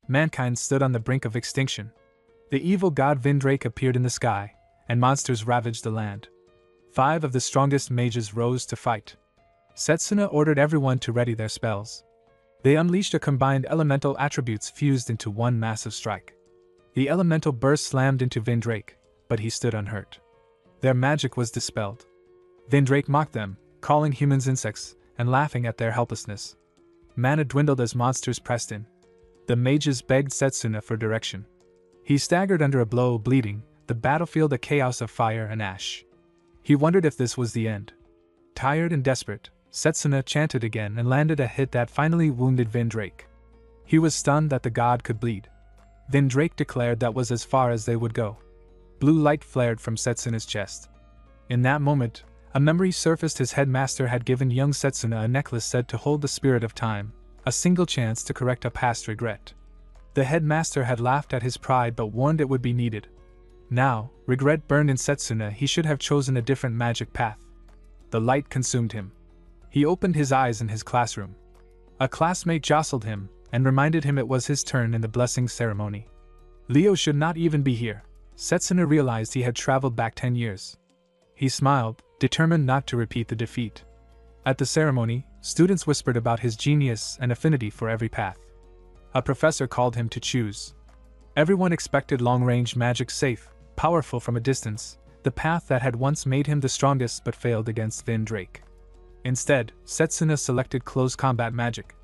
mankind stood on the brink of extinction. The evil god Vindrake appeared in the sky, and monsters ravaged the land. 5 of the strongest mages rose to fight. Setsuna ordered everyone to ready their spells. They unleashed a combined elemental attributes fused into one massive strike. The elemental burst slammed into Vindrake, but he stood unhurt. Their magic was dispelled. Vindrake mocked them, calling humans insects, and laughing at their helplessness. Mana dwindled as monsters pressed in. The mages begged Setsuna for direction. He staggered under a blow, bleeding, the battlefield a chaos of fire and ash. He wondered if this was the end. Tired and desperate, Setsuna chanted again and landed a hit that finally wounded Vindrake. He was stunned that the god could bleed. Vindrake declared that was as far as they would go. Blue light flared from Setsuna's chest. In that moment, a memory surfaced. His headmaster had given young Setsuna a necklace said to hold the spirit of time, a single chance to correct a past regret. The headmaster had laughed at his pride but warned it would be needed. Now, regret burned in Setsuna. He should have chosen a different magic path. The light consumed him. He opened his eyes in his classroom. A classmate jostled him and reminded him it was his turn in the blessing ceremony. Leo should not even be here. Setsuna realized he had traveled back 10 years. He smiled, determined not to repeat the defeat. At the ceremony, students whispered about his genius and affinity for every path. A professor called him to choose. Everyone expected long-range magic, safe, powerful from a distance, the path that had once made him the strongest but failed against Vindrake. Instead, Setsuna selected close combat magic.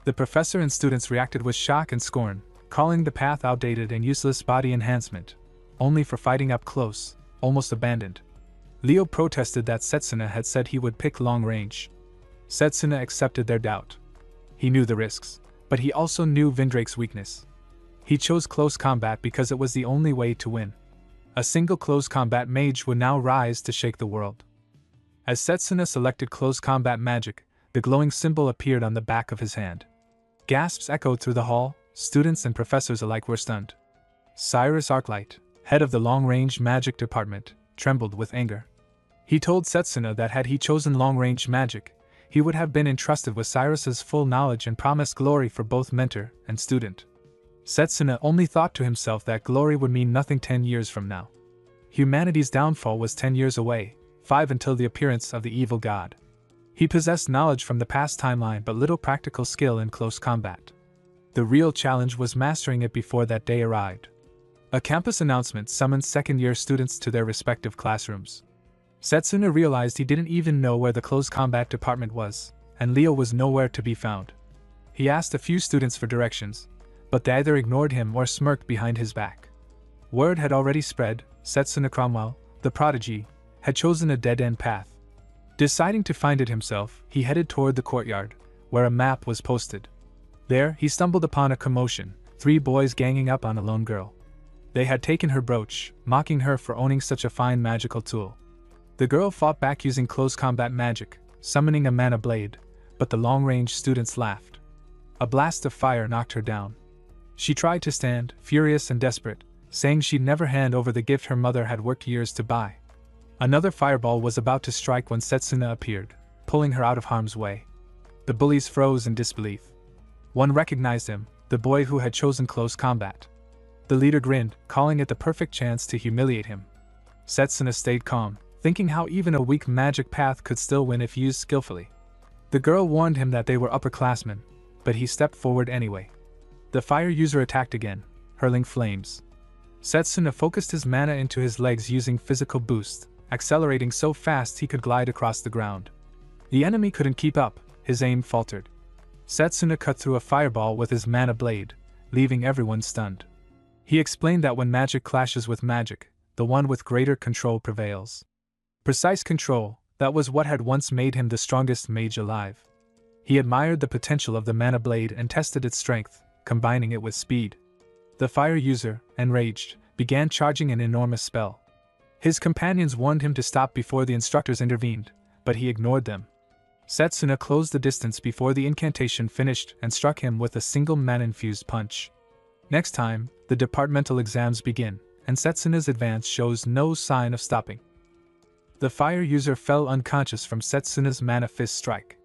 The professor and students reacted with shock and scorn, calling the path outdated and useless body enhancement, only for fighting up close, almost abandoned. Leo protested that Setsuna had said he would pick long range. Setsuna accepted their doubt. He knew the risks, but he also knew Vindrake's weakness. He chose close combat because it was the only way to win. A single close combat mage would now rise to shake the world. As Setsuna selected close combat magic, the glowing symbol appeared on the back of his hand. Gasps echoed through the hall. Students and professors alike were stunned. Cyrus Arclight, head of the long-range magic department, trembled with anger. He told Setsuna that had he chosen long-range magic, he would have been entrusted with Cyrus's full knowledge and promised glory for both mentor and student. Setsuna only thought to himself that glory would mean nothing 10 years from now. Humanity's downfall was 10 years away, 5 until the appearance of the evil god. He possessed knowledge from the past timeline but little practical skill in close combat. The real challenge was mastering it before that day arrived. A campus announcement summoned second-year students to their respective classrooms. Setsuna realized he didn't even know where the close combat department was, and Leo was nowhere to be found. He asked a few students for directions, but they either ignored him or smirked behind his back. Word had already spread. Setsuna Cromwell, the prodigy, had chosen a dead-end path. Deciding to find it himself, he headed toward the courtyard, where a map was posted. There, he stumbled upon a commotion, 3 boys ganging up on a lone girl. They had taken her brooch, mocking her for owning such a fine magical tool. The girl fought back using close combat magic, summoning a mana blade, but the long-range students laughed. A blast of fire knocked her down. She tried to stand, furious and desperate, saying she'd never hand over the gift her mother had worked years to buy. Another fireball was about to strike when Setsuna appeared, pulling her out of harm's way. The bullies froze in disbelief. One recognized him, the boy who had chosen close combat. The leader grinned, calling it the perfect chance to humiliate him. Setsuna stayed calm, thinking how even a weak magic path could still win if used skillfully. The girl warned him that they were upperclassmen, but he stepped forward anyway. The fire user attacked again, hurling flames. Setsuna focused his mana into his legs using physical boost, accelerating so fast he could glide across the ground. The enemy couldn't keep up, his aim faltered. Setsuna cut through a fireball with his mana blade, leaving everyone stunned. He explained that when magic clashes with magic, the one with greater control prevails. Precise control, that was what had once made him the strongest mage alive. He admired the potential of the mana blade and tested its strength, combining it with speed. The fire user, enraged, began charging an enormous spell. His companions warned him to stop before the instructors intervened, but he ignored them. Setsuna closed the distance before the incantation finished and struck him with a single mana-infused punch. Next time, the departmental exams begin, and Setsuna's advance shows no sign of stopping. The fire user fell unconscious from Setsuna's mana fist strike.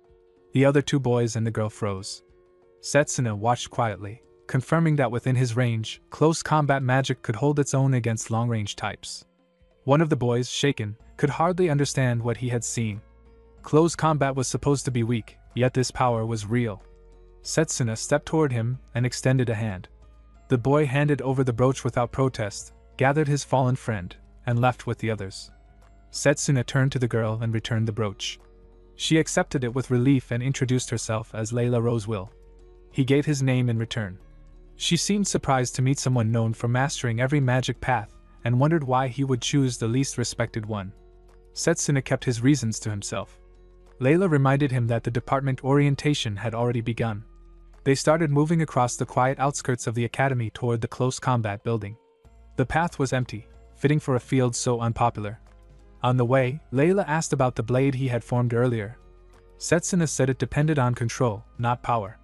The other 2 boys and the girl froze. Setsuna watched quietly, confirming that within his range, close combat magic could hold its own against long-range types. One of the boys, shaken, could hardly understand what he had seen. Close combat was supposed to be weak, yet this power was real. Setsuna stepped toward him and extended a hand. The boy handed over the brooch without protest, gathered his fallen friend, and left with the others. Setsuna turned to the girl and returned the brooch. She accepted it with relief and introduced herself as Layla Rosewill. He gave his name in return. She seemed surprised to meet someone known for mastering every magic path, and wondered why he would choose the least respected one. Setsuna kept his reasons to himself. Layla reminded him that the department orientation had already begun. They started moving across the quiet outskirts of the academy toward the close combat building. The path was empty, fitting for a field so unpopular. On the way, Layla asked about the blade he had formed earlier. Setsuna said it depended on control, not power.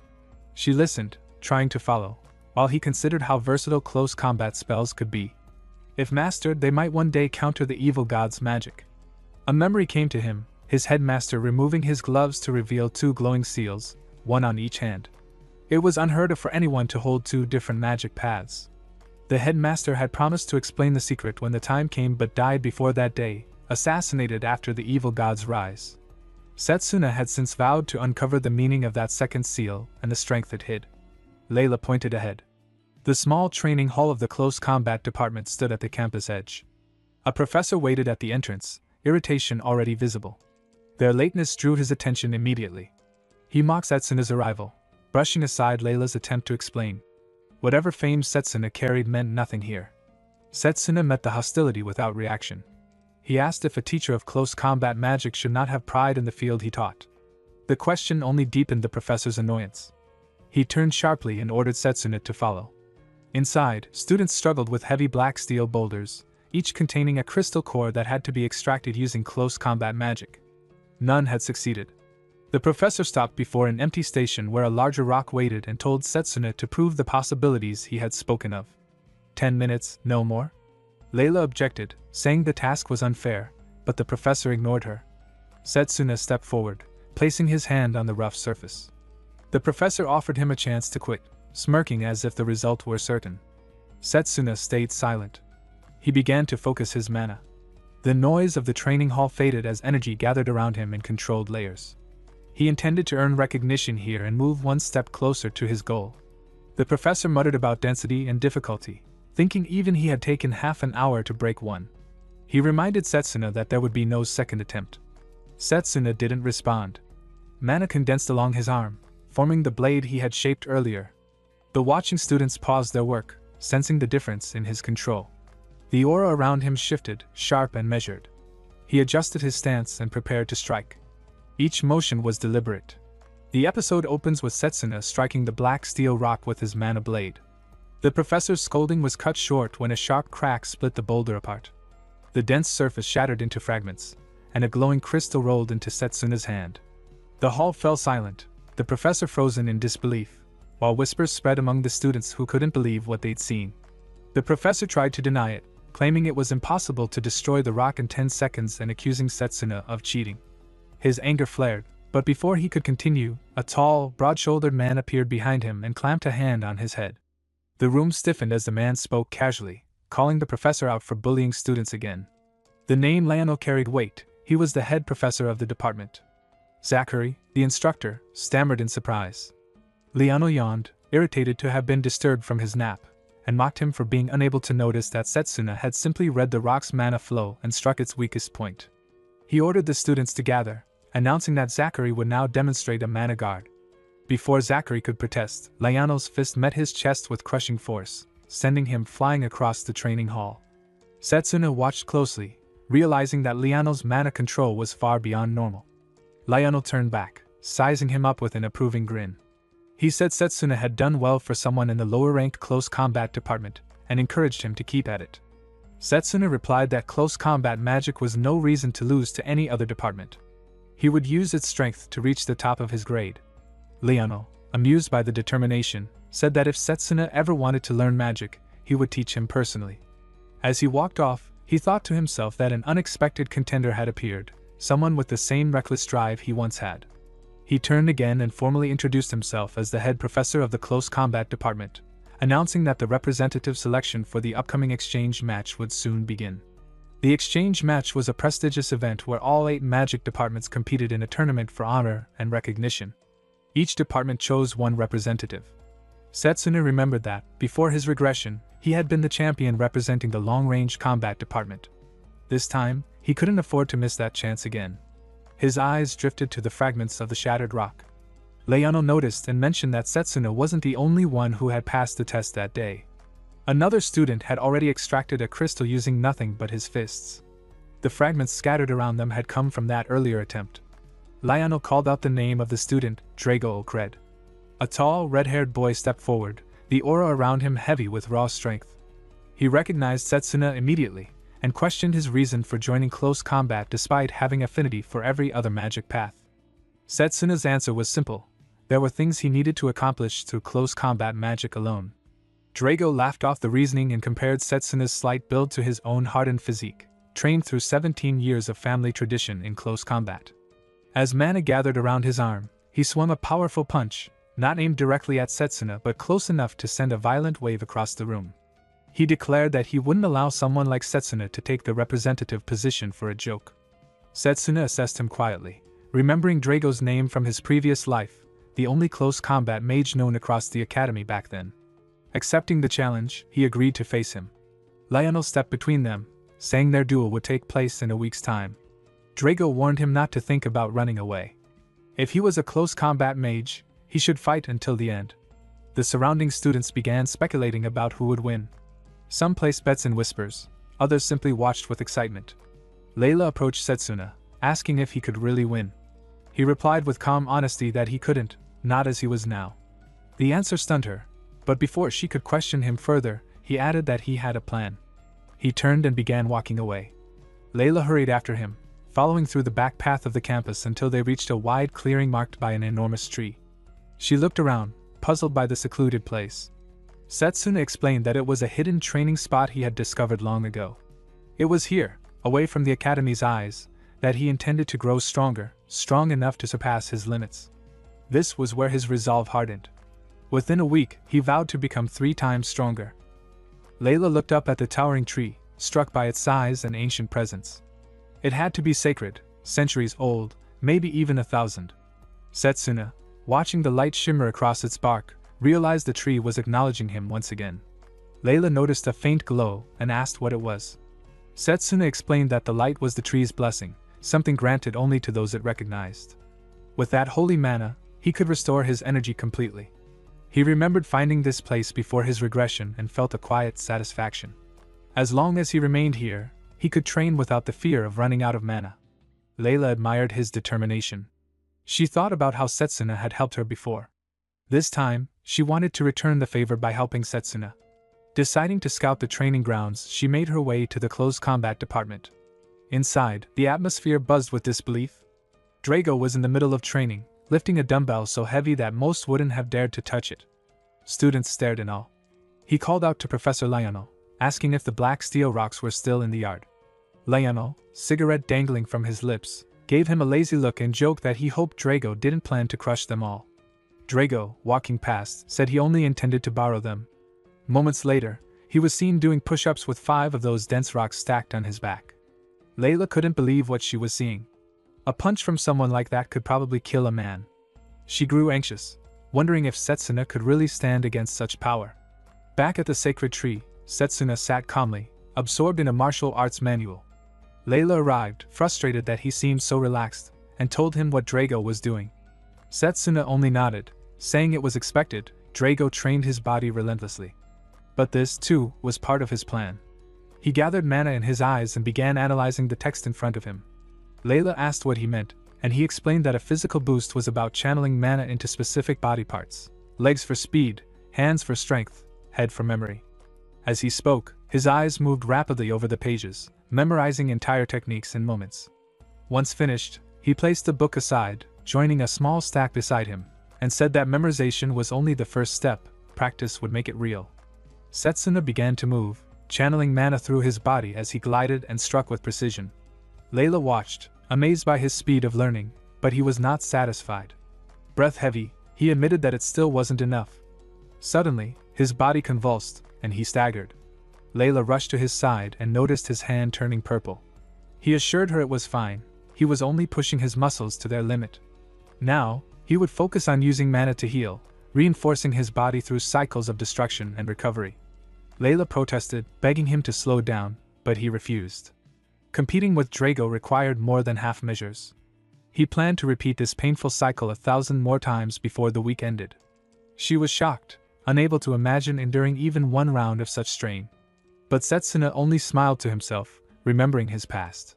She listened, trying to follow, while he considered how versatile close combat spells could be. If mastered, they might one day counter the evil god's magic. A memory came to him, his headmaster removing his gloves to reveal 2 glowing seals, one on each hand. It was unheard of for anyone to hold 2 different magic paths. The headmaster had promised to explain the secret when the time came but died before that day, assassinated after the evil god's rise. Setsuna had since vowed to uncover the meaning of that second seal and the strength it hid. Layla pointed ahead. The small training hall of the close combat department stood at the campus edge. A professor waited at the entrance, irritation already visible. Their lateness drew his attention immediately. He mocked Setsuna's arrival, brushing aside Layla's attempt to explain. Whatever fame Setsuna carried meant nothing here. Setsuna met the hostility without reaction. He asked if a teacher of close combat magic should not have pride in the field he taught. The question only deepened the professor's annoyance. He turned sharply and ordered Setsuna to follow. Inside, students struggled with heavy black steel boulders, each containing a crystal core that had to be extracted using close combat magic. None had succeeded. The professor stopped before an empty station where a larger rock waited and told Setsuna to prove the possibilities he had spoken of. 10 minutes, no more? Layla objected, saying the task was unfair, but the professor ignored her. Setsuna stepped forward, placing his hand on the rough surface. The professor offered him a chance to quit, smirking as if the result were certain. Setsuna stayed silent. He began to focus his mana. The noise of the training hall faded as energy gathered around him in controlled layers. He intended to earn recognition here and move one step closer to his goal. The professor muttered about density and difficulty, thinking even he had taken half an hour to break one. He reminded Setsuna that there would be no second attempt. Setsuna didn't respond. Mana condensed along his arm, forming the blade he had shaped earlier. The watching students paused their work, sensing the difference in his control. The aura around him shifted, sharp and measured. He adjusted his stance and prepared to strike. Each motion was deliberate. The episode opens with Setsuna striking the black steel rock with his mana blade. The professor's scolding was cut short when a sharp crack split the boulder apart. The dense surface shattered into fragments, and a glowing crystal rolled into Setsuna's hand. The hall fell silent, the professor frozen in disbelief, while whispers spread among the students who couldn't believe what they'd seen. The professor tried to deny it, claiming it was impossible to destroy the rock in 10 seconds and accusing Setsuna of cheating. His anger flared, but before he could continue, a tall, broad-shouldered man appeared behind him and clamped a hand on his head. The room stiffened as the man spoke casually, calling the professor out for bullying students again. The name Lionel carried weight. He was the head professor of the department. Zachary, the instructor, stammered in surprise. Lionel yawned, irritated to have been disturbed from his nap, and mocked him for being unable to notice that Setsuna had simply read the rock's mana flow and struck its weakest point. He ordered the students to gather, announcing that Zachary would now demonstrate a mana guard. Before Zachary could protest, Lionel's fist met his chest with crushing force, sending him flying across the training hall. Setsuna watched closely, realizing that Lionel's mana control was far beyond normal. Lionel turned back, sizing him up with an approving grin. He said Setsuna had done well for someone in the lower-ranked close combat department, and encouraged him to keep at it. Setsuna replied that close combat magic was no reason to lose to any other department. He would use its strength to reach the top of his grade. Lionel, amused by the determination, said that if Setsuna ever wanted to learn magic, he would teach him personally. As he walked off, he thought to himself that an unexpected contender had appeared, someone with the same reckless drive he once had. He turned again and formally introduced himself as the head professor of the close combat department, announcing that the representative selection for the upcoming exchange match would soon begin. The exchange match was a prestigious event where all 8 magic departments competed in a tournament for honor and recognition. Each department chose one representative. Setsuna remembered that, before his regression, he had been the champion representing the long-range combat department. This time, he couldn't afford to miss that chance again. His eyes drifted to the fragments of the shattered rock. Leono noticed and mentioned that Setsuna wasn't the only one who had passed the test that day. Another student had already extracted a crystal using nothing but his fists. The fragments scattered around them had come from that earlier attempt. Leono called out the name of the student, Drago Okred. A tall, red-haired boy stepped forward, the aura around him heavy with raw strength. He recognized Setsuna immediately, and questioned his reason for joining close combat despite having affinity for every other magic path. Setsuna's answer was simple. There were things he needed to accomplish through close combat magic alone. Drago laughed off the reasoning and compared Setsuna's slight build to his own hardened physique, trained through 17 years of family tradition in close combat. As mana gathered around his arm, he swung a powerful punch, not aimed directly at Setsuna but close enough to send a violent wave across the room. He declared that he wouldn't allow someone like Setsuna to take the representative position for a joke. Setsuna assessed him quietly, remembering Drago's name from his previous life, the only close combat mage known across the academy back then. Accepting the challenge, he agreed to face him. Lionel stepped between them, saying their duel would take place in a week's time. Drago warned him not to think about running away. If he was a close combat mage, he should fight until the end. The surrounding students began speculating about who would win. Some placed bets in whispers, others simply watched with excitement. Layla approached Setsuna, asking if he could really win. He replied with calm honesty that he couldn't, not as he was now. The answer stunned her, but before she could question him further, he added that he had a plan. He turned and began walking away. Layla hurried after him, following through the back path of the campus until they reached a wide clearing marked by an enormous tree. She looked around, puzzled by the secluded place. Setsuna explained that it was a hidden training spot he had discovered long ago. It was here, away from the academy's eyes, that he intended to grow stronger, strong enough to surpass his limits. This was where his resolve hardened. Within a week, he vowed to become 3 times stronger. Layla looked up at the towering tree, struck by its size and ancient presence. It had to be sacred, centuries old, maybe even 1,000. Setsuna, watching the light shimmer across its bark, realized the tree was acknowledging him once again. Layla noticed a faint glow and asked what it was. Setsuna explained that the light was the tree's blessing, something granted only to those it recognized. With that holy mana, he could restore his energy completely. He remembered finding this place before his regression and felt a quiet satisfaction. As long as he remained here, he could train without the fear of running out of mana. Layla admired his determination. She thought about how Setsuna had helped her before. This time, she wanted to return the favor by helping Setsuna. Deciding to scout the training grounds, she made her way to the close combat department. Inside, the atmosphere buzzed with disbelief. Drago was in the middle of training, lifting a dumbbell so heavy that most wouldn't have dared to touch it. Students stared in awe. He called out to Professor Lionel, asking if the black steel rocks were still in the yard. Lionel, cigarette dangling from his lips, gave him a lazy look and joked that he hoped Drago didn't plan to crush them all. Drago, walking past, said he only intended to borrow them. Moments later, he was seen doing push-ups with 5 of those dense rocks stacked on his back. Layla couldn't believe what she was seeing. A punch from someone like that could probably kill a man. She grew anxious, wondering if Setsuna could really stand against such power. Back at the sacred tree, Setsuna sat calmly, absorbed in a martial arts manual. Layla arrived, frustrated that he seemed so relaxed, and told him what Drago was doing. Setsuna only nodded, saying it was expected. Drago trained his body relentlessly. But this, too, was part of his plan. He gathered mana in his eyes and began analyzing the text in front of him. Layla asked what he meant, and he explained that a physical boost was about channeling mana into specific body parts: legs for speed, hands for strength, head for memory. As he spoke, his eyes moved rapidly over the pages, memorizing entire techniques in moments. Once finished, he placed the book aside, joining a small stack beside him, and said that memorization was only the first step. Practice would make it real. Setsuna began to move, channeling mana through his body as he glided and struck with precision. Layla watched, amazed by his speed of learning, but he was not satisfied. Breath heavy, he admitted that it still wasn't enough. Suddenly, His body convulsed, and he staggered. Layla rushed to his side and noticed his hand turning purple. He assured her it was fine, he was only pushing his muscles to their limit. Now, he would focus on using mana to heal, reinforcing his body through cycles of destruction and recovery. Layla protested, begging him to slow down, but he refused. Competing with Drago required more than half measures. He planned to repeat this painful cycle 1,000 more times before the week ended. She was shocked, unable to imagine enduring even one round of such strain. But Setsuna only smiled to himself, remembering his past.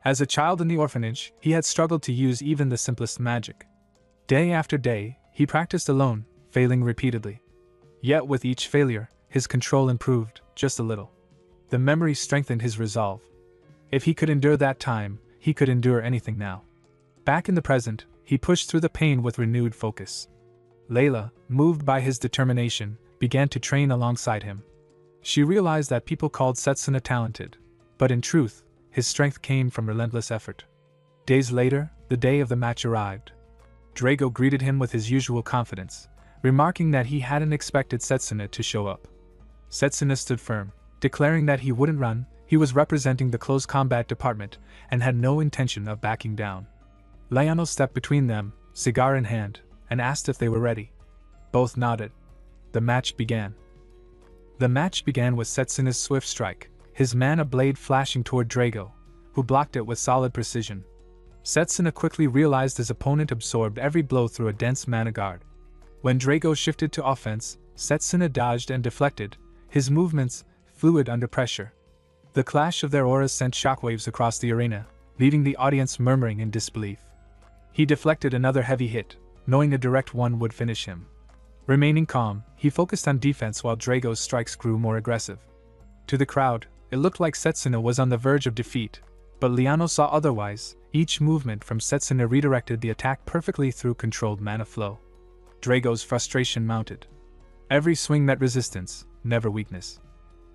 As a child in the orphanage, he had struggled to use even the simplest magic. Day after day, he practiced alone, failing repeatedly. Yet with each failure, his control improved, just a little. The memory strengthened his resolve. If he could endure that time, he could endure anything now. Back in the present, he pushed through the pain with renewed focus. Layla, moved by his determination, began to train alongside him. She realized that people called Setsuna talented, but in truth, his strength came from relentless effort. Days later, the day of the match arrived. Drago greeted him with his usual confidence, remarking that he hadn't expected Setsuna to show up. Setsuna stood firm, declaring that he wouldn't run, he was representing the close combat department, and had no intention of backing down. Liano stepped between them, cigar in hand, and asked if they were ready. Both nodded. The match began. The match began with Setsuna's swift strike, his mana blade flashing toward Drago, who blocked it with solid precision. Setsuna quickly realized his opponent absorbed every blow through a dense mana guard. When Drago shifted to offense, Setsuna dodged and deflected, his movements fluid under pressure. The clash of their auras sent shockwaves across the arena, leaving the audience murmuring in disbelief. He deflected another heavy hit, knowing a direct one would finish him. Remaining calm, he focused on defense while Drago's strikes grew more aggressive. To the crowd, it looked like Setsuna was on the verge of defeat, but Liano saw otherwise. Each movement from Setsuna redirected the attack perfectly through controlled mana flow. Drago's frustration mounted. Every swing met resistance, never weakness.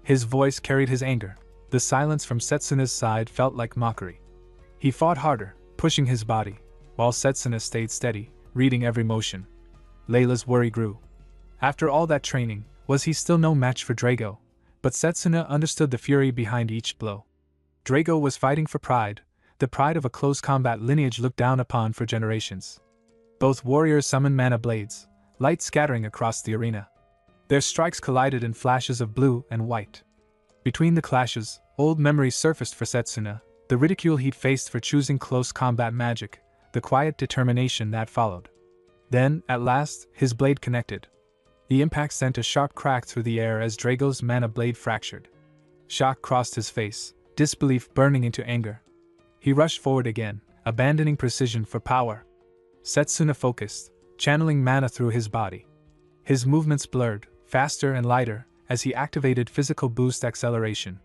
His voice carried his anger. The silence from Setsuna's side felt like mockery. He fought harder, pushing his body, while Setsuna stayed steady, reading every motion. Layla's worry grew. After all that training, was he still no match for Drago? But Setsuna understood the fury behind each blow. Drago was fighting for pride, the pride of a close combat lineage looked down upon for generations. Both warriors summoned mana blades, light scattering across the arena. Their strikes collided in flashes of blue and white. Between the clashes, old memories surfaced for Setsuna, the ridicule he'd faced for choosing close combat magic, the quiet determination that followed. Then, at last, his blade connected. The impact sent a sharp crack through the air as Drago's mana blade fractured. Shock crossed his face, disbelief burning into anger. He rushed forward again, abandoning precision for power. Setsuna focused, channeling mana through his body. His movements blurred, faster and lighter, as he activated physical boost acceleration.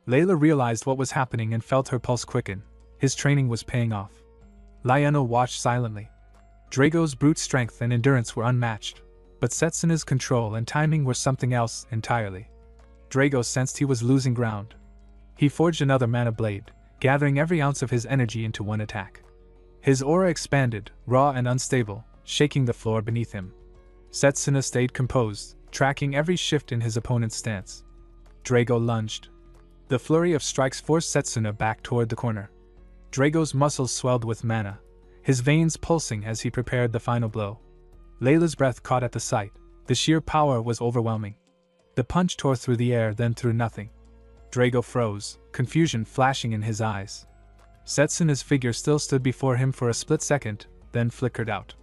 Layla realized what was happening and felt her pulse quicken. His training was paying off. Liano watched silently. Drago's brute strength and endurance were unmatched, but Setsuna's control and timing were something else entirely. Drago sensed he was losing ground. He forged another mana blade, gathering every ounce of his energy into one attack. His aura expanded, raw and unstable, shaking the floor beneath him. Setsuna stayed composed, tracking every shift in his opponent's stance. Drago lunged. The flurry of strikes forced Setsuna back toward the corner. Drago's muscles swelled with mana, his veins pulsing as he prepared the final blow. Layla's breath caught at the sight. The sheer power was overwhelming. The punch tore through the air, then through nothing. Drago froze, confusion flashing in his eyes. Setsuna's figure still stood before him for a split second, then flickered out.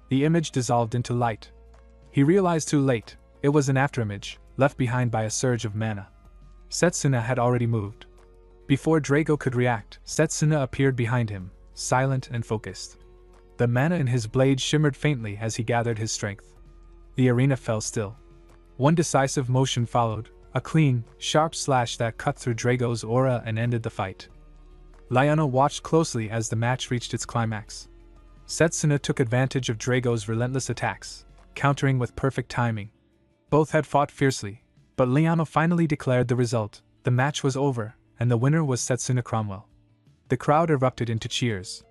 The image dissolved into light. He realized too late, it was an afterimage, left behind by a surge of mana. Setsuna had already moved. Before Drago could react, Setsuna appeared behind him, silent and focused. The mana in his blade shimmered faintly as he gathered his strength. The arena fell still. One decisive motion followed, a clean, sharp slash that cut through Drago's aura and ended the fight. Liano watched closely as the match reached its climax. Setsuna took advantage of Drago's relentless attacks, countering with perfect timing. Both had fought fiercely, but Liano finally declared the result. The match was over, and the winner was Setsuna Cromwell. The crowd erupted into cheers.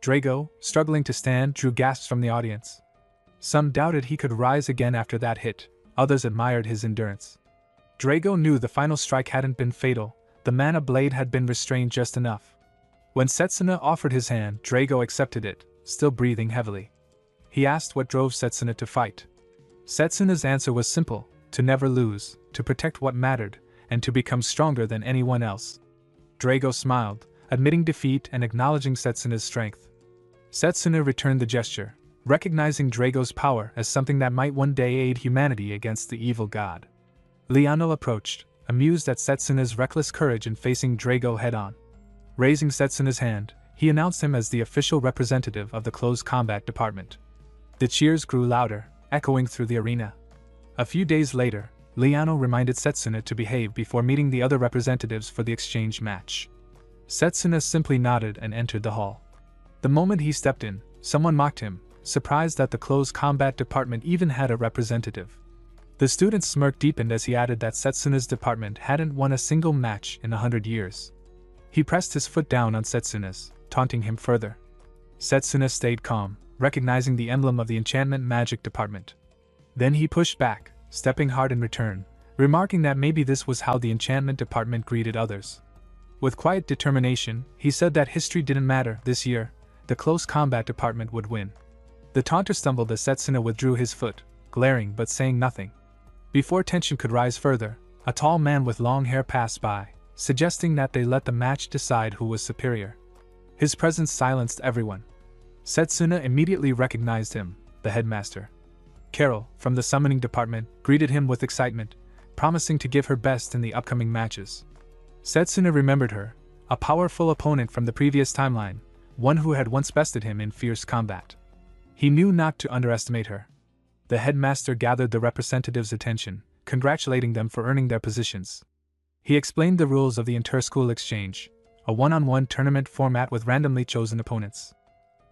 Drago, struggling to stand, drew gasps from the audience. Some doubted he could rise again after that hit, Others admired his endurance. Drago knew the final strike hadn't been fatal, the mana blade had been restrained just enough. When Setsuna offered his hand, Drago accepted it, still breathing heavily. He asked what drove Setsuna to fight. Setsuna's answer was simple: to never lose, to protect what mattered, and to become stronger than anyone else. Drago smiled, admitting defeat and acknowledging Setsuna's strength. Setsuna returned the gesture, recognizing Drago's power as something that might one day aid humanity against the evil god. Liano approached, amused at Setsuna's reckless courage in facing Drago head-on. Raising Setsuna's hand, he announced him as the official representative of the Close Combat Department. The cheers grew louder, echoing through the arena. A few days later, Liano reminded Setsuna to behave before meeting the other representatives for the exchange match. Setsuna simply nodded and entered the hall. The moment he stepped in, someone mocked him, surprised that the Close Combat Department even had a representative. The student's smirk deepened as he added that Setsuna's department hadn't won a single match in 100 years. He pressed his foot down on Setsuna's, taunting him further. Setsuna stayed calm, recognizing the emblem of the enchantment magic department. Then he pushed back, stepping hard in return, remarking that maybe this was how the enchantment department greeted others. With quiet determination, he said that history didn't matter. This year, the Close Combat Department would win. The taunter stumbled as Setsuna withdrew his foot, glaring but saying nothing. Before tension could rise further, a tall man with long hair passed by, suggesting that they let the match decide who was superior. His presence silenced everyone. Setsuna immediately recognized him, the headmaster. Carol, from the summoning department, greeted him with excitement, promising to give her best in the upcoming matches. Setsuna remembered her, a powerful opponent from the previous timeline, one who had once bested him in fierce combat. He knew not to underestimate her. The headmaster gathered the representatives' attention, congratulating them for earning their positions. He explained the rules of the inter-school exchange, a one-on-one tournament format with randomly chosen opponents.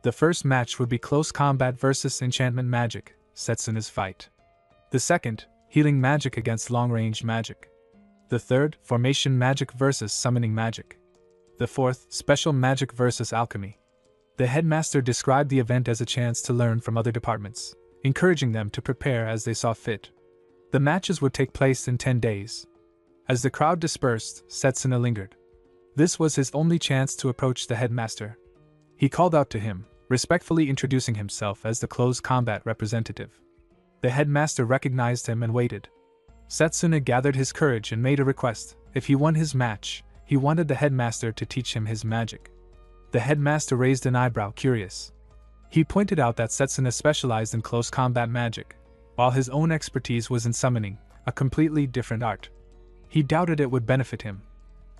The first match would be close combat versus enchantment magic, Setsuna's fight. The second, healing magic against long-range magic. The third, formation magic versus summoning magic. The fourth, special magic versus alchemy. The headmaster described the event as a chance to learn from other departments, encouraging them to prepare as they saw fit. The matches would take place in 10 days. As the crowd dispersed, Setsuna lingered. This was his only chance to approach the headmaster. He called out to him, respectfully introducing himself as the close combat representative. The headmaster recognized him and waited. Setsuna gathered his courage and made a request. If he won his match, he wanted the headmaster to teach him his magic. The headmaster raised an eyebrow, curious. He pointed out that Setsuna specialized in close combat magic, while his own expertise was in summoning, a completely different art. He doubted it would benefit him.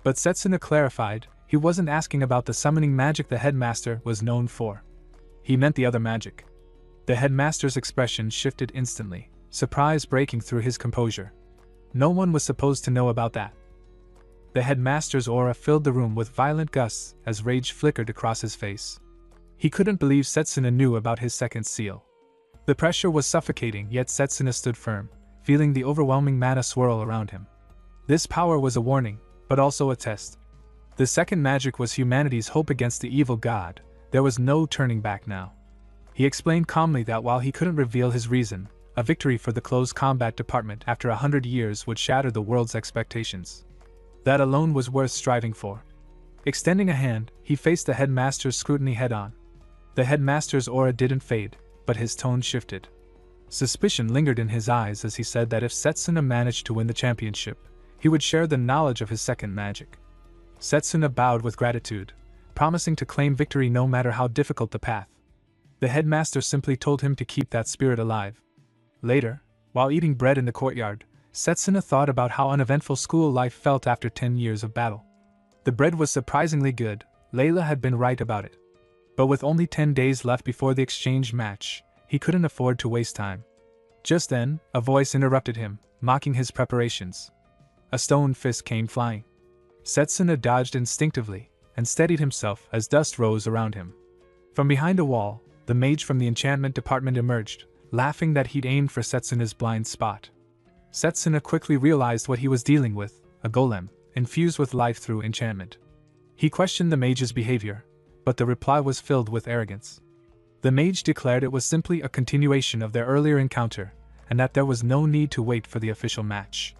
But Setsuna clarified, he wasn't asking about the summoning magic the headmaster was known for. He meant the other magic. The headmaster's expression shifted instantly, surprise breaking through his composure. No one was supposed to know about that. The headmaster's aura filled the room with violent gusts as rage flickered across his face. He couldn't believe Setsuna knew about his second seal. The pressure was suffocating, yet Setsuna stood firm, feeling the overwhelming mana swirl around him. This power was a warning, but also a test. The second magic was humanity's hope against the evil god. There was no turning back now. He explained calmly that while he couldn't reveal his reason, a victory for the close combat department after 100 years would shatter the world's expectations. That alone was worth striving for. Extending a hand, he faced the headmaster's scrutiny head-on. The headmaster's aura didn't fade, but his tone shifted. Suspicion lingered in his eyes as he said that if Setsuna managed to win the championship, he would share the knowledge of his second magic. Setsuna bowed with gratitude, promising to claim victory no matter how difficult the path. The headmaster simply told him to keep that spirit alive. Later, while eating bread in the courtyard, Setsuna thought about how uneventful school life felt after 10 years of battle. The bread was surprisingly good, Layla had been right about it. But with only 10 days left before the exchange match, he couldn't afford to waste time. Just then, a voice interrupted him, mocking his preparations. A stone fist came flying. Setsuna dodged instinctively, and steadied himself as dust rose around him. From behind a wall, the mage from the enchantment department emerged, laughing that he'd aimed for Setsuna's blind spot. Setsuna quickly realized what he was dealing with, a golem, infused with life through enchantment. He questioned the mage's behavior, but the reply was filled with arrogance. The mage declared it was simply a continuation of their earlier encounter, and that there was no need to wait for the official match.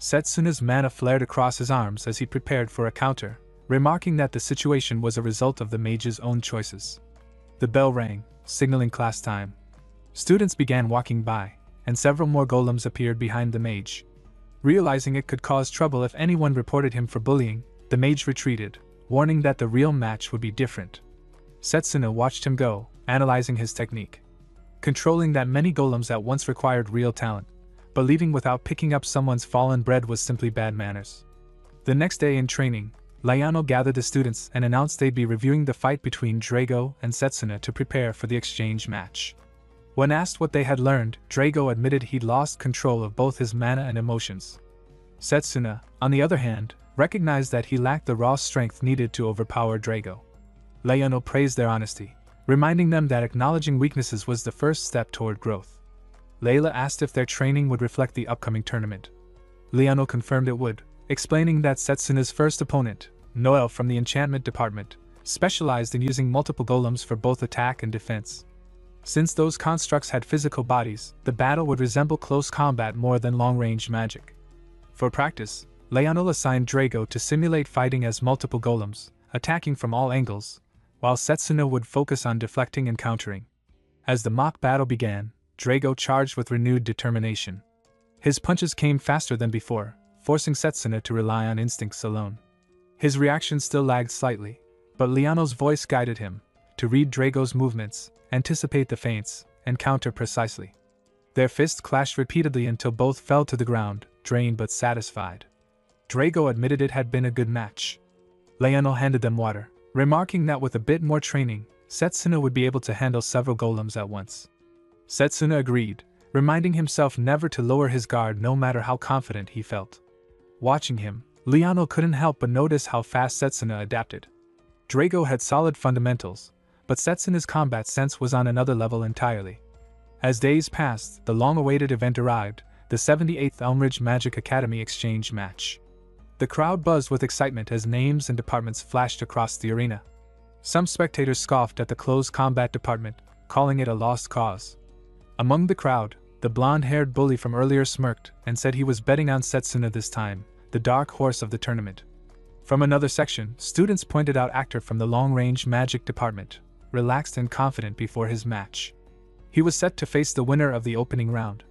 Setsuna's mana flared across his arms as he prepared for a counter, remarking that the situation was a result of the mage's own choices. The bell rang, signaling class time. Students began walking by, and several more golems appeared behind the mage. Realizing it could cause trouble if anyone reported him for bullying, the mage retreated, warning that the real match would be different. Setsuna watched him go, analyzing his technique. Controlling that many golems at once required real talent, but leaving without picking up someone's fallen bread was simply bad manners. The next day in training, Liano gathered the students and announced they'd be reviewing the fight between Drago and Setsuna to prepare for the exchange match. When asked what they had learned, Drago admitted he'd lost control of both his mana and emotions. Setsuna, on the other hand, recognized that he lacked the raw strength needed to overpower Drago. Liano praised their honesty, reminding them that acknowledging weaknesses was the first step toward growth. Layla asked if their training would reflect the upcoming tournament. Liano confirmed it would, explaining that Setsuna's first opponent, Noel from the enchantment department, specialized in using multiple golems for both attack and defense. Since those constructs had physical bodies, the battle would resemble close combat more than long-range magic. For practice, Liano assigned Drago to simulate fighting as multiple golems, attacking from all angles, while Setsuna would focus on deflecting and countering. As the mock battle began, Drago charged with renewed determination. His punches came faster than before, forcing Setsuna to rely on instincts alone. His reaction still lagged slightly, but Liano's voice guided him to read Drago's movements, anticipate the feints, and counter precisely. Their fists clashed repeatedly until both fell to the ground, drained but satisfied. Drago admitted it had been a good match. Liano handed them water, remarking that with a bit more training, Setsuna would be able to handle several golems at once. Setsuna agreed, reminding himself never to lower his guard no matter how confident he felt. Watching him, Liano couldn't help but notice how fast Setsuna adapted. Drago had solid fundamentals, but Setsuna's combat sense was on another level entirely. As days passed, the long-awaited event arrived, the 78th Elmridge Magic Academy exchange match. The crowd buzzed with excitement as names and departments flashed across the arena. Some spectators scoffed at the close combat department, calling it a lost cause. Among the crowd, the blonde-haired bully from earlier smirked and said he was betting on Setsuna this time, the dark horse of the tournament. From another section, students pointed out actor from the long-range magic department, relaxed and confident before his match. He was set to face the winner of the opening round.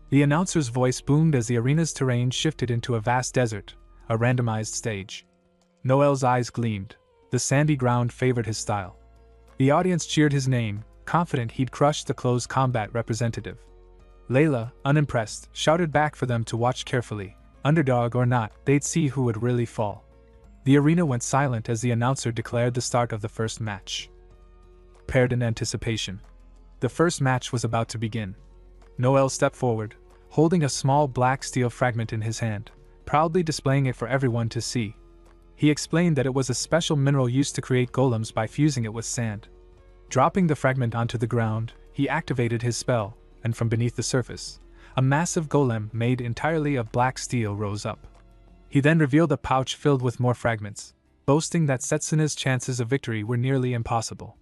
The announcer's voice boomed as the arena's terrain shifted into a vast desert, a randomized stage. Noel's eyes gleamed. The sandy ground favored his style. The audience cheered his name, confident he'd crush the close combat representative. Layla, unimpressed, shouted back for them to watch carefully. Underdog or not, they'd see who would really fall. The arena went silent as the announcer declared the start of the first match. Paired in anticipation, the first match was about to begin. Noel stepped forward, holding a small black steel fragment in his hand, proudly displaying it for everyone to see. He explained that it was a special mineral used to create golems by fusing it with sand. Dropping the fragment onto the ground, he activated his spell, and from beneath the surface, a massive golem made entirely of black steel rose up. He then revealed a pouch filled with more fragments, boasting that Setsuna's chances of victory were nearly impossible.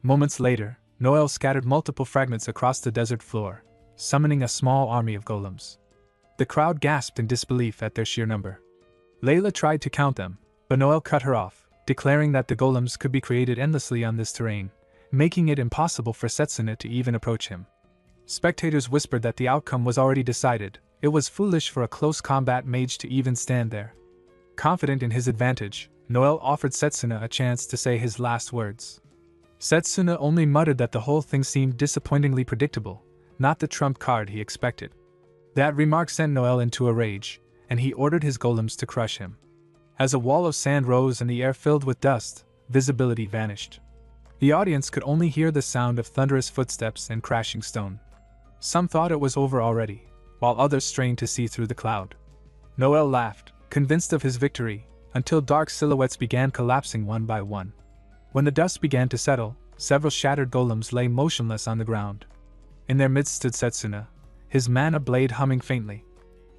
Moments later, Noel scattered multiple fragments across the desert floor, summoning a small army of golems. The crowd gasped in disbelief at their sheer number. Layla tried to count them, but Noel cut her off, declaring that the golems could be created endlessly on this terrain, making it impossible for Setsuna to even approach him. Spectators whispered that the outcome was already decided. It was foolish for a close combat mage to even stand there. Confident in his advantage, Noel offered Setsuna a chance to say his last words. Setsuna only muttered that the whole thing seemed disappointingly predictable, not the trump card he expected. That remark sent Noel into a rage, and he ordered his golems to crush him. As a wall of sand rose and the air filled with dust, visibility vanished. The audience could only hear the sound of thunderous footsteps and crashing stone. Some thought it was over already, while others strained to see through the cloud. Noel laughed, convinced of his victory, until dark silhouettes began collapsing one by one. When the dust began to settle, several shattered golems lay motionless on the ground. In their midst stood Setsuna, his mana blade humming faintly.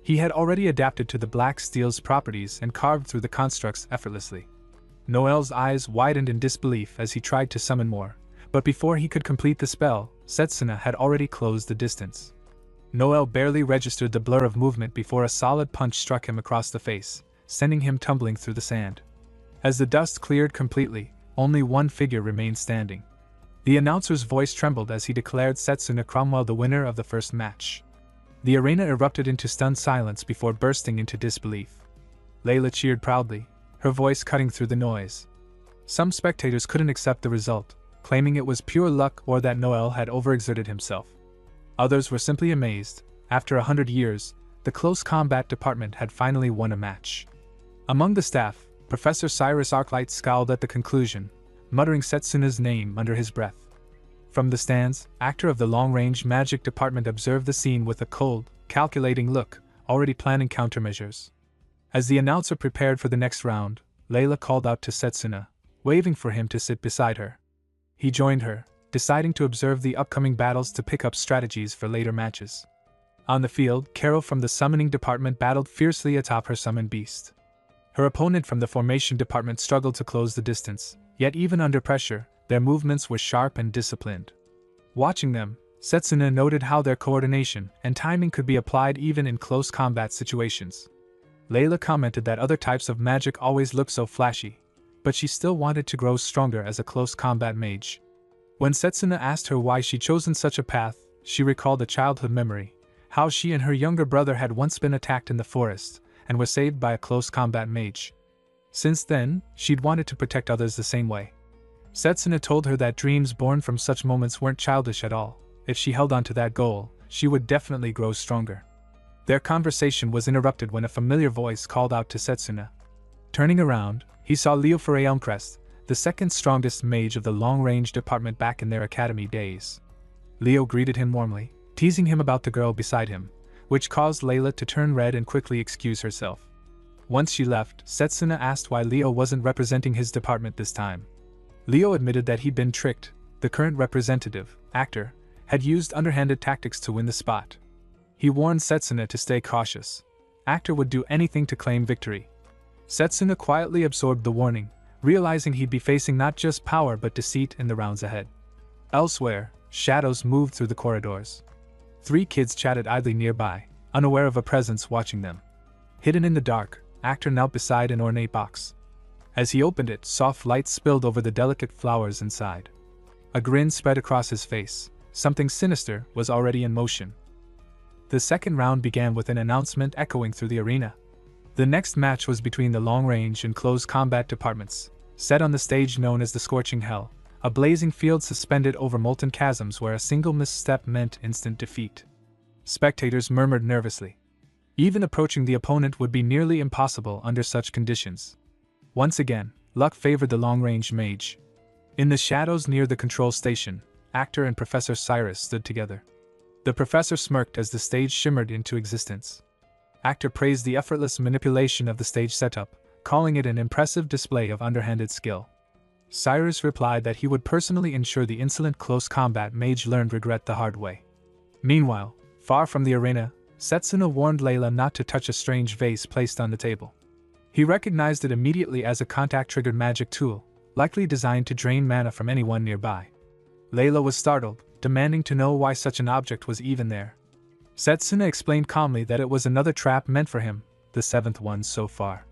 He had already adapted to the black steel's properties and carved through the constructs effortlessly. Noel's eyes widened in disbelief as he tried to summon more, but before he could complete the spell, Setsuna had already closed the distance. Noel barely registered the blur of movement before a solid punch struck him across the face, sending him tumbling through the sand. As the dust cleared completely, only one figure remained standing. The announcer's voice trembled as he declared Setsuna Cromwell the winner of the first match. The arena erupted into stunned silence before bursting into disbelief. Layla cheered proudly, her voice cutting through the noise. Some spectators couldn't accept the result, claiming it was pure luck or that Noel had overexerted himself. Others were simply amazed. After 100 years, the close combat department had finally won a match. Among the staff, Professor Cyrus Arclight scowled at the conclusion, muttering Setsuna's name under his breath. From the stands, actor of the long-range magic department observed the scene with a cold, calculating look, already planning countermeasures. As the announcer prepared for the next round, Layla called out to Setsuna, waving for him to sit beside her. He joined her, deciding to observe the upcoming battles to pick up strategies for later matches. On the field, Carol from the summoning department battled fiercely atop her summoned beast. Her opponent from the formation department struggled to close the distance, yet even under pressure, their movements were sharp and disciplined. Watching them, Setsuna noted how their coordination and timing could be applied even in close combat situations. Layla commented that other types of magic always look so flashy, but she still wanted to grow stronger as a close combat mage. When Setsuna asked her why she'd chosen such a path, she recalled a childhood memory, how she and her younger brother had once been attacked in the forest and were saved by a close combat mage. Since then, she'd wanted to protect others the same way. Setsuna told her that dreams born from such moments weren't childish at all. If she held on to that goal, she would definitely grow stronger. Their conversation was interrupted when a familiar voice called out to Setsuna. Turning around, he saw Leo Foray Elmcrest, the second strongest mage of the long-range department back in their academy days. Leo greeted him warmly, teasing him about the girl beside him, which caused Layla to turn red and quickly excuse herself. Once she left, Setsuna asked why Leo wasn't representing his department this time. Leo admitted that he'd been tricked. The current representative, actor, had used underhanded tactics to win the spot. He warned Setsuna to stay cautious. Actor would do anything to claim victory. Setsuna quietly absorbed the warning, realizing he'd be facing not just power but deceit in the rounds ahead. Elsewhere, shadows moved through the corridors. 3 kids chatted idly nearby, unaware of a presence watching them. Hidden in the dark, actor knelt beside an ornate box. As he opened it, soft light spilled over the delicate flowers inside. A grin spread across his face. Something sinister was already in motion. The second round began with an announcement echoing through the arena. The next match was between the long-range and close combat departments, set on the stage known as the Scorching Hell, a blazing field suspended over molten chasms where a single misstep meant instant defeat. Spectators murmured nervously. Even approaching the opponent would be nearly impossible under such conditions. Once again, luck favored the long-range mage. In the shadows near the control station, actor and Professor Cyrus stood together. The professor smirked as the stage shimmered into existence. Actor praised the effortless manipulation of the stage setup, calling it an impressive display of underhanded skill. Cyrus replied that he would personally ensure the insolent close combat mage learned regret the hard way. Meanwhile, far from the arena, Setsuna warned Layla not to touch a strange vase placed on the table. He recognized it immediately as a contact-triggered magic tool, likely designed to drain mana from anyone nearby. Layla was startled, demanding to know why such an object was even there. Setsuna explained calmly that it was another trap meant for him, the 7th one so far.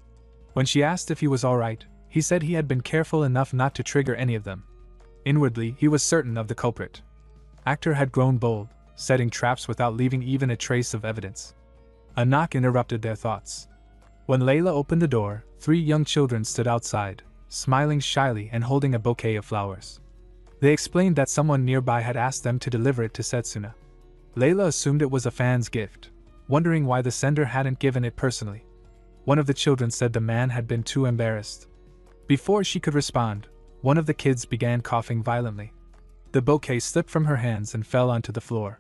When she asked if he was alright, he said he had been careful enough not to trigger any of them. Inwardly, he was certain of the culprit. Actor had grown bold, setting traps without leaving even a trace of evidence. A knock interrupted their thoughts. When Layla opened the door, 3 young children stood outside, smiling shyly and holding a bouquet of flowers. They explained that someone nearby had asked them to deliver it to Setsuna. Layla assumed it was a fan's gift, wondering why the sender hadn't given it personally. One of the children said the man had been too embarrassed. Before she could respond, one of the kids began coughing violently. The bouquet slipped from her hands and fell onto the floor.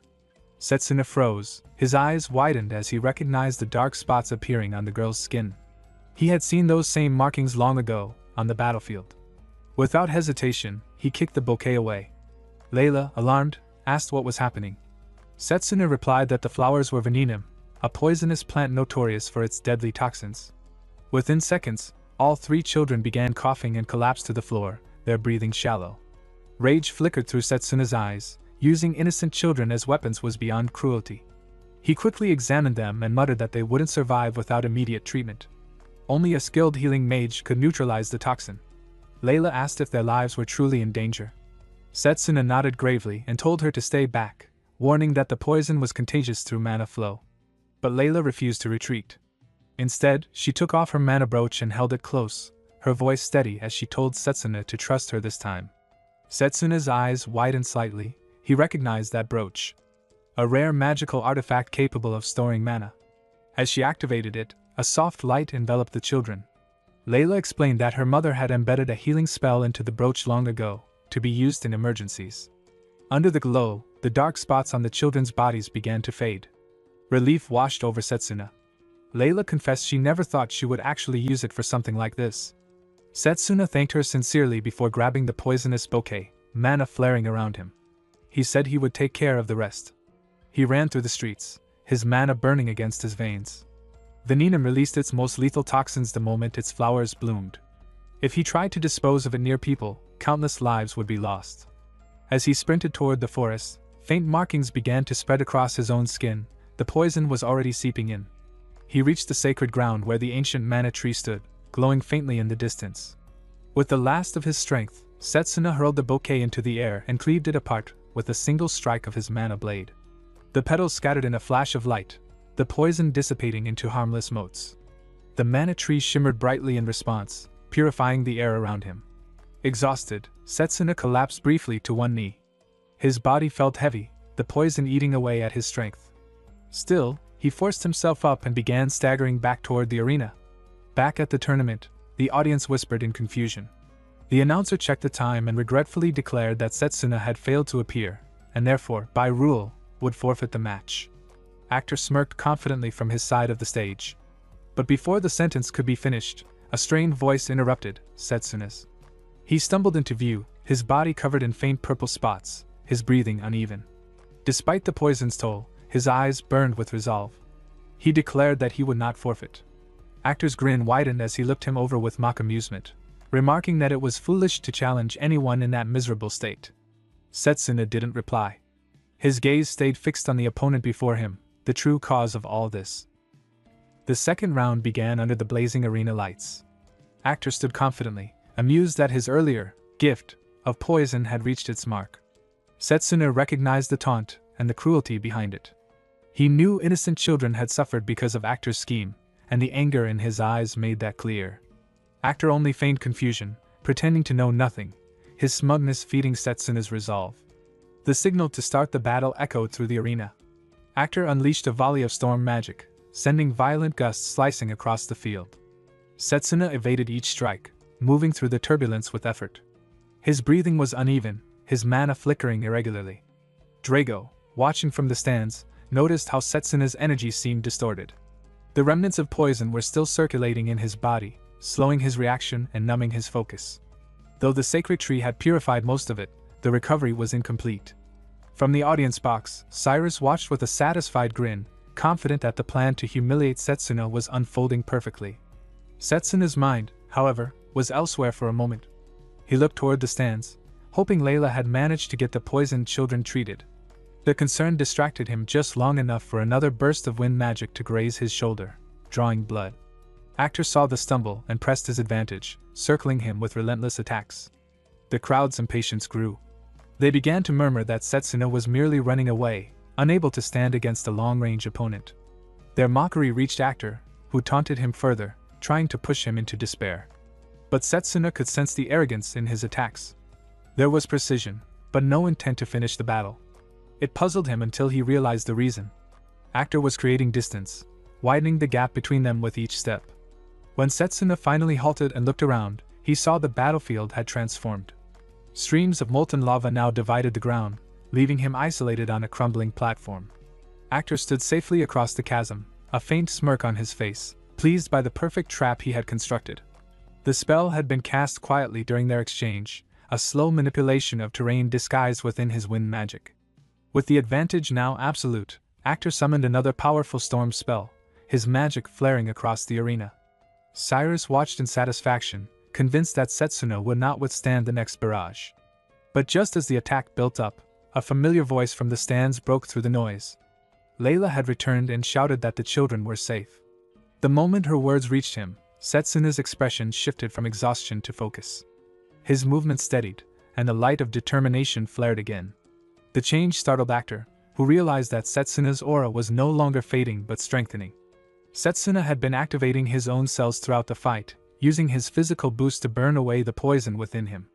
Setsuna froze, his eyes widened as he recognized the dark spots appearing on the girl's skin. He had seen those same markings long ago, on the battlefield. Without hesitation, he kicked the bouquet away. Layla, alarmed, asked what was happening. Setsuna replied that the flowers were venenum, a poisonous plant notorious for its deadly toxins. Within seconds, all 3 children began coughing and collapsed to the floor, their breathing shallow. Rage flickered through Setsuna's eyes. Using innocent children as weapons was beyond cruelty. He quickly examined them and muttered that they wouldn't survive without immediate treatment. Only a skilled healing mage could neutralize the toxin. Layla asked if their lives were truly in danger. Setsuna nodded gravely and told her to stay back, warning that the poison was contagious through mana flow. But Layla refused to retreat. Instead, she took off her mana brooch and held it close, her voice steady as she told Setsuna to trust her this time. Setsuna's eyes widened slightly. He recognized that brooch. A rare magical artifact capable of storing mana. As she activated it, a soft light enveloped the children. Layla explained that her mother had embedded a healing spell into the brooch long ago, to be used in emergencies. Under the glow, the dark spots on the children's bodies began to fade. Relief washed over Setsuna. Layla confessed she never thought she would actually use it for something like this. Setsuna thanked her sincerely before grabbing the poisonous bouquet, mana flaring around him. He said he would take care of the rest. He ran through the streets, his mana burning against his veins. Venenum released its most lethal toxins the moment its flowers bloomed. If he tried to dispose of it near people, countless lives would be lost. As he sprinted toward the forest, faint markings began to spread across his own skin. The poison was already seeping in. He reached the sacred ground where the ancient mana tree stood, glowing faintly in the distance. With the last of his strength, Setsuna hurled the bouquet into the air and cleaved it apart with a single strike of his mana blade. The petals scattered in a flash of light, the poison dissipating into harmless motes. The mana tree shimmered brightly in response, purifying the air around him. Exhausted, Setsuna collapsed briefly to one knee. His body felt heavy, the poison eating away at his strength. Still, he forced himself up and began staggering back toward the arena. Back at the tournament, the audience whispered in confusion. The announcer checked the time and regretfully declared that Setsuna had failed to appear, and therefore, by rule, would forfeit the match. Actor smirked confidently from his side of the stage. But before the sentence could be finished, a strained voice interrupted Setsuna's. He stumbled into view, his body covered in faint purple spots, his breathing uneven. Despite the poison's toll, his eyes burned with resolve. He declared that he would not forfeit. Actor's grin widened as he looked him over with mock amusement, remarking that it was foolish to challenge anyone in that miserable state. Setsuna didn't reply. His gaze stayed fixed on the opponent before him, the true cause of all this. The second round began under the blazing arena lights. Actor stood confidently, amused that his earlier gift of poison had reached its mark. Setsuna recognized the taunt and the cruelty behind it. He knew innocent children had suffered because of Actor's scheme, and the anger in his eyes made that clear. Actor only feigned confusion, pretending to know nothing, his smugness feeding Setsuna's resolve. The signal to start the battle echoed through the arena. Actor unleashed a volley of storm magic, sending violent gusts slicing across the field. Setsuna evaded each strike, moving through the turbulence with effort. His breathing was uneven, his mana flickering irregularly. Drago, watching from the stands, noticed how Setsuna's energy seemed distorted. The remnants of poison were still circulating in his body, slowing his reaction and numbing his focus. Though the sacred tree had purified most of it, the recovery was incomplete. From the audience box, Cyrus watched with a satisfied grin, confident that the plan to humiliate Setsuna was unfolding perfectly. Setsuna's mind, however, was elsewhere for a moment. He looked toward the stands, hoping Layla had managed to get the poisoned children treated. The concern distracted him just long enough for another burst of wind magic to graze his shoulder, drawing blood. Actor saw the stumble and pressed his advantage, circling him with relentless attacks. The crowd's impatience grew. They began to murmur that Setsuna was merely running away, unable to stand against a long-range opponent. Their mockery reached Actor, who taunted him further, trying to push him into despair. But Setsuna could sense the arrogance in his attacks. There was precision, but no intent to finish the battle. It puzzled him until he realized the reason. Actor was creating distance, widening the gap between them with each step. When Setsuna finally halted and looked around, he saw the battlefield had transformed. Streams of molten lava now divided the ground, leaving him isolated on a crumbling platform. Actor stood safely across the chasm, a faint smirk on his face, pleased by the perfect trap he had constructed. The spell had been cast quietly during their exchange, a slow manipulation of terrain disguised within his wind magic. With the advantage now absolute, Actor summoned another powerful storm spell, his magic flaring across the arena. Cyrus watched in satisfaction, convinced that Setsuna would not withstand the next barrage. But just as the attack built up, a familiar voice from the stands broke through the noise. Layla had returned and shouted that the children were safe. The moment her words reached him, Setsuna's expression shifted from exhaustion to focus. His movement steadied, and the light of determination flared again. The change startled Actor, who realized that Setsuna's aura was no longer fading but strengthening. Setsuna had been activating his own cells throughout the fight, using his physical boost to burn away the poison within him.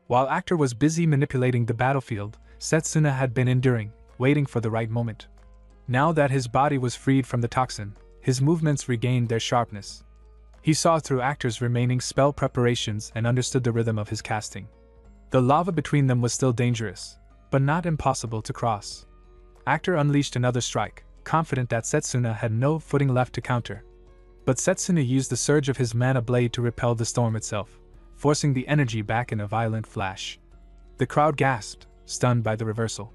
While Actor was busy manipulating the battlefield, Setsuna had been enduring, waiting for the right moment. Now that his body was freed from the toxin, his movements regained their sharpness. He saw through Actor's remaining spell preparations and understood the rhythm of his casting. The lava between them was still dangerous, but not impossible to cross. Actor unleashed another strike, confident that Setsuna had no footing left to counter. But Setsuna used the surge of his mana blade to repel the storm itself, forcing the energy back in a violent flash. The crowd gasped, stunned by the reversal.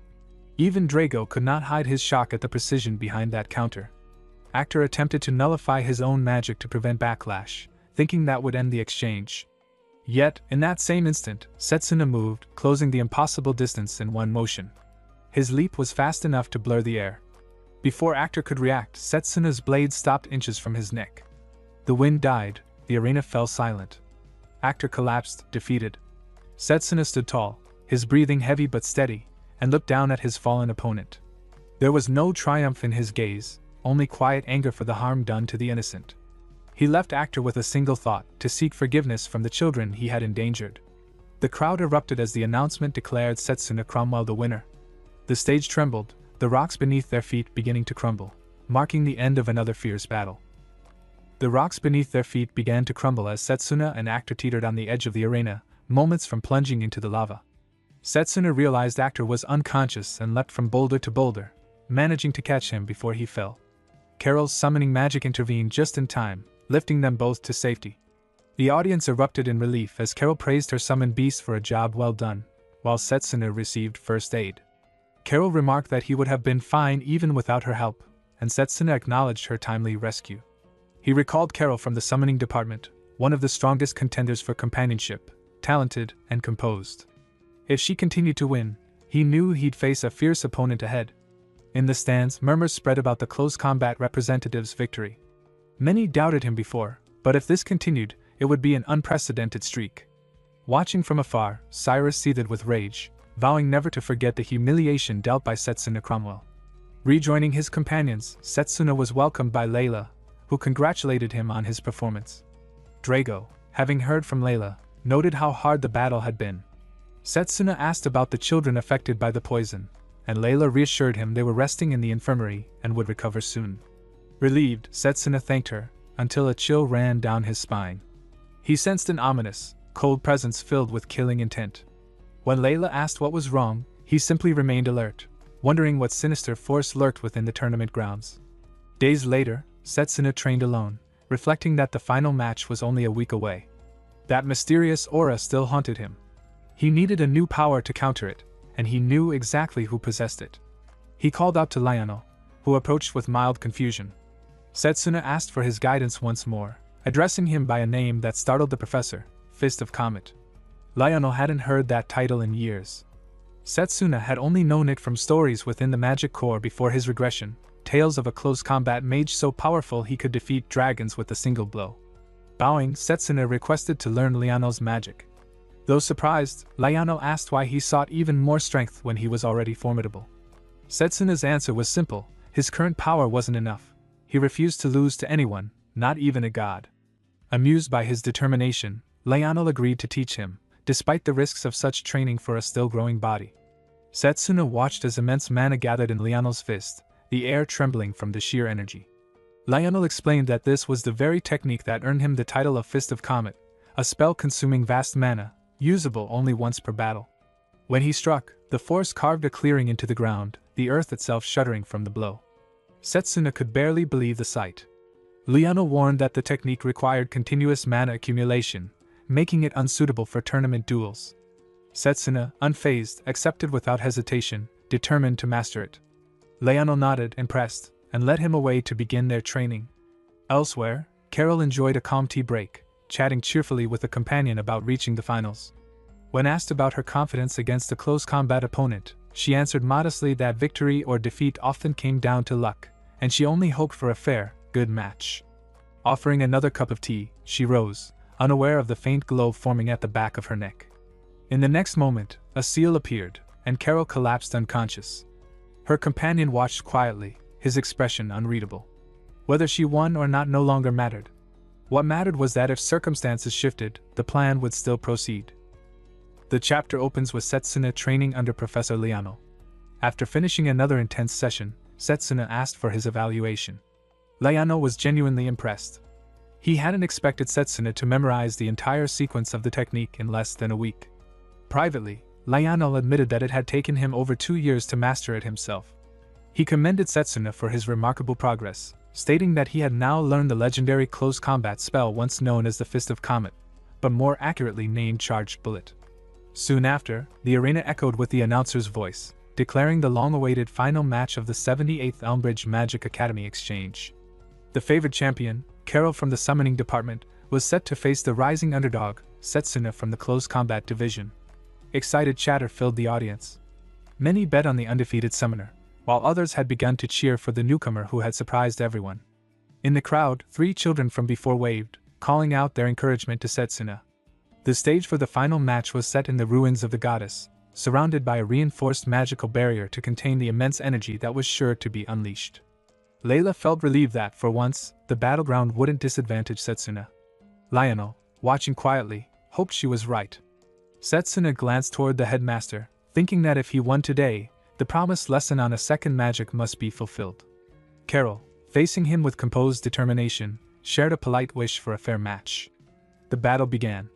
Even Drago could not hide his shock at the precision behind that counter. Actor attempted to nullify his own magic to prevent backlash, thinking that would end the exchange. Yet, in that same instant, Setsuna moved, closing the impossible distance in one motion. His leap was fast enough to blur the air. Before Actor could react, Setsuna's blade stopped inches from his neck. The wind died, the arena fell silent. Actor collapsed, defeated. Setsuna stood tall, his breathing heavy but steady, and looked down at his fallen opponent. There was no triumph in his gaze, only quiet anger for the harm done to the innocent. He left Actor with a single thought: to seek forgiveness from the children he had endangered. The crowd erupted as the announcement declared Setsuna Cromwell the winner. The stage trembled, the rocks beneath their feet beginning to crumble, marking the end of another fierce battle. The rocks beneath their feet began to crumble as Setsuna and Actor teetered on the edge of the arena, moments from plunging into the lava. Setsuna realized Actor was unconscious and leapt from boulder to boulder, managing to catch him before he fell. Carol's summoning magic intervened just in time, lifting them both to safety. The audience erupted in relief as Carol praised her summoned beast for a job well done, while Setsuna received first aid. Carol remarked that he would have been fine even without her help, and Setsuna acknowledged her timely rescue. He recalled Carol from the summoning department, one of the strongest contenders for companionship, talented and composed. If she continued to win, he knew he'd face a fierce opponent ahead. In the stands, murmurs spread about the close combat representative's victory. Many doubted him before, but if this continued, it would be an unprecedented streak. Watching from afar, Cyrus seethed with rage, vowing never to forget the humiliation dealt by Setsuna Cromwell. Rejoining his companions, Setsuna was welcomed by Layla, who congratulated him on his performance. Drago, having heard from Layla, noted how hard the battle had been. Setsuna asked about the children affected by the poison, and Layla reassured him they were resting in the infirmary and would recover soon. Relieved, Setsuna thanked her, until a chill ran down his spine. He sensed an ominous, cold presence filled with killing intent. When Layla asked what was wrong, he simply remained alert, wondering what sinister force lurked within the tournament grounds. Days later, Setsuna trained alone, reflecting that the final match was only a week away. That mysterious aura still haunted him. He needed a new power to counter it, and he knew exactly who possessed it. He called out to Lionel, who approached with mild confusion. Setsuna asked for his guidance once more, addressing him by a name that startled the professor, Fist of Comet. Lionel hadn't heard that title in years. Setsuna had only known it from stories within the magic core before his regression, tales of a close combat mage so powerful he could defeat dragons with a single blow. Bowing, Setsuna requested to learn Lionel's magic. Though surprised, Lionel asked why he sought even more strength when he was already formidable. Setsuna's answer was simple: his current power wasn't enough. He refused to lose to anyone, not even a god. Amused by his determination, Lionel agreed to teach him, despite the risks of such training for a still-growing body. Setsuna watched as immense mana gathered in Lionel's fist, the air trembling from the sheer energy. Lionel explained that this was the very technique that earned him the title of Fist of Comet, a spell consuming vast mana, usable only once per battle. When he struck, the force carved a clearing into the ground, the earth itself shuddering from the blow. Setsuna could barely believe the sight. Lionel warned that the technique required continuous mana accumulation, making it unsuitable for tournament duels. Setsuna, unfazed, accepted without hesitation, determined to master it. Lionel nodded, impressed, and led him away to begin their training. Elsewhere, Carol enjoyed a calm tea break, chatting cheerfully with a companion about reaching the finals. When asked about her confidence against a close combat opponent, she answered modestly that victory or defeat often came down to luck, and she only hoped for a fair, good match. Offering another cup of tea, she rose, unaware of the faint glow forming at the back of her neck. In the next moment, a seal appeared, and Carol collapsed unconscious. Her companion watched quietly, his expression unreadable. Whether she won or not no longer mattered. What mattered was that if circumstances shifted, the plan would still proceed. The chapter opens with Setsuna training under Professor Liano. After finishing another intense session, Setsuna asked for his evaluation. Liano was genuinely impressed. He hadn't expected Setsuna to memorize the entire sequence of the technique in less than a week. Privately, Liano admitted that it had taken him over 2 years to master it himself. He commended Setsuna for his remarkable progress, stating that he had now learned the legendary close combat spell once known as the Fist of Comet, but more accurately named Charged Bullet. Soon after, the arena echoed with the announcer's voice, declaring the long-awaited final match of the 78th Elmbridge Magic Academy Exchange. The favored champion, Carol from the Summoning Department, was set to face the rising underdog, Setsuna from the Close Combat Division. Excited chatter filled the audience. Many bet on the undefeated summoner, while others had begun to cheer for the newcomer who had surprised everyone. In the crowd, 3 children from before waved, calling out their encouragement to Setsuna. The stage for the final match was set in the ruins of the goddess, surrounded by a reinforced magical barrier to contain the immense energy that was sure to be unleashed. Layla felt relieved that, for once, the battleground wouldn't disadvantage Setsuna. Lionel, watching quietly, hoped she was right. Setsuna glanced toward the headmaster, thinking that if he won today, the promised lesson on a second magic must be fulfilled. Carol, facing him with composed determination, shared a polite wish for a fair match. The battle began.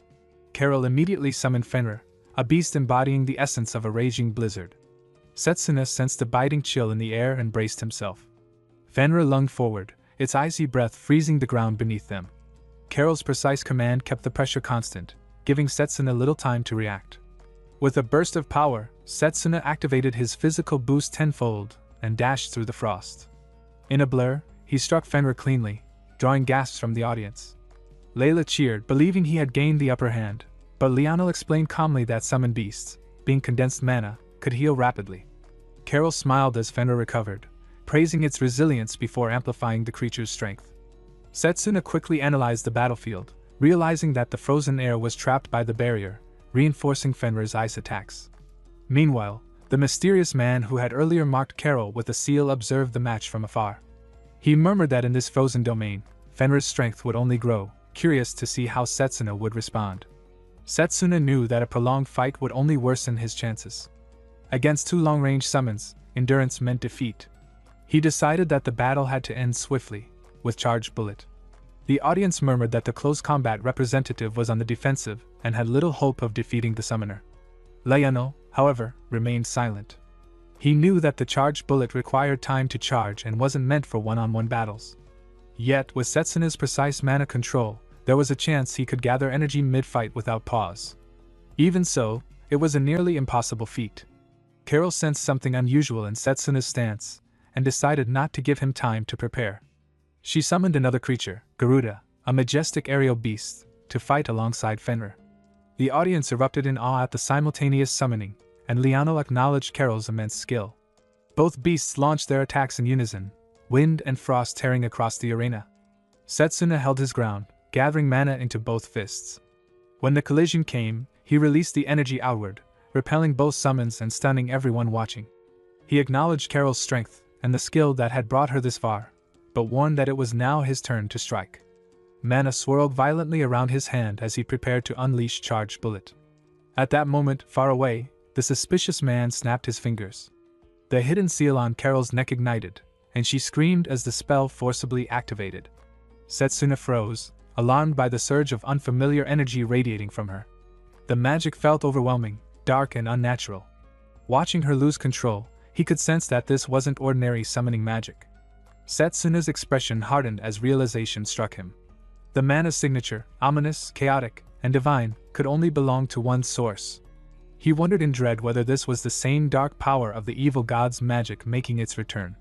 Carol immediately summoned Fenrir, a beast embodying the essence of a raging blizzard. Setsuna sensed a biting chill in the air and braced himself. Fenrir lunged forward, its icy breath freezing the ground beneath them. Carol's precise command kept the pressure constant, giving Setsuna little time to react. With a burst of power, Setsuna activated his physical boost tenfold and dashed through the frost. In a blur, he struck Fenrir cleanly, drawing gasps from the audience. Layla cheered, believing he had gained the upper hand, but Liano explained calmly that summoned beasts, being condensed mana, could heal rapidly. Carol smiled as Fenrir recovered, praising its resilience before amplifying the creature's strength. Setsuna quickly analyzed the battlefield, realizing that the frozen air was trapped by the barrier, reinforcing Fenrir's ice attacks. Meanwhile, the mysterious man who had earlier marked Carol with a seal observed the match from afar. He murmured that in this frozen domain, Fenrir's strength would only grow, curious to see how Setsuna would respond. Setsuna knew that a prolonged fight would only worsen his chances. Against 2 long-range summons, endurance meant defeat. He decided that the battle had to end swiftly, with Charged Bullet. The audience murmured that the close combat representative was on the defensive and had little hope of defeating the summoner. Liano, however, remained silent. He knew that the Charged Bullet required time to charge and wasn't meant for one-on-one battles. Yet, with Setsuna's precise mana control, there was a chance he could gather energy mid-fight without pause. Even so, it was a nearly impossible feat. Carol sensed something unusual in Setsuna's stance, and decided not to give him time to prepare. She summoned another creature, Garuda, a majestic aerial beast, to fight alongside Fenrir. The audience erupted in awe at the simultaneous summoning, and Liano acknowledged Carol's immense skill. Both beasts launched their attacks in unison, wind and frost tearing across the arena. Setsuna held his ground, gathering mana into both fists. When the collision came, he released the energy outward, repelling both summons and stunning everyone watching. He acknowledged Carol's strength and the skill that had brought her this far, but warned that it was now his turn to strike. Mana swirled violently around his hand as he prepared to unleash Charged Bullet. At that moment, far away, the suspicious man snapped his fingers. The hidden seal on Carol's neck ignited, and she screamed as the spell forcibly activated. Setsuna froze, alarmed by the surge of unfamiliar energy radiating from her. The magic felt overwhelming, dark and unnatural. Watching her lose control, he could sense that this wasn't ordinary summoning magic. Setsuna's expression hardened as realization struck him. The mana signature, ominous, chaotic, and divine, could only belong to one source. He wondered in dread whether this was the same dark power of the evil god's magic making its return.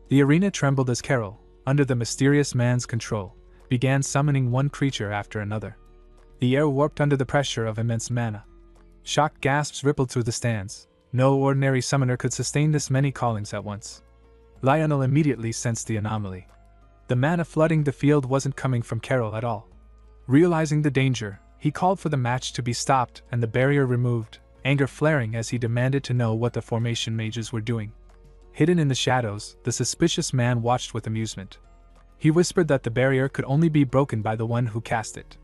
The arena trembled as Carol, under the mysterious man's control, began summoning one creature after another. The air warped under the pressure of immense mana. Shocked gasps rippled through the stands, No ordinary summoner could sustain this many callings at once. Lionel immediately sensed the anomaly. The mana flooding the field wasn't coming from Carol at all. Realizing the danger, he called for the match to be stopped and the barrier removed, anger flaring as he demanded to know what the formation mages were doing. Hidden in the shadows, the suspicious man watched with amusement. He whispered that the barrier could only be broken by the one who cast it.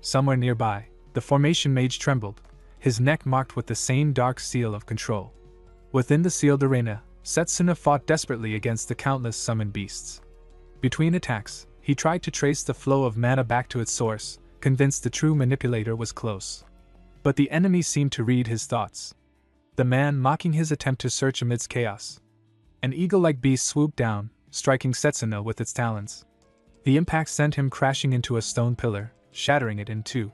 Somewhere nearby, the formation mage trembled, his neck marked with the same dark seal of control. Within the sealed arena, Setsuna fought desperately against the countless summoned beasts. Between attacks, he tried to trace the flow of mana back to its source, convinced the true manipulator was close. But the enemy seemed to read his thoughts. The man mocking his attempt to search amidst chaos. An eagle-like beast swooped down, striking Setsuna with its talons. The impact sent him crashing into a stone pillar, shattering it in two.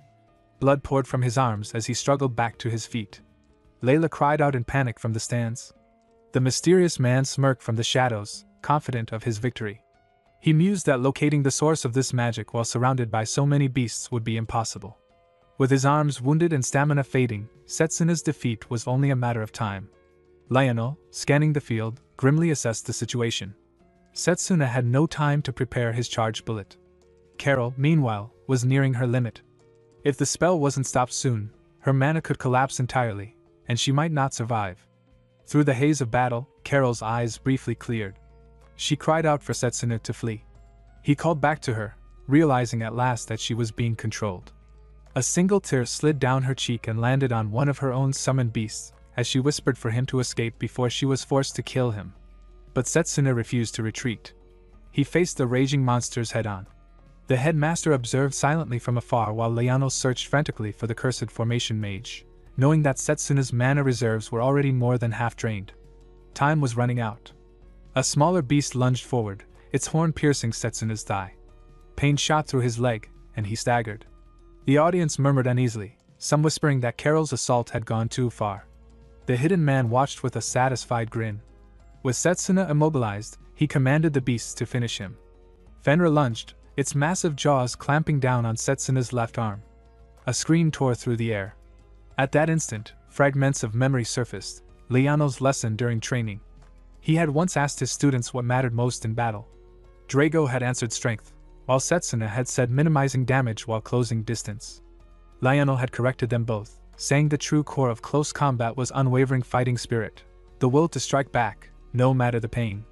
Blood poured from his arms as he struggled back to his feet. Layla cried out in panic from the stands. The mysterious man smirked from the shadows, confident of his victory. He mused that locating the source of this magic while surrounded by so many beasts would be impossible. With his arms wounded and stamina fading, Setsuna's defeat was only a matter of time. Lionel, scanning the field, grimly assessed the situation. Setsuna had no time to prepare his charged bullet. Carol, meanwhile, was nearing her limit. If the spell wasn't stopped soon, her mana could collapse entirely, and she might not survive. Through the haze of battle, Carol's eyes briefly cleared. She cried out for Setsuna to flee. He called back to her, realizing at last that she was being controlled. A single tear slid down her cheek and landed on one of her own summoned beasts, as she whispered for him to escape before she was forced to kill him. But Setsuna refused to retreat. He faced the raging monsters head-on. The headmaster observed silently from afar while Lionel searched frantically for the cursed formation mage, knowing that Setsuna's mana reserves were already more than half drained. Time was running out. A smaller beast lunged forward, its horn piercing Setsuna's thigh. Pain shot through his leg, and he staggered. The audience murmured uneasily, some whispering that Carol's assault had gone too far. The hidden man watched with a satisfied grin. With Setsuna immobilized, he commanded the beasts to finish him. Fenrir lunged, its massive jaws clamping down on Setsuna's left arm. A scream tore through the air. At that instant, fragments of memory surfaced, Lionel's lesson during training. He had once asked his students what mattered most in battle. Drago had answered strength, while Setsuna had said minimizing damage while closing distance. Lionel had corrected them both, saying the true core of close combat was unwavering fighting spirit, the will to strike back, no matter the pain.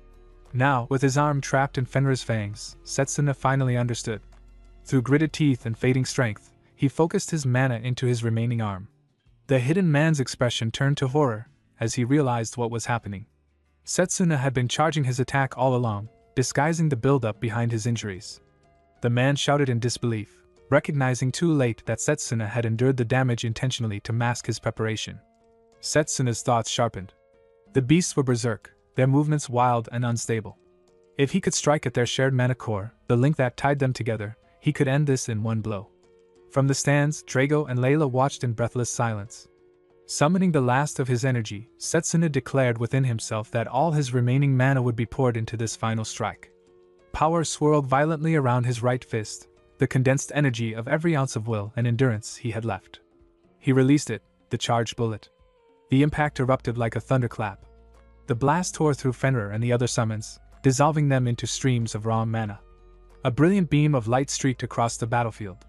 Now, with his arm trapped in Fenrir's fangs, Setsuna finally understood. Through gritted teeth and fading strength, he focused his mana into his remaining arm. The hidden man's expression turned to horror as he realized what was happening. Setsuna had been charging his attack all along, disguising the buildup behind his injuries. The man shouted in disbelief, recognizing too late that Setsuna had endured the damage intentionally to mask his preparation. Setsuna's thoughts sharpened. The beasts were berserk, their movements wild and unstable. If he could strike at their shared mana core, the link that tied them together, he could end this in one blow. From the stands, Drago and Layla watched in breathless silence. Summoning the last of his energy, Setsuna declared within himself that all his remaining mana would be poured into this final strike. Power swirled violently around his right fist, the condensed energy of every ounce of will and endurance he had left. He released it, the charged bullet. The impact erupted like a thunderclap. The blast tore through Fenrir and the other summons, dissolving them into streams of raw mana. A brilliant beam of light streaked across the battlefield.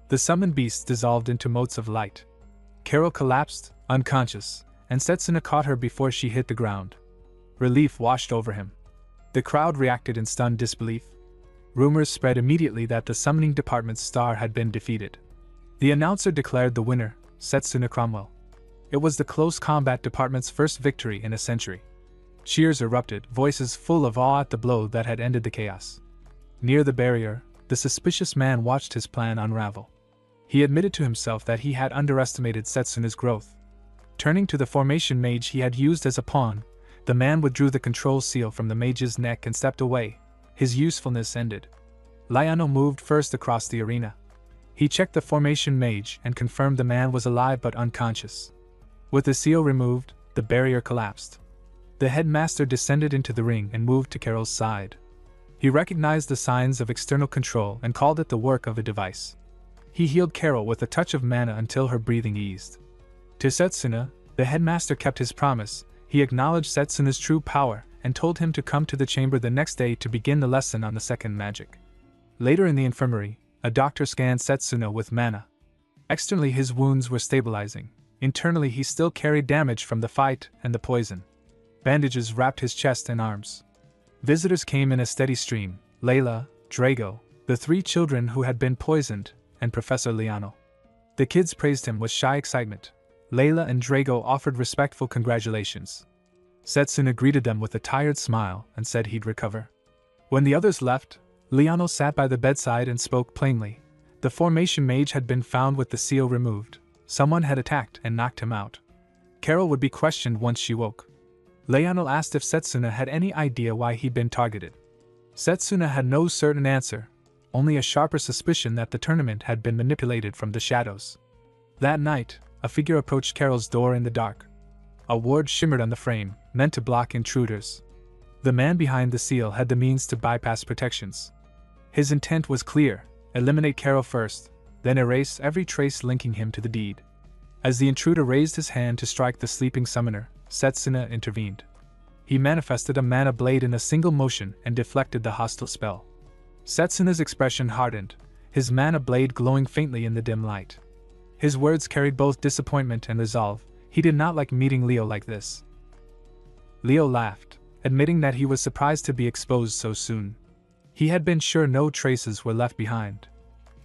The summoned beasts dissolved into motes of light. Carol collapsed, unconscious, and Setsuna caught her before she hit the ground. Relief washed over him. The crowd reacted in stunned disbelief. Rumors spread immediately that the summoning department's star had been defeated. The announcer declared the winner, Setsuna Cromwell. It was the close combat department's first victory in a century. Cheers erupted, voices full of awe at the blow that had ended the chaos. Near the barrier, the suspicious man watched his plan unravel. He admitted to himself that he had underestimated Setsuna's growth. Turning to the formation mage he had used as a pawn, the man withdrew the control seal from the mage's neck and stepped away. His usefulness ended. Lionel moved first across the arena. He checked the formation mage and confirmed the man was alive but unconscious. With the seal removed, the barrier collapsed. The headmaster descended into the ring and moved to Carol's side. He recognized the signs of external control and called it the work of a device. He healed Carol with a touch of mana until her breathing eased. To Setsuna, The headmaster kept his promise. He acknowledged Setsuna's true power and told him to come to the chamber the next day to begin the lesson on the second magic. Later in the infirmary, a doctor scanned Setsuna with MANWHA. Externally his wounds were stabilizing. Internally he still carried damage from the fight and the poison. Bandages wrapped his chest and arms. Visitors came in a steady stream: Layla, Drago, the 3 children who had been poisoned, and Professor Liano. The kids praised him with shy excitement. Layla and Drago offered respectful congratulations. Setsuna greeted them with a tired smile and said he'd recover. When the others left, Liano sat by the bedside and spoke plainly. The formation mage had been found with the seal removed. Someone had attacked and knocked him out. Carol would be questioned once she woke. Liano asked if Setsuna had any idea why he'd been targeted. Setsuna had no certain answer, only a sharper suspicion that the tournament had been manipulated from the shadows. That night, a figure approached Carol's door in the dark. A ward shimmered on the frame, meant to block intruders. The man behind the seal had the means to bypass protections. His intent was clear: eliminate Carol first, then erase every trace linking him to the deed. As the intruder raised his hand to strike the sleeping summoner, Setsuna intervened. He manifested a mana blade in a single motion and deflected the hostile spell. Setsuna's expression hardened, his mana blade glowing faintly in the dim light. His words carried both disappointment and resolve. He did not like meeting Leo like this. Leo laughed, admitting that he was surprised to be exposed so soon. He had been sure no traces were left behind.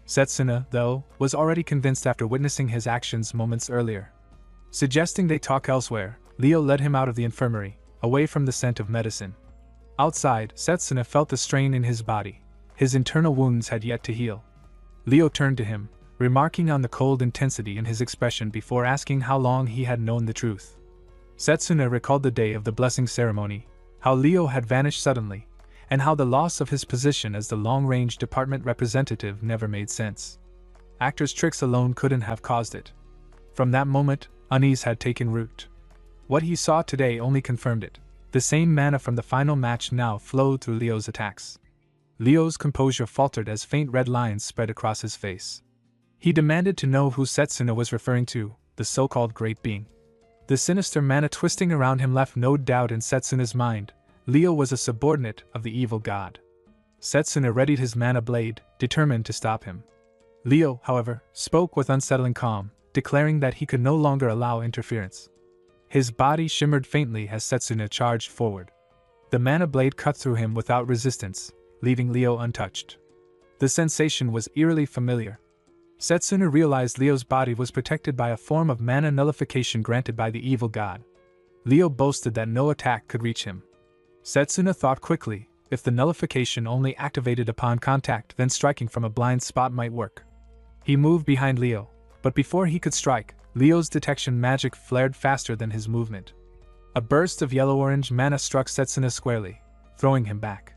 Setsuna, though, was already convinced after witnessing his actions moments earlier. Suggesting they talk elsewhere, Leo led him out of the infirmary, away from the scent of medicine. Outside, Setsuna felt the strain in his body. His internal wounds had yet to heal. Leo turned to him, remarking on the cold intensity in his expression before asking how long he had known the truth. Setsuna recalled the day of the blessing ceremony, how Leo had vanished suddenly, and how the loss of his position as the long-range department representative never made sense. Actors' tricks alone couldn't have caused it. From that moment, unease had taken root. What he saw today only confirmed it. The same mana from the final match now flowed through Leo's attacks. Leo's composure faltered as faint red lines spread across his face. He demanded to know who Setsuna was referring to, the so-called Great Being. The sinister mana twisting around him left no doubt in Setsuna's mind. Leo was a subordinate of the evil god. Setsuna readied his mana blade, determined to stop him. Leo, however, spoke with unsettling calm, declaring that he could no longer allow interference. His body shimmered faintly as Setsuna charged forward. The mana blade cut through him without resistance, leaving Leo untouched. The sensation was eerily familiar. Setsuna realized Leo's body was protected by a form of mana nullification granted by the evil god. Leo boasted that no attack could reach him. Setsuna thought quickly: if the nullification only activated upon contact, then striking from a blind spot might work. He moved behind Leo, but before he could strike, Leo's detection magic flared faster than his movement. A burst of yellow-orange mana struck Setsuna squarely, throwing him back.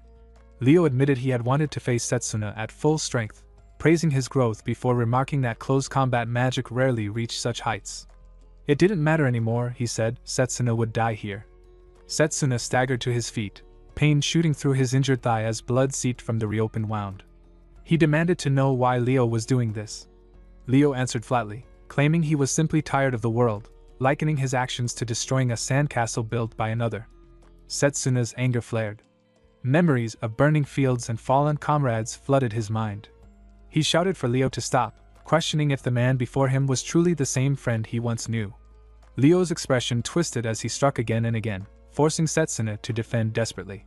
Leo admitted he had wanted to face Setsuna at full strength, praising his growth before remarking that close combat magic rarely reached such heights. It didn't matter anymore, he said, Setsuna would die here. Setsuna staggered to his feet, pain shooting through his injured thigh as blood seeped from the reopened wound. He demanded to know why Leo was doing this. Leo answered flatly, claiming he was simply tired of the world, likening his actions to destroying a sandcastle built by another. Setsuna's anger flared. Memories of burning fields and fallen comrades flooded his mind. He shouted for Leo to stop, questioning if the man before him was truly the same friend he once knew. Leo's expression twisted as he struck again and again, forcing Setsuna to defend desperately.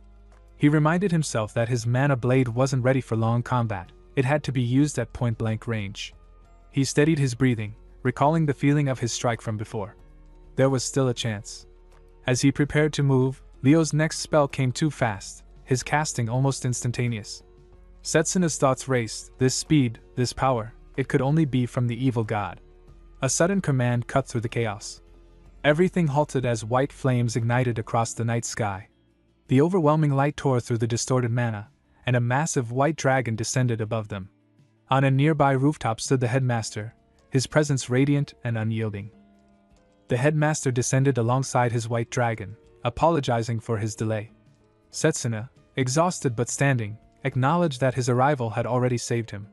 He reminded himself that his mana blade wasn't ready for long combat, it had to be used at point-blank range. He steadied his breathing, recalling the feeling of his strike from before. There was still a chance. As he prepared to move, Leo's next spell came too fast, his casting almost instantaneous. Setsuna's thoughts raced: this speed, this power, it could only be from the evil god. A sudden command cut through the chaos. Everything halted as white flames ignited across the night sky. The overwhelming light tore through the distorted mana, and a massive white dragon descended above them. On a nearby rooftop stood the headmaster, his presence radiant and unyielding. The headmaster descended alongside his white dragon, apologizing for his delay. Setsuna, exhausted but standing, acknowledged that his arrival had already saved him.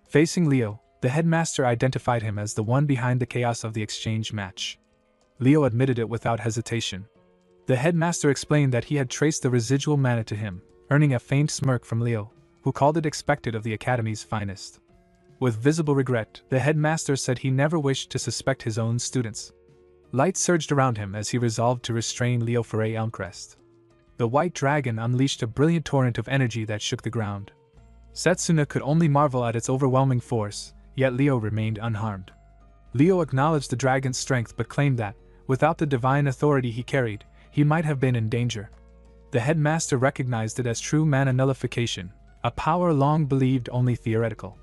Facing Leo, the headmaster identified him as the one behind the chaos of the exchange match. Leo admitted it without hesitation. The headmaster explained that he had traced the residual mana to him, earning a faint smirk from Leo, who called it expected of the academy's finest. With visible regret, the headmaster said he never wished to suspect his own students. Light surged around him as he resolved to restrain Leo Foray Elmcrest. The white dragon unleashed a brilliant torrent of energy that shook the ground. Setsuna could only marvel at its overwhelming force, yet Leo remained unharmed. Leo acknowledged the dragon's strength but claimed that, without the divine authority he carried, he might have been in danger. The headmaster recognized it as true mana nullification, a power long believed only theoretical.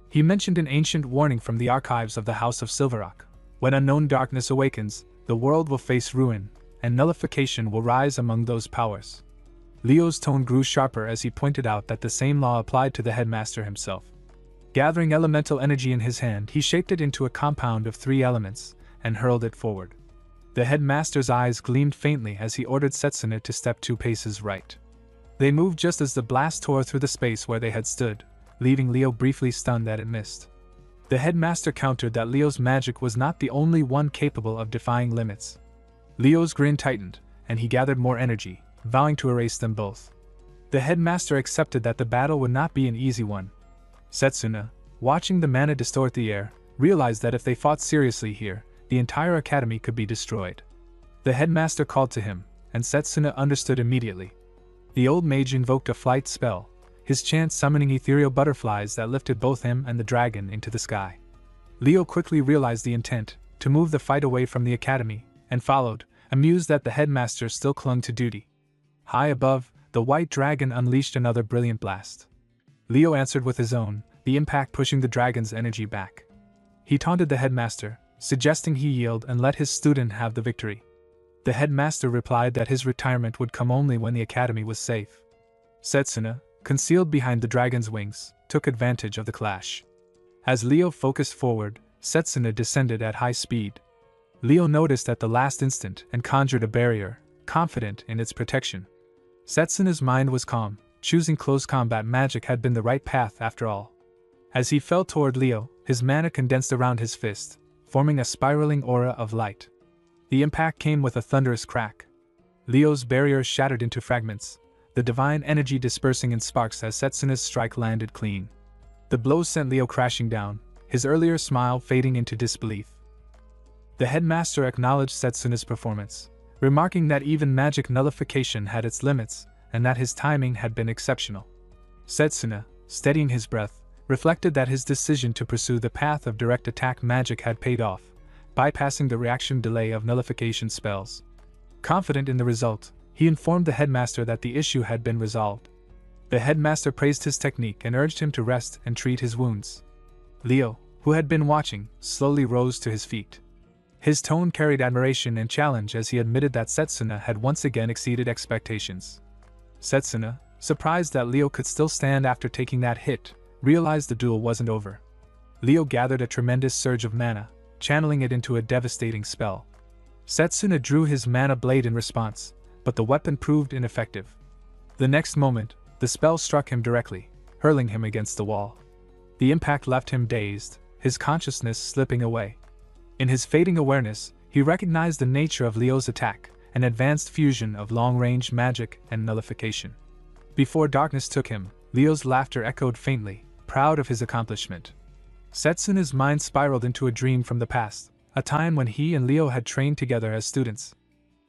He mentioned an ancient warning from the archives of the House of Silverrock. When unknown darkness awakens, the world will face ruin, and nullification will rise among those powers. Leo's tone grew sharper as he pointed out that the same law applied to the headmaster himself. Gathering elemental energy in his hand, he shaped it into a compound of 3 elements, and hurled it forward. The headmaster's eyes gleamed faintly as he ordered Setsuna to step 2 paces right. They moved just as the blast tore through the space where they had stood, leaving Leo briefly stunned that it missed. The headmaster countered that Leo's magic was not the only one capable of defying limits. Leo's grin tightened, and he gathered more energy, vowing to erase them both. The headmaster accepted that the battle would not be an easy one. Setsuna, watching the mana distort the air, realized that if they fought seriously here, the entire academy could be destroyed. The headmaster called to him, and Setsuna understood immediately. The old mage invoked a flight spell, his chant summoning ethereal butterflies that lifted both him and the dragon into the sky. Leo quickly realized the intent, to move the fight away from the academy, and followed, amused that the headmaster still clung to duty. High above, the white dragon unleashed another brilliant blast. Leo answered with his own, the impact pushing the dragon's energy back. He taunted the headmaster, suggesting he yield and let his student have the victory. The headmaster replied that his retirement would come only when the academy was safe. Setsuna, concealed behind the dragon's wings, took advantage of the clash. As Leo focused forward, Setsuna descended at high speed. Leo noticed at the last instant and conjured a barrier, confident in its protection. Setsuna's mind was calm, choosing close combat magic had been the right path after all. As he fell toward Leo, his mana condensed around his fist, forming a spiraling aura of light. The impact came with a thunderous crack. Leo's barrier shattered into fragments, the divine energy dispersing in sparks as Setsuna's strike landed clean. The blow sent Leo crashing down, his earlier smile fading into disbelief. The headmaster acknowledged Setsuna's performance, remarking that even magic nullification had its limits, and that his timing had been exceptional. Setsuna, steadying his breath, reflected that his decision to pursue the path of direct attack magic had paid off, bypassing the reaction delay of nullification spells. Confident in the result, he informed the headmaster that the issue had been resolved. The headmaster praised his technique and urged him to rest and treat his wounds. Leo, who had been watching, slowly rose to his feet. His tone carried admiration and challenge as he admitted that Setsuna had once again exceeded expectations. Setsuna, surprised that Leo could still stand after taking that hit, realized the duel wasn't over. Leo gathered a tremendous surge of mana, channeling it into a devastating spell. Setsuna drew his mana blade in response, but the weapon proved ineffective. The next moment, the spell struck him directly, hurling him against the wall. The impact left him dazed, his consciousness slipping away. In his fading awareness, he recognized the nature of Leo's attack, an advanced fusion of long-range magic and nullification. Before darkness took him, Leo's laughter echoed faintly, proud of his accomplishment. Setsuna's mind spiraled into a dream from the past, a time when he and Leo had trained together as students.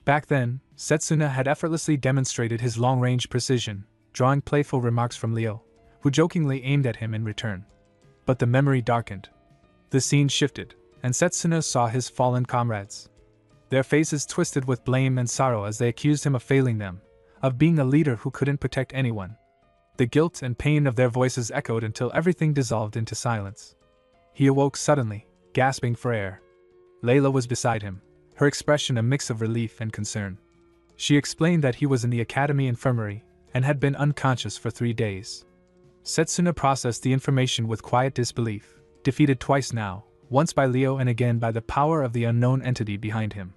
Back then, Setsuna had effortlessly demonstrated his long-range precision, drawing playful remarks from Leo, who jokingly aimed at him in return. But the memory darkened. The scene shifted, and Setsuna saw his fallen comrades. Their faces twisted with blame and sorrow as they accused him of failing them, of being a leader who couldn't protect anyone. The guilt and pain of their voices echoed until everything dissolved into silence. He awoke suddenly, gasping for air. Layla was beside him, her expression a mix of relief and concern. She explained that he was in the academy infirmary and had been unconscious for 3 days. Setsuna processed the information with quiet disbelief, defeated twice now, once by Leo and again by the power of the unknown entity behind him.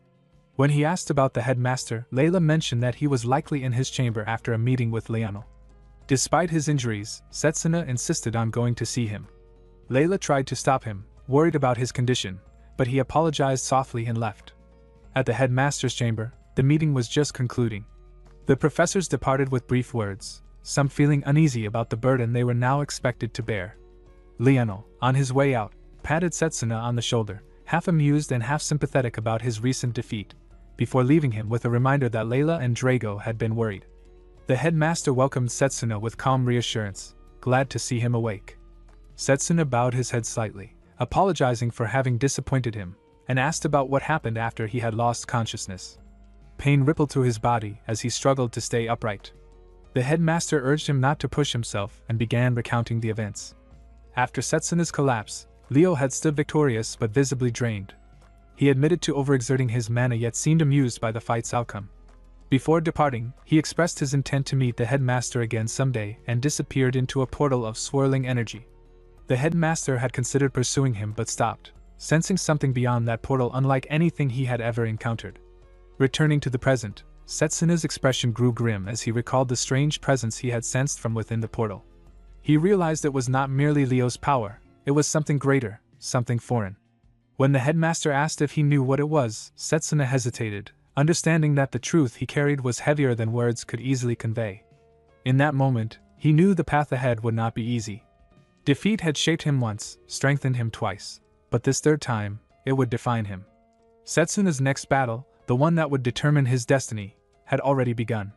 When he asked about the headmaster, Layla mentioned that he was likely in his chamber after a meeting with Leonel. Despite his injuries, Setsuna insisted on going to see him. Layla tried to stop him, worried about his condition, but he apologized softly and left. At the headmaster's chamber, the meeting was just concluding. The professors departed with brief words, some feeling uneasy about the burden they were now expected to bear. Lionel, on his way out, patted Setsuna on the shoulder, half amused and half sympathetic about his recent defeat, before leaving him with a reminder that Layla and Drago had been worried. The headmaster welcomed Setsuna with calm reassurance, glad to see him awake. Setsuna bowed his head slightly, apologizing for having disappointed him, and asked about what happened after he had lost consciousness. Pain rippled through his body as he struggled to stay upright. The headmaster urged him not to push himself and began recounting the events. After Setsuna's collapse, Leo had stood victorious but visibly drained. He admitted to overexerting his mana yet seemed amused by the fight's outcome. Before departing, he expressed his intent to meet the headmaster again someday and disappeared into a portal of swirling energy. The headmaster had considered pursuing him but stopped, sensing something beyond that portal unlike anything he had ever encountered. Returning to the present, Setsuna's expression grew grim as he recalled the strange presence he had sensed from within the portal. He realized it was not merely Leo's power, it was something greater, something foreign. When the headmaster asked if he knew what it was, Setsuna hesitated, understanding that the truth he carried was heavier than words could easily convey. In that moment, he knew the path ahead would not be easy. Defeat had shaped him once, strengthened him twice, but this third time, it would define him. Setsuna's next battle, the one that would determine his destiny, had already begun.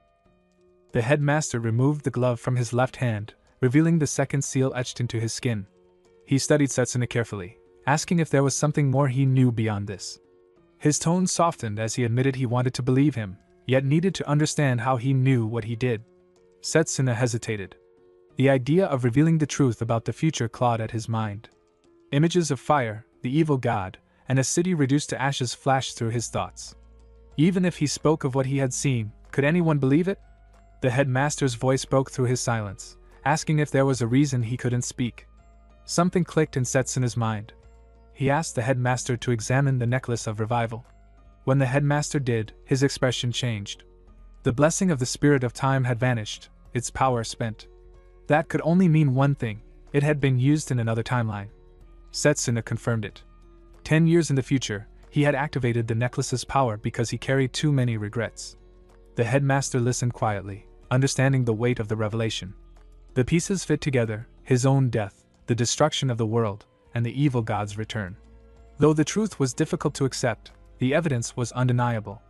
The headmaster removed the glove from his left hand, revealing the second seal etched into his skin. He studied Setsuna carefully, asking if there was something more he knew beyond this. His tone softened as he admitted he wanted to believe him, yet needed to understand how he knew what he did. Setsuna hesitated. The idea of revealing the truth about the future clawed at his mind. Images of fire, the evil god, and a city reduced to ashes flashed through his thoughts. Even if he spoke of what he had seen, could anyone believe it? The headmaster's voice broke through his silence, asking if there was a reason he couldn't speak. Something clicked in Setsuna's mind. He asked the headmaster to examine the necklace of revival. When the headmaster did, his expression changed. The blessing of the spirit of time had vanished, its power spent. That could only mean one thing: it had been used in another timeline. Setsuna confirmed it. 10 years in the future, he had activated the necklace's power because he carried too many regrets. The headmaster listened quietly, understanding the weight of the revelation. The pieces fit together: his own death, the destruction of the world, and the evil god's return. Though the truth was difficult to accept, the evidence was undeniable.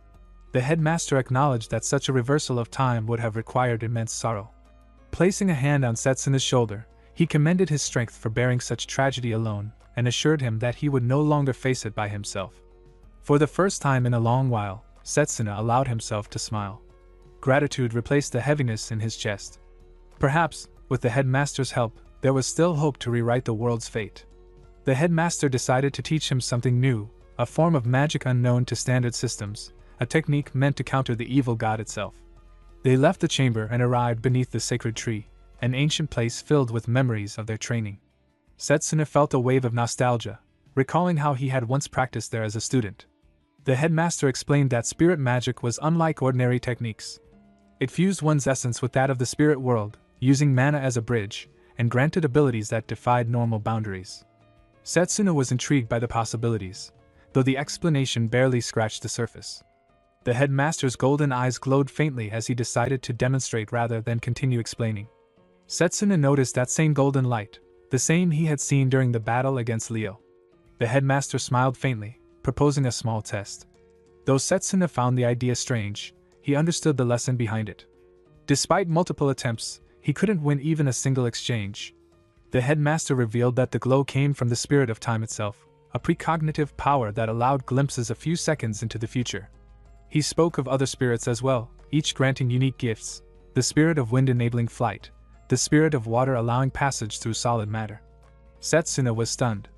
The headmaster acknowledged that such a reversal of time would have required immense sorrow. Placing a hand on Setsuna's shoulder, he commended his strength for bearing such tragedy alone, and assured him that he would no longer face it by himself. For the first time in a long while, Setsuna allowed himself to smile. Gratitude replaced the heaviness in his chest. Perhaps, with the headmaster's help, there was still hope to rewrite the world's fate. The headmaster decided to teach him something new, a form of magic unknown to standard systems, a technique meant to counter the evil god itself. They left the chamber and arrived beneath the sacred tree, an ancient place filled with memories of their training. Setsuna felt a wave of nostalgia, recalling how he had once practiced there as a student. The headmaster explained that spirit magic was unlike ordinary techniques. It fused one's essence with that of the spirit world, using mana as a bridge, and granted abilities that defied normal boundaries. Setsuna was intrigued by the possibilities, though the explanation barely scratched the surface. The headmaster's golden eyes glowed faintly as he decided to demonstrate rather than continue explaining. Setsuna noticed that same golden light, the same he had seen during the battle against Leo. The headmaster smiled faintly, proposing a small test. Though Setsuna found the idea strange, he understood the lesson behind it. Despite multiple attempts, he couldn't win even a single exchange. The headmaster revealed that the glow came from the spirit of time itself, a precognitive power that allowed glimpses a few seconds into the future. He spoke of other spirits as well, each granting unique gifts: the spirit of wind enabling flight, the spirit of water allowing passage through solid matter. Setsuna was stunned.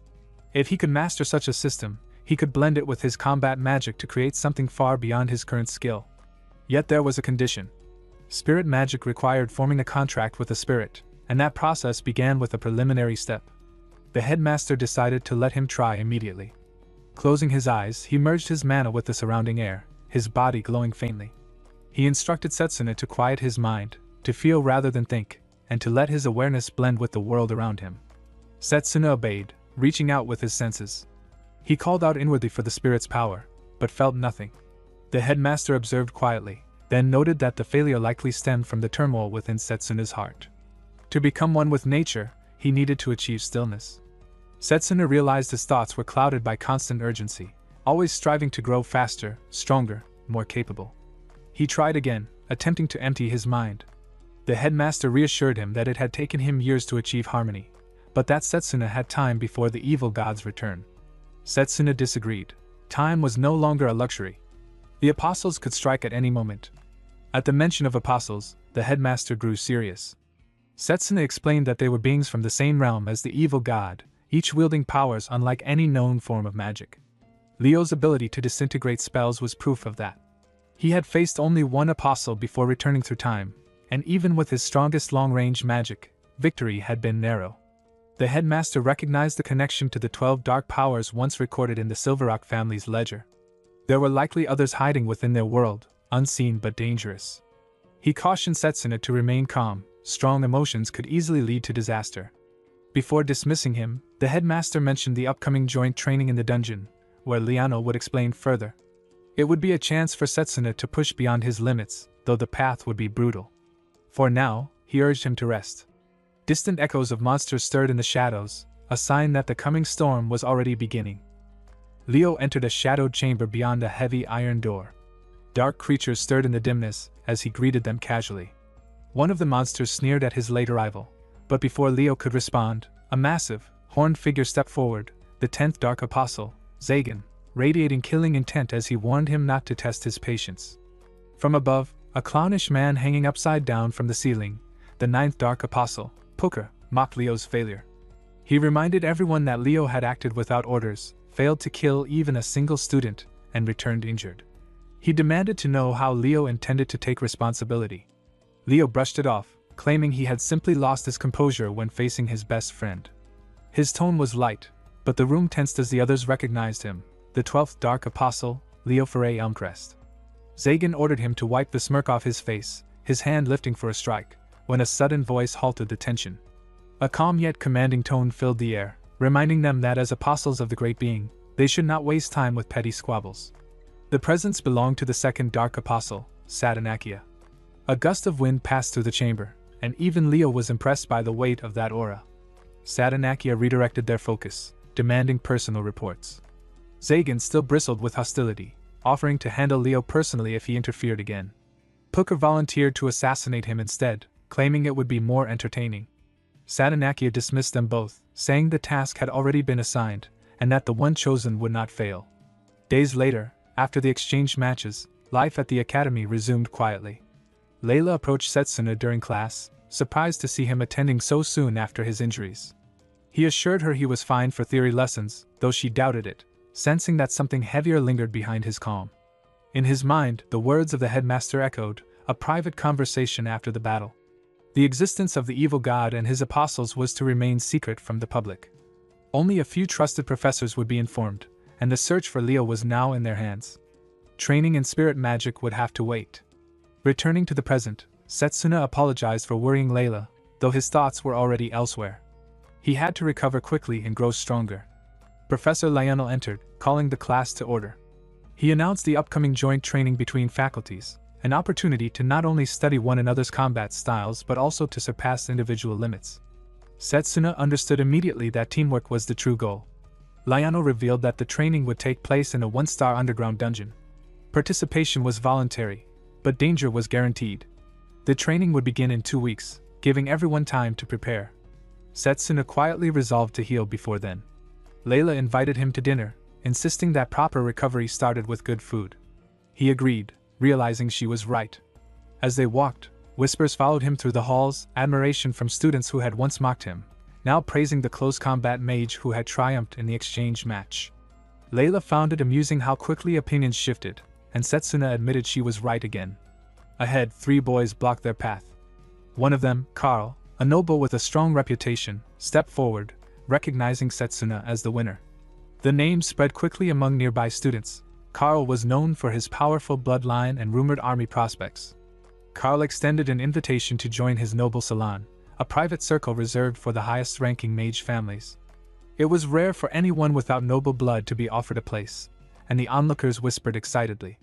If he could master such a system, he could blend it with his combat magic to create something far beyond his current skill. Yet there was a condition. Spirit magic required forming a contract with a spirit, and that process began with a preliminary step. The headmaster decided to let him try immediately. Closing his eyes, he merged his mana with the surrounding air, his body glowing faintly. He instructed Setsuna to quiet his mind, to feel rather than think, and to let his awareness blend with the world around him. Setsuna obeyed, reaching out with his senses. He called out inwardly for the spirit's power, but felt nothing. The headmaster observed quietly, then noted that the failure likely stemmed from the turmoil within Setsuna's heart. To become one with nature, he needed to achieve stillness. Setsuna realized his thoughts were clouded by constant urgency, always striving to grow faster, stronger, more capable. He tried again, attempting to empty his mind. The headmaster reassured him that it had taken him years to achieve harmony, but that Setsuna had time before the evil god's return. Setsuna disagreed. Time was no longer a luxury. The apostles could strike at any moment. At the mention of apostles, the headmaster grew serious. Setsuna explained that they were beings from the same realm as the evil god, each wielding powers unlike any known form of magic. Leo's ability to disintegrate spells was proof of that. He had faced only one apostle before returning through time, and even with his strongest long-range magic, victory had been narrow. The headmaster recognized the connection to the 12 dark powers once recorded in the Silverrock family's ledger. There were likely others hiding within their world, unseen but dangerous. He cautioned Setsuna to remain calm. Strong emotions could easily lead to disaster. Before dismissing him, the headmaster mentioned the upcoming joint training in the dungeon, where Liano would explain further. It would be a chance for Setsuna to push beyond his limits, though the path would be brutal. For now, he urged him to rest. Distant echoes of monsters stirred in the shadows, a sign that the coming storm was already beginning. Leo entered a shadowed chamber beyond a heavy iron door. Dark creatures stirred in the dimness as he greeted them casually. One of the monsters sneered at his late arrival, but before Leo could respond, a massive, horned figure stepped forward, the 10th Dark Apostle, Zagan, radiating killing intent as he warned him not to test his patience. From above, a clownish man hanging upside down from the ceiling, the 9th Dark Apostle, Puka, mocked Leo's failure. He reminded everyone that Leo had acted without orders, failed to kill even a single student, and returned injured. He demanded to know how Leo intended to take responsibility. Leo brushed it off, claiming he had simply lost his composure when facing his best friend. His tone was light, but the room tensed as the others recognized him, the 12th Dark Apostle, Leo Ferre Elmcrest. Zagan ordered him to wipe the smirk off his face, his hand lifting for a strike, when a sudden voice halted the tension. A calm yet commanding tone filled the air, reminding them that as apostles of the Great Being, they should not waste time with petty squabbles. The presence belonged to the 2nd Dark Apostle, Satanakia. A gust of wind passed through the chamber, and even Leo was impressed by the weight of that aura. Satanakia redirected their focus, demanding personal reports. Zagan still bristled with hostility, offering to handle Leo personally if he interfered again. Puka volunteered to assassinate him instead, claiming it would be more entertaining. Satanakia dismissed them both, saying the task had already been assigned, and that the one chosen would not fail. Days later, after the exchange matches, life at the academy resumed quietly. Layla approached Setsuna during class, surprised to see him attending so soon after his injuries. He assured her he was fine for theory lessons, though she doubted it, sensing that something heavier lingered behind his calm. In his mind, the words of the headmaster echoed, a private conversation after the battle. The existence of the evil god and his apostles was to remain secret from the public. Only a few trusted professors would be informed, and the search for Leo was now in their hands. Training in spirit magic would have to wait. Returning to the present, Setsuna apologized for worrying Layla, though his thoughts were already elsewhere. He had to recover quickly and grow stronger. Professor Lionel entered, calling the class to order. He announced the upcoming joint training between faculties, an opportunity to not only study one another's combat styles but also to surpass individual limits. Setsuna understood immediately that teamwork was the true goal. Lionel revealed that the training would take place in a 1-star underground dungeon. Participation was voluntary, but danger was guaranteed. The training would begin in 2 weeks, giving everyone time to prepare. Setsuna quietly resolved to heal before then. Layla invited him to dinner, insisting that proper recovery started with good food. He agreed, realizing she was right. As they walked, whispers followed him through the halls, admiration from students who had once mocked him, now praising the close combat mage who had triumphed in the exchange match. Layla found it amusing how quickly opinions shifted, and Setsuna admitted she was right again. Ahead, 3 boys blocked their path. One of them, Carl, a noble with a strong reputation, stepped forward, recognizing Setsuna as the winner. The name spread quickly among nearby students. Carl was known for his powerful bloodline and rumored army prospects. Carl extended an invitation to join his noble salon, a private circle reserved for the highest-ranking mage families. It was rare for anyone without noble blood to be offered a place, and the onlookers whispered excitedly.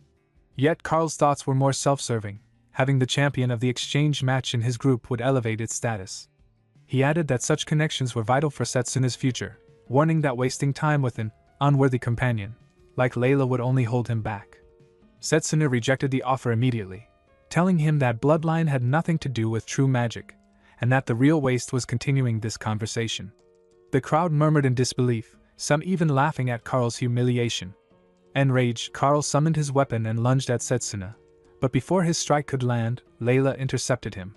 Yet Carl's thoughts were more self-serving. Having the champion of the exchange match in his group would elevate its status. He added that such connections were vital for Setsuna's future, warning that wasting time with an unworthy companion, like Layla, would only hold him back. Setsuna rejected the offer immediately, telling him that bloodline had nothing to do with true magic, and that the real waste was continuing this conversation. The crowd murmured in disbelief, some even laughing at Carl's humiliation. Enraged, Carl summoned his weapon and lunged at Setsuna, but before his strike could land, Layla intercepted him.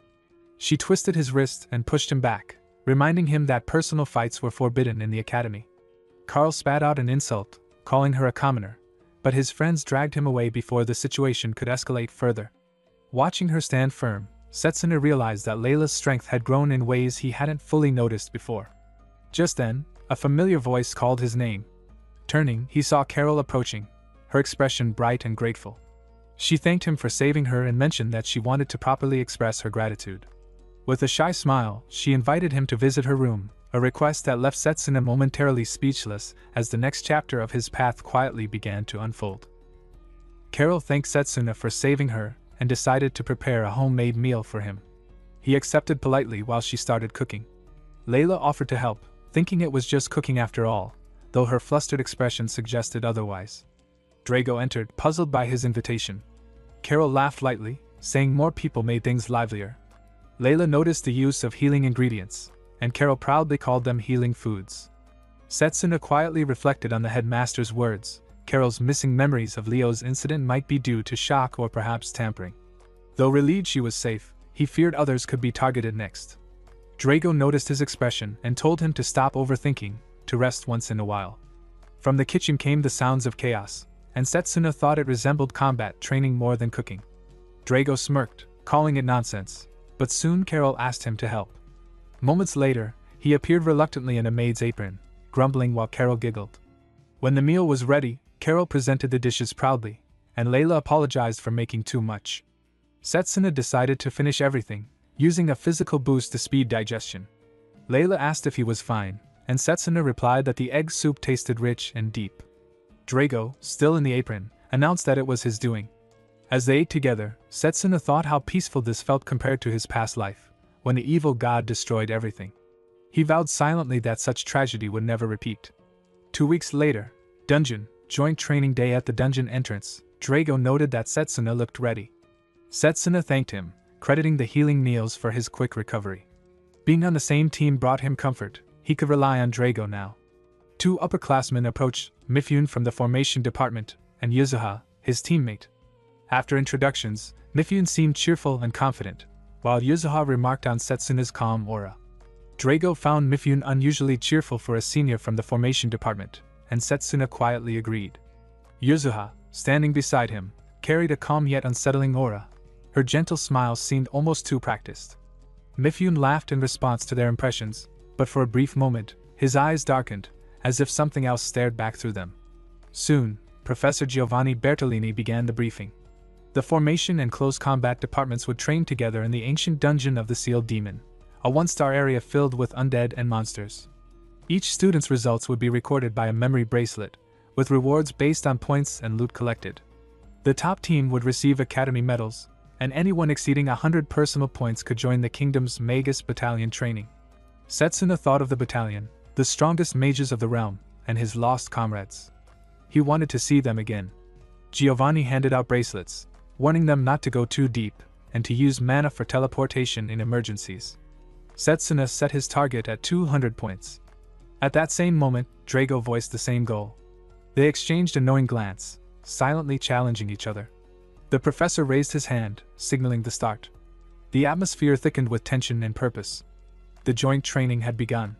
She twisted his wrist and pushed him back, reminding him that personal fights were forbidden in the academy. Carl spat out an insult, calling her a commoner, but his friends dragged him away before the situation could escalate further. Watching her stand firm, Setsuna realized that Layla's strength had grown in ways he hadn't fully noticed before. Just then, a familiar voice called his name. Turning, he saw Carol approaching, her expression bright and grateful. She thanked him for saving her and mentioned that she wanted to properly express her gratitude. With a shy smile, she invited him to visit her room, a request that left Setsuna momentarily speechless as the next chapter of his path quietly began to unfold. Carol thanked Setsuna for saving her and decided to prepare a homemade meal for him. He accepted politely while she started cooking. Layla offered to help, thinking it was just cooking after all, though her flustered expression suggested otherwise. Drago entered, puzzled by his invitation. Carol laughed lightly, saying more people made things livelier. Layla noticed the use of healing ingredients, and Carol proudly called them healing foods. Setsuna quietly reflected on the headmaster's words. Carol's missing memories of Leo's incident might be due to shock or perhaps tampering. Though relieved she was safe, he feared others could be targeted next. Drago noticed his expression and told him to stop overthinking, to rest once in a while. From the kitchen came the sounds of chaos, and Setsuna thought it resembled combat training more than cooking. Drago smirked, calling it nonsense, but soon Carol asked him to help. Moments later, he appeared reluctantly in a maid's apron, grumbling while Carol giggled. When the meal was ready, Carol presented the dishes proudly, and Layla apologized for making too much. Setsuna decided to finish everything, using a physical boost to speed digestion. Layla asked if he was fine, and Setsuna replied that the egg soup tasted rich and deep. Drago, still in the apron, announced that it was his doing. As they ate together, Setsuna thought how peaceful this felt compared to his past life, when the evil god destroyed everything. He vowed silently that such tragedy would never repeat. 2 weeks later, dungeon, joint training day at the dungeon entrance, Drago noted that Setsuna looked ready. Setsuna thanked him, crediting the healing meals for his quick recovery. Being on the same team brought him comfort, he could rely on Drago now. 2 upperclassmen approached, Mifune from the formation department, and Yuzuha, his teammate. After introductions, Mifune seemed cheerful and confident, while Yuzuha remarked on Setsuna's calm aura. Drago found Mifune unusually cheerful for a senior from the formation department, and Setsuna quietly agreed. Yuzuha, standing beside him, carried a calm yet unsettling aura. Her gentle smile seemed almost too practiced. Mifune laughed in response to their impressions, but for a brief moment, his eyes darkened, as if something else stared back through them. Soon, Professor Giovanni Bertolini began the briefing. The formation and close combat departments would train together in the ancient dungeon of the Sealed Demon, a 1-star area filled with undead and monsters. Each student's results would be recorded by a memory bracelet, with rewards based on points and loot collected. The top team would receive academy medals, and anyone exceeding 100 personal points could join the kingdom's Magus battalion training. Setsuna thought of the battalion, the strongest mages of the realm, and his lost comrades. He wanted to see them again. Giovanni handed out bracelets, warning them not to go too deep, and to use mana for teleportation in emergencies. Setsuna set his target at 200 points. At that same moment, Drago voiced the same goal. They exchanged a knowing glance, silently challenging each other. The professor raised his hand, signaling the start. The atmosphere thickened with tension and purpose. The joint training had begun.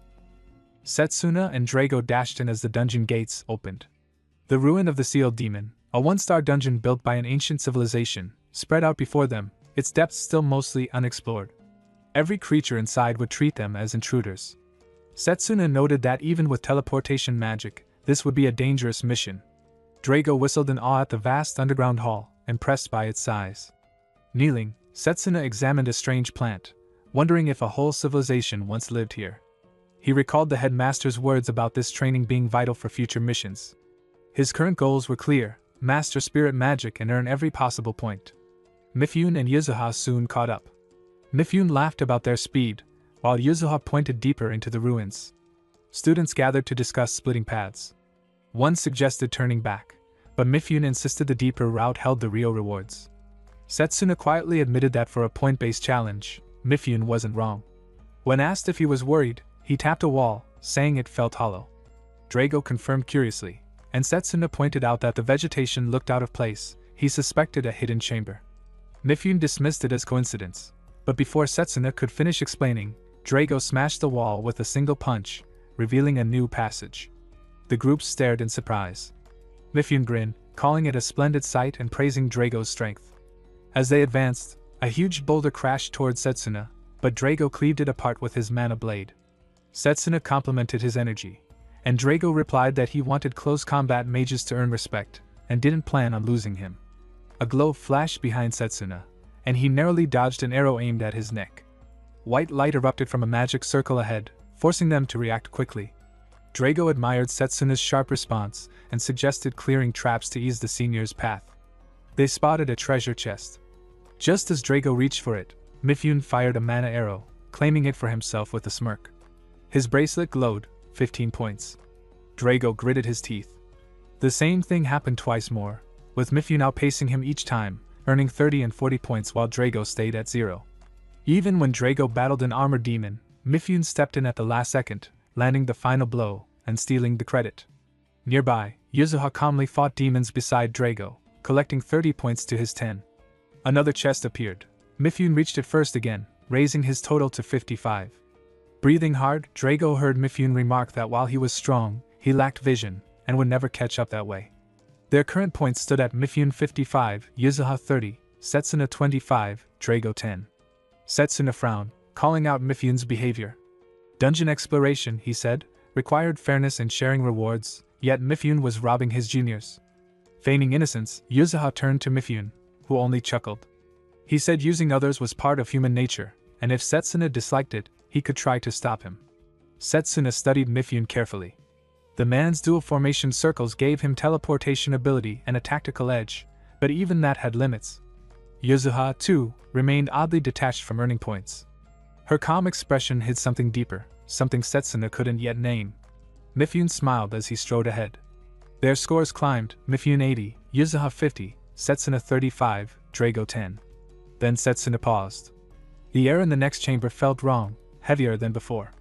Setsuna and Drago dashed in as the dungeon gates opened. The ruin of the Sealed Demon, a 1-star dungeon built by an ancient civilization, spread out before them, its depths still mostly unexplored. Every creature inside would treat them as intruders. Setsuna noted that even with teleportation magic, this would be a dangerous mission. Drago whistled in awe at the vast underground hall, impressed by its size. Kneeling, Setsuna examined a strange plant, wondering if a whole civilization once lived here. He recalled the headmaster's words about this training being vital for future missions. His current goals were clear: master spirit magic and earn every possible point. Mifune and Yuzuha soon caught up. Mifune laughed about their speed, while Yuzuha pointed deeper into the ruins. Students gathered to discuss splitting paths. One suggested turning back, but Mifune insisted the deeper route held the real rewards. Setsuna quietly admitted that for a point-based challenge, Mifune wasn't wrong. When asked if he was worried, he tapped a wall, saying it felt hollow. Drago confirmed curiously, and Setsuna pointed out that the vegetation looked out of place. He suspected a hidden chamber. Mifune dismissed it as coincidence, but before Setsuna could finish explaining, Drago smashed the wall with a single punch, revealing a new passage. The group stared in surprise. Mifune grinned, calling it a splendid sight and praising Drago's strength. As they advanced, a huge boulder crashed towards Setsuna, but Drago cleaved it apart with his mana blade. Setsuna complimented his energy, and Drago replied that he wanted close combat mages to earn respect, and didn't plan on losing him. A glow flashed behind Setsuna, and he narrowly dodged an arrow aimed at his neck. White light erupted from a magic circle ahead, forcing them to react quickly. Drago admired Setsuna's sharp response and suggested clearing traps to ease the senior's path. They spotted a treasure chest. Just as Drago reached for it, Mifune fired a mana arrow, claiming it for himself with a smirk. His bracelet glowed, 15 points. Drago gritted his teeth. The same thing happened twice more, with Mifune outpacing him each time, earning 30 and 40 points while Drago stayed at 0. Even when Drago battled an armored demon, Mifune stepped in at the last second, landing the final blow and stealing the credit. Nearby, Yuzuha calmly fought demons beside Drago, collecting 30 points to his 10. Another chest appeared. Mifune reached it first again, raising his total to 55. Breathing hard, Drago heard Mifune remark that while he was strong, he lacked vision, and would never catch up that way. Their current points stood at Mifune 55, Yuzuha 30, Setsuna 25, Drago 10. Setsuna frowned, calling out Mifune's behavior. Dungeon exploration, he said, required fairness and sharing rewards, yet Mifune was robbing his juniors. Feigning innocence, Yuzuha turned to Mifune, who only chuckled. He said using others was part of human nature, and if Setsuna disliked it, he could try to stop him. Setsuna studied Mifune carefully. The man's dual formation circles gave him teleportation ability and a tactical edge, but even that had limits. Yuzuha, too, remained oddly detached from earning points. Her calm expression hid something deeper, something Setsuna couldn't yet name. Mifune smiled as he strode ahead. Their scores climbed, Mifune 80, Yuzuha 50, Setsuna 35, Drago 10. Then Setsuna paused. The air in the next chamber felt wrong, heavier than before.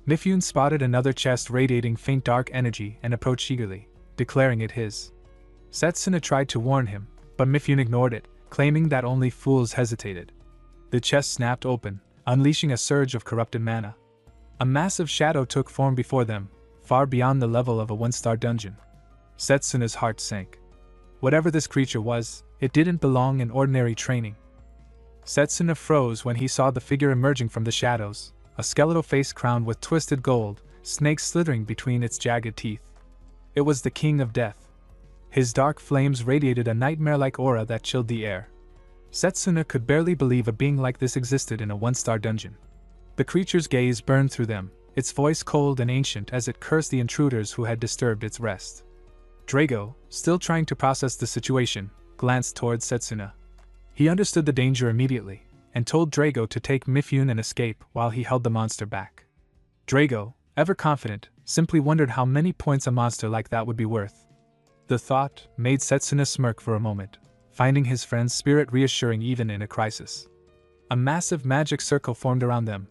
Mifune spotted another chest radiating faint dark energy and approached eagerly, declaring it his. Setsuna tried to warn him, but Mifune ignored it, claiming that only fools hesitated. The chest snapped open, unleashing a surge of corrupted mana. A massive shadow took form before them, far beyond the level of a one-star dungeon. Setsuna's heart sank. Whatever this creature was, it didn't belong in ordinary training. Setsuna froze when he saw the figure emerging from the shadows, a skeletal face crowned with twisted gold, snakes slithering between its jagged teeth. It was the King of Death. His dark flames radiated a nightmare-like aura that chilled the air. Setsuna could barely believe a being like this existed in a one-star dungeon. The creature's gaze burned through them, its voice cold and ancient as it cursed the intruders who had disturbed its rest. Drago, still trying to process the situation, glanced towards Setsuna. He understood the danger immediately, and told Drago to take Mifune and escape while he held the monster back. Drago, ever confident, simply wondered how many points a monster like that would be worth. The thought made Setsuna smirk for a moment, finding his friend's spirit reassuring even in a crisis. A massive magic circle formed around them.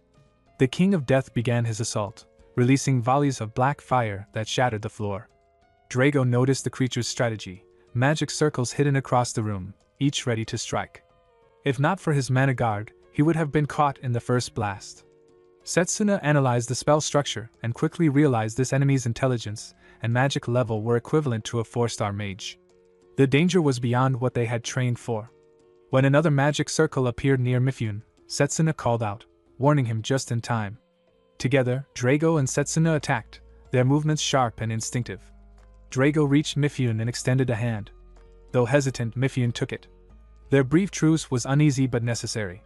The King of Death began his assault, releasing volleys of black fire that shattered the floor. Drago noticed the creature's strategy, magic circles hidden across the room, each ready to strike. If not for his mana guard, he would have been caught in the first blast. Setsuna analyzed the spell structure and quickly realized this enemy's intelligence and magic level were equivalent to a 4-star mage. The danger was beyond what they had trained for. When another magic circle appeared near Mifune, Setsuna called out, warning him just in time. Together, Drago and Setsuna attacked, their movements sharp and instinctive. Drago reached Mifune and extended a hand. Though hesitant, Mifune took it. Their brief truce was uneasy but necessary.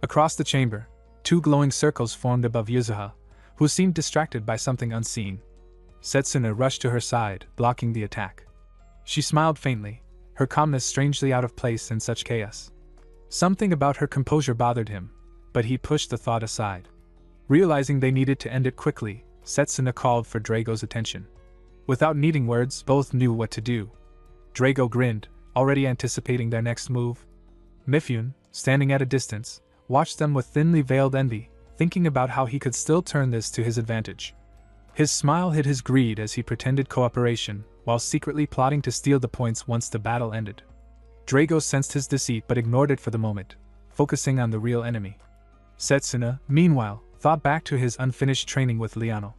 Across the chamber, 2 glowing circles formed above Yuzuha, who seemed distracted by something unseen. Setsuna rushed to her side, blocking the attack. She smiled faintly, her calmness strangely out of place in such chaos. Something about her composure bothered him, but he pushed the thought aside. Realizing they needed to end it quickly, Setsuna called for Drago's attention. Without needing words, both knew what to do. Drago grinned, already anticipating their next move. Mifune, standing at a distance, watched them with thinly veiled envy, thinking about how he could still turn this to his advantage. His smile hid his greed as he pretended cooperation, while secretly plotting to steal the points once the battle ended. Drago sensed his deceit but ignored it for the moment, focusing on the real enemy. Setsuna, meanwhile, thought back to his unfinished training with Liano.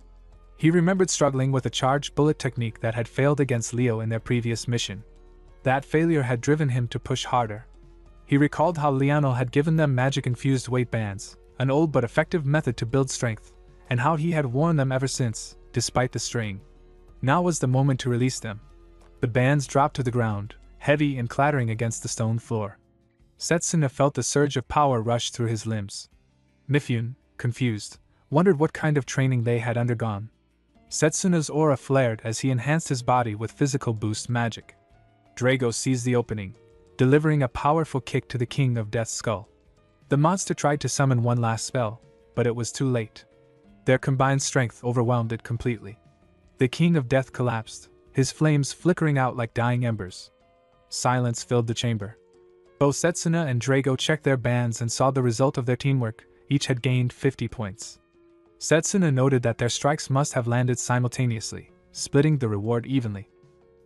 He remembered struggling with a charged bullet technique that had failed against Leo in their previous mission. That failure had driven him to push harder. He recalled how Liano had given them magic-infused weight bands, an old but effective method to build strength, and how he had worn them ever since, despite the strain. Now was the moment to release them. The bands dropped to the ground, heavy and clattering against the stone floor. Setsuna felt the surge of power rush through his limbs. Mifune, confused, wondered what kind of training they had undergone. Setsuna's aura flared as he enhanced his body with physical boost magic. Drago seized the opening, delivering a powerful kick to the King of Death's skull. The monster tried to summon one last spell, but it was too late. Their combined strength overwhelmed it completely. The King of Death collapsed, his flames flickering out like dying embers. Silence filled the chamber. Both Setsuna and Drago checked their bands and saw the result of their teamwork. Each had gained 50 points. Setsuna noted that their strikes must have landed simultaneously, splitting the reward evenly.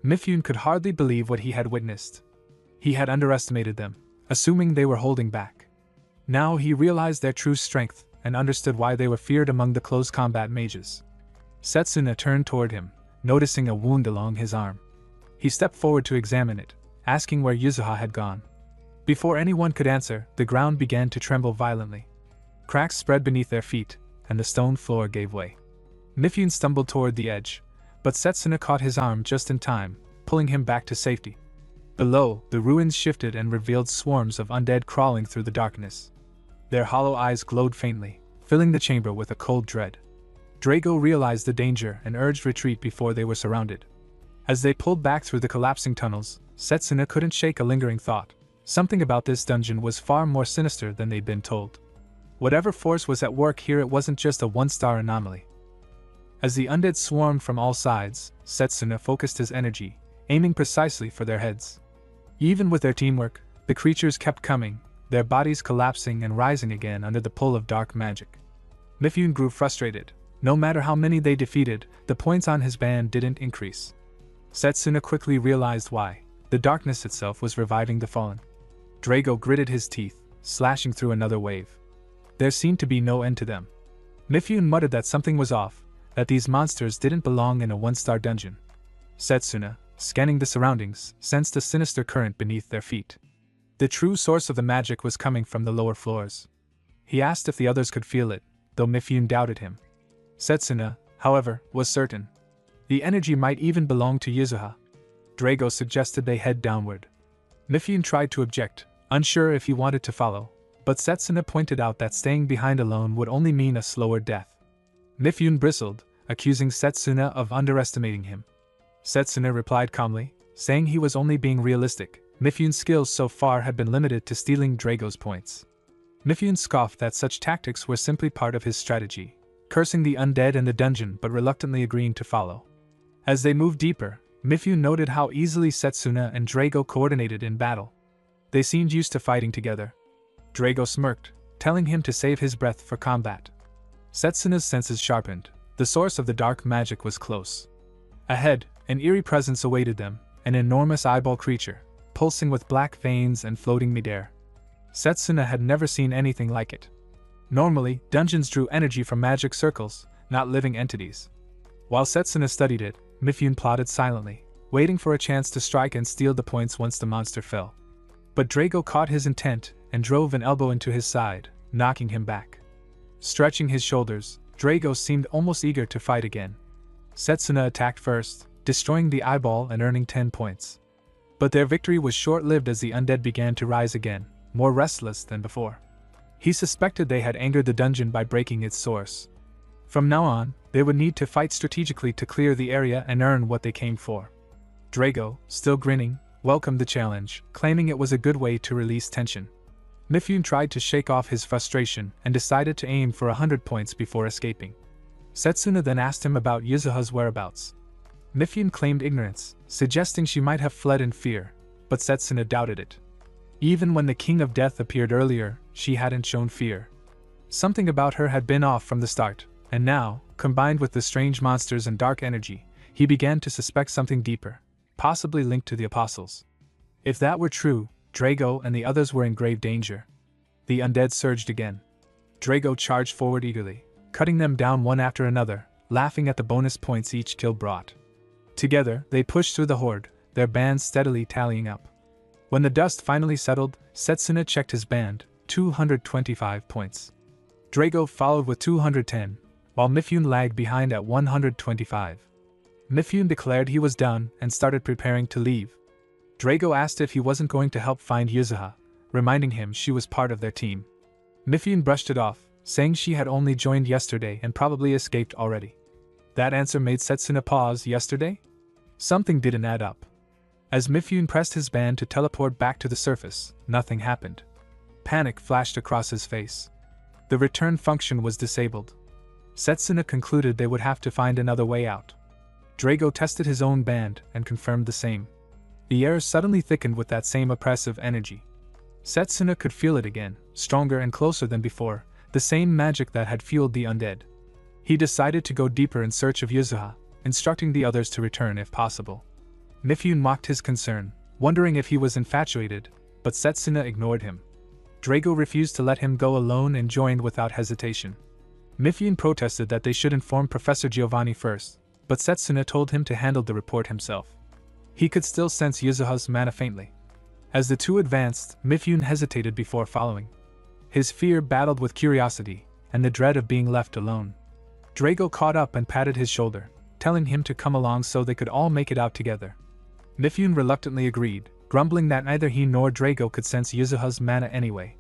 Mifune could hardly believe what he had witnessed. He had underestimated them, assuming they were holding back. Now he realized their true strength and understood why they were feared among the close combat mages. Setsuna turned toward him, noticing a wound along his arm. He stepped forward to examine it, asking where Yuzuha had gone. Before anyone could answer, the ground began to tremble violently. Cracks spread beneath their feet, and the stone floor gave way. Mifune stumbled toward the edge, but Setsuna caught his arm just in time, pulling him back to safety. Below, the ruins shifted and revealed swarms of undead crawling through the darkness. Their hollow eyes glowed faintly, filling the chamber with a cold dread. Drago realized the danger and urged retreat before they were surrounded. As they pulled back through the collapsing tunnels, Setsuna couldn't shake a lingering thought. Something about this dungeon was far more sinister than they'd been told. Whatever force was at work here, it wasn't just a one-star anomaly. As the undead swarmed from all sides, Setsuna focused his energy, aiming precisely for their heads. Even with their teamwork, the creatures kept coming, their bodies collapsing and rising again under the pull of dark magic. Mifune grew frustrated. No matter how many they defeated, the points on his band didn't increase. Setsuna quickly realized why. The darkness itself was reviving the fallen. Drago gritted his teeth, slashing through another wave. There seemed to be no end to them. Mifune muttered that something was off, that these monsters didn't belong in a one-star dungeon. Setsuna, scanning the surroundings, sensed a sinister current beneath their feet. The true source of the magic was coming from the lower floors. He asked if the others could feel it, though Mifune doubted him. Setsuna, however, was certain. The energy might even belong to Yuzuha. Drago suggested they head downward. Mifune tried to object, unsure if he wanted to follow, but Setsuna pointed out that staying behind alone would only mean a slower death. Mifune bristled, accusing Setsuna of underestimating him. Setsuna replied calmly, saying he was only being realistic. Mifune's skills so far had been limited to stealing Drago's points. Mifune scoffed that such tactics were simply part of his strategy, cursing the undead in the dungeon but reluctantly agreeing to follow. As they moved deeper, Mifune noted how easily Setsuna and Drago coordinated in battle. They seemed used to fighting together. Drago smirked, telling him to save his breath for combat. Setsuna's senses sharpened. The source of the dark magic was close. Ahead, an eerie presence awaited them, an enormous eyeball creature, pulsing with black veins and floating midair. Setsuna had never seen anything like it. Normally, dungeons drew energy from magic circles, not living entities. While Setsuna studied it, Mifune plotted silently, waiting for a chance to strike and steal the points once the monster fell. But Drago caught his intent and drove an elbow into his side, knocking him back. Stretching his shoulders, Drago seemed almost eager to fight again. Setsuna attacked first, destroying the eyeball and earning 10 points. But their victory was short-lived as the undead began to rise again, more restless than before. He suspected they had angered the dungeon by breaking its source. From now on, they would need to fight strategically to clear the area and earn what they came for. Drago, still grinning, welcomed the challenge, claiming it was a good way to release tension. Mifune tried to shake off his frustration and decided to aim for 100 points before escaping. Setsuna then asked him about Yuzuha's whereabouts. Mifune claimed ignorance, suggesting she might have fled in fear, but Setsuna doubted it. Even when the King of Death appeared earlier, she hadn't shown fear. Something about her had been off from the start, and now, combined with the strange monsters and dark energy, he began to suspect something deeper, possibly linked to the apostles. If that were true, Drago and the others were in grave danger. The undead surged again. Drago charged forward eagerly, cutting them down one after another, laughing at the bonus points each kill brought. Together, they pushed through the horde, their bands steadily tallying up. When the dust finally settled, Setsuna checked his band, 225 points. Drago followed with 210, while Mifune lagged behind at 125. Mifune declared he was done and started preparing to leave. Drago asked if he wasn't going to help find Yuzuha, reminding him she was part of their team. Mifune brushed it off, saying she had only joined yesterday and probably escaped already. That answer made Setsuna pause. Yesterday? Something didn't add up. As Mifune pressed his band to teleport back to the surface, nothing happened. Panic flashed across his face. The return function was disabled. Setsuna concluded they would have to find another way out. Drago tested his own band and confirmed the same. The air suddenly thickened with that same oppressive energy. Setsuna could feel it again, stronger and closer than before, the same magic that had fueled the undead. He decided to go deeper in search of Yuzuha, instructing the others to return if possible. Mifune mocked his concern, wondering if he was infatuated, but Setsuna ignored him. Drago refused to let him go alone and joined without hesitation. Mifune protested that they should inform Professor Giovanni first, but Setsuna told him to handle the report himself. He could still sense Yuzuha's mana faintly. As the two advanced, Mifune hesitated before following. His fear battled with curiosity, and the dread of being left alone. Drago caught up and patted his shoulder, telling him to come along so they could all make it out together. Mifune reluctantly agreed, grumbling that neither he nor Drago could sense Yuzuha's mana anyway.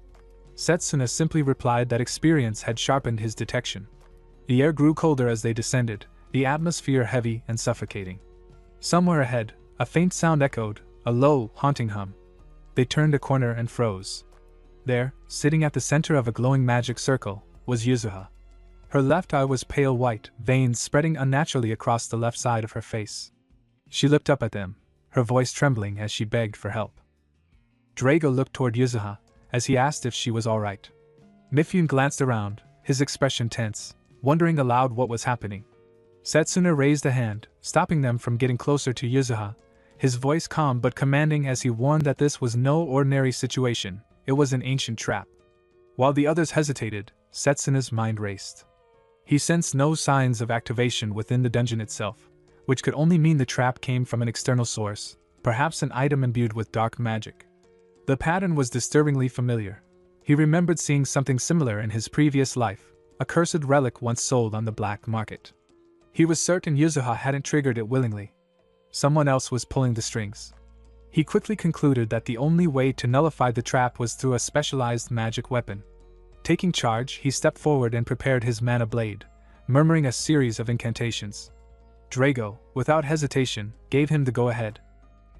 Setsuna simply replied that experience had sharpened his detection. The air grew colder as they descended, the atmosphere heavy and suffocating. Somewhere ahead, a faint sound echoed, a low, haunting hum. They turned a corner and froze. There, sitting at the center of a glowing magic circle, was Yuzuha. Her left eye was pale white, veins spreading unnaturally across the left side of her face. She looked up at them, her voice trembling as she begged for help. Drago looked toward Yuzuha, as he asked if she was all right. Mifune glanced around, his expression tense, wondering aloud what was happening. Setsuna raised a hand, stopping them from getting closer to Yuzuha, his voice calm but commanding as he warned that this was no ordinary situation, it was an ancient trap. While the others hesitated, Setsuna's mind raced. He sensed no signs of activation within the dungeon itself, which could only mean the trap came from an external source, perhaps an item imbued with dark magic. The pattern was disturbingly familiar. He remembered seeing something similar in his previous life, a cursed relic once sold on the black market. He was certain Yuzuha hadn't triggered it willingly. Someone else was pulling the strings. He quickly concluded that the only way to nullify the trap was through a specialized magic weapon. Taking charge, he stepped forward and prepared his mana blade, murmuring a series of incantations. Drago, without hesitation, gave him the go-ahead.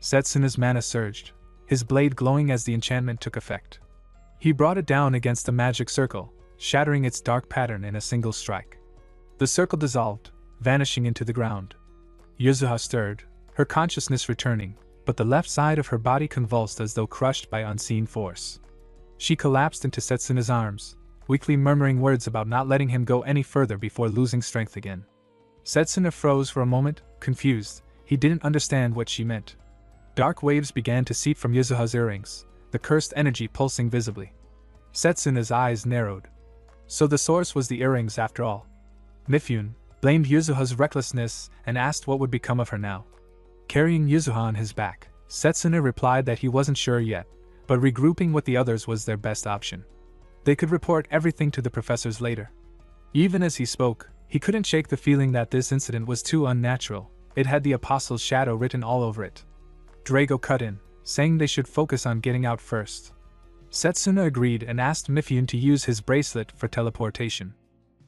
Setsuna's mana surged, his blade glowing as the enchantment took effect. He brought it down against the magic circle, shattering its dark pattern in a single strike. The circle dissolved, vanishing into the ground. Yuzuha stirred, her consciousness returning, but the left side of her body convulsed as though crushed by unseen force. She collapsed into Setsuna's arms, weakly murmuring words about not letting him go any further before losing strength again. Setsuna froze for a moment, confused. He didn't understand what she meant. Dark waves began to seep from Yuzuha's earrings, the cursed energy pulsing visibly. Setsuna's eyes narrowed. So the source was the earrings after all. Mifune blamed Yuzuha's recklessness and asked what would become of her now. Carrying Yuzuha on his back, Setsuna replied that he wasn't sure yet, but regrouping with the others was their best option. They could report everything to the professors later. Even as he spoke, he couldn't shake the feeling that this incident was too unnatural. It had the Apostle's shadow written all over it. Drago cut in, saying they should focus on getting out first. Setsuna agreed and asked Mifune to use his bracelet for teleportation.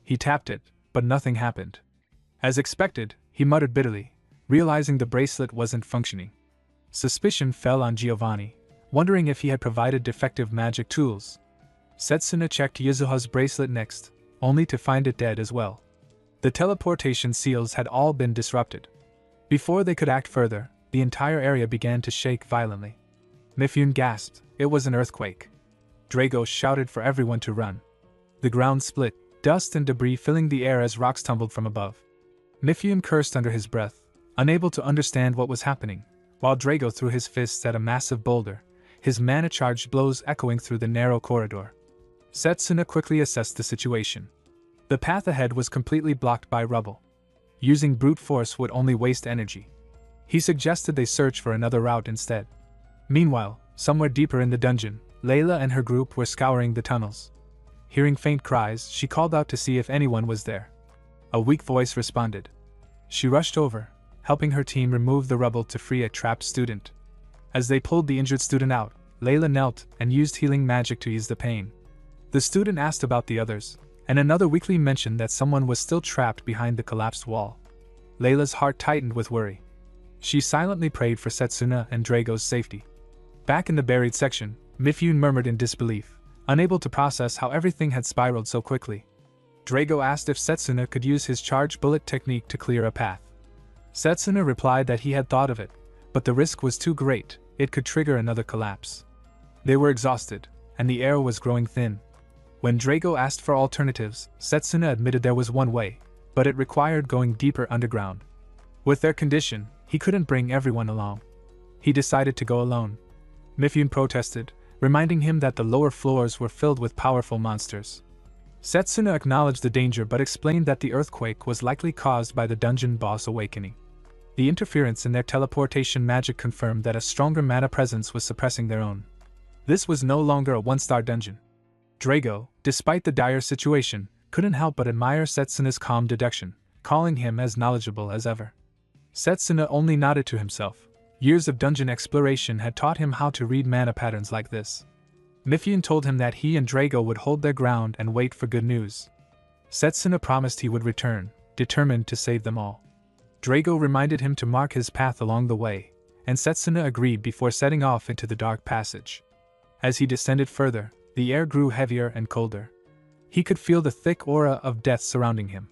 He tapped it, but nothing happened. As expected, he muttered bitterly, realizing the bracelet wasn't functioning. Suspicion fell on Giovanni, wondering if he had provided defective magic tools. Setsuna checked Yuzuha's bracelet next, only to find it dead as well. The teleportation seals had all been disrupted. Before they could act further, the entire area began to shake violently. Mifune gasped. It was an earthquake. Drago shouted for everyone to run. The ground split, dust and debris filling the air as rocks tumbled from above. Mifune cursed under his breath, unable to understand what was happening, while Drago threw his fists at a massive boulder, his mana-charged blows echoing through the narrow corridor. Setsuna quickly assessed the situation. The path ahead was completely blocked by rubble. Using brute force would only waste energy. He suggested they search for another route instead. Meanwhile, somewhere deeper in the dungeon, Layla and her group were scouring the tunnels. Hearing faint cries, she called out to see if anyone was there. A weak voice responded. She rushed over, helping her team remove the rubble to free a trapped student. As they pulled the injured student out, Layla knelt and used healing magic to ease the pain. The student asked about the others, and another weakly mentioned that someone was still trapped behind the collapsed wall. Layla's heart tightened with worry. She silently prayed for Setsuna and Drago's safety. Back in the buried section, Mifune murmured in disbelief, unable to process how everything had spiraled so quickly. Drago asked if Setsuna could use his charge bullet technique to clear a path. Setsuna replied that he had thought of it, but the risk was too great, it could trigger another collapse. They were exhausted, and the air was growing thin. When Drago asked for alternatives, Setsuna admitted there was one way, but it required going deeper underground. With their condition, he couldn't bring everyone along. He decided to go alone. Mifune protested, reminding him that the lower floors were filled with powerful monsters. Setsuna acknowledged the danger but explained that the earthquake was likely caused by the dungeon boss awakening. The interference in their teleportation magic confirmed that a stronger mana presence was suppressing their own. This was no longer a one-star dungeon. Drago, despite the dire situation, couldn't help but admire Setsuna's calm deduction, calling him as knowledgeable as ever. Setsuna only nodded to himself. Years of dungeon exploration had taught him how to read mana patterns like this. Mifune told him that he and Drago would hold their ground and wait for good news. Setsuna promised he would return, determined to save them all. Drago reminded him to mark his path along the way, and Setsuna agreed before setting off into the dark passage. As he descended further, the air grew heavier and colder. He could feel the thick aura of death surrounding him.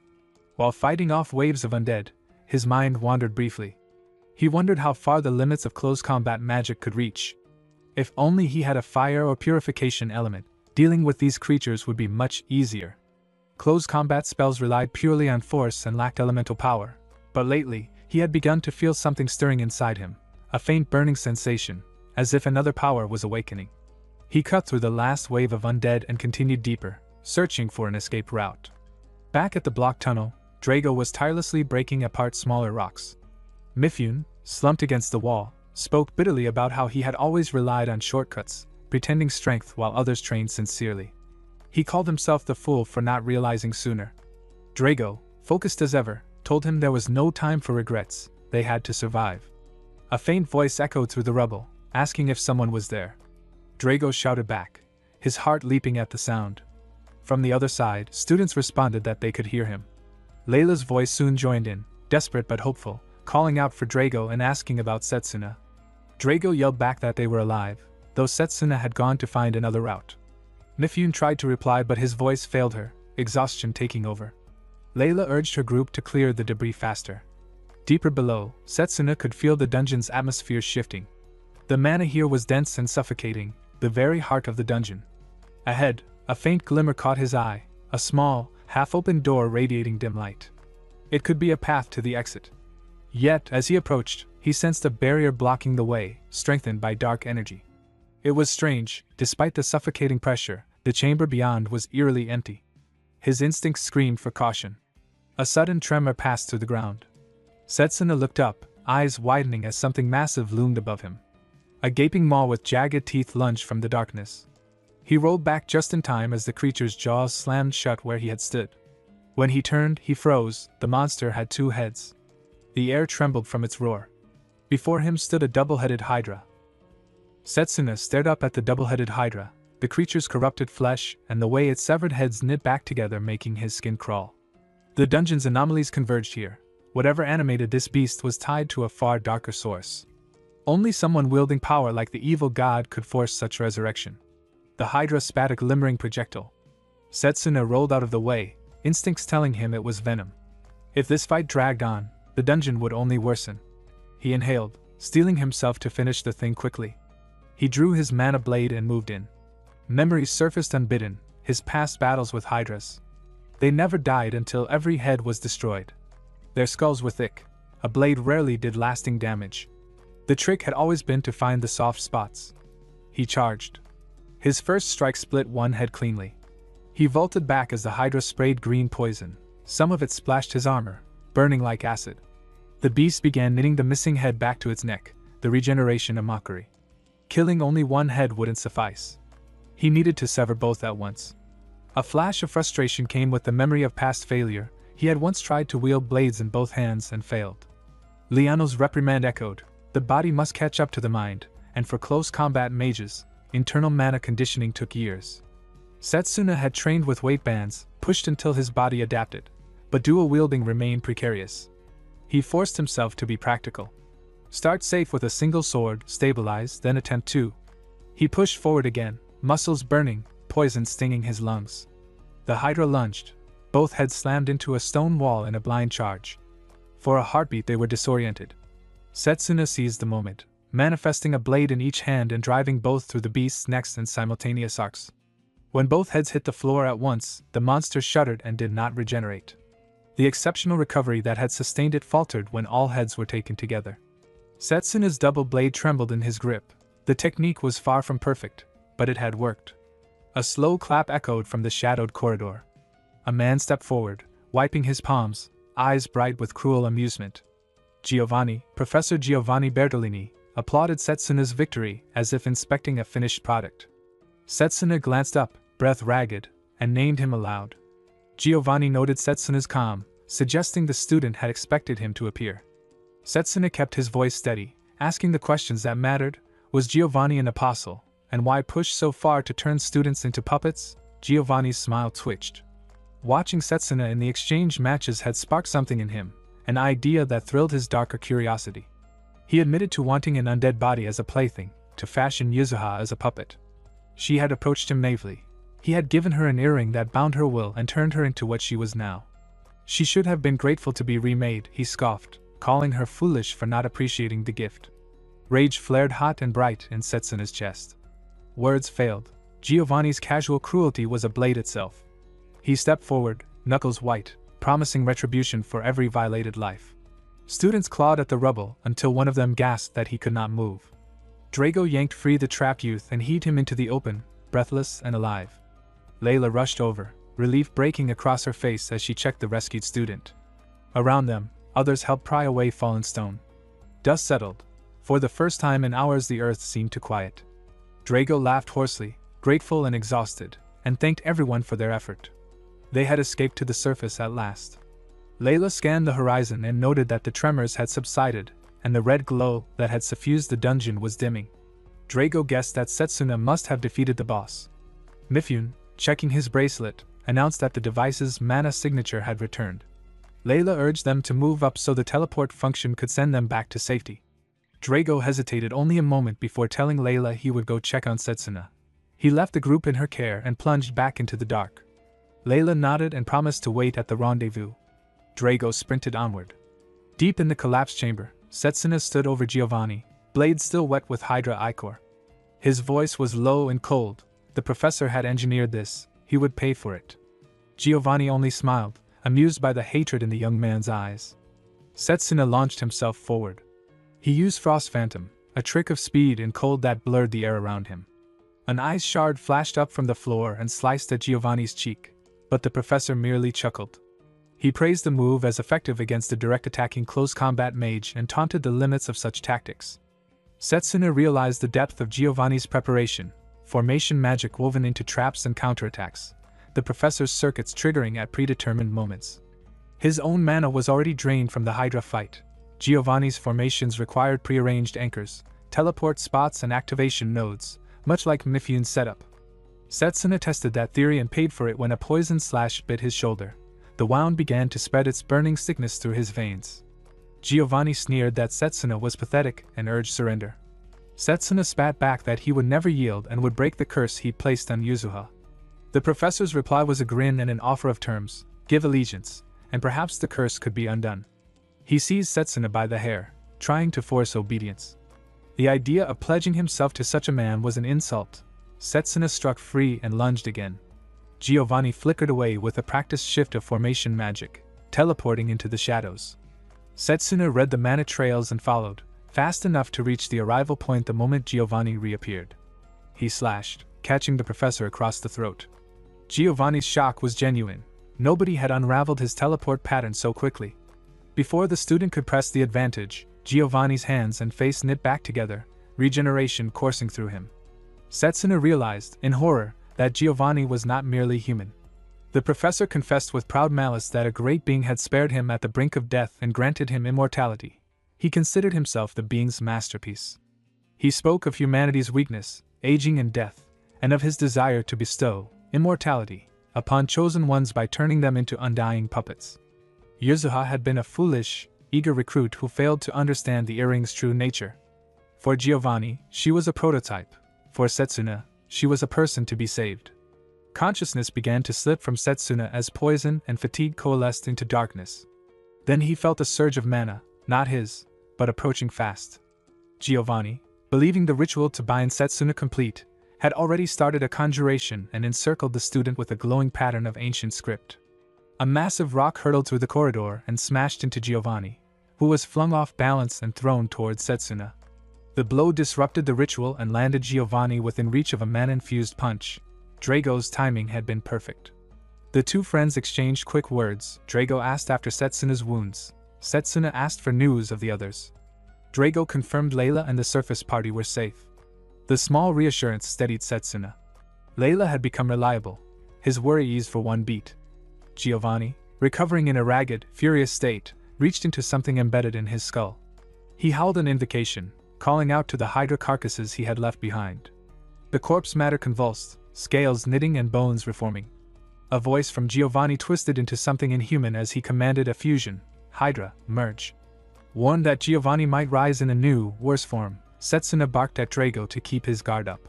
While fighting off waves of undead, his mind wandered briefly. He wondered how far the limits of close combat magic could reach. If only he had a fire or purification element, dealing with these creatures would be much easier. Close combat spells relied purely on force and lacked elemental power, but lately, he had begun to feel something stirring inside him, a faint burning sensation, as if another power was awakening. He cut through the last wave of undead and continued deeper, searching for an escape route. Back at the blocked tunnel, Drago was tirelessly breaking apart smaller rocks. Mifune, slumped against the wall, spoke bitterly about how he had always relied on shortcuts, pretending strength while others trained sincerely. He called himself the fool for not realizing sooner. Drago, focused as ever, told him there was no time for regrets, they had to survive. A faint voice echoed through the rubble, asking if someone was there. Drago shouted back, his heart leaping at the sound. From the other side, students responded that they could hear him. Layla's voice soon joined in, desperate but hopeful, calling out for Drago and asking about Setsuna. Drago yelled back that they were alive, though Setsuna had gone to find another route. Mifune tried to reply but his voice failed her, exhaustion taking over. Layla urged her group to clear the debris faster. Deeper below, Setsuna could feel the dungeon's atmosphere shifting. The mana here was dense and suffocating, the very heart of the dungeon. Ahead, a faint glimmer caught his eye, a small, half-open door radiating dim light. It could be a path to the exit. Yet, as he approached, he sensed a barrier blocking the way, strengthened by dark energy. It was strange, despite the suffocating pressure, the chamber beyond was eerily empty. His instincts screamed for caution. A sudden tremor passed through the ground. Setsuna looked up, eyes widening as something massive loomed above him. A gaping maw with jagged teeth lunged from the darkness. He rolled back just in time as the creature's jaws slammed shut where he had stood. When he turned, he froze. The monster had two heads. The air trembled from its roar. Before him stood a double-headed hydra. Setsuna stared up at the double-headed hydra, the creature's corrupted flesh and the way its severed heads knit back together making his skin crawl. The dungeon's anomalies converged here. Whatever animated this beast was tied to a far darker source. Only someone wielding power like the evil god could force such resurrection. The Hydra spat a glimmering projectile. Setsuna rolled out of the way, instincts telling him it was venom. If this fight dragged on, the dungeon would only worsen. He inhaled, steeling himself to finish the thing quickly. He drew his mana blade and moved in. Memories surfaced unbidden, his past battles with Hydras. They never died until every head was destroyed. Their skulls were thick. A blade rarely did lasting damage. The trick had always been to find the soft spots. He charged. His first strike split one head cleanly. He vaulted back as the Hydra sprayed green poison. Some of it splashed his armor, burning like acid. The beast began knitting the missing head back to its neck, the regeneration a mockery. Killing only one head wouldn't suffice. He needed to sever both at once. A flash of frustration came with the memory of past failure. He had once tried to wield blades in both hands and failed. Liano's reprimand echoed. The body must catch up to the mind, and for close combat mages, internal mana conditioning took years. Setsuna had trained with weight bands, pushed until his body adapted, but dual wielding remained precarious. He forced himself to be practical. Start safe with a single sword, stabilize, then attempt two. He pushed forward again, muscles burning, poison stinging his lungs. The Hydra lunged. Both heads slammed into a stone wall in a blind charge. For a heartbeat they were disoriented. Setsuna seized the moment, manifesting a blade in each hand and driving both through the beast's necks in simultaneous arcs. When both heads hit the floor at once, the monster shuddered and did not regenerate. The exceptional recovery that had sustained it faltered when all heads were taken together. Setsuna's double blade trembled in his grip. The technique was far from perfect, but it had worked. A slow clap echoed from the shadowed corridor. A man stepped forward, wiping his palms, eyes bright with cruel amusement. Giovanni, Professor Giovanni Bertolini, applauded Setsuna's victory as if inspecting a finished product. Setsuna glanced up, breath ragged, and named him aloud. Giovanni noted Setsuna's calm, suggesting the student had expected him to appear. Setsuna kept his voice steady, asking the questions that mattered. Was Giovanni an apostle, and why push so far to turn students into puppets? Giovanni's smile twitched. Watching Setsuna in the exchange matches had sparked something in him, an idea that thrilled his darker curiosity. He admitted to wanting an undead body as a plaything, to fashion Yuzuha as a puppet. She had approached him naively. He had given her an earring that bound her will and turned her into what she was now. She should have been grateful to be remade, he scoffed, calling her foolish for not appreciating the gift. Rage flared hot and bright in Setsuna's chest. Words failed. Giovanni's casual cruelty was a blade itself. He stepped forward, knuckles white, promising retribution for every violated life. Students clawed at the rubble until one of them gasped that he could not move. Drago yanked free the trapped youth and heaved him into the open, breathless and alive. Layla rushed over, relief breaking across her face as she checked the rescued student. Around them, others helped pry away fallen stone. Dust settled. For the first time in hours the earth seemed to quiet. Drago laughed hoarsely, grateful and exhausted, and thanked everyone for their effort. They had escaped to the surface at last. Layla scanned the horizon and noted that the tremors had subsided, and the red glow that had suffused the dungeon was dimming. Drago guessed that Setsuna must have defeated the boss. Mifune, checking his bracelet, announced that the device's mana signature had returned. Layla urged them to move up so the teleport function could send them back to safety. Drago hesitated only a moment before telling Layla he would go check on Setsuna. He left the group in her care and plunged back into the dark. Layla nodded and promised to wait at the rendezvous. Drago sprinted onward. Deep in the collapsed chamber, Setsuna stood over Giovanni, blade still wet with Hydra ichor. His voice was low and cold. The professor had engineered this, he would pay for it. Giovanni only smiled, amused by the hatred in the young man's eyes. Setsuna launched himself forward. He used Frost Phantom, a trick of speed and cold that blurred the air around him. An ice shard flashed up from the floor and sliced at Giovanni's cheek, but the professor merely chuckled. He praised the move as effective against a direct attacking close combat mage and taunted the limits of such tactics. Setsuna realized the depth of Giovanni's preparation, formation magic woven into traps and counterattacks, the professor's circuits triggering at predetermined moments. His own mana was already drained from the Hydra fight. Giovanni's formations required prearranged anchors, teleport spots and activation nodes, much like Mifune's setup. Setsuna tested that theory and paid for it when a poison slash bit his shoulder. The wound began to spread its burning sickness through his veins. Giovanni sneered that Setsuna was pathetic and urged surrender. Setsuna spat back that he would never yield and would break the curse he'd placed on Yuzuha. The professor's reply was a grin and an offer of terms: give allegiance, and perhaps the curse could be undone. He seized Setsuna by the hair, trying to force obedience. The idea of pledging himself to such a man was an insult. Setsuna struck free and lunged again. Giovanni flickered away with a practiced shift of formation magic, teleporting into the shadows. Setsuna read the mana trails and followed, fast enough to reach the arrival point the moment Giovanni reappeared. He slashed, catching the professor across the throat. Giovanni's shock was genuine. Nobody had unraveled his teleport pattern so quickly. Before the student could press the advantage, Giovanni's hands and face knit back together, regeneration coursing through him. Setsuna realized, in horror, that Giovanni was not merely human. The professor confessed with proud malice that a great being had spared him at the brink of death and granted him immortality. He considered himself the being's masterpiece. He spoke of humanity's weakness, aging and death, and of his desire to bestow immortality upon chosen ones by turning them into undying puppets. Yuzuha had been a foolish, eager recruit who failed to understand the earring's true nature. For Giovanni, she was a prototype. For Setsuna, she was a person to be saved. Consciousness began to slip from Setsuna as poison and fatigue coalesced into darkness. Then he felt a surge of mana, not his, but approaching fast. Giovanni, believing the ritual to bind Setsuna complete, had already started a conjuration and encircled the student with a glowing pattern of ancient script. A massive rock hurtled through the corridor and smashed into Giovanni, who was flung off balance and thrown towards Setsuna. The blow disrupted the ritual and landed Giovanni within reach of a mana-infused punch. Drago's timing had been perfect. The two friends exchanged quick words. Drago asked after Setsuna's wounds. Setsuna asked for news of the others. Drago confirmed Layla and the surface party were safe. The small reassurance steadied Setsuna. Layla had become reliable. His worry eased for one beat. Giovanni, recovering in a ragged, furious state, reached into something embedded in his skull. He howled an invocation, calling out to the hydra carcasses he had left behind. The corpse matter convulsed, scales knitting and bones reforming. A voice from Giovanni twisted into something inhuman as he commanded a fusion. Hydra, merge. Warned that Giovanni might rise in a new, worse form, Setsuna barked at Drago to keep his guard up.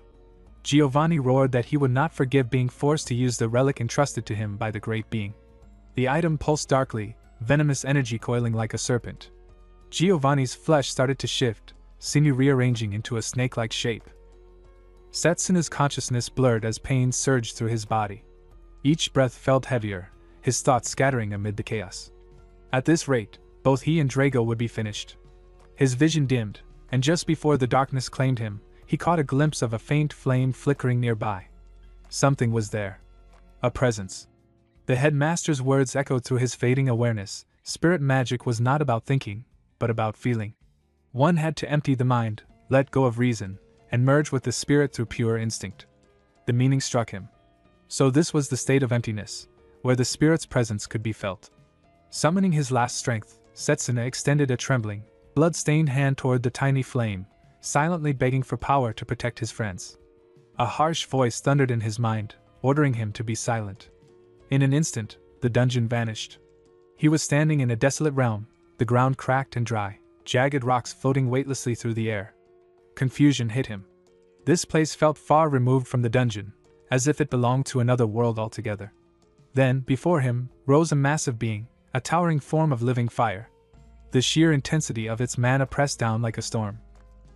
Giovanni roared that he would not forgive being forced to use the relic entrusted to him by the great being. The item pulsed darkly, venomous energy coiling like a serpent. Giovanni's flesh started to shift, sinew rearranging into a snake-like shape. Setsuna's consciousness blurred as pain surged through his body. Each breath felt heavier, his thoughts scattering amid the chaos. At this rate, both he and Drago would be finished. His vision dimmed, and just before the darkness claimed him, he caught a glimpse of a faint flame flickering nearby. Something was there. A presence. The headmaster's words echoed through his fading awareness. Spirit magic was not about thinking, but about feeling. One had to empty the mind, let go of reason, and merge with the spirit through pure instinct. The meaning struck him. So this was the state of emptiness, where the spirit's presence could be felt. Summoning his last strength, Setsuna extended a trembling, blood-stained hand toward the tiny flame, silently begging for power to protect his friends. A harsh voice thundered in his mind, ordering him to be silent. In an instant, the dungeon vanished. He was standing in a desolate realm, the ground cracked and dry, jagged rocks floating weightlessly through the air. Confusion hit him. This place felt far removed from the dungeon, as if it belonged to another world altogether. Then, before him, rose a massive being, a towering form of living fire. The sheer intensity of its mana pressed down like a storm.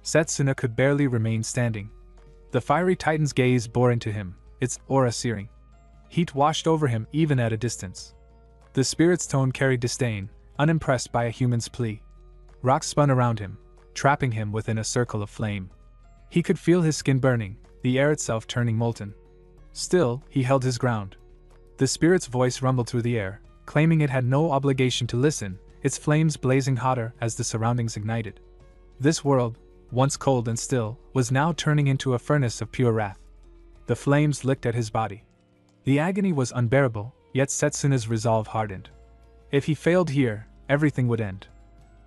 Setsuna could barely remain standing. The fiery titan's gaze bore into him, its aura searing. Heat washed over him even at a distance. The spirit's tone carried disdain, unimpressed by a human's plea. Rocks spun around him, trapping him within a circle of flame. He could feel his skin burning, the air itself turning molten. Still, he held his ground. The spirit's voice rumbled through the air, claiming it had no obligation to listen, its flames blazing hotter as the surroundings ignited. This world, once cold and still, was now turning into a furnace of pure wrath. The flames licked at his body. The agony was unbearable, yet Setsuna's resolve hardened. If he failed here, everything would end.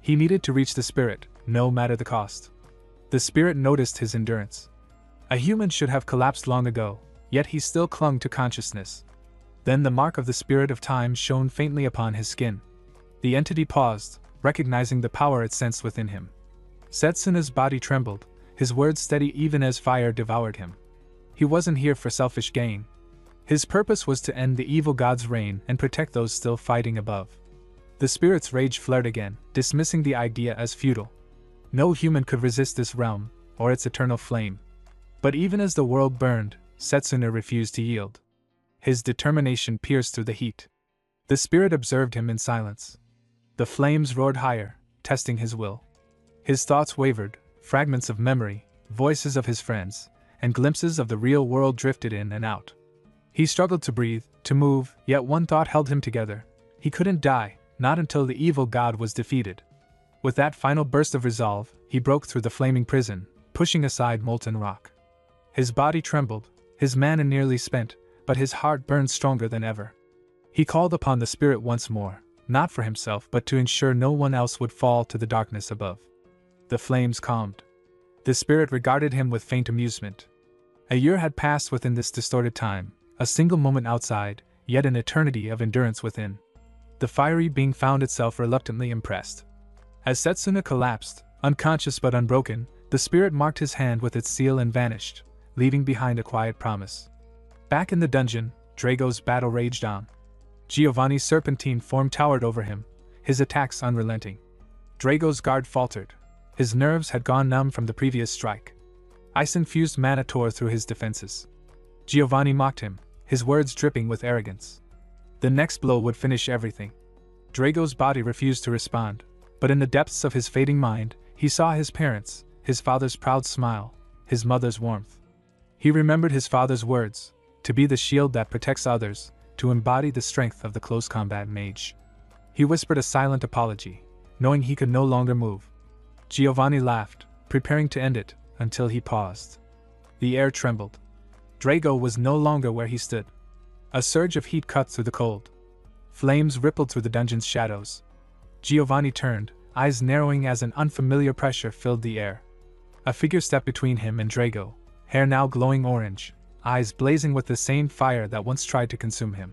He needed to reach the spirit, no matter the cost. The spirit noticed his endurance. A human should have collapsed long ago, yet he still clung to consciousness. Then the mark of the spirit of time shone faintly upon his skin. The entity paused, recognizing the power it sensed within him. Setsuna's body trembled, his words steady even as fire devoured him. He wasn't here for selfish gain. His purpose was to end the evil god's reign and protect those still fighting above. The spirit's rage flared again, dismissing the idea as futile. No human could resist this realm, or its eternal flame. But even as the world burned, Setsuna refused to yield. His determination pierced through the heat. The spirit observed him in silence. The flames roared higher, testing his will. His thoughts wavered, fragments of memory, voices of his friends, and glimpses of the real world drifted in and out. He struggled to breathe, to move, yet one thought held him together. He couldn't die, not until the evil god was defeated. With that final burst of resolve, he broke through the flaming prison, pushing aside molten rock. His body trembled, his mana nearly spent, but his heart burned stronger than ever. He called upon the spirit once more, not for himself but to ensure no one else would fall to the darkness above. The flames calmed. The spirit regarded him with faint amusement. A year had passed within this distorted time, a single moment outside, yet an eternity of endurance within. The fiery being found itself reluctantly impressed. As Setsuna collapsed, unconscious but unbroken, the spirit marked his hand with its seal and vanished, leaving behind a quiet promise. Back in the dungeon, Drago's battle raged on. Giovanni's serpentine form towered over him, his attacks unrelenting. Drago's guard faltered. His nerves had gone numb from the previous strike. Ice-infused mana tore through his defenses. Giovanni mocked him, his words dripping with arrogance. The next blow would finish everything. Drago's body refused to respond, but in the depths of his fading mind, he saw his parents, his father's proud smile, his mother's warmth. He remembered his father's words, to be the shield that protects others, to embody the strength of the close combat mage. He whispered a silent apology, knowing he could no longer move. Giovanni laughed, preparing to end it, until he paused. The air trembled. Drago was no longer where he stood. A surge of heat cut through the cold. Flames rippled through the dungeon's shadows. Giovanni turned, eyes narrowing as an unfamiliar pressure filled the air. A figure stepped between him and Drago, hair now glowing orange, eyes blazing with the same fire that once tried to consume him.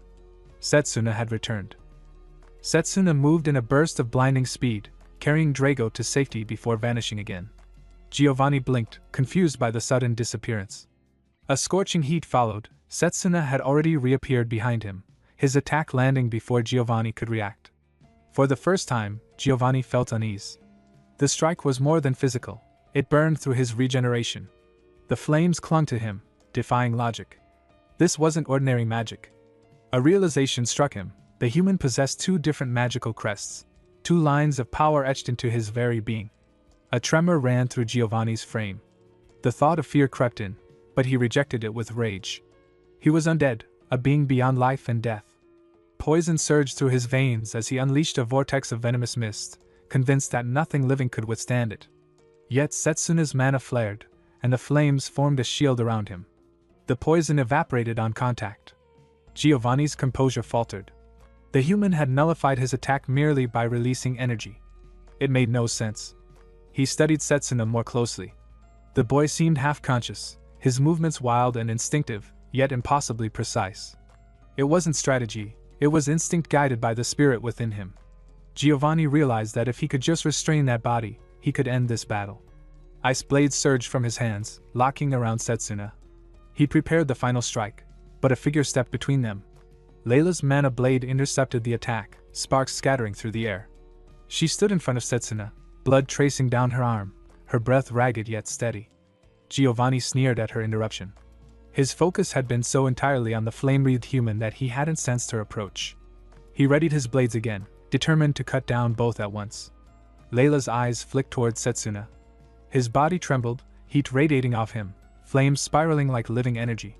Setsuna had returned. Setsuna moved in a burst of blinding speed, carrying Drago to safety before vanishing again. Giovanni blinked, confused by the sudden disappearance. A scorching heat followed. Setsuna had already reappeared behind him, his attack landing before Giovanni could react. For the first time, Giovanni felt unease. The strike was more than physical, it burned through his regeneration. The flames clung to him, defying logic. This wasn't ordinary magic. A realization struck him: the human possessed two different magical crests, two lines of power etched into his very being. A tremor ran through Giovanni's frame. The thought of fear crept in, but he rejected it with rage. He was undead, a being beyond life and death. Poison surged through his veins as he unleashed a vortex of venomous mist, convinced that nothing living could withstand it. Yet Setsuna's mana flared, and the flames formed a shield around him. The poison evaporated on contact. Giovanni's composure faltered. The human had nullified his attack merely by releasing energy. It made no sense. He studied Setsuna more closely. The boy seemed half-conscious, his movements wild and instinctive, yet impossibly precise. It wasn't strategy, it was instinct guided by the spirit within him. Giovanni realized that if he could just restrain that body, he could end this battle. Ice blades surged from his hands, locking around Setsuna. He prepared the final strike, but a figure stepped between them. Layla's mana blade intercepted the attack, sparks scattering through the air. She stood in front of Setsuna, blood tracing down her arm, her breath ragged yet steady. Giovanni sneered at her interruption. His focus had been so entirely on the flame-wreathed human that he hadn't sensed her approach. He readied his blades again, determined to cut down both at once. Layla's eyes flicked towards Setsuna. His body trembled, heat radiating off him, flames spiraling like living energy.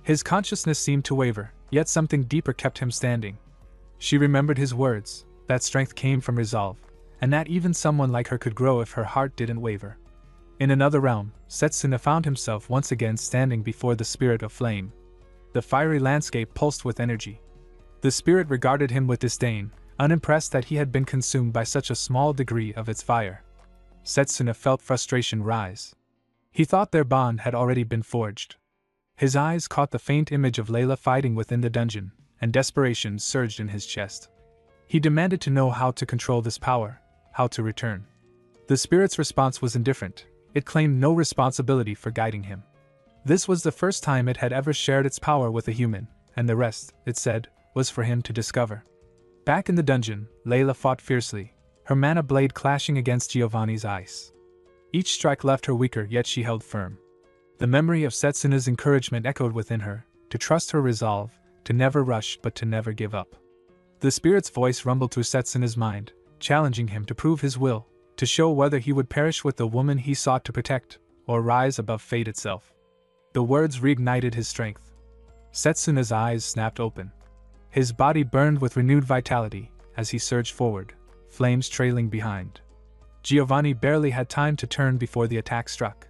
His consciousness seemed to waver, yet something deeper kept him standing. She remembered his words, that strength came from resolve, and that even someone like her could grow if her heart didn't waver. In another realm, Setsuna found himself once again standing before the spirit of flame. The fiery landscape pulsed with energy. The spirit regarded him with disdain, unimpressed that he had been consumed by such a small degree of its fire. Setsuna felt frustration rise. He thought their bond had already been forged. His eyes caught the faint image of Layla fighting within the dungeon, and desperation surged in his chest. He demanded to know how to control this power, how to return. The spirit's response was indifferent. It claimed no responsibility for guiding him. This was the first time it had ever shared its power with a human, and the rest, it said, was for him to discover. Back in the dungeon, Layla fought fiercely, her mana blade clashing against Giovanni's ice. Each strike left her weaker, yet she held firm. The memory of Setsuna's encouragement echoed within her, to trust her resolve, to never rush but to never give up. The spirit's voice rumbled through Setsuna's mind, challenging him to prove his will, to show whether he would perish with the woman he sought to protect, or rise above fate itself. The words reignited his strength. Setsuna's eyes snapped open. His body burned with renewed vitality as he surged forward, flames trailing behind. Giovanni barely had time to turn before the attack struck.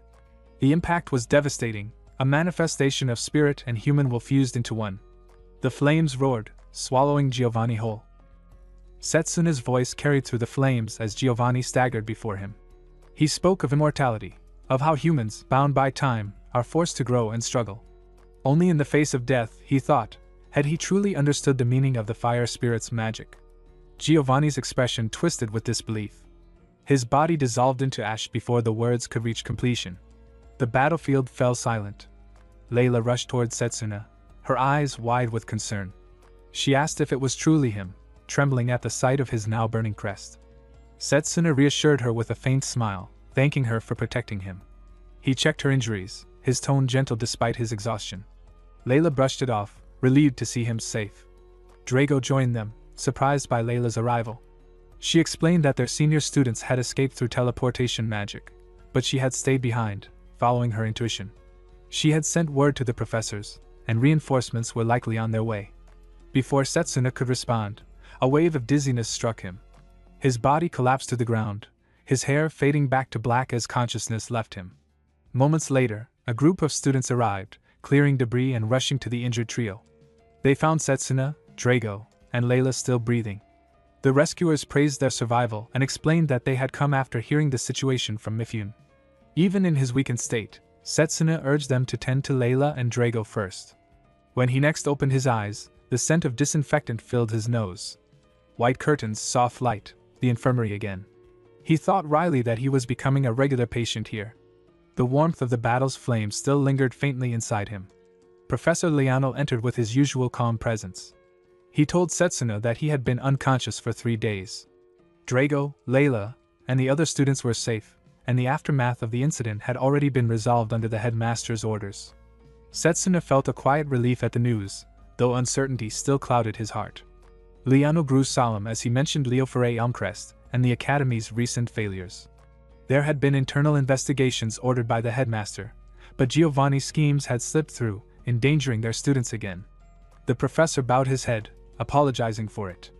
The impact was devastating, a manifestation of spirit and human will fused into one. The flames roared, swallowing Giovanni whole. Setsuna's voice carried through the flames as Giovanni staggered before him. He spoke of immortality, of how humans, bound by time, are forced to grow and struggle. Only in the face of death, he thought, had he truly understood the meaning of the fire spirit's magic. Giovanni's expression twisted with disbelief. His body dissolved into ash before the words could reach completion. The battlefield fell silent. Layla rushed toward Setsuna, her eyes wide with concern. She asked if it was truly him, trembling at the sight of his now burning crest. Setsuna reassured her with a faint smile, thanking her for protecting him. He checked her injuries, his tone gentle despite his exhaustion. Layla brushed it off, relieved to see him safe. Drago joined them, surprised by Layla's arrival. She explained that their senior students had escaped through teleportation magic, but she had stayed behind, following her intuition. She had sent word to the professors, and reinforcements were likely on their way. Before Setsuna could respond, a wave of dizziness struck him. His body collapsed to the ground, his hair fading back to black as consciousness left him. Moments later, a group of students arrived, clearing debris and rushing to the injured trio. They found Setsuna, Drago, and Layla still breathing. The rescuers praised their survival and explained that they had come after hearing the situation from Mifune. Even in his weakened state, Setsuna urged them to tend to Layla and Drago first. When he next opened his eyes, the scent of disinfectant filled his nose. White curtains, soft light, the infirmary again. He thought wryly that he was becoming a regular patient here. The warmth of the battle's flame still lingered faintly inside him. Professor Liano entered with his usual calm presence. He told Setsuna that he had been unconscious for 3 days. Drago, Layla, and the other students were safe, and the aftermath of the incident had already been resolved under the headmaster's orders. Setsuna felt a quiet relief at the news, though uncertainty still clouded his heart. Liano grew solemn as he mentioned Leofere Elmcrest and the Academy's recent failures. There had been internal investigations ordered by the headmaster, but Giovanni's schemes had slipped through, endangering their students again. The professor bowed his head, apologizing for it.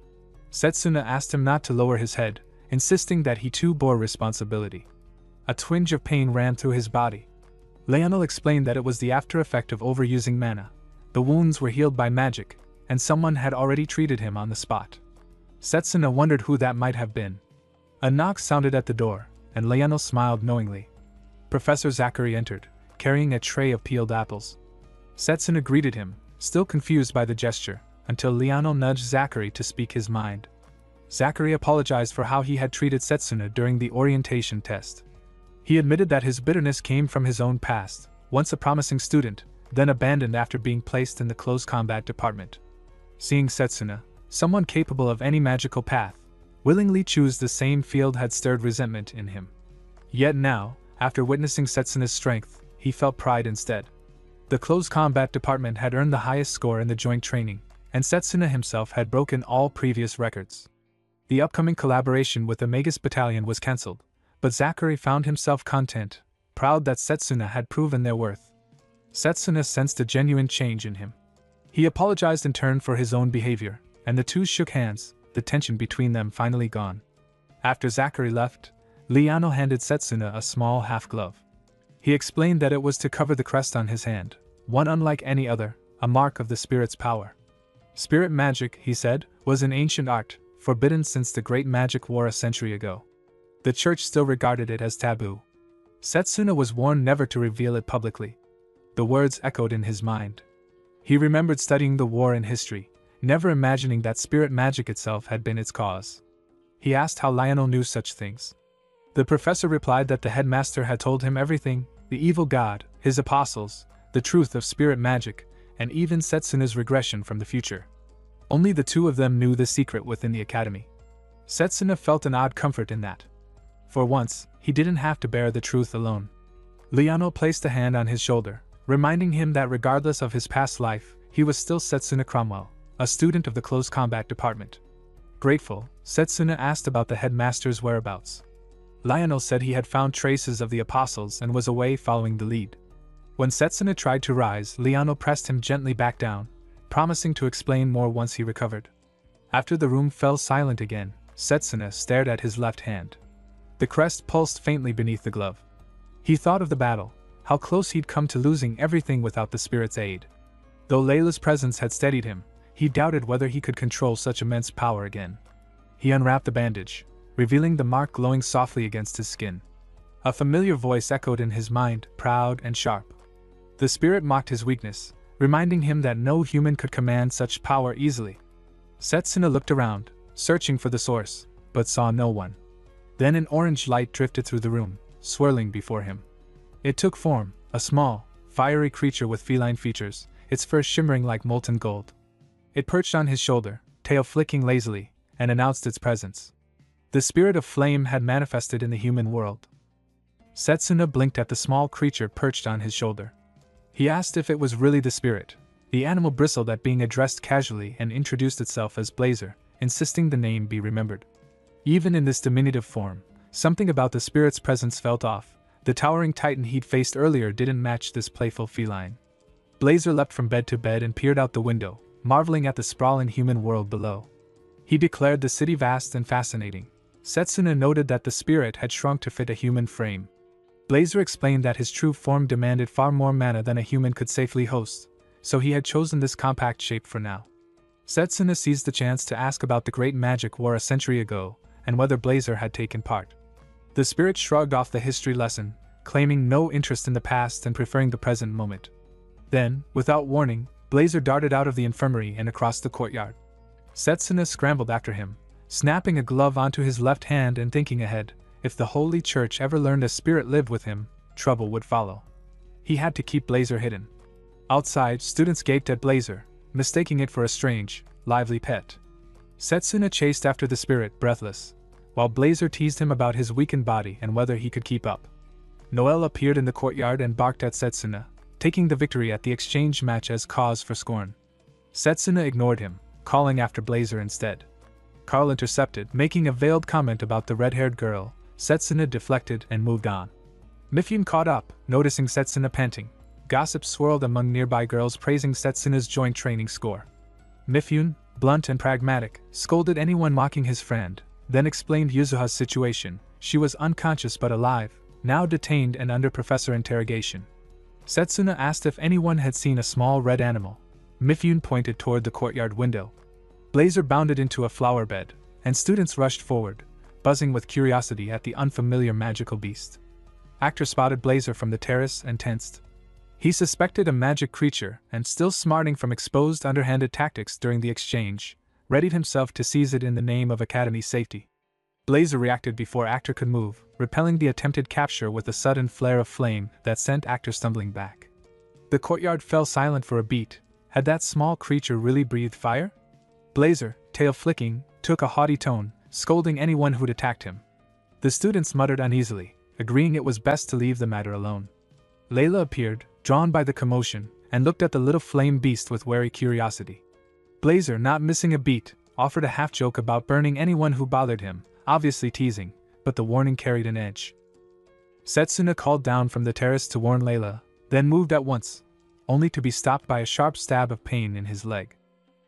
Setsuna asked him not to lower his head, insisting that he too bore responsibility. A twinge of pain ran through his body. Leonel explained that it was the after-effect of overusing mana. The wounds were healed by magic, and someone had already treated him on the spot. Setsuna wondered who that might have been. A knock sounded at the door, and Leonel smiled knowingly. Professor Zachary entered, carrying a tray of peeled apples. Setsuna greeted him, still confused by the gesture, until Leonel nudged Zachary to speak his mind. Zachary apologized for how he had treated Setsuna during the orientation test. He admitted that his bitterness came from his own past, once a promising student, then abandoned after being placed in the close combat department. Seeing Setsuna, someone capable of any magical path, willingly choose the same field had stirred resentment in him. Yet now, after witnessing Setsuna's strength, he felt pride instead. The close combat department had earned the highest score in the joint training, and Setsuna himself had broken all previous records. The upcoming collaboration with the Magus battalion was cancelled, but Zachary found himself content, proud that Setsuna had proven their worth. Setsuna sensed a genuine change in him. He apologized in turn for his own behavior, and the two shook hands, the tension between them finally gone. After Zachary left, Liano handed Setsuna a small half-glove. He explained that it was to cover the crest on his hand, one unlike any other, a mark of the spirit's power. Spirit magic, he said, was an ancient art, forbidden since the Great Magic War a century ago. The church still regarded it as taboo. Setsuna was warned never to reveal it publicly. The words echoed in his mind. He remembered studying the war in history, never imagining that spirit magic itself had been its cause. He asked how Lionel knew such things. The professor replied that the headmaster had told him everything: the evil god, his apostles, the truth of spirit magic, and even Setsuna's regression from the future. Only the two of them knew the secret within the academy. Setsuna felt an odd comfort in that. For once, he didn't have to bear the truth alone. Lionel placed a hand on his shoulder, reminding him that regardless of his past life, he was still Setsuna Cromwell, a student of the close combat department. Grateful, Setsuna asked about the headmaster's whereabouts. Lionel said he had found traces of the apostles and was away following the lead. When Setsuna tried to rise, Lionel pressed him gently back down, promising to explain more once he recovered. After the room fell silent again, Setsuna stared at his left hand. The crest pulsed faintly beneath the glove. He thought of the battle, how close he'd come to losing everything without the spirit's aid. Though Layla's presence had steadied him, he doubted whether he could control such immense power again. He unwrapped the bandage, revealing the mark glowing softly against his skin. A familiar voice echoed in his mind, proud and sharp. The spirit mocked his weakness, reminding him that no human could command such power easily. Setsuna looked around, searching for the source, but saw no one. Then an orange light drifted through the room, swirling before him. It took form, a small, fiery creature with feline features, its fur shimmering like molten gold. It perched on his shoulder, tail flicking lazily, and announced its presence. The spirit of flame had manifested in the human world. Setsuna blinked at the small creature perched on his shoulder. He asked if it was really the spirit. The animal bristled at being addressed casually and introduced itself as Blazer, insisting the name be remembered. Even in this diminutive form, something about the spirit's presence felt off. The towering titan he'd faced earlier didn't match this playful feline. Blazer leapt from bed to bed and peered out the window, marveling at the sprawling human world below. He declared the city vast and fascinating. Setsuna noted that the spirit had shrunk to fit a human frame. Blazer explained that his true form demanded far more mana than a human could safely host, so he had chosen this compact shape for now. Setsuna seized the chance to ask about the great magic war a century ago, and whether Blazer had taken part. The spirit shrugged off the history lesson, claiming no interest in the past and preferring the present moment. Then, without warning, Blazer darted out of the infirmary and across the courtyard. Setsuna scrambled after him, snapping a glove onto his left hand and thinking ahead. If the Holy Church ever learned a spirit lived with him, trouble would follow. He had to keep Blazer hidden. Outside, students gaped at Blazer, mistaking it for a strange, lively pet. Setsuna chased after the spirit, breathless, while Blazer teased him about his weakened body and whether he could keep up. Noel appeared in the courtyard and barked at Setsuna, taking the victory at the exchange match as cause for scorn. Setsuna ignored him, calling after Blazer instead. Carl intercepted, making a veiled comment about the red-haired girl. Setsuna deflected and moved on. Mifune caught up, noticing Setsuna panting. Gossip swirled among nearby girls praising Setsuna's joint training score. Mifune, blunt and pragmatic, scolded anyone mocking his friend, then explained Yuzuha's situation. She was unconscious but alive, now detained and under professor interrogation. Setsuna asked if anyone had seen a small red animal. Mifune pointed toward the courtyard window. Blazer bounded into a flower bed, and students rushed forward, buzzing with curiosity at the unfamiliar magical beast. Actor spotted Blazer from the terrace and tensed. He suspected a magic creature and, still smarting from exposed underhanded tactics during the exchange, readied himself to seize it in the name of Academy safety. Blazer reacted before Actor could move, repelling the attempted capture with a sudden flare of flame that sent Actor stumbling back. The courtyard fell silent for a beat. Had that small creature really breathed fire? Blazer, tail flicking, took a haughty tone, scolding anyone who'd attacked him. The students muttered uneasily, agreeing it was best to leave the matter alone. Layla appeared, drawn by the commotion, and looked at the little flame beast with wary curiosity. Blazer, not missing a beat, offered a half-joke about burning anyone who bothered him, obviously teasing, but the warning carried an edge. Setsuna called down from the terrace to warn Layla, then moved at once, only to be stopped by a sharp stab of pain in his leg.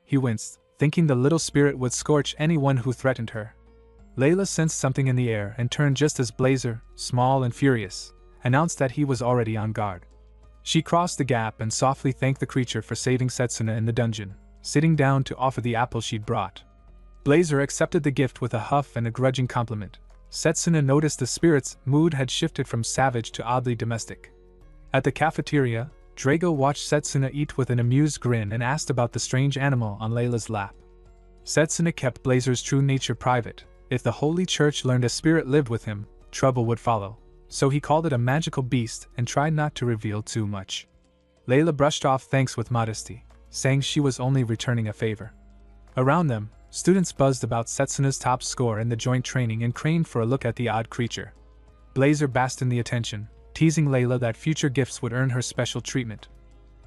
He winced, thinking the little spirit would scorch anyone who threatened her. Layla sensed something in the air and turned just as Blazer, small and furious, announced that he was already on guard. She crossed the gap and softly thanked the creature for saving Setsuna in the dungeon, sitting down to offer the apple she'd brought. Blazer accepted the gift with a huff and a grudging compliment. Setsuna noticed the spirit's mood had shifted from savage to oddly domestic. At the cafeteria, Drago watched Setsuna eat with an amused grin and asked about the strange animal on Layla's lap. Setsuna kept Blazer's true nature private, If the Holy Church learned a spirit lived with him, trouble would follow, so he called it a magical beast and tried not to reveal too much. Layla brushed off thanks with modesty, saying she was only returning a favor. Around them, students buzzed about Setsuna's top score in the joint training and craned for a look at the odd creature. Blazer basked in the attention, teasing Layla that future gifts would earn her special treatment.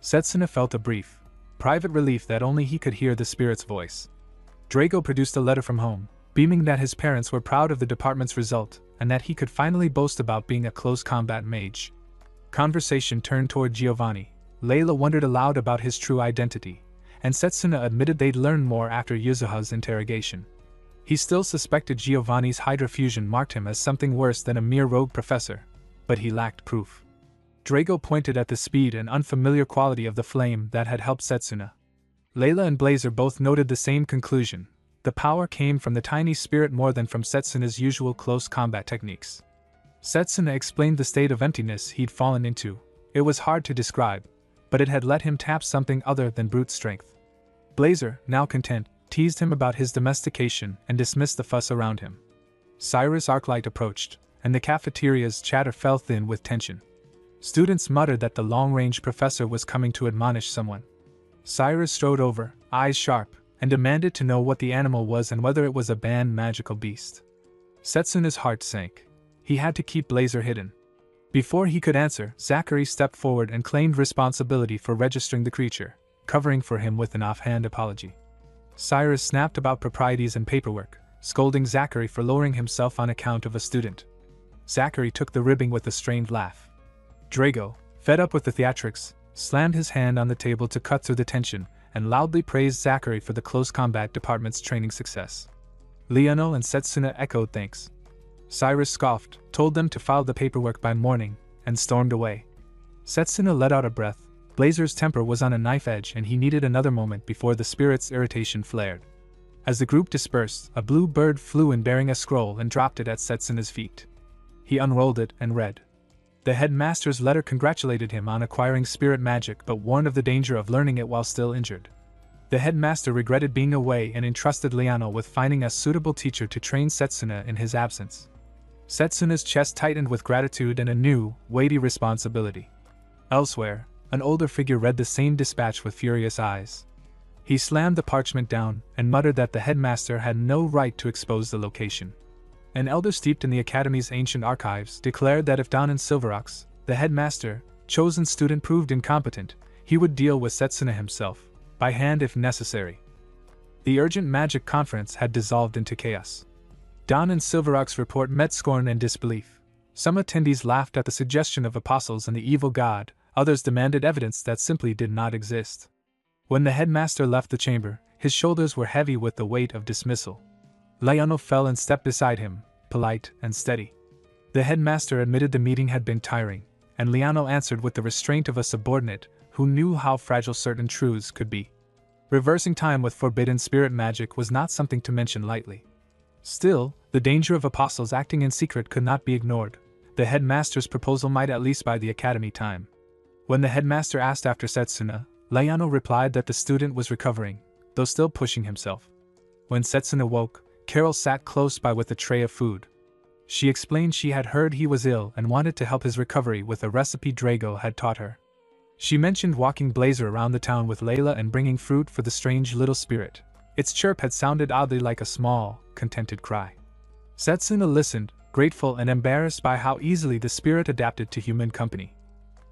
Setsuna felt a brief, private relief that only he could hear the spirit's voice. Drago produced a letter from home, beaming that his parents were proud of the department's result and that he could finally boast about being a close combat mage. Conversation turned toward Giovanni. Layla wondered aloud about his true identity, and Setsuna admitted they'd learn more after Yuzuha's interrogation. He still suspected Giovanni's Hydra fusion marked him as something worse than a mere rogue professor, but he lacked proof. Drago pointed at the speed and unfamiliar quality of the flame that had helped Setsuna. Layla and Blazer both noted the same conclusion. The power came from the tiny spirit more than from Setsuna's usual close combat techniques. Setsuna explained the state of emptiness he'd fallen into. It was hard to describe, but it had let him tap something other than brute strength. Blazer, now content, teased him about his domestication and dismissed the fuss around him. Cyrus Arclight approached, and the cafeteria's chatter fell thin with tension. Students muttered that the long-range professor was coming to admonish someone. Cyrus strode over, eyes sharp, and demanded to know what the animal was and whether it was a banned magical beast. Setsuna's heart sank. He had to keep Blazer hidden. Before he could answer, Zachary stepped forward and claimed responsibility for registering the creature, covering for him with an offhand apology. Cyrus snapped about proprieties and paperwork, scolding Zachary for lowering himself on account of a student. Zachary took the ribbing with a strained laugh. Drago, fed up with the theatrics, slammed his hand on the table to cut through the tension, and loudly praised Zachary for the close combat department's training success. Leonel and Setsuna echoed thanks. Cyrus scoffed, told them to file the paperwork by morning, and stormed away. Setsuna let out a breath. Blazer's temper was on a knife edge and he needed another moment before the spirit's irritation flared. As the group dispersed, a blue bird flew in bearing a scroll and dropped it at Setsuna's feet. He unrolled it and read. The headmaster's letter congratulated him on acquiring spirit magic but warned of the danger of learning it while still injured. The headmaster regretted being away and entrusted Liano with finding a suitable teacher to train Setsuna in his absence. Setsuna's chest tightened with gratitude and a new, weighty responsibility. Elsewhere, an older figure read the same dispatch with furious eyes. He slammed the parchment down and muttered that the headmaster had no right to expose the location. An elder steeped in the academy's ancient archives declared that if down in Silverox, the headmaster, chosen student proved incompetent, he would deal with Setsuna himself, by hand if necessary. The urgent magic conference had dissolved into chaos. Don and Silverock's report met scorn and disbelief. Some attendees laughed at the suggestion of apostles and the evil god, others demanded evidence that simply did not exist. When the headmaster left the chamber, his shoulders were heavy with the weight of dismissal. Liano fell and stepped beside him, polite and steady. The headmaster admitted the meeting had been tiring, and Liano answered with the restraint of a subordinate who knew how fragile certain truths could be. Reversing time with forbidden spirit magic was not something to mention lightly. Still, the danger of apostles acting in secret could not be ignored. The headmaster's proposal might at least buy the academy time. When the headmaster asked after Setsuna, Liano replied that the student was recovering, though still pushing himself. When Setsuna woke, Carol sat close by with a tray of food. She explained she had heard he was ill and wanted to help his recovery with a recipe Drago had taught her. She mentioned walking Blazer around the town with Layla and bringing fruit for the strange little spirit. Its chirp had sounded oddly like a small, contented cry. Setsuna listened, grateful and embarrassed by how easily the spirit adapted to human company.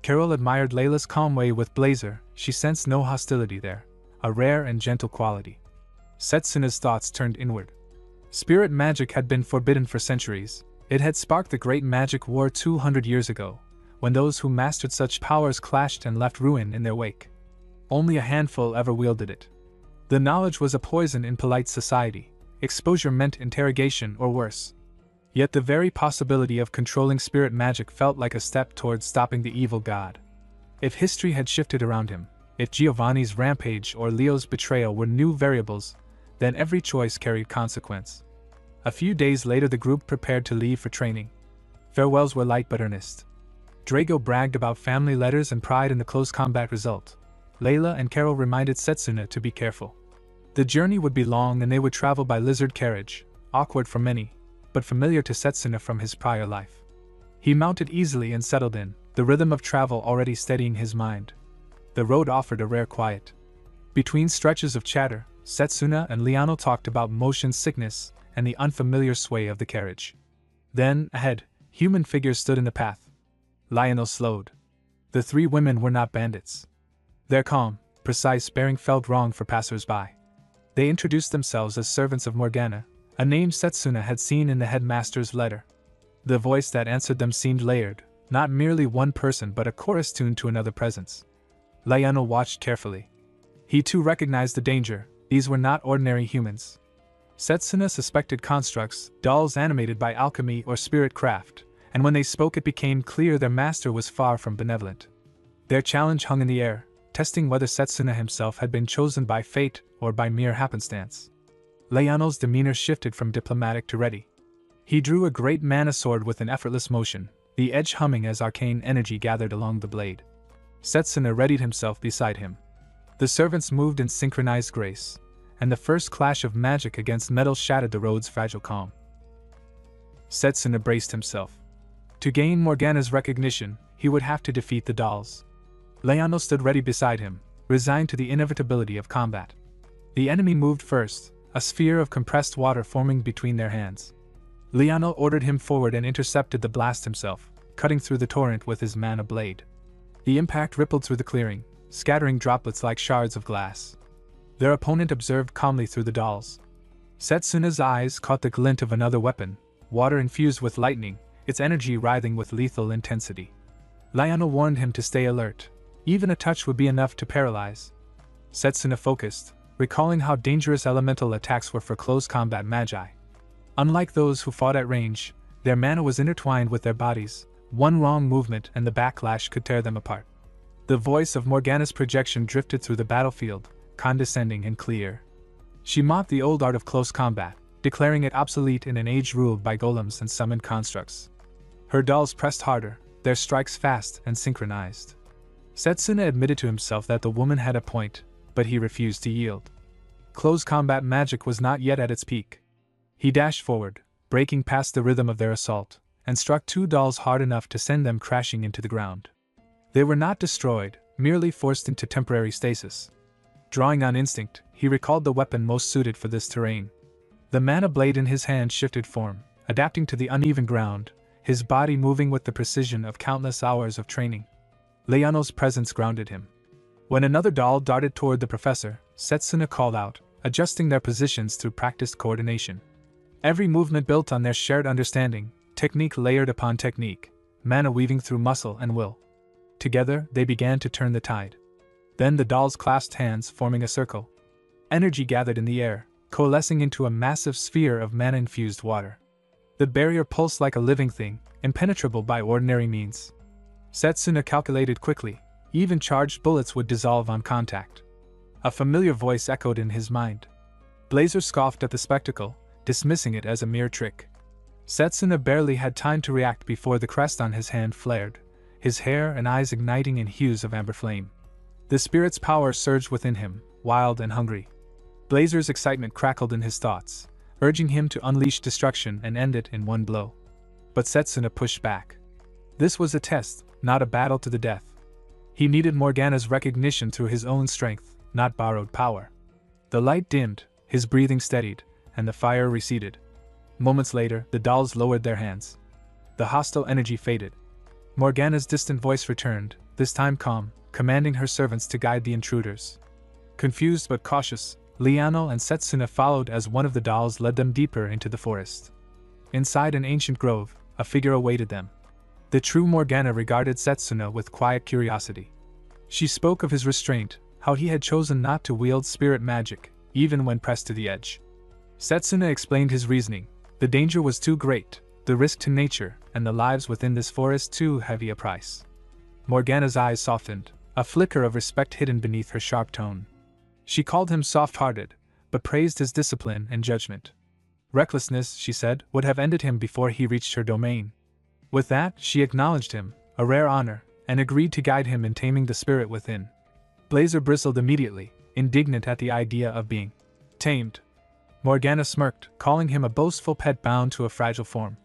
Carol admired Layla's calm way with Blazer. She sensed no hostility there, a rare and gentle quality. Setsuna's thoughts turned inward. Spirit magic had been forbidden for centuries. It had sparked the Great Magic War 200 years ago, when those who mastered such powers clashed and left ruin in their wake. Only a handful ever wielded it. The knowledge was a poison in polite society. Exposure meant interrogation or worse. Yet the very possibility of controlling spirit magic felt like a step towards stopping the evil god. If history had shifted around him, if Giovanni's rampage or Leo's betrayal were new variables, then every choice carried consequence. A few days later the group prepared to leave for training. Farewells were light but earnest. Drago bragged about family letters and pride in the close combat result. Layla and Carol reminded Setsuna to be careful. The journey would be long and they would travel by lizard carriage, awkward for many, but familiar to Setsuna from his prior life. He mounted easily and settled in, the rhythm of travel already steadying his mind. The road offered a rare quiet. Between stretches of chatter, Setsuna and Liano talked about motion sickness and the unfamiliar sway of the carriage. Then, ahead, human figures stood in the path. Lionel slowed. The three women were not bandits. Their calm, precise bearing felt wrong for passers-by. They introduced themselves as servants of Morgana, a name Setsuna had seen in the headmaster's letter. The voice that answered them seemed layered, not merely one person but a chorus tuned to another presence. Lionel watched carefully. He too recognized the danger. These were not ordinary humans. Setsuna suspected constructs, dolls animated by alchemy or spirit craft, and when they spoke it became clear their master was far from benevolent. Their challenge hung in the air, testing whether Setsuna himself had been chosen by fate or by mere happenstance. Lionel's demeanor shifted from diplomatic to ready. He drew a great mana sword with an effortless motion, the edge humming as arcane energy gathered along the blade. Setsuna readied himself beside him. The servants moved in synchronized grace, and the first clash of magic against metal shattered the road's fragile calm. Setsuna braced himself. To gain Morgana's recognition, he would have to defeat the dolls. Lionel stood ready beside him, resigned to the inevitability of combat. The enemy moved first, a sphere of compressed water forming between their hands. Lionel ordered him forward and intercepted the blast himself, cutting through the torrent with his mana blade. The impact rippled through the clearing, scattering droplets like shards of glass. Their opponent observed calmly through the dolls. Setsuna's eyes caught the glint of another weapon, water infused with lightning, its energy writhing with lethal intensity. Lionel warned him to stay alert. Even a touch would be enough to paralyze. Setsuna focused, recalling how dangerous elemental attacks were for close combat magi. Unlike those who fought at range, their mana was intertwined with their bodies. One wrong movement and the backlash could tear them apart. The voice of Morgana's projection drifted through the battlefield, condescending and clear. She mocked the old art of close combat, declaring it obsolete in an age ruled by golems and summoned constructs. Her dolls pressed harder, their strikes fast and synchronized. Setsuna admitted to himself that the woman had a point, but he refused to yield. Close combat magic was not yet at its peak. He dashed forward, breaking past the rhythm of their assault, and struck two dolls hard enough to send them crashing into the ground. They were not destroyed, merely forced into temporary stasis. Drawing on instinct, he recalled the weapon most suited for this terrain. The mana blade in his hand shifted form, adapting to the uneven ground, his body moving with the precision of countless hours of training. Leono's presence grounded him. When another doll darted toward the professor, Setsuna called out, adjusting their positions through practiced coordination. Every movement built on their shared understanding, technique layered upon technique, mana weaving through muscle and will. Together, they began to turn the tide. Then the dolls clasped hands, forming a circle. Energy gathered in the air, coalescing into a massive sphere of mana-infused water. The barrier pulsed like a living thing, impenetrable by ordinary means. Setsuna calculated quickly, even charged bullets would dissolve on contact. A familiar voice echoed in his mind. Blazer scoffed at the spectacle, dismissing it as a mere trick. Setsuna barely had time to react before the crest on his hand flared, his hair and eyes igniting in hues of amber flame. The spirit's power surged within him, wild and hungry. Blazer's excitement crackled in his thoughts, urging him to unleash destruction and end it in one blow. But Setsuna pushed back. This was a test, not a battle to the death. He needed Morgana's recognition through his own strength, not borrowed power. The light dimmed, his breathing steadied, and the fire receded. Moments later, the dolls lowered their hands. The hostile energy faded. Morgana's distant voice returned, this time calm, commanding her servants to guide the intruders. Confused but cautious, Liano and Setsuna followed as one of the dolls led them deeper into the forest. Inside an ancient grove, a figure awaited them. The true Morgana regarded Setsuna with quiet curiosity. She spoke of his restraint, how he had chosen not to wield spirit magic, even when pressed to the edge. Setsuna explained his reasoning. The danger was too great, the risk to nature, and the lives within this forest too heavy a price. Morgana's eyes softened, a flicker of respect hidden beneath her sharp tone. She called him soft-hearted, but praised his discipline and judgment. Recklessness, she said, would have ended him before he reached her domain. With that, she acknowledged him, a rare honor, and agreed to guide him in taming the spirit within. Blazer bristled immediately, indignant at the idea of being tamed. Morgana smirked, calling him a boastful pet bound to a fragile form.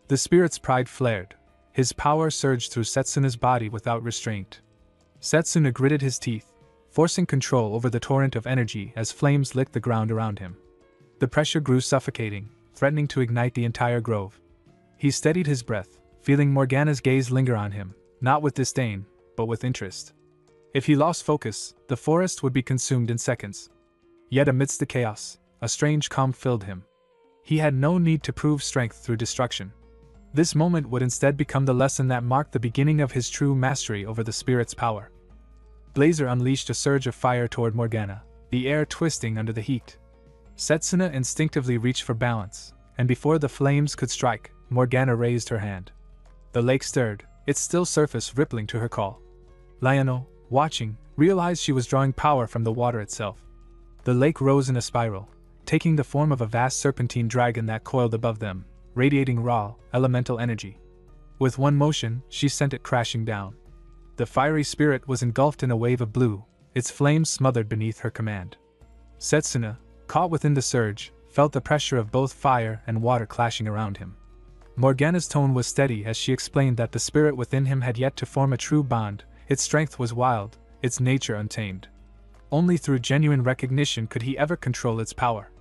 The spirit's pride flared. His power surged through Setsuna's body without restraint. Setsuna gritted his teeth, forcing control over the torrent of energy as flames licked the ground around him. The pressure grew suffocating, threatening to ignite the entire grove. He steadied his breath, feeling Morgana's gaze linger on him, not with disdain, but with interest. If he lost focus, the forest would be consumed in seconds. Yet amidst the chaos, a strange calm filled him. He had no need to prove strength through destruction. This moment would instead become the lesson that marked the beginning of his true mastery over the spirit's power. Blazer unleashed a surge of fire toward Morgana, the air twisting under the heat. Setsuna instinctively reached for balance, and before the flames could strike, Morgana raised her hand. The lake stirred, its still surface rippling to her call. Lionel, watching, realized she was drawing power from the water itself. The lake rose in a spiral, taking the form of a vast serpentine dragon that coiled above them, radiating raw, elemental energy. With one motion, she sent it crashing down. The fiery spirit was engulfed in a wave of blue, its flames smothered beneath her command. Setsuna, caught within the surge, felt the pressure of both fire and water clashing around him. Morgana's tone was steady as she explained that the spirit within him had yet to form a true bond. Its strength was wild, its nature untamed. Only through genuine recognition could he ever control its power.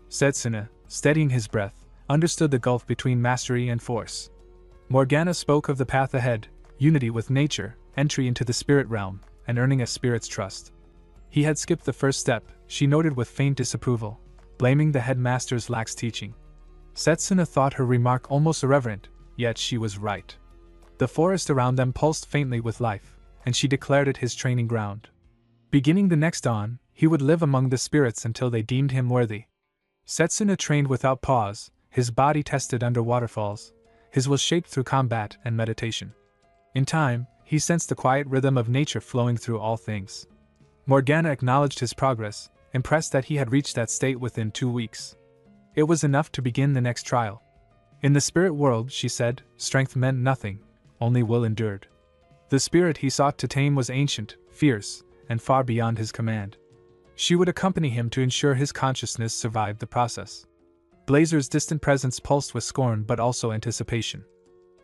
Setsuna, steadying his breath, understood the gulf between mastery and force. Morgana spoke of the path ahead, unity with nature, entry into the spirit realm, and earning a spirit's trust. He had skipped the first step, she noted with faint disapproval, blaming the headmaster's lax teaching. Setsuna thought her remark almost irreverent, yet she was right. The forest around them pulsed faintly with life, and she declared it his training ground. Beginning the next dawn, he would live among the spirits until they deemed him worthy. Setsuna trained without pause, his body tested under waterfalls, his will shaped through combat and meditation. In time, he sensed the quiet rhythm of nature flowing through all things. Morgana acknowledged his progress, impressed that he had reached that state within 2 weeks. It was enough to begin the next trial. In the spirit world, she said, strength meant nothing, only will endured. The spirit he sought to tame was ancient, fierce, and far beyond his command. She would accompany him to ensure his consciousness survived the process. Blazer's distant presence pulsed with scorn but also anticipation.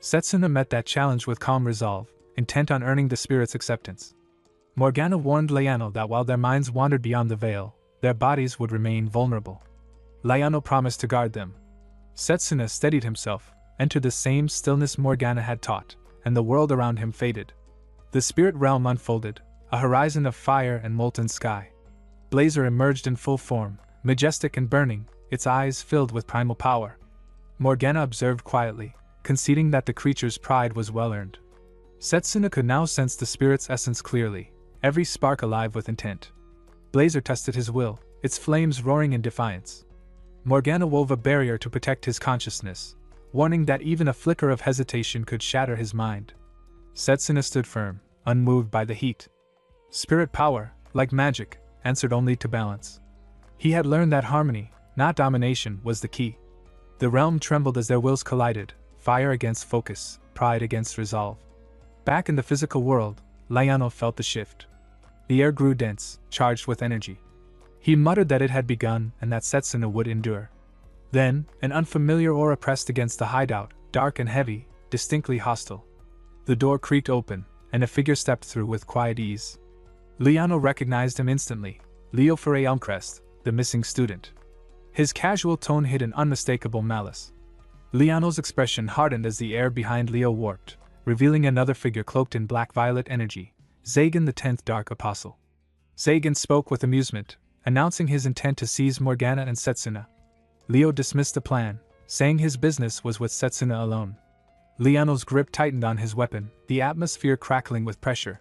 Setsuna met that challenge with calm resolve, intent on earning the spirit's acceptance. Morgana warned Lionel that while their minds wandered beyond the veil, their bodies would remain vulnerable. Lionel promised to guard them. Setsuna steadied himself, entered the same stillness Morgana had taught, and the world around him faded. The spirit realm unfolded, a horizon of fire and molten sky. Blazer emerged in full form, majestic and burning, its eyes filled with primal power. Morgana observed quietly, conceding that the creature's pride was well-earned. Setsuna could now sense the spirit's essence clearly, every spark alive with intent. Blazer tested his will, its flames roaring in defiance. Morgana wove a barrier to protect his consciousness, warning that even a flicker of hesitation could shatter his mind. Setsuna stood firm, unmoved by the heat. Spirit power, like magic, answered only to balance. He had learned that harmony, not domination, was the key. The realm trembled as their wills collided, fire against focus, pride against resolve. Back in the physical world, Lionel felt the shift. The air grew dense, charged with energy. He muttered that it had begun and that Setsuna would endure. Then, an unfamiliar aura pressed against the hideout, dark and heavy, distinctly hostile. The door creaked open, and a figure stepped through with quiet ease. Lionel recognized him instantly, Leo Foray Elmcrest, the missing student. His casual tone hid an unmistakable malice. Lionel's expression hardened as the air behind Leo warped, revealing another figure cloaked in black-violet energy, Zagan the 10th Dark Apostle. Zagan spoke with amusement, announcing his intent to seize Morgana and Setsuna. Leo dismissed the plan, saying his business was with Setsuna alone. Lionel's grip tightened on his weapon, the atmosphere crackling with pressure.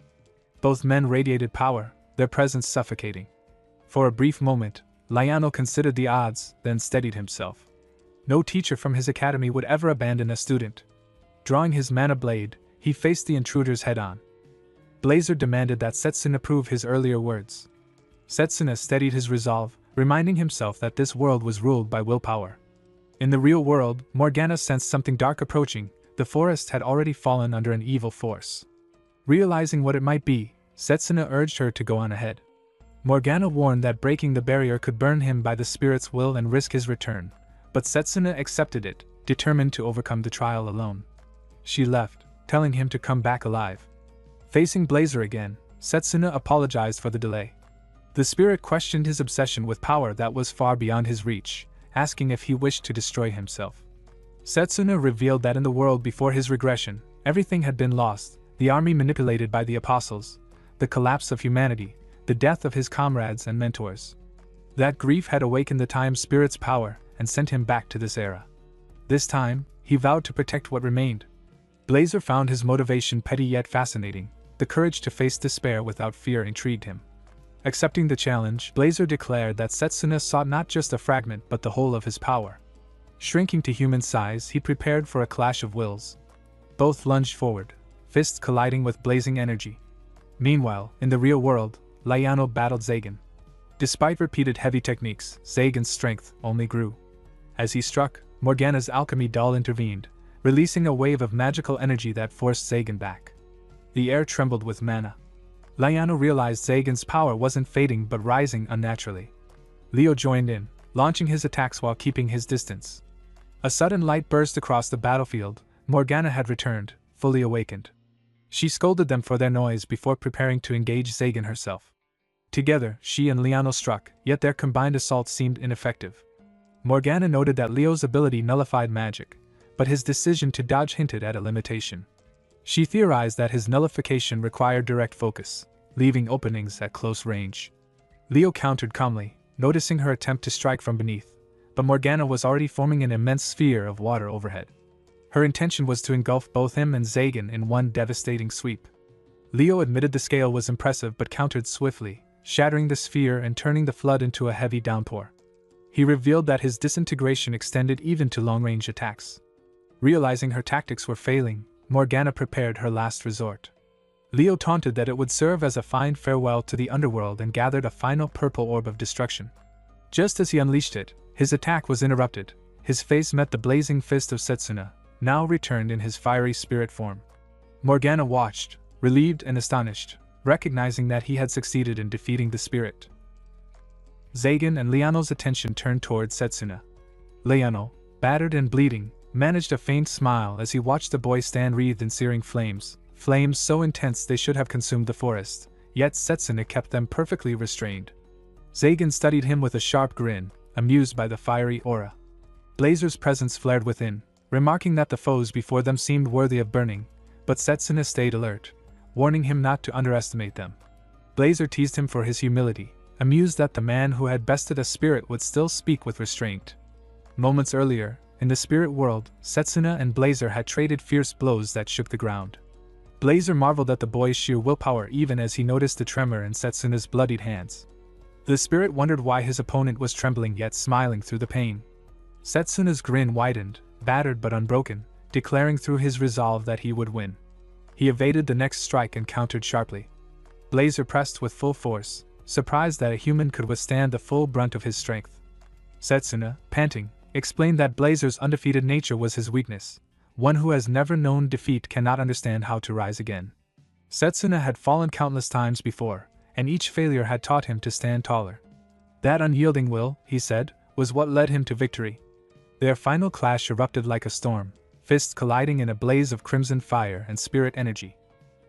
Both men radiated power, their presence suffocating. For a brief moment, Lionel considered the odds, then steadied himself. No teacher from his academy would ever abandon a student. Drawing his mana blade, he faced the intruders head-on. Blazer demanded that Setsuna prove his earlier words. Setsuna steadied his resolve, reminding himself that this world was ruled by willpower. In the real world, Morgana sensed something dark approaching. The forest had already fallen under an evil force. Realizing what it might be, Setsuna urged her to go on ahead. Morgana warned that breaking the barrier could burn him by the spirit's will and risk his return, but Setsuna accepted it, determined to overcome the trial alone. She left, telling him to come back alive. Facing Blazer again, Setsuna apologized for the delay. The spirit questioned his obsession with power that was far beyond his reach, asking if he wished to destroy himself. Setsuna revealed that in the world before his regression, everything had been lost: the army manipulated by the apostles, the collapse of humanity, the death of his comrades and mentors. That grief had awakened the time spirit's power and sent him back to this era. This time, he vowed to protect what remained. Blazer found his motivation petty yet fascinating. The courage to face despair without fear intrigued him. Accepting the challenge, Blazer declared that Setsuna sought not just a fragment but the whole of his power. Shrinking to human size, he prepared for a clash of wills. Both lunged forward, fists colliding with blazing energy. Meanwhile, in the real world, Liano battled Zagan. Despite repeated heavy techniques, Zagan's strength only grew. As he struck, Morgana's alchemy doll intervened, releasing a wave of magical energy that forced Zagan back. The air trembled with mana. Liano realized Zagan's power wasn't fading but rising unnaturally. Leo joined in, launching his attacks while keeping his distance. A sudden light burst across the battlefield. Morgana had returned, fully awakened. She scolded them for their noise before preparing to engage Zagan herself. Together, she and Liano struck, yet their combined assault seemed ineffective. Morgana noted that Leo's ability nullified magic, but his decision to dodge hinted at a limitation. She theorized that his nullification required direct focus, leaving openings at close range. Leo countered calmly, noticing her attempt to strike from beneath, but Morgana was already forming an immense sphere of water overhead. Her intention was to engulf both him and Zagan in one devastating sweep. Leo admitted the scale was impressive but countered swiftly, shattering the sphere and turning the flood into a heavy downpour. He revealed that his disintegration extended even to long-range attacks. Realizing her tactics were failing, Morgana prepared her last resort. Leo taunted that it would serve as a fine farewell to the underworld and gathered a final purple orb of destruction. Just as he unleashed it, his attack was interrupted. His face met the blazing fist of Setsuna, now returned in his fiery spirit form. Morgana watched, relieved and astonished, recognizing that he had succeeded in defeating the spirit. Zagan and Liano's attention turned toward Setsuna. Liano, battered and bleeding, managed a faint smile as he watched the boy stand wreathed in searing flames so intense they should have consumed the forest, yet Setsuna kept them perfectly restrained. Zagan studied him with a sharp grin, amused by the fiery aura. Blazer's presence flared within, remarking that the foes before them seemed worthy of burning, but Setsuna stayed alert, warning him not to underestimate them. Blazer teased him for his humility, amused that the man who had bested a spirit would still speak with restraint. Moments earlier, in the spirit world, Setsuna and Blazer had traded fierce blows that shook the ground. Blazer marveled at the boy's sheer willpower even as he noticed the tremor in Setsuna's bloodied hands. The spirit wondered why his opponent was trembling yet smiling through the pain. Setsuna's grin widened, battered but unbroken, declaring through his resolve that he would win. He evaded the next strike and countered sharply. Blazer pressed with full force, surprised that a human could withstand the full brunt of his strength. Setsuna, panting, explained that Blazer's undefeated nature was his weakness. One who has never known defeat cannot understand how to rise again. Setsuna had fallen countless times before, and each failure had taught him to stand taller. That unyielding will, he said, was what led him to victory. Their final clash erupted like a storm, fists colliding in a blaze of crimson fire and spirit energy.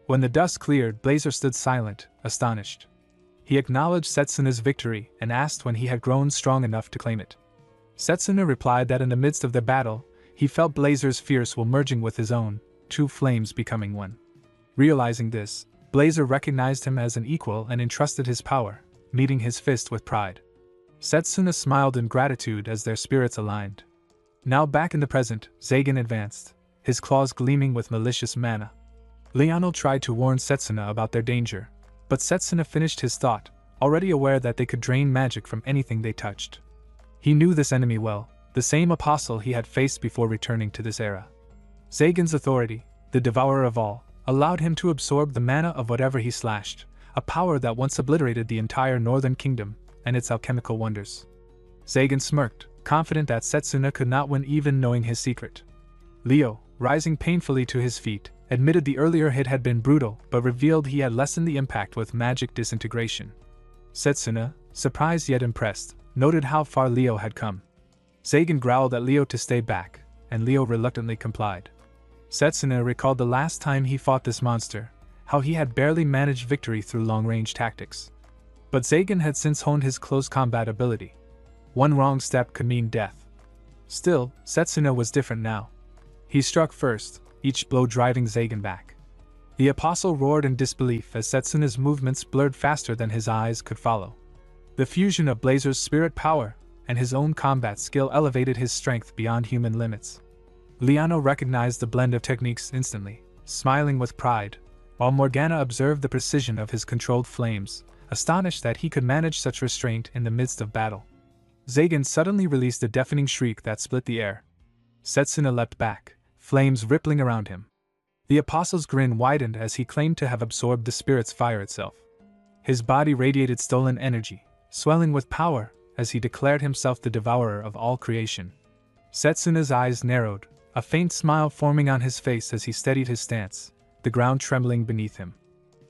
When the dust cleared, Blazer stood silent, astonished. He acknowledged Setsuna's victory and asked when he had grown strong enough to claim it. Setsuna replied that in the midst of the battle, he felt Blazer's fierce will merging with his own, two flames becoming one. Realizing this, Blazer recognized him as an equal and entrusted his power, meeting his fist with pride. Setsuna smiled in gratitude as their spirits aligned. Now back in the present, Zagan advanced, his claws gleaming with malicious mana. Liano tried to warn Setsuna about their danger, but Setsuna finished his thought, already aware that they could drain magic from anything they touched. He knew this enemy well, the same apostle he had faced before returning to this era. Zagan's authority, the devourer of all, allowed him to absorb the mana of whatever he slashed, a power that once obliterated the entire northern kingdom and its alchemical wonders. Zagan smirked, confident that Setsuna could not win even knowing his secret. Leo, rising painfully to his feet, admitted the earlier hit had been brutal but revealed he had lessened the impact with magic disintegration. Setsuna, surprised yet impressed, noted how far Leo had come. Zagan growled at Leo to stay back, and Leo reluctantly complied. Setsuna recalled the last time he fought this monster, how he had barely managed victory through long-range tactics. But Zagan had since honed his close combat ability. One wrong step could mean death. Still, Setsuna was different now. He struck first, each blow driving Zagan back. The apostle roared in disbelief as Setsuna's movements blurred faster than his eyes could follow. The fusion of Blazer's spirit power and his own combat skill elevated his strength beyond human limits. Liano recognized the blend of techniques instantly, smiling with pride, while Morgana observed the precision of his controlled flames, astonished that he could manage such restraint in the midst of battle. Zagan suddenly released a deafening shriek that split the air. Setsuna leapt back, flames rippling around him. The apostle's grin widened as he claimed to have absorbed the spirit's fire itself. His body radiated stolen energy, swelling with power as he declared himself the devourer of all creation. Setsuna's eyes narrowed, a faint smile forming on his face as he steadied his stance, the ground trembling beneath him.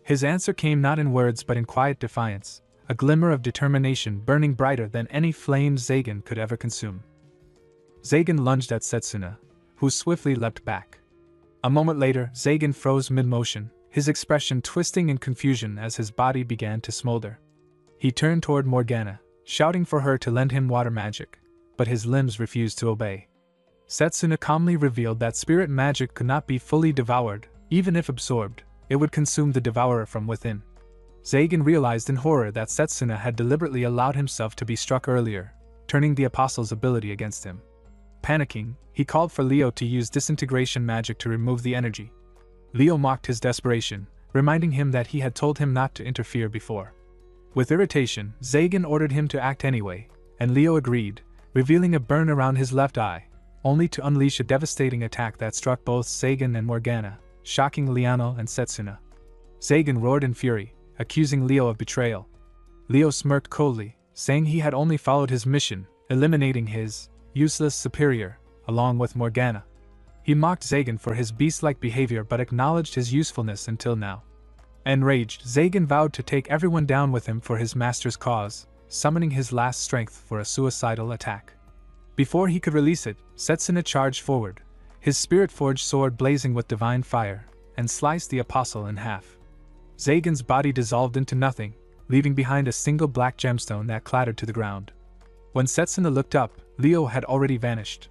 His answer came not in words but in quiet defiance, a glimmer of determination burning brighter than any flame Zagan could ever consume. Zagan lunged at Setsuna, who swiftly leapt back. A moment later, Zagan froze mid-motion, his expression twisting in confusion as his body began to smolder. He turned toward Morgana, shouting for her to lend him water magic, but his limbs refused to obey. Setsuna calmly revealed that spirit magic could not be fully devoured, even if absorbed, it would consume the devourer from within. Zagan realized in horror that Setsuna had deliberately allowed himself to be struck earlier, turning the apostle's ability against him. Panicking, he called for Leo to use disintegration magic to remove the energy. Leo mocked his desperation, reminding him that he had told him not to interfere before. With irritation, Zagan ordered him to act anyway, and Leo agreed, revealing a burn around his left eye, only to unleash a devastating attack that struck both Zagan and Morgana, shocking Liano and Setsuna. Zagan roared in fury, accusing Leo of betrayal. Leo smirked coldly, saying he had only followed his mission, eliminating his useless superior, along with Morgana. He mocked Zagan for his beast-like behavior but acknowledged his usefulness until now. Enraged, Zagan vowed to take everyone down with him for his master's cause, summoning his last strength for a suicidal attack. Before he could release it, Setsuna charged forward, his spirit-forged sword blazing with divine fire, and sliced the apostle in half. Zagan's body dissolved into nothing, leaving behind a single black gemstone that clattered to the ground. When Setsuna looked up, Leo had already vanished.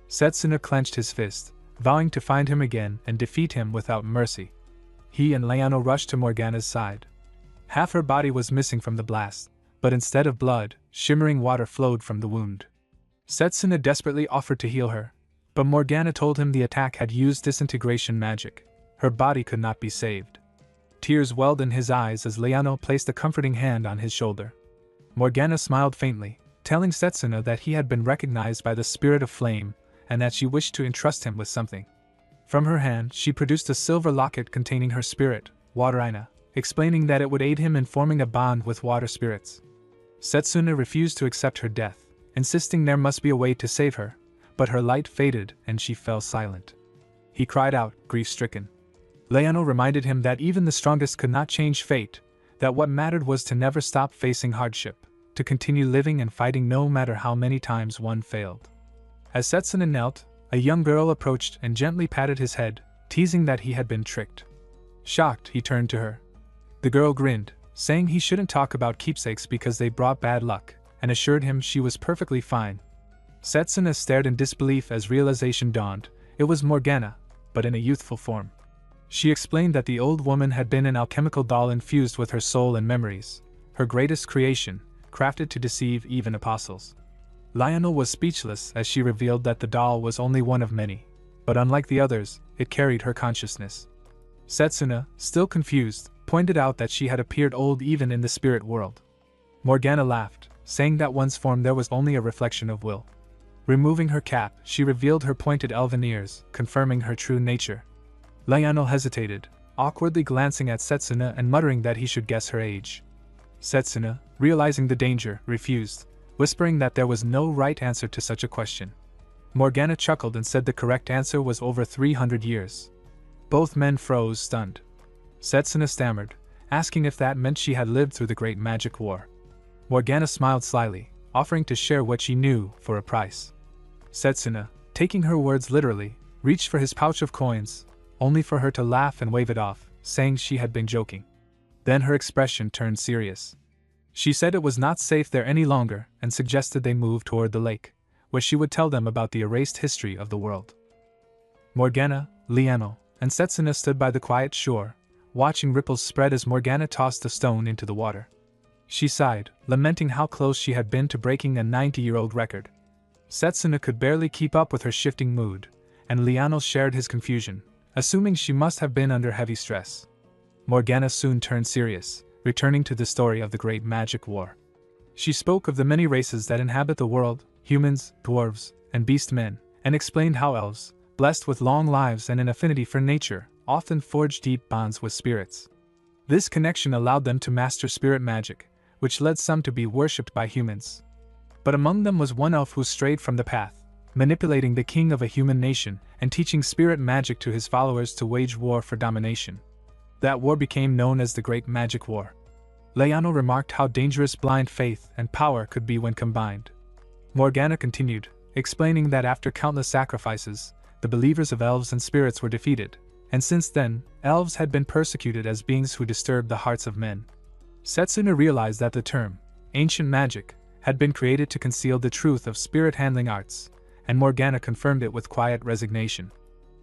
Setsuna clenched his fist, vowing to find him again and defeat him without mercy. He and Liano rushed to Morgana's side. Half her body was missing from the blast, but instead of blood, shimmering water flowed from the wound. Setsuna desperately offered to heal her, but Morgana told him the attack had used disintegration magic. Her body could not be saved. Tears welled in his eyes as Liano placed a comforting hand on his shoulder. Morgana smiled faintly, telling Setsuna that he had been recognized by the spirit of flame, and that she wished to entrust him with something. From her hand, she produced a silver locket containing her spirit, Water Aina, explaining that it would aid him in forming a bond with water spirits. Setsuna refused to accept her death, insisting there must be a way to save her, but her light faded and she fell silent. He cried out, grief-stricken. Liano reminded him that even the strongest could not change fate, that what mattered was to never stop facing hardship, to continue living and fighting no matter how many times one failed. As Setsuna knelt, a young girl approached and gently patted his head, teasing that he had been tricked. Shocked, he turned to her. The girl grinned, saying he shouldn't talk about keepsakes because they brought bad luck, and assured him she was perfectly fine. Setsuna stared in disbelief as realization dawned. It was Morgana, but in a youthful form. She explained that the old woman had been an alchemical doll infused with her soul and memories, her greatest creation, crafted to deceive even apostles. Lionel was speechless as she revealed that the doll was only one of many, but unlike the others, it carried her consciousness. Setsuna, still confused, pointed out that she had appeared old even in the spirit world. Morgana laughed, saying that one's form there was only a reflection of will. Removing her cap, she revealed her pointed elven ears, confirming her true nature. Lionel hesitated, awkwardly glancing at Setsuna and muttering that he should guess her age. Setsuna, realizing the danger, refused, whispering that there was no right answer to such a question. Morgana chuckled and said the correct answer was over 300 years. Both men froze, stunned. Setsuna stammered, asking if that meant she had lived through the Great Magic War. Morgana smiled slyly, offering to share what she knew for a price. Setsuna, taking her words literally, reached for his pouch of coins, only for her to laugh and wave it off, saying she had been joking. Then her expression turned serious. She said it was not safe there any longer and suggested they move toward the lake, where she would tell them about the erased history of the world. Morgana, Liano, and Setsuna stood by the quiet shore, watching ripples spread as Morgana tossed a stone into the water. She sighed, lamenting how close she had been to breaking a 90-year-old record. Setsuna could barely keep up with her shifting mood, and Liano shared his confusion, assuming she must have been under heavy stress. Morgana soon turned serious, returning to the story of the Great Magic War. She spoke of the many races that inhabit the world, humans, dwarves, and beast men, and explained how elves, blessed with long lives and an affinity for nature, often forge deep bonds with spirits. This connection allowed them to master spirit magic, which led some to be worshipped by humans. But among them was one elf who strayed from the path, manipulating the king of a human nation and teaching spirit magic to his followers to wage war for domination. That war became known as the Great Magic War. Liano remarked how dangerous blind faith and power could be when combined. Morgana continued, explaining that after countless sacrifices, the believers of elves and spirits were defeated, and since then, elves had been persecuted as beings who disturbed the hearts of men. Setsuna realized that the term, ancient magic, had been created to conceal the truth of spirit-handling arts, and Morgana confirmed it with quiet resignation.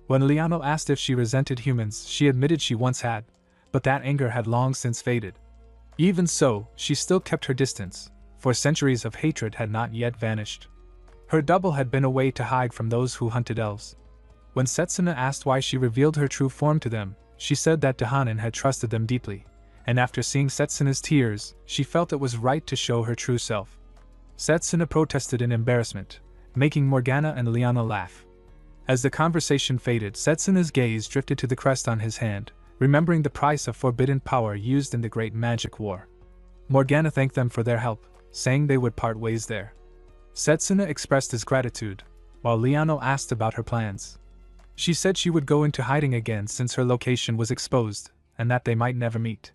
When Liano asked if she resented humans, she admitted she once had, but that anger had long since faded. Even so, she still kept her distance, for centuries of hatred had not yet vanished. Her double had been a way to hide from those who hunted elves. When Setsuna asked why she revealed her true form to them, she said that Dahanan had trusted them deeply, and after seeing Setsuna's tears, she felt it was right to show her true self. Setsuna protested in embarrassment, making Morgana and Liano laugh. As the conversation faded, Setsuna's gaze drifted to the crest on his hand, remembering the price of forbidden power used in the Great Magic War. Morgana thanked them for their help, saying they would part ways there. Setsuna expressed his gratitude, while Liano asked about her plans. She said she would go into hiding again since her location was exposed, and that they might never meet.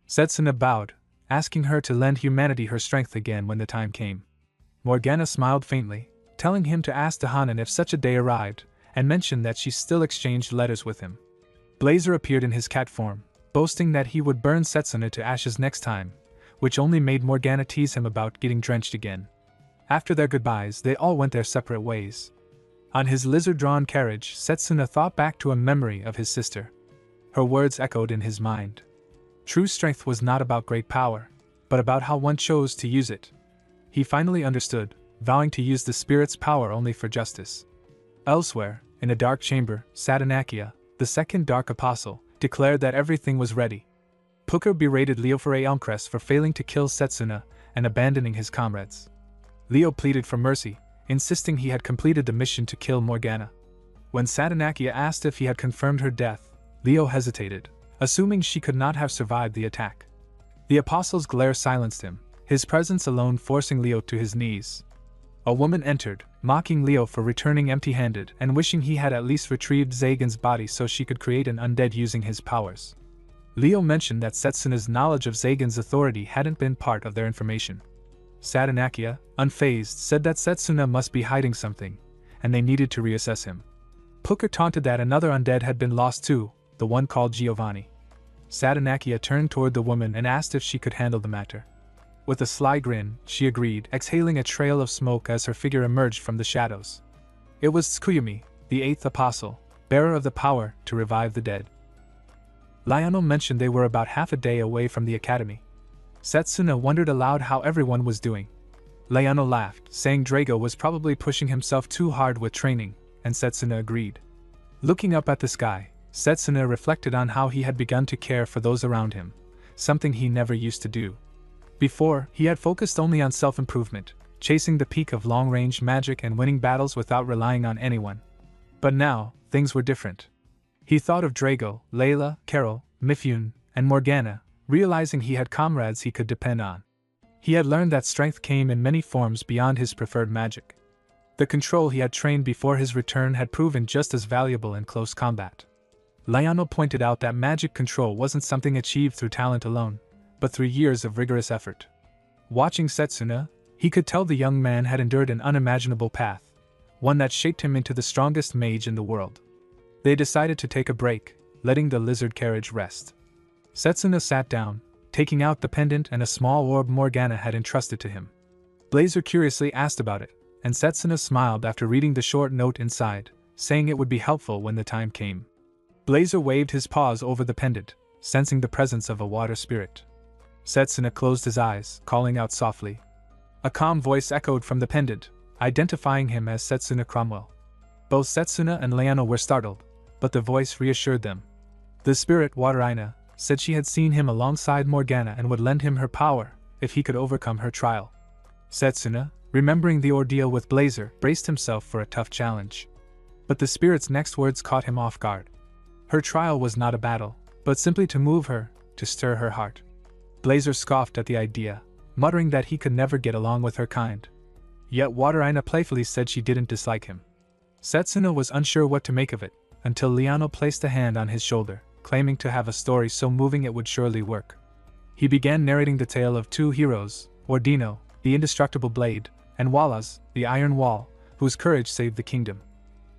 Setsuna bowed, asking her to lend humanity her strength again when the time came. Morgana smiled faintly, telling him to ask Dahanan if such a day arrived, and mentioned that she still exchanged letters with him. Blazer appeared in his cat form, boasting that he would burn Setsuna to ashes next time, which only made Morgana tease him about getting drenched again. After their goodbyes, they all went their separate ways. On his lizard-drawn carriage, Setsuna thought back to a memory of his sister. Her words echoed in his mind. True strength was not about great power, but about how one chose to use it. He finally understood, vowing to use the spirit's power only for justice. Elsewhere, in a dark chamber, Satanakia, the second Dark Apostle, declared that everything was ready. Pucker berated Leofare Elmcrest for failing to kill Setsuna and abandoning his comrades. Leo pleaded for mercy, insisting he had completed the mission to kill Morgana. When Satanakia asked if he had confirmed her death, Leo hesitated, assuming she could not have survived the attack. The Apostle's glare silenced him, his presence alone forcing Leo to his knees. A woman entered, mocking Leo for returning empty-handed and wishing he had at least retrieved Zagan's body so she could create an undead using his powers. Leo mentioned that Setsuna's knowledge of Zagan's authority hadn't been part of their information. Satanakia, unfazed, said that Setsuna must be hiding something, and they needed to reassess him. Pucker taunted that another undead had been lost too, the one called Giovanni. Satanakia turned toward the woman and asked if she could handle the matter. With a sly grin, she agreed, exhaling a trail of smoke as her figure emerged from the shadows. It was Tsukuyumi, the eighth apostle, bearer of the power to revive the dead. Liano mentioned they were about half a day away from the academy. Setsuna wondered aloud how everyone was doing. Liano laughed, saying Drago was probably pushing himself too hard with training, and Setsuna agreed. Looking up at the sky, Setsuna reflected on how he had begun to care for those around him, something he never used to do. Before, he had focused only on self-improvement, chasing the peak of long-range magic and winning battles without relying on anyone. But now, things were different. He thought of Drago, Layla, Carol, Mifune, and Morgana, realizing he had comrades he could depend on. He had learned that strength came in many forms beyond his preferred magic. The control he had trained before his return had proven just as valuable in close combat. Liano pointed out that magic control wasn't something achieved through talent alone, but through years of rigorous effort. Watching Setsuna, he could tell the young man had endured an unimaginable path, one that shaped him into the strongest mage in the world. They decided to take a break, letting the lizard carriage rest. Setsuna sat down, taking out the pendant and a small orb Morgana had entrusted to him. Blazer curiously asked about it, and Setsuna smiled after reading the short note inside, saying it would be helpful when the time came. Blazer waved his paws over the pendant, sensing the presence of a water spirit. Setsuna closed his eyes, calling out softly. A calm voice echoed from the pendant, identifying him as Setsuna Cromwell. Both Setsuna and Leano were startled, but the voice reassured them. The spirit, Water Aina, said she had seen him alongside Morgana and would lend him her power if he could overcome her trial. Setsuna, remembering the ordeal with Blazer, braced himself for a tough challenge. But the spirit's next words caught him off guard. Her trial was not a battle, but simply to move her, to stir her heart. Blazer scoffed at the idea, muttering that he could never get along with her kind. Yet Water Aina playfully said she didn't dislike him. Setsuna was unsure what to make of it, until Leano placed a hand on his shoulder, claiming to have a story so moving it would surely work. He began narrating the tale of two heroes, Ordino, the indestructible blade, and Wallace, the iron wall, whose courage saved the kingdom.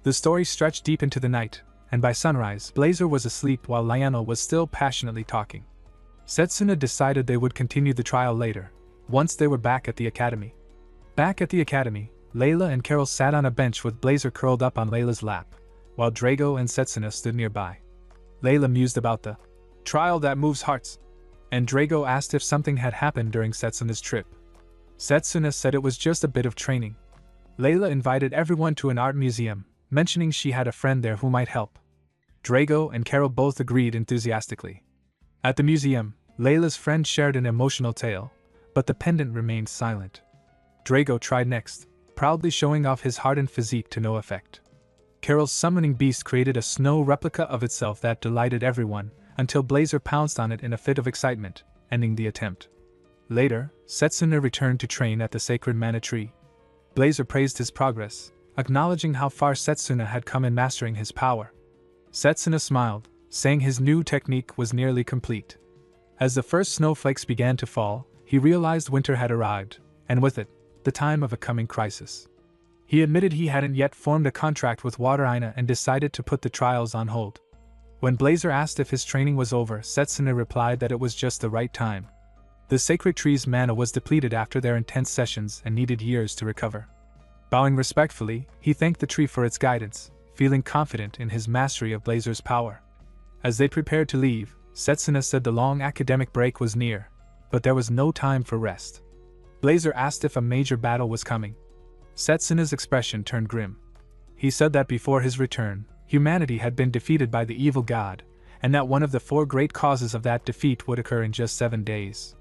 The story stretched deep into the night, and by sunrise, Blazer was asleep while Leano was still passionately talking. Setsuna decided they would continue the trial later, once they were back at the academy. Back at the academy, Layla and Carol sat on a bench with Blazer curled up on Layla's lap, while Drago and Setsuna stood nearby. Layla mused about the trial that moves hearts, and Drago asked if something had happened during Setsuna's trip. Setsuna said it was just a bit of training. Layla invited everyone to an art museum, mentioning she had a friend there who might help. Drago and Carol both agreed enthusiastically. At the museum, Layla's friend shared an emotional tale, but the pendant remained silent. Drago tried next, proudly showing off his hardened physique to no effect. Carol's summoning beast created a snow replica of itself that delighted everyone, until Blazer pounced on it in a fit of excitement, ending the attempt. Later, Setsuna returned to train at the sacred mana tree. Blazer praised his progress, acknowledging how far Setsuna had come in mastering his power. Setsuna smiled, saying his new technique was nearly complete. As the first snowflakes began to fall, he realized winter had arrived, and with it, the time of a coming crisis. He admitted he hadn't yet formed a contract with Water Aina and decided to put the trials on hold. When Blazer asked if his training was over, Setsuna replied that it was just the right time. The sacred tree's mana was depleted after their intense sessions and needed years to recover. Bowing respectfully, he thanked the tree for its guidance, feeling confident in his mastery of Blazer's power. As they prepared to leave, Setsuna said the long academic break was near, but there was no time for rest. Blazer asked if a major battle was coming. Setsuna's expression turned grim. He said that before his return, humanity had been defeated by the evil god, and that one of the 4 great causes of that defeat would occur in just 7 days.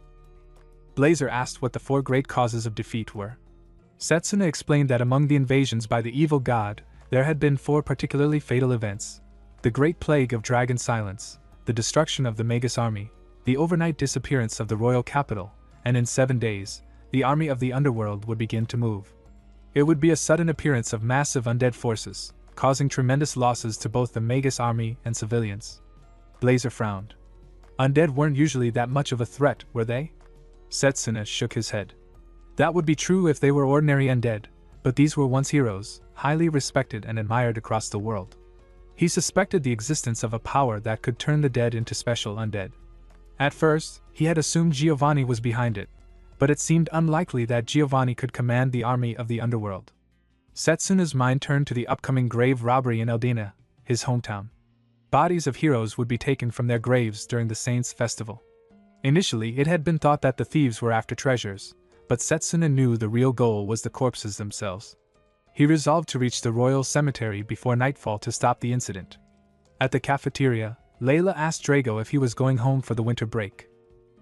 Blazer asked what the 4 great causes of defeat were. Setsuna explained that among the invasions by the evil god, there had been 4 particularly fatal events: the Great Plague of Dragon Silence, the destruction of the Magus army, the overnight disappearance of the royal capital, and in 7 days, the army of the underworld would begin to move. It would be a sudden appearance of massive undead forces, causing tremendous losses to both the Magus army and civilians. Blazer frowned. Undead weren't usually that much of a threat, were they? Setsuna shook his head. That would be true if they were ordinary undead, but these were once heroes, highly respected and admired across the world. He suspected the existence of a power that could turn the dead into special undead. At first, he had assumed Giovanni was behind it, but it seemed unlikely that Giovanni could command the army of the underworld. Setsuna's mind turned to the upcoming grave robbery in Eldena, his hometown. Bodies of heroes would be taken from their graves during the Saints' Festival. Initially, it had been thought that the thieves were after treasures, but Setsuna knew the real goal was the corpses themselves. He resolved to reach the royal cemetery before nightfall to stop the incident. At the cafeteria, Layla asked Drago if he was going home for the winter break.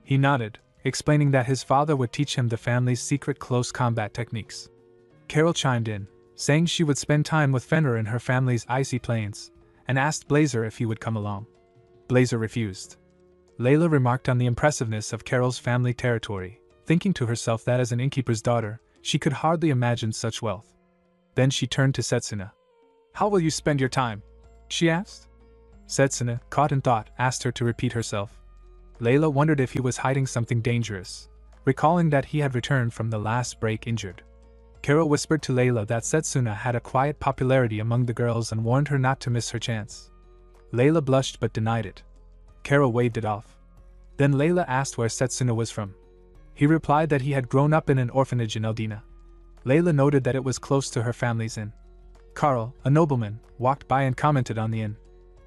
He nodded, explaining that his father would teach him the family's secret close combat techniques. Carol chimed in, saying she would spend time with Fenrir in her family's icy plains, and asked Blazer if he would come along. Blazer refused. Layla remarked on the impressiveness of Carol's family territory, thinking to herself that as an innkeeper's daughter, she could hardly imagine such wealth. Then she turned to Setsuna. "How will you spend your time?" she asked. Setsuna, caught in thought, asked her to repeat herself. Layla wondered if he was hiding something dangerous, recalling that he had returned from the last break injured. Carol whispered to Layla that Setsuna had a quiet popularity among the girls and warned her not to miss her chance. Layla blushed but denied it. Carol waved it off. Then Layla asked where Setsuna was from. He replied that he had grown up in an orphanage in Eldina. Layla noted that it was close to her family's inn. Carl, a nobleman, walked by and commented on the inn.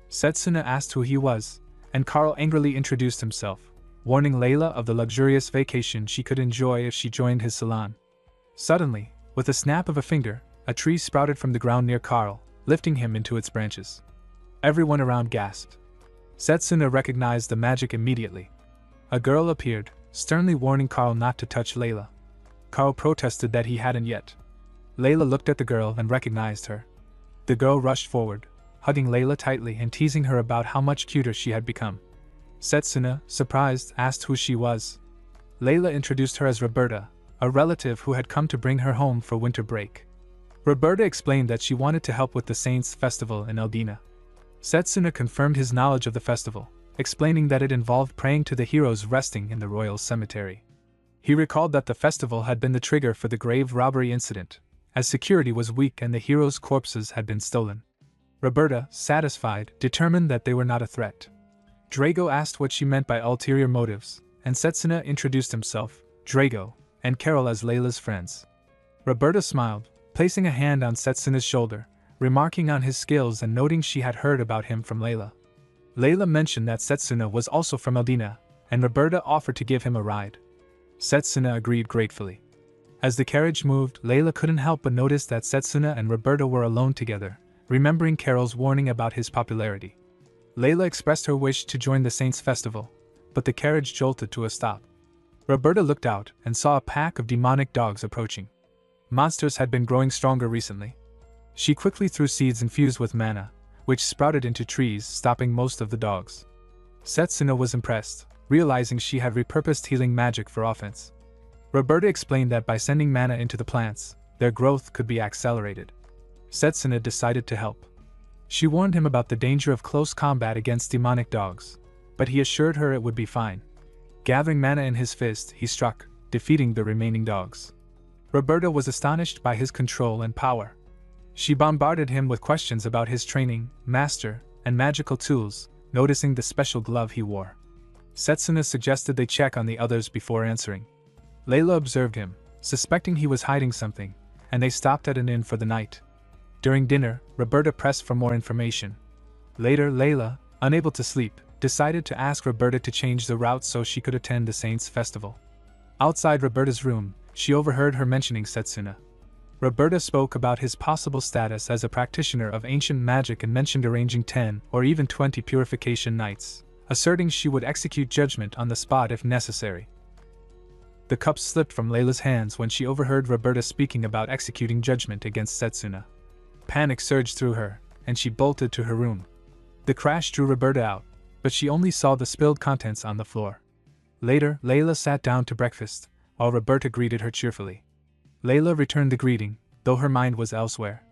Setsuna asked who he was, and Carl angrily introduced himself, warning Layla of the luxurious vacation she could enjoy if she joined his salon. Suddenly, with a snap of a finger, a tree sprouted from the ground near Carl, lifting him into its branches. Everyone around gasped. Setsuna recognized the magic immediately. A girl appeared, sternly warning Carl not to touch Layla. Carl protested that he hadn't yet. Layla looked at the girl and recognized her. The girl rushed forward, hugging Layla tightly and teasing her about how much cuter she had become. Setsuna, surprised, asked who she was. Layla introduced her as Roberta, a relative who had come to bring her home for winter break. Roberta explained that she wanted to help with the Saints' Festival in Eldina. Setsuna confirmed his knowledge of the festival, explaining that it involved praying to the heroes resting in the royal cemetery. He recalled that the festival had been the trigger for the grave robbery incident, as security was weak and the heroes' corpses had been stolen. Roberta, satisfied, determined that they were not a threat. Drago asked what she meant by ulterior motives, and Setsuna introduced himself, Drago, and Carol as Layla's friends. Roberta smiled, placing a hand on Setsuna's shoulder, remarking on his skills and noting she had heard about him from Layla. Layla mentioned that Setsuna was also from Eldina, and Roberta offered to give him a ride. Setsuna agreed gratefully. As the carriage moved, Layla couldn't help but notice that Setsuna and Roberta were alone together, remembering Carol's warning about his popularity. Layla expressed her wish to join the Saints' Festival, but the carriage jolted to a stop. Roberta looked out and saw a pack of demonic dogs approaching. Monsters had been growing stronger recently. She quickly threw seeds infused with mana, which sprouted into trees, stopping most of the dogs. Setsuna was impressed, realizing she had repurposed healing magic for offense. Roberta explained that by sending mana into the plants, their growth could be accelerated. Setsuna decided to help. She warned him about the danger of close combat against demonic dogs, but he assured her it would be fine. Gathering mana in his fist, he struck, defeating the remaining dogs. Roberta was astonished by his control and power. She bombarded him with questions about his training, master, and magical tools, noticing the special glove he wore. Setsuna suggested they check on the others before answering. Layla observed him, suspecting he was hiding something, and they stopped at an inn for the night. During dinner, Roberta pressed for more information. Later, Layla, unable to sleep, decided to ask Roberta to change the route so she could attend the Saints' Festival. Outside Roberta's room, she overheard her mentioning Setsuna. Roberta spoke about his possible status as a practitioner of ancient magic and mentioned arranging 10 or even 20 purification nights, asserting she would execute judgment on the spot if necessary. The cup slipped from Layla's hands when she overheard Roberta speaking about executing judgment against Setsuna. Panic surged through her, and she bolted to her room. The crash drew Roberta out, but she only saw the spilled contents on the floor. Later, Layla sat down to breakfast, while Roberta greeted her cheerfully. Layla returned the greeting, though her mind was elsewhere.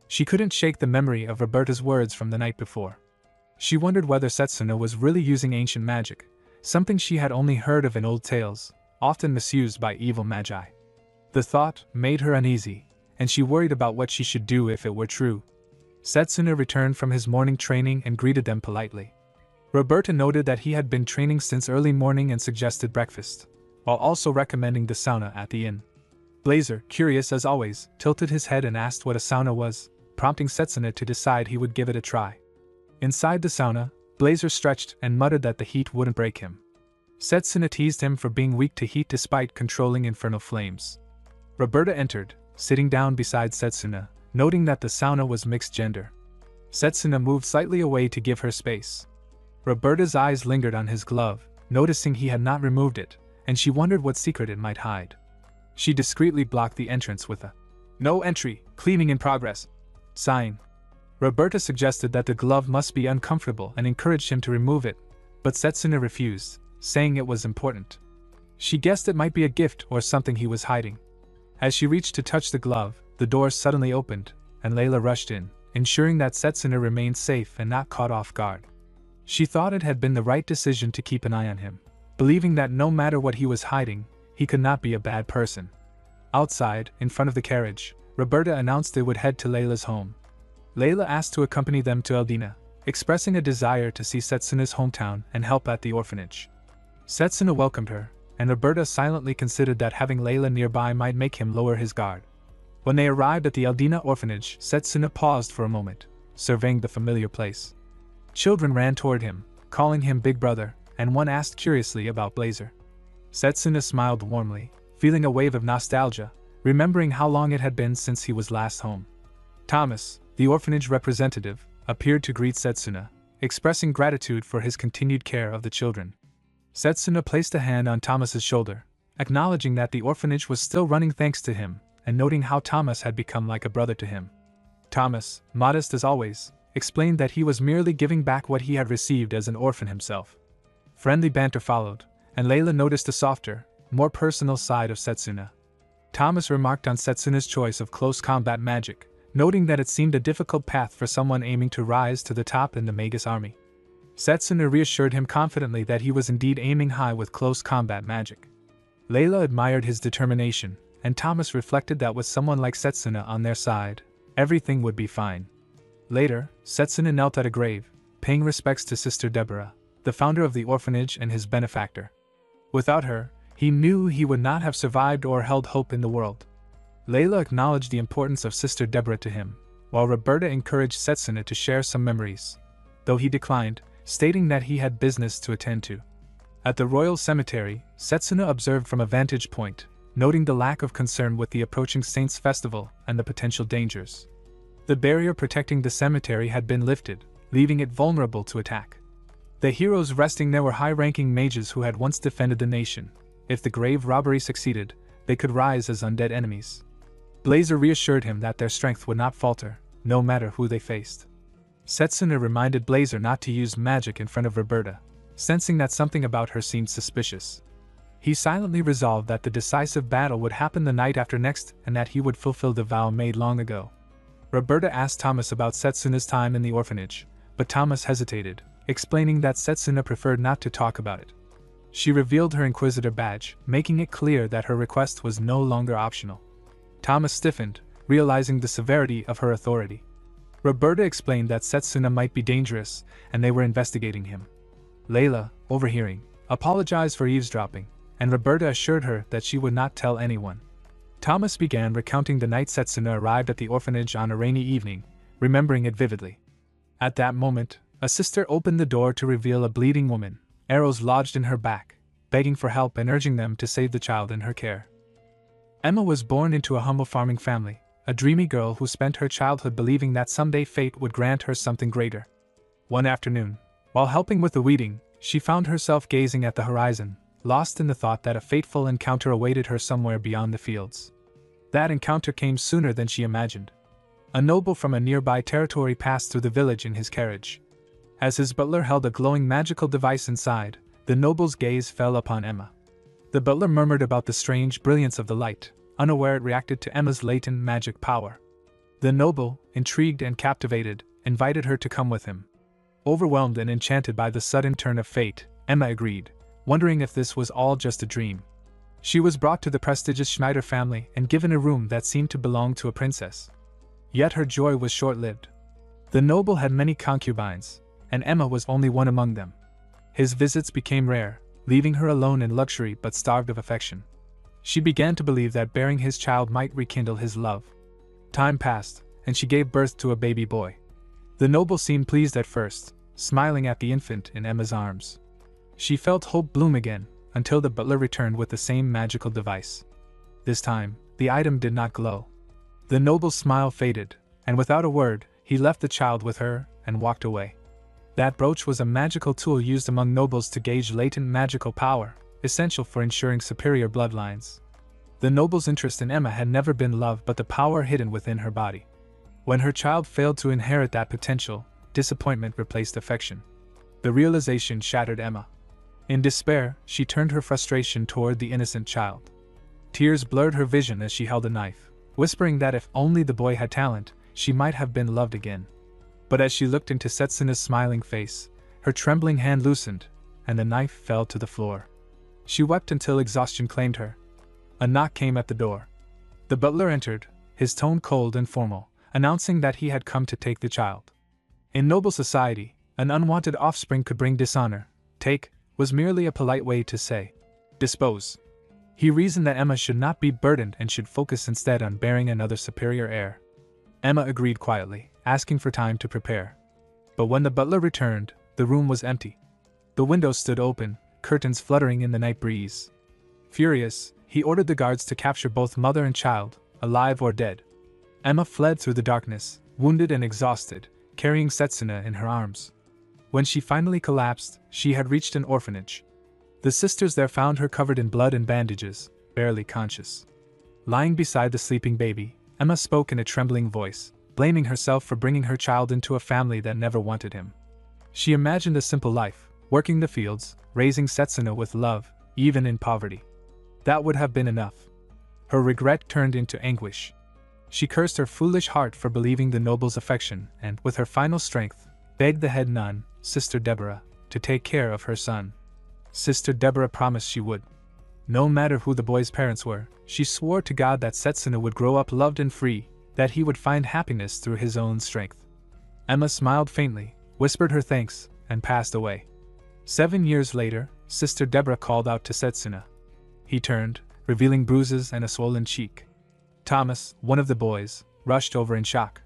She couldn't shake the memory of Roberta's words from the night before. She wondered whether Setsuna was really using ancient magic, something she had only heard of in old tales, often misused by evil magi. The thought made her uneasy, and she worried about what she should do if it were true. Setsuna returned from his morning training and greeted them politely. Roberta noted that he had been training since early morning and suggested breakfast, while also recommending the sauna at the inn. Blazer, curious as always, tilted his head and asked what a sauna was, prompting Setsuna to decide he would give it a try. Inside the sauna, Blazer stretched and muttered that the heat wouldn't break him. Setsuna teased him for being weak to heat despite controlling infernal flames. Roberta entered, sitting down beside Setsuna, noting that the sauna was mixed gender. Setsuna moved slightly away to give her space. Roberta's eyes lingered on his glove, noticing he had not removed it, and she wondered what secret it might hide. She discreetly blocked the entrance with a "No entry, cleaning in progress" sign. Roberta suggested that the glove must be uncomfortable and encouraged him to remove it, but Setsuna refused, saying it was important. She guessed it might be a gift or something he was hiding. As she reached to touch the glove, the door suddenly opened, and Layla rushed in, ensuring that Setsuna remained safe and not caught off guard. She thought it had been the right decision to keep an eye on him, believing that no matter what he was hiding, he could not be a bad person. Outside, in front of the carriage, Roberta announced they would head to Layla's home. Layla asked to accompany them to Eldina, expressing a desire to see Setsuna's hometown and help at the orphanage. Setsuna welcomed her, and Roberta silently considered that having Layla nearby might make him lower his guard. When they arrived at the Eldina orphanage, Setsuna paused for a moment, surveying the familiar place. Children ran toward him, calling him Big Brother, and one asked curiously about Blazer. Setsuna smiled warmly, feeling a wave of nostalgia, remembering how long it had been since he was last home. Thomas, the orphanage representative, appeared to greet Setsuna, expressing gratitude for his continued care of the children. Setsuna placed a hand on Thomas's shoulder, acknowledging that the orphanage was still running thanks to him, and noting how Thomas had become like a brother to him. Thomas, modest as always, explained that he was merely giving back what he had received as an orphan himself. Friendly banter followed, and Layla noticed the softer, more personal side of Setsuna. Thomas remarked on Setsuna's choice of close combat magic, noting that it seemed a difficult path for someone aiming to rise to the top in the Magus army. Setsuna reassured him confidently that he was indeed aiming high with close combat magic. Layla admired his determination, and Thomas reflected that with someone like Setsuna on their side, everything would be fine. Later, Setsuna knelt at a grave, paying respects to Sister Deborah, the founder of the orphanage and his benefactor. Without her, he knew he would not have survived or held hope in the world. Layla acknowledged the importance of Sister Deborah to him, while Roberta encouraged Setsuna to share some memories, though he declined, stating that he had business to attend to. At the royal cemetery, Setsuna observed from a vantage point, noting the lack of concern with the approaching Saints' festival and the potential dangers. The barrier protecting the cemetery had been lifted, leaving it vulnerable to attack. The heroes resting there were high-ranking mages who had once defended the nation. If the grave robbery succeeded, they could rise as undead enemies. Blazer reassured him that their strength would not falter, no matter who they faced. Setsuna reminded Blazer not to use magic in front of Roberta, sensing that something about her seemed suspicious. He silently resolved that the decisive battle would happen the night after next and that he would fulfill the vow made long ago. Roberta asked Thomas about Setsuna's time in the orphanage, but Thomas hesitated, explaining that Setsuna preferred not to talk about it. She revealed her Inquisitor badge, making it clear that her request was no longer optional. Thomas stiffened, realizing the severity of her authority. Roberta explained that Setsuna might be dangerous, and they were investigating him. Layla, overhearing, apologized for eavesdropping, and Roberta assured her that she would not tell anyone. Thomas began recounting the night Setsuna arrived at the orphanage on a rainy evening, remembering it vividly. At that moment, a sister opened the door to reveal a bleeding woman, arrows lodged in her back, begging for help and urging them to save the child in her care. Emma was born into a humble farming family, a dreamy girl who spent her childhood believing that someday fate would grant her something greater. One afternoon, while helping with the weeding, she found herself gazing at the horizon, lost in the thought that a fateful encounter awaited her somewhere beyond the fields. That encounter came sooner than she imagined. A noble from a nearby territory passed through the village in his carriage. As his butler held a glowing magical device inside, the noble's gaze fell upon Emma. The butler murmured about the strange brilliance of the light, unaware it reacted to Emma's latent magic power. The noble, intrigued and captivated, invited her to come with him. Overwhelmed and enchanted by the sudden turn of fate, Emma agreed, wondering if this was all just a dream. She was brought to the prestigious Schneider family and given a room that seemed to belong to a princess. Yet her joy was short-lived. The noble had many concubines, and Emma was only one among them. His visits became rare, leaving her alone in luxury but starved of affection. She began to believe that bearing his child might rekindle his love. Time passed, and she gave birth to a baby boy. The noble seemed pleased at first, smiling at the infant in Emma's arms. She felt hope bloom again, until the butler returned with the same magical device. This time, the item did not glow. The noble's smile faded, and without a word, he left the child with her and walked away. That brooch was a magical tool used among nobles to gauge latent magical power, essential for ensuring superior bloodlines. The noble's interest in Emma had never been love but the power hidden within her body. When her child failed to inherit that potential, disappointment replaced affection. The realization shattered Emma. In despair, she turned her frustration toward the innocent child. Tears blurred her vision as she held a knife, whispering that if only the boy had talent, she might have been loved again. But as she looked into Setsuna's smiling face, her trembling hand loosened, and the knife fell to the floor. She wept until exhaustion claimed her, A knock came at the door. The butler entered, his tone cold and formal, announcing that he had come to take the child. In noble society, an unwanted offspring could bring dishonor. Take was merely a polite way to say dispose. He reasoned that Emma should not be burdened and should focus instead on bearing another superior heir. Emma agreed quietly, asking for time to prepare. But when the butler returned, the room was empty. The windows stood open, curtains fluttering in the night breeze. Furious, he ordered the guards to capture both mother and child, alive or dead. Emma fled through the darkness, wounded and exhausted, carrying Setsuna in her arms. When she finally collapsed, she had reached an orphanage. The sisters there found her covered in blood and bandages, barely conscious. Lying beside the sleeping baby, Emma spoke in a trembling voice, blaming herself for bringing her child into a family that never wanted him. She imagined a simple life, working the fields, raising Setsuna with love, even in poverty. That would have been enough. Her regret turned into anguish. She cursed her foolish heart for believing the noble's affection and, with her final strength, begged the head nun, Sister Deborah, to take care of her son. Sister Deborah promised she would. No matter who the boy's parents were, she swore to God that Setsuna would grow up loved and free, that he would find happiness through his own strength. Emma smiled faintly, whispered her thanks, and passed away. 7 years later, Sister Deborah called out to Setsuna. He turned, revealing bruises and a swollen cheek. Thomas, one of the boys, rushed over in shock.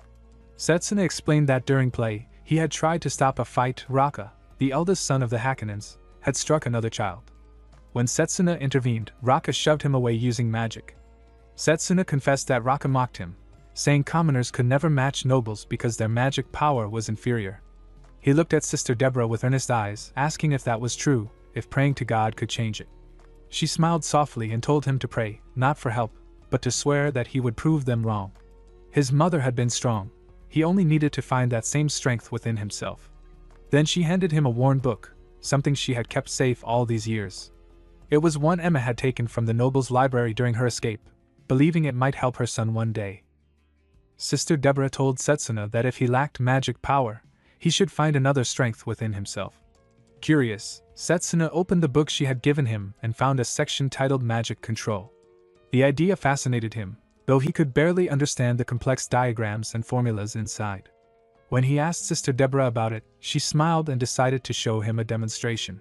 Setsuna explained that during play, he had tried to stop a fight. Raka, the eldest son of the Hakanins, had struck another child. When Setsuna intervened, Raka shoved him away using magic. Setsuna confessed that Raka mocked him, saying commoners could never match nobles because their magic power was inferior. He looked at Sister Deborah with earnest eyes, asking if that was true, if praying to God could change it. She smiled softly and told him to pray, not for help, but to swear that he would prove them wrong. His mother had been strong. He only needed to find that same strength within himself. Then she handed him a worn book, something she had kept safe all these years. It was one Emma had taken from the noble's library during her escape, believing it might help her son one day. Sister Deborah told Setsuna that if he lacked magic power, he should find another strength within himself. Curious, Setsuna opened the book she had given him and found a section titled Magic Control. The idea fascinated him, though he could barely understand the complex diagrams and formulas inside. When he asked Sister Deborah about it, she smiled and decided to show him a demonstration.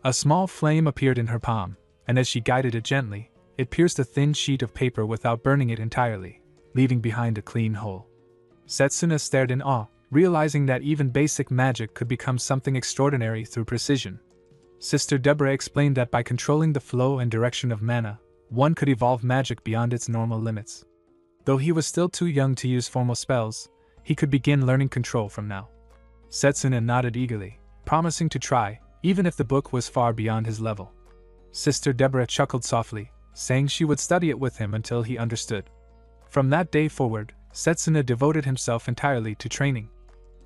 A small flame appeared in her palm, and as she guided it gently, it pierced a thin sheet of paper without burning it entirely, leaving behind a clean hole. Setsuna stared in awe, realizing that even basic magic could become something extraordinary through precision. Sister Deborah explained that by controlling the flow and direction of mana, one could evolve magic beyond its normal limits. Though he was still too young to use formal spells, he could begin learning control from now. Setsuna nodded eagerly, promising to try, even if the book was far beyond his level. Sister Deborah chuckled softly, saying she would study it with him until he understood. From that day forward, Setsuna devoted himself entirely to training.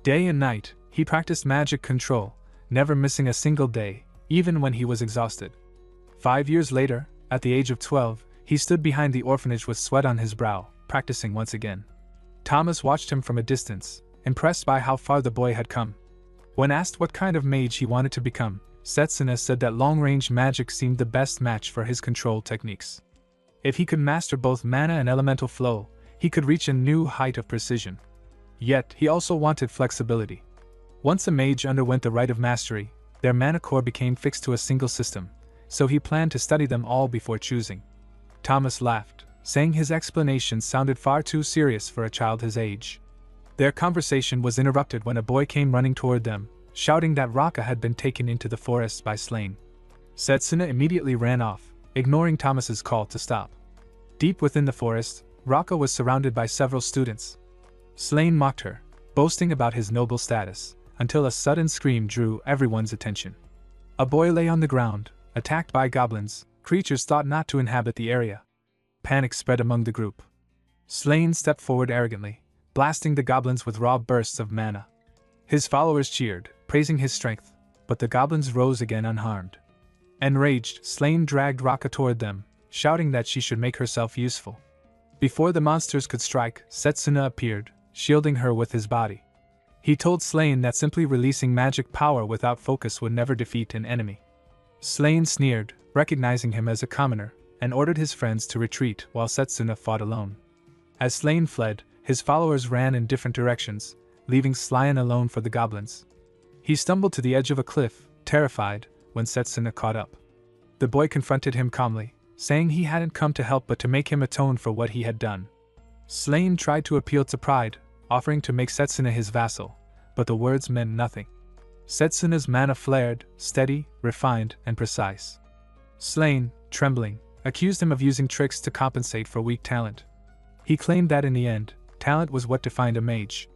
Day and night, he practiced magic control, never missing a single day, even when he was exhausted. 5 years later, at the age of 12, he stood behind the orphanage with sweat on his brow, practicing once again. Thomas watched him from a distance, impressed by how far the boy had come. When asked what kind of mage he wanted to become, Setsuna said that long-range magic seemed the best match for his control techniques. If he could master both mana and elemental flow, he could reach a new height of precision. Yet, he also wanted flexibility. Once a mage underwent the rite of mastery, their mana core became fixed to a single system, so he planned to study them all before choosing. Thomas laughed, saying his explanation sounded far too serious for a child his age. Their conversation was interrupted when a boy came running toward them, shouting that Raka had been taken into the forest by Slain. Setsuna immediately ran off, ignoring Thomas's call to stop. Deep within the forest, Raka was surrounded by several students. Slain mocked her, boasting about his noble status, until a sudden scream drew everyone's attention. A boy lay on the ground, attacked by goblins, creatures thought not to inhabit the area. Panic spread among the group. Slain stepped forward arrogantly, blasting the goblins with raw bursts of mana. His followers cheered, praising his strength, but the goblins rose again unharmed. Enraged, Slain dragged Raka toward them, shouting that she should make herself useful. Before the monsters could strike, Setsuna appeared, shielding her with his body. He told Slain that simply releasing magic power without focus would never defeat an enemy. Slain sneered, recognizing him as a commoner, and ordered his friends to retreat while Setsuna fought alone. As Slain fled, his followers ran in different directions, leaving Slyan alone for the goblins. He stumbled to the edge of a cliff, terrified, when Setsuna caught up. The boy confronted him calmly, saying he hadn't come to help but to make him atone for what he had done. Slain tried to appeal to pride, offering to make Setsuna his vassal, but the words meant nothing. Setsuna's mana flared, steady, refined, and precise. Slain, trembling, accused him of using tricks to compensate for weak talent. He claimed that in the end, talent was what defined a mage.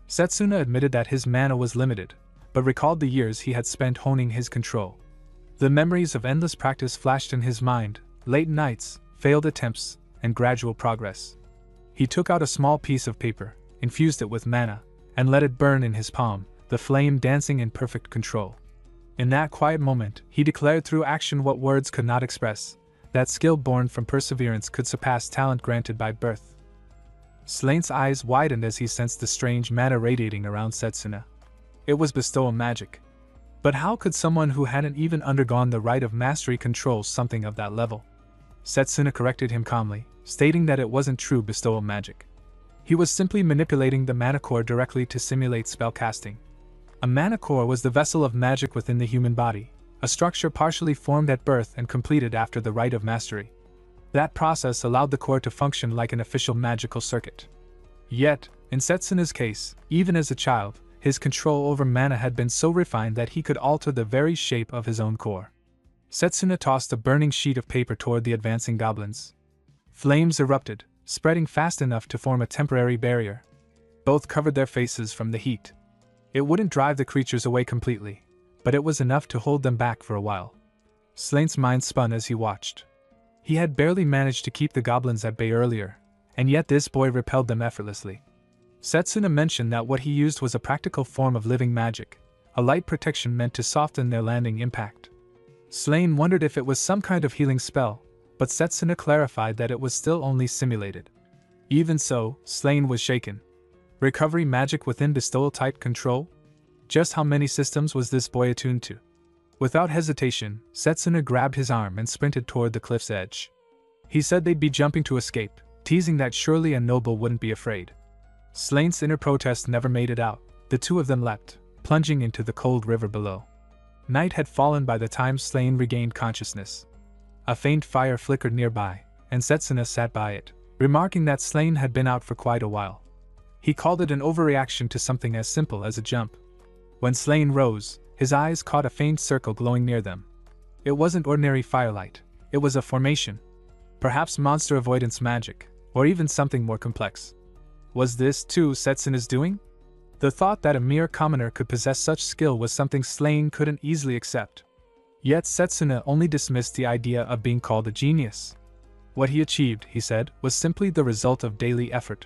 Setsuna admitted that his mana was limited, but recalled the years he had spent honing his control. The memories of endless practice flashed in his mind, late nights, failed attempts, and gradual progress. He took out a small piece of paper, infused it with mana, and let it burn in his palm, the flame dancing in perfect control. In that quiet moment, he declared through action what words could not express, that skill born from perseverance could surpass talent granted by birth. Slain's eyes widened as he sensed the strange mana radiating around Setsuna. It was bestowal magic. But how could someone who hadn't even undergone the rite of mastery control something of that level? Setsuna corrected him calmly, stating that it wasn't true bestowal magic. He was simply manipulating the mana core directly to simulate spellcasting. A mana core was the vessel of magic within the human body, a structure partially formed at birth and completed after the rite of mastery. That process allowed the core to function like an official magical circuit. Yet, in Setsuna's case, even as a child, his control over mana had been so refined that he could alter the very shape of his own core. Setsuna tossed a burning sheet of paper toward the advancing goblins. Flames erupted, spreading fast enough to form a temporary barrier. Both covered their faces from the heat. It wouldn't drive the creatures away completely, but it was enough to hold them back for a while. Slain's mind spun as he watched. He had barely managed to keep the goblins at bay earlier, and yet this boy repelled them effortlessly. Setsuna mentioned that what he used was a practical form of living magic, a light protection meant to soften their landing impact. Slain wondered if it was some kind of healing spell, but Setsuna clarified that it was still only simulated. Even so, Slain was shaken. Recovery magic within bestowal-type control? Just how many systems was this boy attuned to? Without hesitation, Setsuna grabbed his arm and sprinted toward the cliff's edge. He said they'd be jumping to escape, teasing that surely a noble wouldn't be afraid. Slain's inner protest never made it out. The two of them leapt, plunging into the cold river below. Night had fallen by the time Slain regained consciousness. A faint fire flickered nearby, and Setsuna sat by it, remarking that Slain had been out for quite a while. He called it an overreaction to something as simple as a jump. When Slain rose, his eyes caught a faint circle glowing near them. It wasn't ordinary firelight, it was a formation. Perhaps monster avoidance magic, or even something more complex. Was this, too, Setsuna's doing? The thought that a mere commoner could possess such skill was something Slain couldn't easily accept. Yet Setsuna only dismissed the idea of being called a genius. What he achieved, he said, was simply the result of daily effort.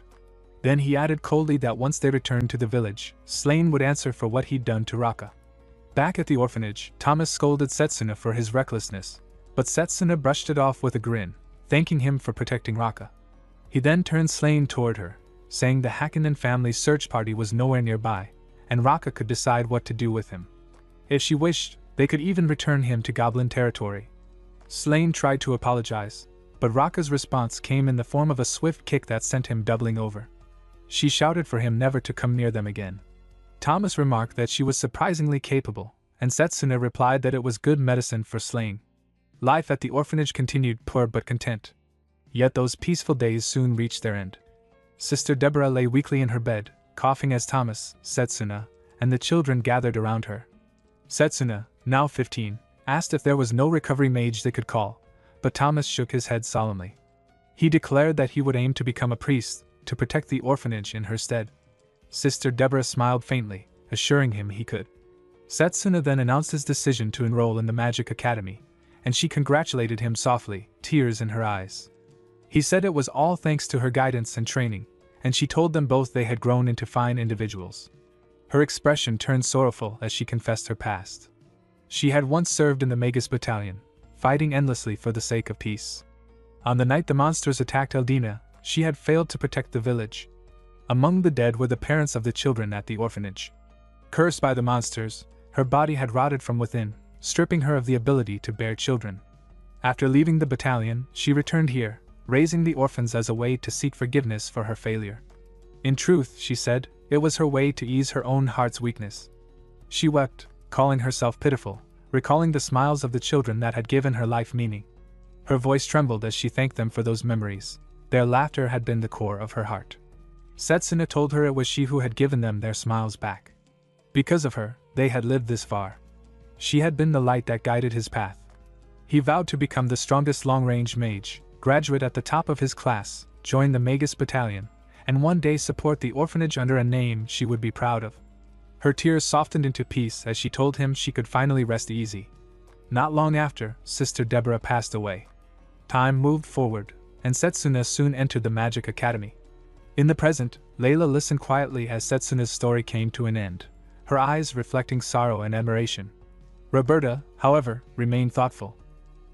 Then he added coldly that once they returned to the village, Slain would answer for what he'd done to Raka. Back at the orphanage, Thomas scolded Setsuna for his recklessness, but Setsuna brushed it off with a grin, thanking him for protecting Raka. He then turned Slain toward her, saying the Hakkinen family search party was nowhere nearby, and Raka could decide what to do with him. If she wished, they could even return him to goblin territory. Slain tried to apologize, but Raka's response came in the form of a swift kick that sent him doubling over. She shouted for him never to come near them again. Thomas remarked that she was surprisingly capable, and Setsuna replied that it was good medicine for Slain. Life at the orphanage continued poor but content. Yet those peaceful days soon reached their end. Sister Deborah lay weakly in her bed, coughing as Thomas, Setsuna, and the children gathered around her. Setsuna, now 15, asked if there was no recovery mage they could call, but Thomas shook his head solemnly. He declared that he would aim to become a priest, to protect the orphanage in her stead. Sister Deborah smiled faintly, assuring him he could. Setsuna then announced his decision to enroll in the Magic Academy, and she congratulated him softly, tears in her eyes. He said it was all thanks to her guidance and training, and she told them both they had grown into fine individuals. Her expression turned sorrowful as she confessed her past. She had once served in the Magus battalion, fighting endlessly for the sake of peace. On the night the monsters attacked Eldina, she had failed to protect the village. Among the dead were the parents of the children at the orphanage. Cursed by the monsters, her body had rotted from within, stripping her of the ability to bear children. After leaving the battalion, she returned here, raising the orphans as a way to seek forgiveness for her failure. In truth, she said, it was her way to ease her own heart's weakness. She wept, calling herself pitiful, recalling the smiles of the children that had given her life meaning. Her voice trembled as she thanked them for those memories. Their laughter had been the core of her heart. Setsuna told her it was she who had given them their smiles back. Because of her, they had lived this far. She had been the light that guided his path. He vowed to become the strongest long-range mage, graduate at the top of his class, join the Magus battalion, and one day support the orphanage under a name she would be proud of. Her tears softened into peace as she told him she could finally rest easy. Not long after, Sister Deborah passed away. Time moved forward, and Setsuna soon entered the Magic Academy. In the present, Layla listened quietly as Setsuna's story came to an end, her eyes reflecting sorrow and admiration. Roberta, however, remained thoughtful.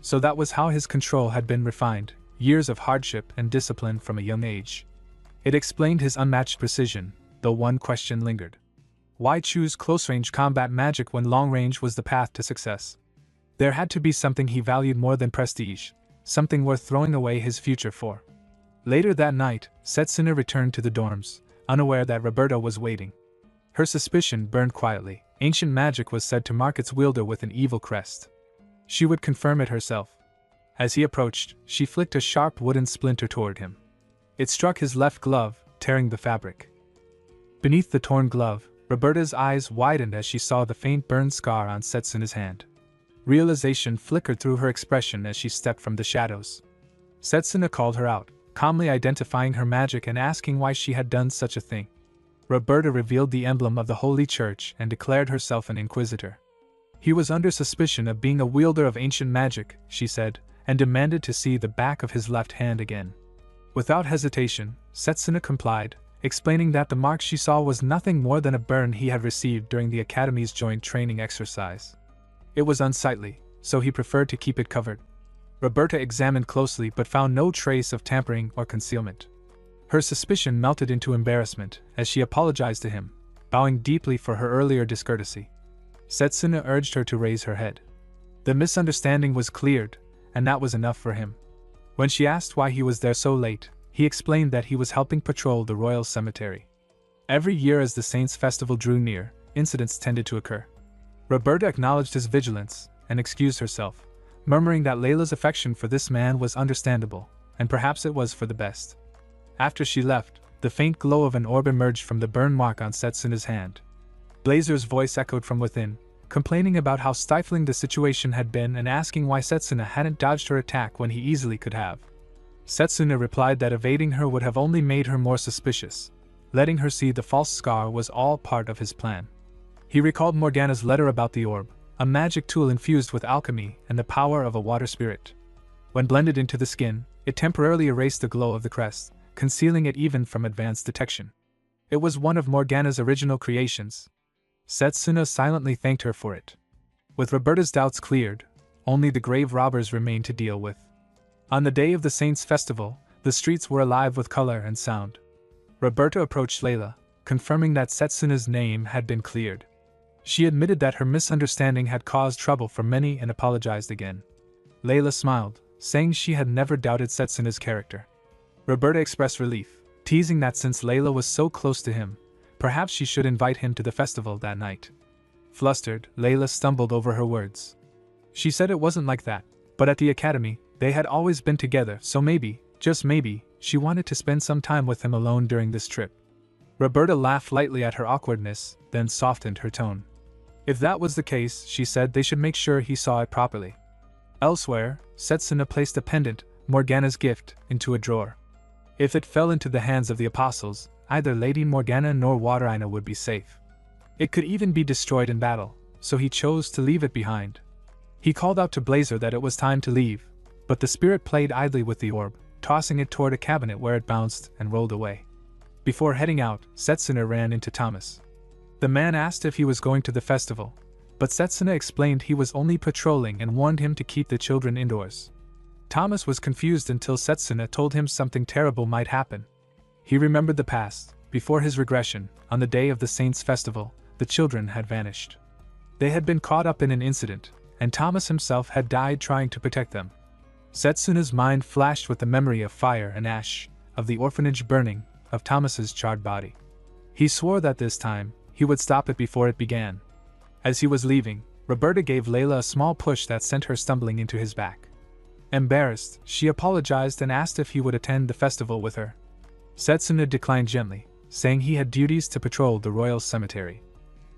So that was how his control had been refined, years of hardship and discipline from a young age. It explained his unmatched precision, though one question lingered. Why choose close-range combat magic when long-range was the path to success? There had to be something he valued more than prestige, something worth throwing away his future for. Later that night, Setsuna returned to the dorms, unaware that Roberta was waiting. Her suspicion burned quietly. Ancient magic was said to mark its wielder with an evil crest. She would confirm it herself. As he approached, she flicked a sharp wooden splinter toward him. It struck his left glove, tearing the fabric. Beneath the torn glove, Roberta's eyes widened as she saw the faint burn scar on Setsuna's hand. Realization flickered through her expression as she stepped from the shadows. Setsuna called her out, calmly identifying her magic and asking why she had done such a thing. Roberta revealed the emblem of the Holy Church and declared herself an inquisitor. He was under suspicion of being a wielder of ancient magic, she said, and demanded to see the back of his left hand again. Without hesitation, Setsuna complied, explaining that the mark she saw was nothing more than a burn he had received during the Academy's joint training exercise. It was unsightly, so he preferred to keep it covered. Roberta examined closely but found no trace of tampering or concealment. Her suspicion melted into embarrassment as she apologized to him, bowing deeply for her earlier discourtesy. Setsuna urged her to raise her head. The misunderstanding was cleared, and that was enough for him. When she asked why he was there so late, he explained that he was helping patrol the royal cemetery. Every year as the Saints' Festival drew near, incidents tended to occur. Roberta acknowledged his vigilance and excused herself, murmuring that Layla's affection for this man was understandable, and perhaps it was for the best. After she left, the faint glow of an orb emerged from the burn mark on Setsuna's hand. Blazer's voice echoed from within, complaining about how stifling the situation had been and asking why Setsuna hadn't dodged her attack when he easily could have. Setsuna replied that evading her would have only made her more suspicious. Letting her see the false scar was all part of his plan. He recalled Morgana's letter about the orb, a magic tool infused with alchemy and the power of a water spirit. When blended into the skin, it temporarily erased the glow of the crest, concealing it even from advanced detection. It was one of Morgana's original creations. Setsuna silently thanked her for it. With Roberta's doubts cleared, only the grave robbers remained to deal with. On the day of the Saints' Festival, the streets were alive with color and sound. Roberta approached Layla, confirming that Setsuna's name had been cleared. She admitted that her misunderstanding had caused trouble for many and apologized again. Layla smiled, saying she had never doubted Setsuna's character. Roberta expressed relief, teasing that since Layla was so close to him, perhaps she should invite him to the festival that night. Flustered, Layla stumbled over her words. She said it wasn't like that, but at the academy, they had always been together, so maybe, just maybe, she wanted to spend some time with him alone during this trip. Roberta laughed lightly at her awkwardness, then softened her tone. If that was the case, she said they should make sure he saw it properly. Elsewhere, Setsuna placed a pendant, Morgana's gift, into a drawer. If it fell into the hands of the apostles, either Lady Morgana nor Waterina would be safe. It could even be destroyed in battle, so he chose to leave it behind. He called out to Blazer that it was time to leave, but the spirit played idly with the orb, tossing it toward a cabinet where it bounced and rolled away. Before heading out, Setsuna ran into Thomas. The man asked if he was going to the festival, but Setsuna explained he was only patrolling and warned him to keep the children indoors. Thomas was confused until Setsuna told him something terrible might happen. He remembered the past. Before his regression, on the day of the Saints' Festival, the children had vanished. They had been caught up in an incident, and Thomas himself had died trying to protect them. Setsuna's mind flashed with the memory of fire and ash, of the orphanage burning, of Thomas's charred body. He swore that this time, he would stop it before it began. As he was leaving, Roberta gave Layla a small push that sent her stumbling into his back. Embarrassed, she apologized and asked if he would attend the festival with her. Setsuna declined gently, saying he had duties to patrol the royal cemetery.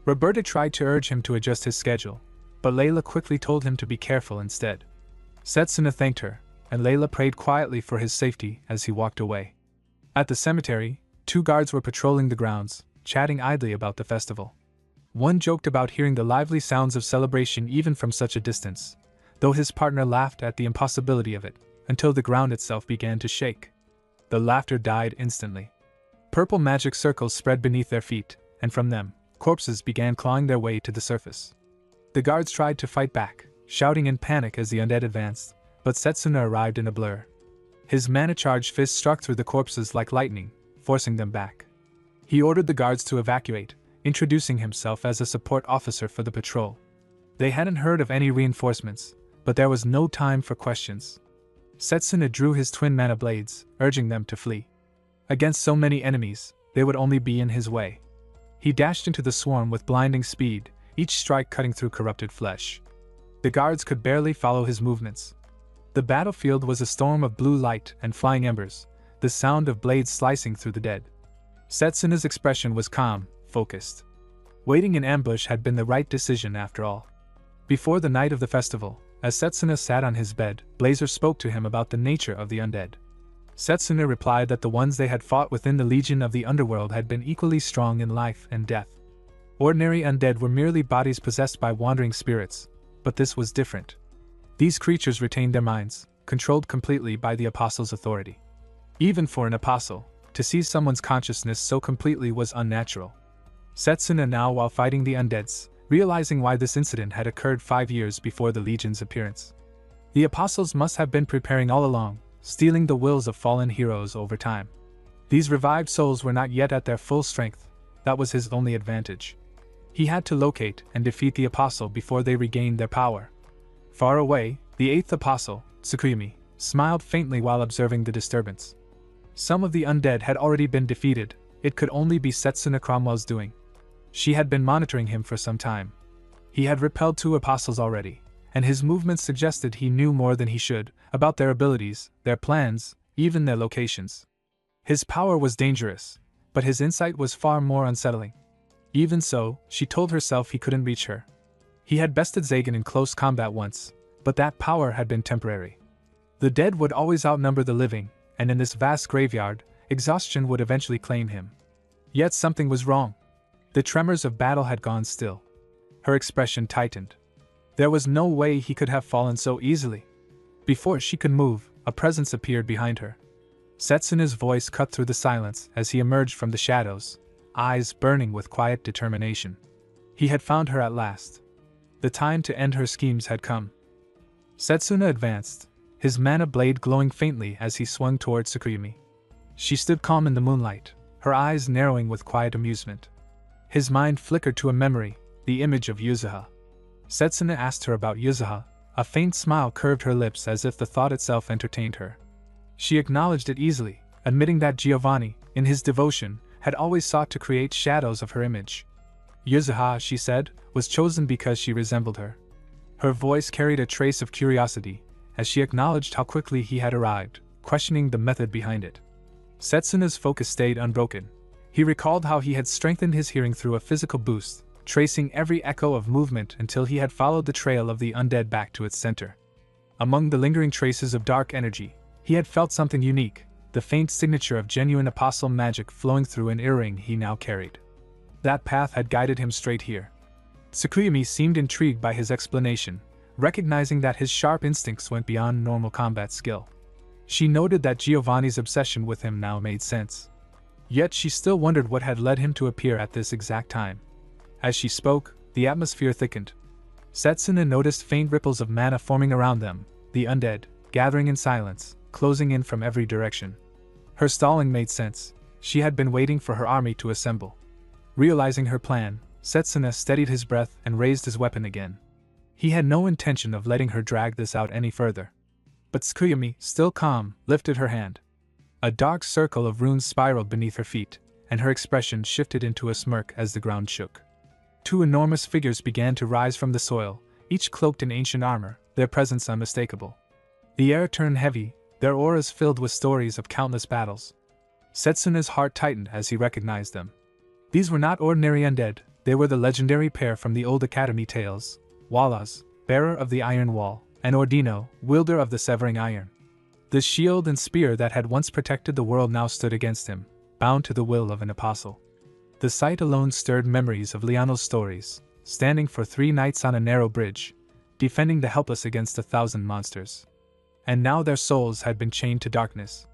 Roberta tried to urge him to adjust his schedule, but Layla quickly told him to be careful instead. Setsuna thanked her, and Layla prayed quietly for his safety as he walked away. At the cemetery, 2 guards were patrolling the grounds, chatting idly about the festival. One joked about hearing the lively sounds of celebration even from such a distance, though his partner laughed at the impossibility of it, until the ground itself began to shake. The laughter died instantly. Purple magic circles spread beneath their feet, and from them, corpses began clawing their way to the surface. The guards tried to fight back, shouting in panic as the undead advanced, but Setsuna arrived in a blur. His mana-charged fist struck through the corpses like lightning, forcing them back. He ordered the guards to evacuate, introducing himself as a support officer for the patrol. They hadn't heard of any reinforcements, but there was no time for questions. Setsuna drew his twin mana blades, urging them to flee. Against so many enemies, they would only be in his way. He dashed into the swarm with blinding speed, each strike cutting through corrupted flesh. The guards could barely follow his movements. The battlefield was a storm of blue light and flying embers, the sound of blades slicing through the dead. Setsuna's expression was calm, focused. Waiting in ambush had been the right decision after all. Before the night of the festival, as Setsuna sat on his bed, Blazer spoke to him about the nature of the undead. Setsuna replied that the ones they had fought within the Legion of the Underworld had been equally strong in life and death. Ordinary undead were merely bodies possessed by wandering spirits, but this was different. These creatures retained their minds, controlled completely by the apostle's authority. Even for an apostle, to seize someone's consciousness so completely was unnatural. Setsuna now, while fighting the undeads, realizing why this incident had occurred 5 years before the Legion's appearance. The apostles must have been preparing all along, stealing the wills of fallen heroes over time. These revived souls were not yet at their full strength. That was his only advantage. He had to locate and defeat the apostle before they regained their power. Far away, the 8th apostle, Tsukuyomi, smiled faintly while observing the disturbance. Some of the undead had already been defeated. It could only be Setsuna Cromwell's doing. She had been monitoring him for some time. He had repelled 2 apostles already, and his movements suggested he knew more than he should about their abilities, their plans, even their locations. His power was dangerous, but his insight was far more unsettling. Even so, she told herself he couldn't reach her. He had bested Zagan in close combat once, but that power had been temporary. The dead would always outnumber the living, and in this vast graveyard, exhaustion would eventually claim him. Yet something was wrong. The tremors of battle had gone still. Her expression tightened. There was no way he could have fallen so easily. Before she could move, a presence appeared behind her. Setsuna's voice cut through the silence as he emerged from the shadows, eyes burning with quiet determination. He had found her at last. The time to end her schemes had come. Setsuna advanced, his mana blade glowing faintly as he swung toward Tsukuyomi. She stood calm in the moonlight, her eyes narrowing with quiet amusement. His mind flickered to a memory, the image of Yuzuha. Setsuna asked her about Yuzuha. A faint smile curved her lips as if the thought itself entertained her. She acknowledged it easily, admitting that Giovanni, in his devotion, had always sought to create shadows of her image. Yuzuha, she said, was chosen because she resembled her. Her voice carried a trace of curiosity, as she acknowledged how quickly he had arrived, questioning the method behind it. Setsuna's focus stayed unbroken. He recalled how he had strengthened his hearing through a physical boost, tracing every echo of movement until he had followed the trail of the undead back to its center. Among the lingering traces of dark energy, he had felt something unique, the faint signature of genuine apostle magic flowing through an earring he now carried. That path had guided him straight here. Tsukuyomi seemed intrigued by his explanation, recognizing that his sharp instincts went beyond normal combat skill. She noted that Giovanni's obsession with him now made sense. Yet she still wondered what had led him to appear at this exact time. As she spoke, the atmosphere thickened. Setsuna noticed faint ripples of mana forming around them, the undead, gathering in silence, closing in from every direction. Her stalling made sense. She had been waiting for her army to assemble. Realizing her plan, Setsuna steadied his breath and raised his weapon again. He had no intention of letting her drag this out any further. But Tsukuyomi, still calm, lifted her hand. A dark circle of runes spiraled beneath her feet, and her expression shifted into a smirk as the ground shook. Two enormous figures began to rise from the soil, each cloaked in ancient armor, their presence unmistakable. The air turned heavy, their auras filled with stories of countless battles. Setsuna's heart tightened as he recognized them. These were not ordinary undead, they were the legendary pair from the old Academy tales, Wallace, bearer of the Iron Wall, and Ordino, wielder of the Severing Iron. The shield and spear that had once protected the world now stood against him, bound to the will of an apostle. The sight alone stirred memories of Liano's stories, standing for 3 nights on a narrow bridge, defending the helpless against 1,000 monsters. And now their souls had been chained to darkness.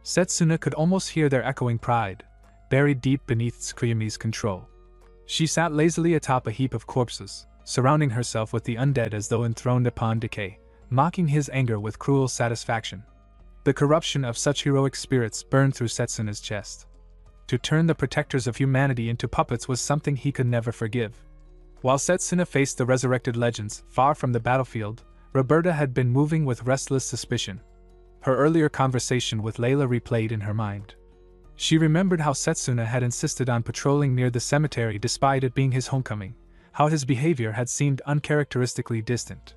Setsuna could almost hear their echoing pride, buried deep beneath Tsukuyomi's control. She sat lazily atop a heap of corpses, surrounding herself with the undead as though enthroned upon decay, mocking his anger with cruel satisfaction. The corruption of such heroic spirits burned through Setsuna's chest. To turn the protectors of humanity into puppets was something he could never forgive. While Setsuna faced the resurrected legends, far from the battlefield, Roberta had been moving with restless suspicion. Her earlier conversation with Layla replayed in her mind. She remembered how Setsuna had insisted on patrolling near the cemetery despite it being his homecoming, how his behavior had seemed uncharacteristically distant.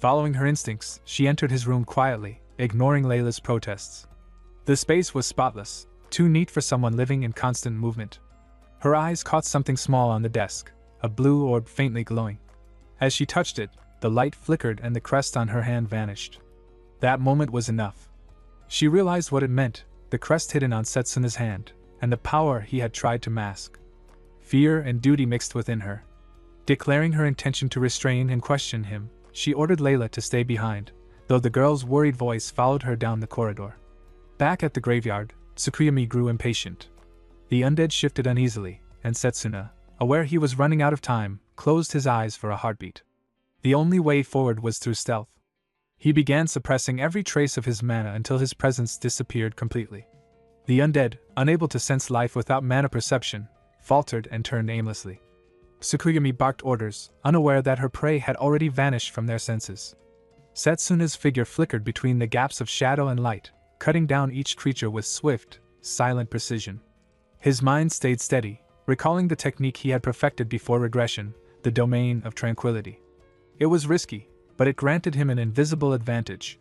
Following her instincts, she entered his room quietly, ignoring Layla's protests. The space was spotless, too neat for someone living in constant movement. Her eyes caught something small on the desk, a blue orb faintly glowing. As she touched it, the light flickered and the crest on her hand vanished. That moment was enough. She realized what it meant, the crest hidden on Setsuna's hand, and the power he had tried to mask. Fear and duty mixed within her. Declaring her intention to restrain and question him, she ordered Layla to stay behind, though the girl's worried voice followed her down the corridor. Back at the graveyard, Tsukuyomi grew impatient. The undead shifted uneasily, and Setsuna, aware he was running out of time, closed his eyes for a heartbeat. The only way forward was through stealth. He began suppressing every trace of his mana until his presence disappeared completely. The undead, unable to sense life without mana perception, faltered and turned aimlessly. Tsukuyomi barked orders, unaware that her prey had already vanished from their senses. Setsuna's figure flickered between the gaps of shadow and light, cutting down each creature with swift, silent precision. His mind stayed steady, recalling the technique he had perfected before regression, the domain of tranquility. It was risky, but it granted him an invisible advantage.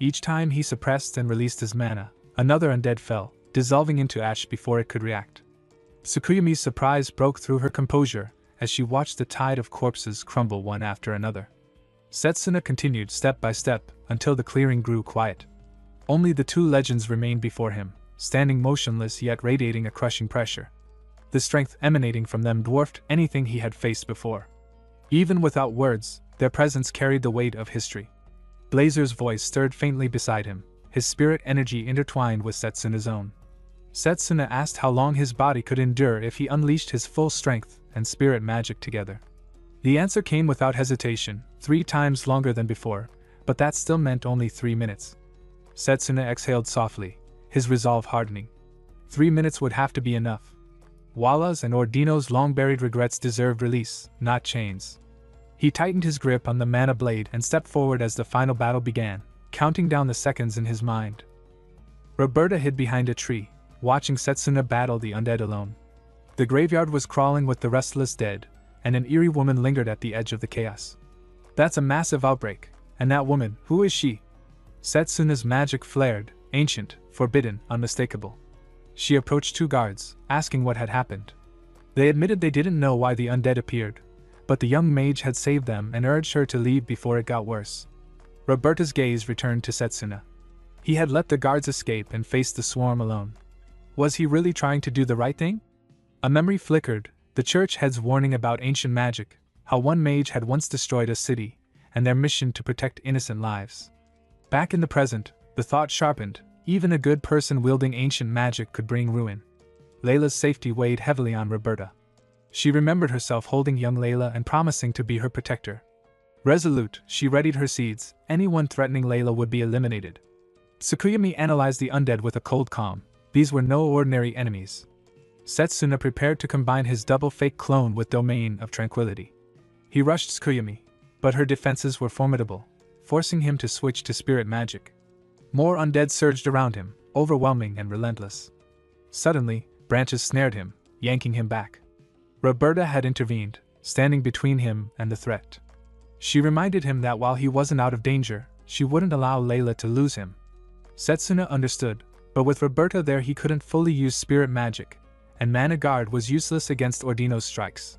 Each time he suppressed and released his mana, another undead fell, dissolving into ash before it could react. Tsukuyomi's surprise broke through her composure as she watched the tide of corpses crumble one after another. Setsuna continued step by step until the clearing grew quiet. Only the 2 legends remained before him, standing motionless yet radiating a crushing pressure. The strength emanating from them dwarfed anything he had faced before. Even without words, their presence carried the weight of history. Blazer's voice stirred faintly beside him, his spirit energy intertwined with Setsuna's own. Setsuna asked how long his body could endure if he unleashed his full strength and spirit magic together. The answer came without hesitation, 3 times longer than before, but that still meant only 3 minutes. Setsuna exhaled softly, his resolve hardening. 3 minutes would have to be enough. Walla's and Ordino's long-buried regrets deserved release, not chains. He tightened his grip on the mana blade and stepped forward as the final battle began, counting down the seconds in his mind. Roberta hid behind a tree, watching Setsuna battle the undead alone. The graveyard was crawling with the restless dead, and an eerie woman lingered at the edge of the chaos. That's a massive outbreak, and that woman, who is she? Setsuna's magic flared, ancient, forbidden, unmistakable. She approached 2 guards, asking what had happened. They admitted they didn't know why the undead appeared, but the young mage had saved them and urged her to leave before it got worse. Roberta's gaze returned to Setsuna. He had let the guards escape and faced the swarm alone. Was he really trying to do the right thing? A memory flickered, the church head's warning about ancient magic, how one mage had once destroyed a city, and their mission to protect innocent lives. Back in the present, the thought sharpened, even a good person wielding ancient magic could bring ruin. Layla's safety weighed heavily on Roberta. She remembered herself holding young Layla and promising to be her protector. Resolute, she readied her seeds, anyone threatening Layla would be eliminated. Tsukuyomi analyzed the undead with a cold calm. These were no ordinary enemies. Setsuna prepared to combine his double fake clone with Domain of Tranquility. He rushed Tsukuyomi, but her defenses were formidable. forcing him to switch to spirit magic. More undead surged around him, overwhelming and relentless. Suddenly, branches snared him, yanking him back. Roberta had intervened, standing between him and the threat. She reminded him that while he wasn't out of danger, she wouldn't allow Layla to lose him. Setsuna understood, but with Roberta there he couldn't fully use spirit magic, and Mana Guard was useless against Ordino's strikes.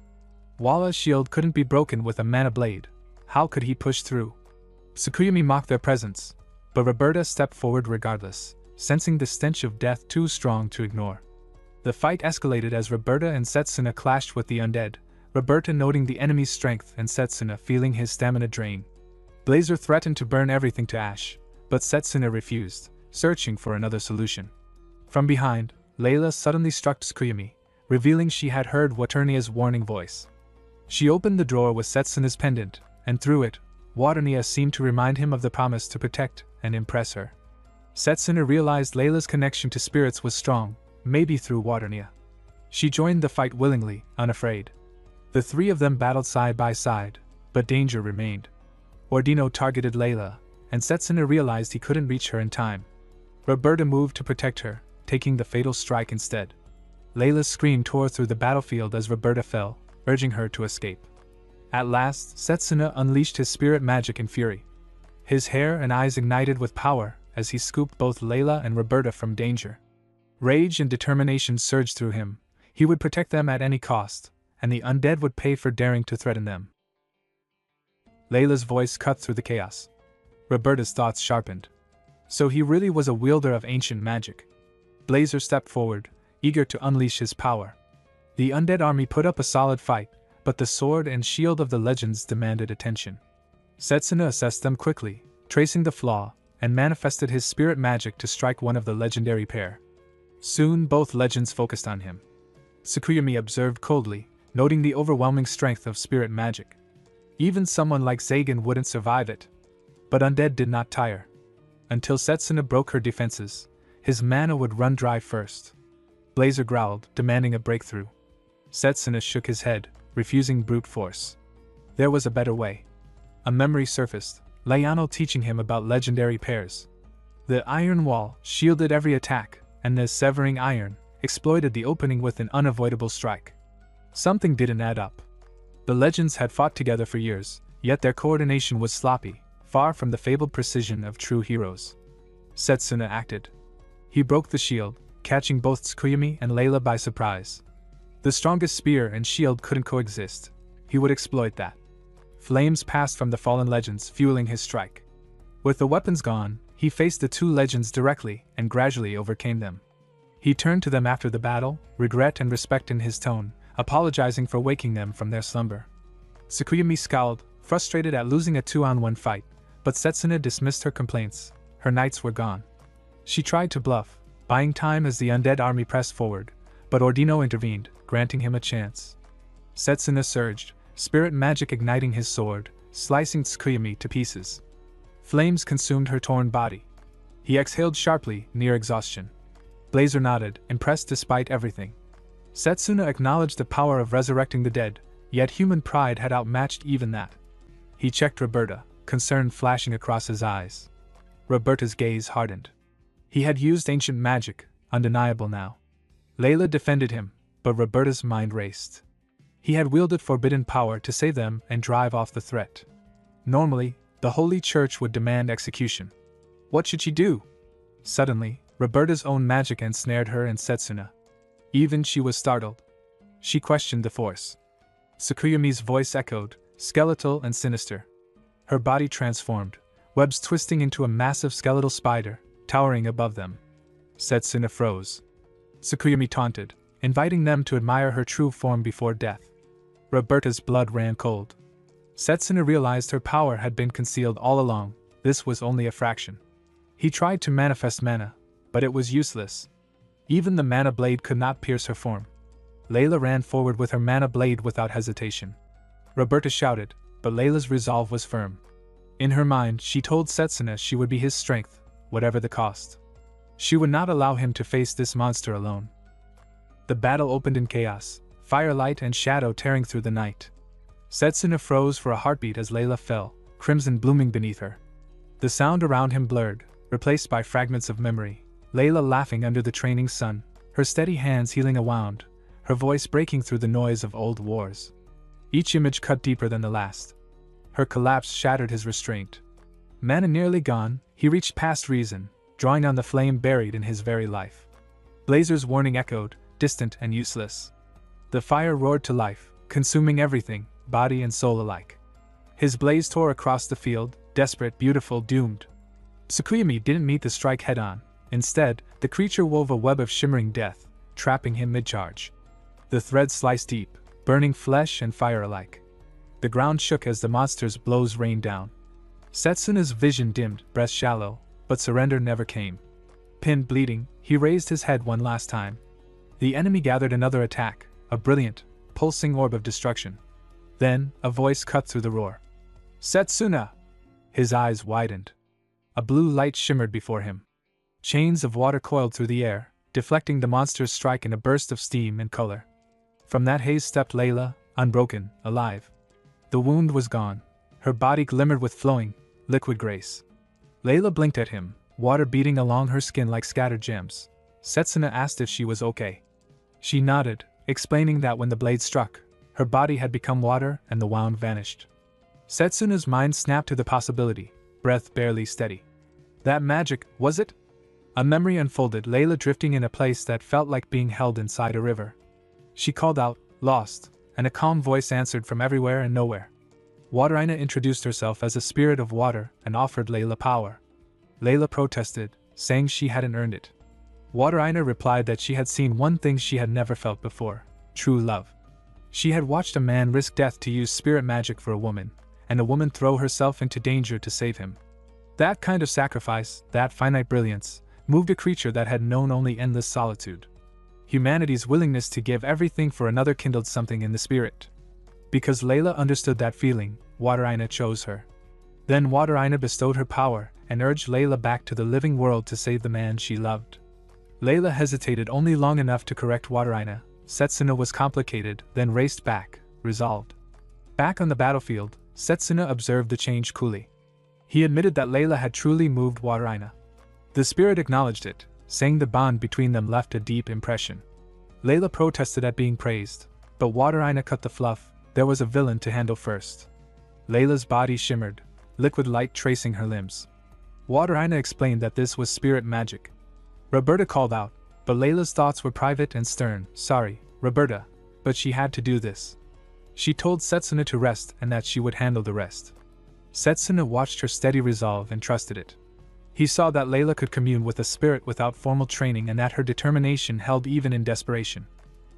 Walla's shield couldn't be broken with a mana blade. How could he push through? Tsukuyomi mocked their presence, but Roberta stepped forward regardless, sensing the stench of death too strong to ignore. The fight escalated as Roberta and Setsuna clashed with the undead, Roberta noting the enemy's strength and Setsuna feeling his stamina drain. Blazer threatened to burn everything to ash, but Setsuna refused, searching for another solution. From behind, Layla suddenly struck Tsukuyomi, revealing she had heard Waternia's warning voice. She opened the drawer with Setsuna's pendant, and through it, Waternia seemed to remind him of the promise to protect and impress her. Setsuna realized Layla's connection to spirits was strong, maybe through Waternia. She joined the fight willingly, unafraid. The three of them battled side by side, but danger remained. Ordino targeted Layla, and Setsuna realized he couldn't reach her in time. Roberta moved to protect her, taking the fatal strike instead. Layla's scream tore through the battlefield as Roberta fell, urging her to escape. At last, Setsuna unleashed his spirit magic in fury. His hair and eyes ignited with power as he scooped both Layla and Roberta from danger. Rage and determination surged through him. He would protect them at any cost, and the undead would pay for daring to threaten them. Layla's voice cut through the chaos. Roberta's thoughts sharpened. So he really was a wielder of ancient magic. Blazer stepped forward, eager to unleash his power. The undead army put up a solid fight, but the sword and shield of the legends demanded attention. Setsuna assessed them quickly, tracing the flaw, and manifested his spirit magic to strike one of the legendary pair. Soon both legends focused on him. Tsukuyomi observed coldly, noting the overwhelming strength of spirit magic. Even someone like Zagan wouldn't survive it. But undead did not tire. Until Setsuna broke her defenses, his mana would run dry first. Blazer growled, demanding a breakthrough. Setsuna shook his head, refusing brute force. There was a better way. A memory surfaced, Layano teaching him about legendary pairs. The iron wall shielded every attack, and the severing iron exploited the opening with an unavoidable strike. Something didn't add up. The legends had fought together for years, yet their coordination was sloppy, far from the fabled precision of true heroes. Setsuna acted. He broke the shield, catching both Tsukuyomi and Layla by surprise. The strongest spear and shield couldn't coexist. He would exploit that. Flames passed from the fallen legends, fueling his strike. With the weapons gone, he faced the two legends directly and gradually overcame them. He turned to them after the battle, regret and respect in his tone, apologizing for waking them from their slumber. Tsukuyomi scowled, frustrated at losing a 2-on-1 fight, but Setsuna dismissed her complaints. Her knights were gone. She tried to bluff, buying time as the undead army pressed forward, but Ordino intervened, granting him a chance. Setsuna surged, spirit magic igniting his sword, slicing Tsukuyomi to pieces. Flames consumed her torn body. He exhaled sharply, near exhaustion. Blazer nodded, impressed despite everything. Setsuna acknowledged the power of resurrecting the dead, yet human pride had outmatched even that. He checked Roberta, concern flashing across his eyes. Roberta's gaze hardened. He had used ancient magic, undeniable now. Layla defended him, but Roberta's mind raced. He had wielded forbidden power to save them and drive off the threat. Normally, the Holy Church would demand execution. What should she do? Suddenly, Roberta's own magic ensnared her and Setsuna. Even she was startled. She questioned the force. Tsukuyomi's voice echoed, skeletal and sinister. Her body transformed, webs twisting into a massive skeletal spider, towering above them. Setsuna froze. Tsukuyomi taunted, inviting them to admire her true form before death. Roberta's blood ran cold. Setsuna realized her power had been concealed all along. This was only a fraction. He tried to manifest mana, but it was useless. Even the mana blade could not pierce her form. Layla ran forward with her mana blade without hesitation. Roberta shouted, but Layla's resolve was firm. In her mind, she told Setsuna she would be his strength, whatever the cost. She would not allow him to face this monster alone. The battle opened in chaos, firelight and shadow tearing through the night. Setsuna froze for a heartbeat as Layla fell, crimson blooming beneath her. The sound around him blurred, replaced by fragments of memory. Layla laughing under the training sun, her steady hands healing a wound, her voice breaking through the noise of old wars. Each image cut deeper than the last. Her collapse shattered his restraint. Mana nearly gone, he reached past reason, drawing on the flame buried in his very life. Blazer's warning echoed, distant and useless. The fire roared to life, consuming everything, body and soul alike. His blaze tore across the field, desperate, beautiful, doomed. Tsukuyomi didn't meet the strike head-on. Instead, the creature wove a web of shimmering death, trapping him mid-charge. The thread sliced deep, burning flesh and fire alike. The ground shook as the monster's blows rained down. Setsuna's vision dimmed, breath shallow, but surrender never came. Pinned bleeding, he raised his head one last time. The enemy gathered another attack, a brilliant, pulsing orb of destruction. Then, a voice cut through the roar. "Setsuna!" His eyes widened. A blue light shimmered before him. Chains of water coiled through the air, deflecting the monster's strike in a burst of steam and color. From that haze stepped Layla, unbroken, alive. The wound was gone. Her body glimmered with flowing, liquid grace. Layla blinked at him, water beating along her skin like scattered gems. Setsuna asked if she was okay. She nodded, explaining that when the blade struck, her body had become water and the wound vanished. Setsuna's mind snapped to the possibility, breath barely steady. That magic, was it? A memory unfolded, Layla drifting in a place that felt like being held inside a river. She called out, "Lost," and a calm voice answered from everywhere and nowhere. Wateraina introduced herself as a spirit of water and offered Layla power. Layla protested, saying she hadn't earned it. Wateraina replied that she had seen one thing she had never felt before: true love. She had watched a man risk death to use spirit magic for a woman, and a woman throw herself into danger to save him. That kind of sacrifice, that finite brilliance, moved a creature that had known only endless solitude. Humanity's willingness to give everything for another kindled something in the spirit. Because Layla understood that feeling, Wateraina chose her. Then Wateraina bestowed her power and urged Layla back to the living world to save the man she loved. Layla hesitated only long enough to correct Wateraina. Setsuna was complicated, then raced back, resolved. Back on the battlefield, Setsuna observed the change coolly. He admitted that Layla had truly moved Wateraina. The spirit acknowledged it, saying the bond between them left a deep impression. Layla protested at being praised, but Wateraina cut the fluff. There was a villain to handle first. Layla's body shimmered, liquid light tracing her limbs. Wateraina explained that this was spirit magic. Roberta called out, but Layla's thoughts were private and stern. "Sorry, Roberta, but she had to do this." She told Setsuna to rest and that she would handle the rest. Setsuna watched her steady resolve and trusted it. He saw that Layla could commune with a spirit without formal training and that her determination held even in desperation.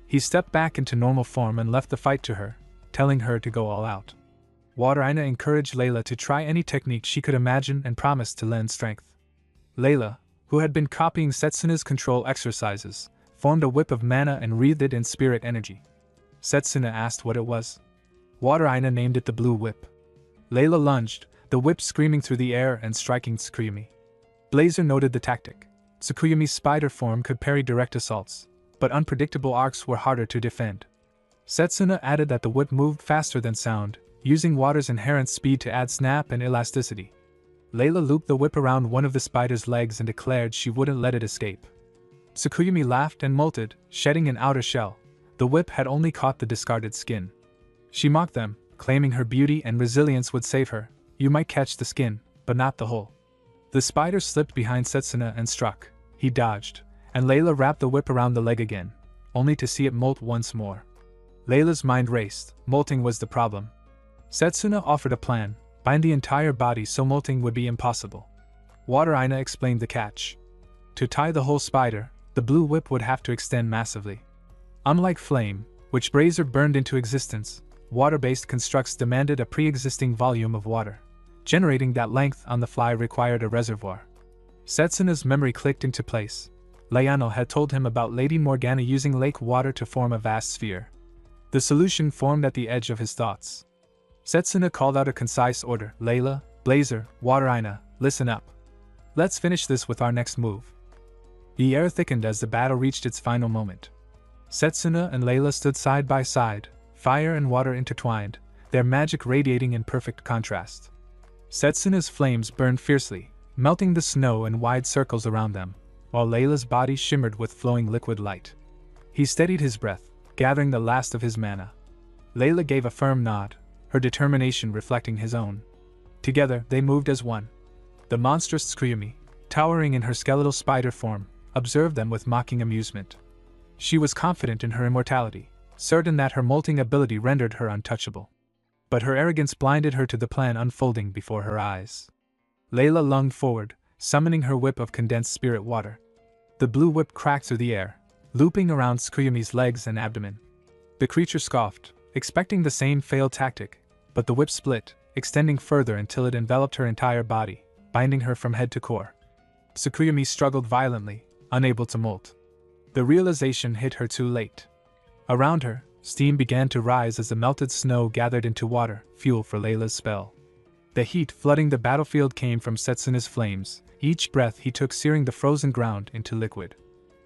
He stepped back into normal form and left the fight to her, telling her to go all out. Wateraina encouraged Layla to try any technique she could imagine and promised to lend strength. Layla, who had been copying Setsuna's control exercises, formed a whip of mana and wreathed it in spirit energy. Setsuna asked what it was. Wateraina named it the Blue Whip. Layla lunged, the whip screaming through the air and striking Tsukuyomi. Blazer noted the tactic. Tsukuyomi's spider form could parry direct assaults, but unpredictable arcs were harder to defend. Setsuna added that the whip moved faster than sound, using water's inherent speed to add snap and elasticity. Layla looped the whip around one of the spider's legs and declared she wouldn't let it escape. Tsukuyomi laughed and molted, shedding an outer shell. The whip had only caught the discarded skin. She mocked them, claiming her beauty and resilience would save her. "You might catch the skin, but not the whole." The spider slipped behind Setsuna and struck. He dodged, and Layla wrapped the whip around the leg again, only to see it molt once more. Layla's mind raced. Molting was the problem. Setsuna offered a plan: bind the entire body so molting would be impossible. Wateraina explained the catch. To tie the whole spider, the blue whip would have to extend massively. Unlike flame, which Brazier burned into existence, water-based constructs demanded a pre-existing volume of water. Generating that length on the fly required a reservoir. Setsuna's memory clicked into place. Layano had told him about Lady Morgana using lake water to form a vast sphere. The solution formed at the edge of his thoughts. Setsuna called out a concise order: "Layla, Blazer, Wateraina, listen up. Let's finish this with our next move." The air thickened as the battle reached its final moment. Setsuna and Layla stood side by side, fire and water intertwined, their magic radiating in perfect contrast. Setsuna's flames burned fiercely, melting the snow in wide circles around them, while Layla's body shimmered with flowing liquid light. He steadied his breath, gathering the last of his mana. Layla gave a firm nod, her determination reflecting his own. Together, they moved as one. The monstrous Tsukuyumi, towering in her skeletal spider form, observed them with mocking amusement. She was confident in her immortality, certain that her molting ability rendered her untouchable. But her arrogance blinded her to the plan unfolding before her eyes. Layla lunged forward, summoning her whip of condensed spirit water. The blue whip cracked through the air, looping around Tsukuyumi's legs and abdomen. The creature scoffed, expecting the same failed tactic, but the whip split, extending further until it enveloped her entire body, binding her from head to core. Tsukuyumi struggled violently, unable to molt. The realization hit her too late. Around her, steam began to rise as the melted snow gathered into water, fuel for Layla's spell. The heat flooding the battlefield came from Setsuna's flames, each breath he took searing the frozen ground into liquid.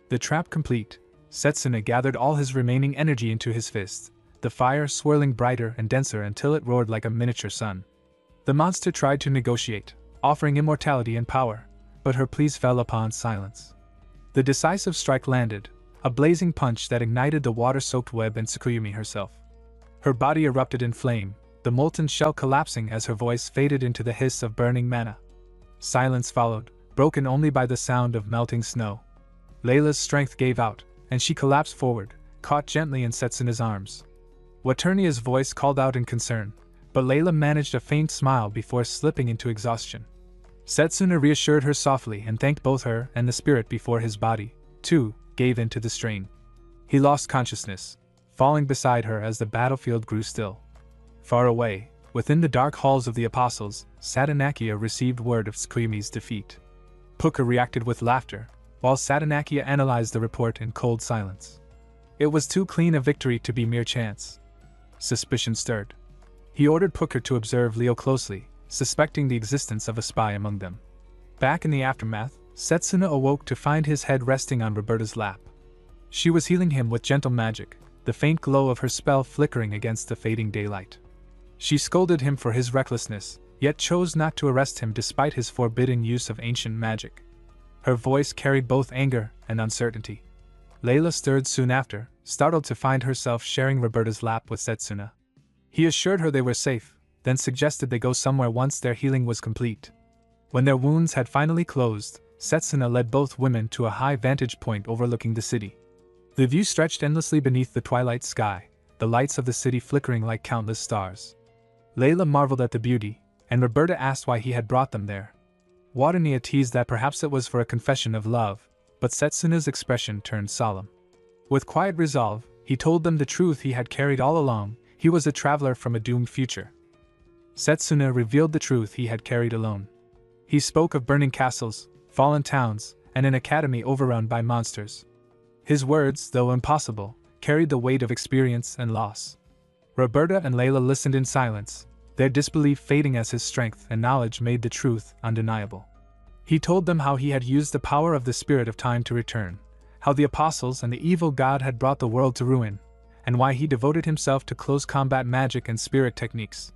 The trap complete, Setsuna gathered all his remaining energy into his fist, the fire swirling brighter and denser until it roared like a miniature sun. The monster tried to negotiate, offering immortality and power, but her pleas fell upon silence. The decisive strike landed, a blazing punch that ignited the water-soaked web and Tsukuyumi herself. Her body erupted in flame, the molten shell collapsing as her voice faded into the hiss of burning mana. Silence followed, broken only by the sound of melting snow. Layla's strength gave out, and she collapsed forward, caught gently in Setsuna's arms. Waternia's voice called out in concern, but Layla managed a faint smile before slipping into exhaustion. Setsuna reassured her softly and thanked both her and the spirit before his body, too, gave in to the strain. He lost consciousness, falling beside her as the battlefield grew still. Far away, within the dark halls of the Apostles, Satanakia received word of Tsukuyumi's defeat. Puka reacted with laughter, while Satanakia analyzed the report in cold silence. It was too clean a victory to be mere chance. Suspicion stirred. He ordered Puka to observe Leo closely, suspecting the existence of a spy among them. Back in the aftermath, Setsuna awoke to find his head resting on Roberta's lap. She was healing him with gentle magic, the faint glow of her spell flickering against the fading daylight. She scolded him for his recklessness, yet chose not to arrest him despite his forbidden use of ancient magic. Her voice carried both anger and uncertainty. Layla stirred soon after, startled to find herself sharing Roberta's lap with Setsuna. He assured her they were safe, then suggested they go somewhere once their healing was complete. When their wounds had finally closed, Setsuna led both women to a high vantage point overlooking the city. The view stretched endlessly beneath the twilight sky, the lights of the city flickering like countless stars. Layla marveled at the beauty, and Roberta asked why he had brought them there. Waternia teased that perhaps it was for a confession of love, but Setsuna's expression turned solemn. With quiet resolve, he told them the truth he had carried all along: he was a traveler from a doomed future. Setsuna revealed the truth he had carried alone. He spoke of burning castles, fallen towns, and an academy overrun by monsters. His words, though impossible, carried the weight of experience and loss. Roberta and Layla listened in silence, their disbelief fading as his strength and knowledge made the truth undeniable. He told them how he had used the power of the spirit of time to return, how the apostles and the evil god had brought the world to ruin, and why he devoted himself to close combat magic and spirit techniques.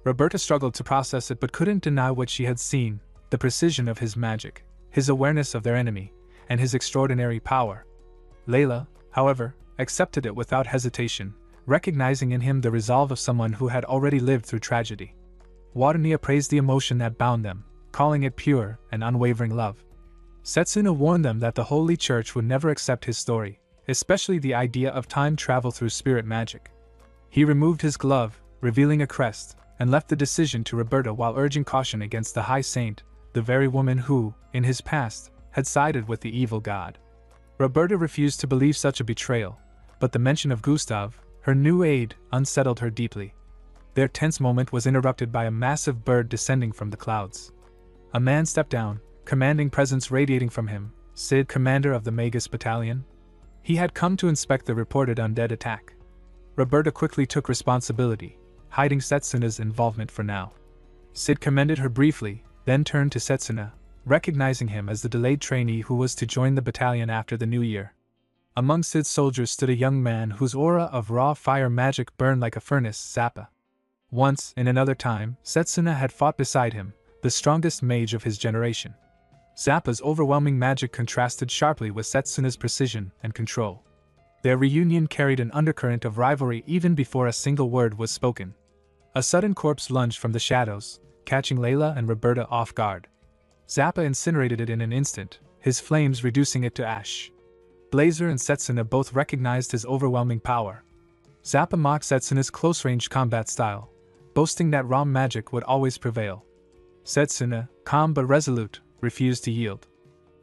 Roberta struggled to process it but couldn't deny what she had seen: the precision of his magic, his awareness of their enemy, and his extraordinary power. Layla, however, accepted it without hesitation, recognizing in him the resolve of someone who had already lived through tragedy. Waternia praised the emotion that bound them, calling it pure and unwavering love. Setsuna warned them that the Holy Church would never accept his story, especially the idea of time travel through spirit magic. He removed his glove, revealing a crest, and left the decision to Roberta while urging caution against the High Saint, the very woman who, in his past, had sided with the evil god. Roberta refused to believe such a betrayal, but the mention of Gustav, her new aide, unsettled her deeply. Their tense moment was interrupted by a massive bird descending from the clouds. A man stepped down, commanding presence radiating from him: Sid, commander of the Magus battalion. He had come to inspect the reported undead attack. Roberta quickly took responsibility, hiding Setsuna's involvement for now. Sid commended her briefly, then turned to Setsuna, recognizing him as the delayed trainee who was to join the battalion after the new year. Among Sid's soldiers stood a young man whose aura of raw fire magic burned like a furnace, Zappa. Once, in another time, Setsuna had fought beside him, the strongest mage of his generation. Zappa's overwhelming magic contrasted sharply with Setsuna's precision and control. Their reunion carried an undercurrent of rivalry even before a single word was spoken. A sudden corpse lunged from the shadows, catching Layla and Roberta off guard. Zappa incinerated it in an instant, his flames reducing it to ash. Blazer and Setsuna both recognized his overwhelming power. Zappa mocked Setsuna's close-range combat style, boasting that raw magic would always prevail. Setsuna, calm but resolute, refused to yield.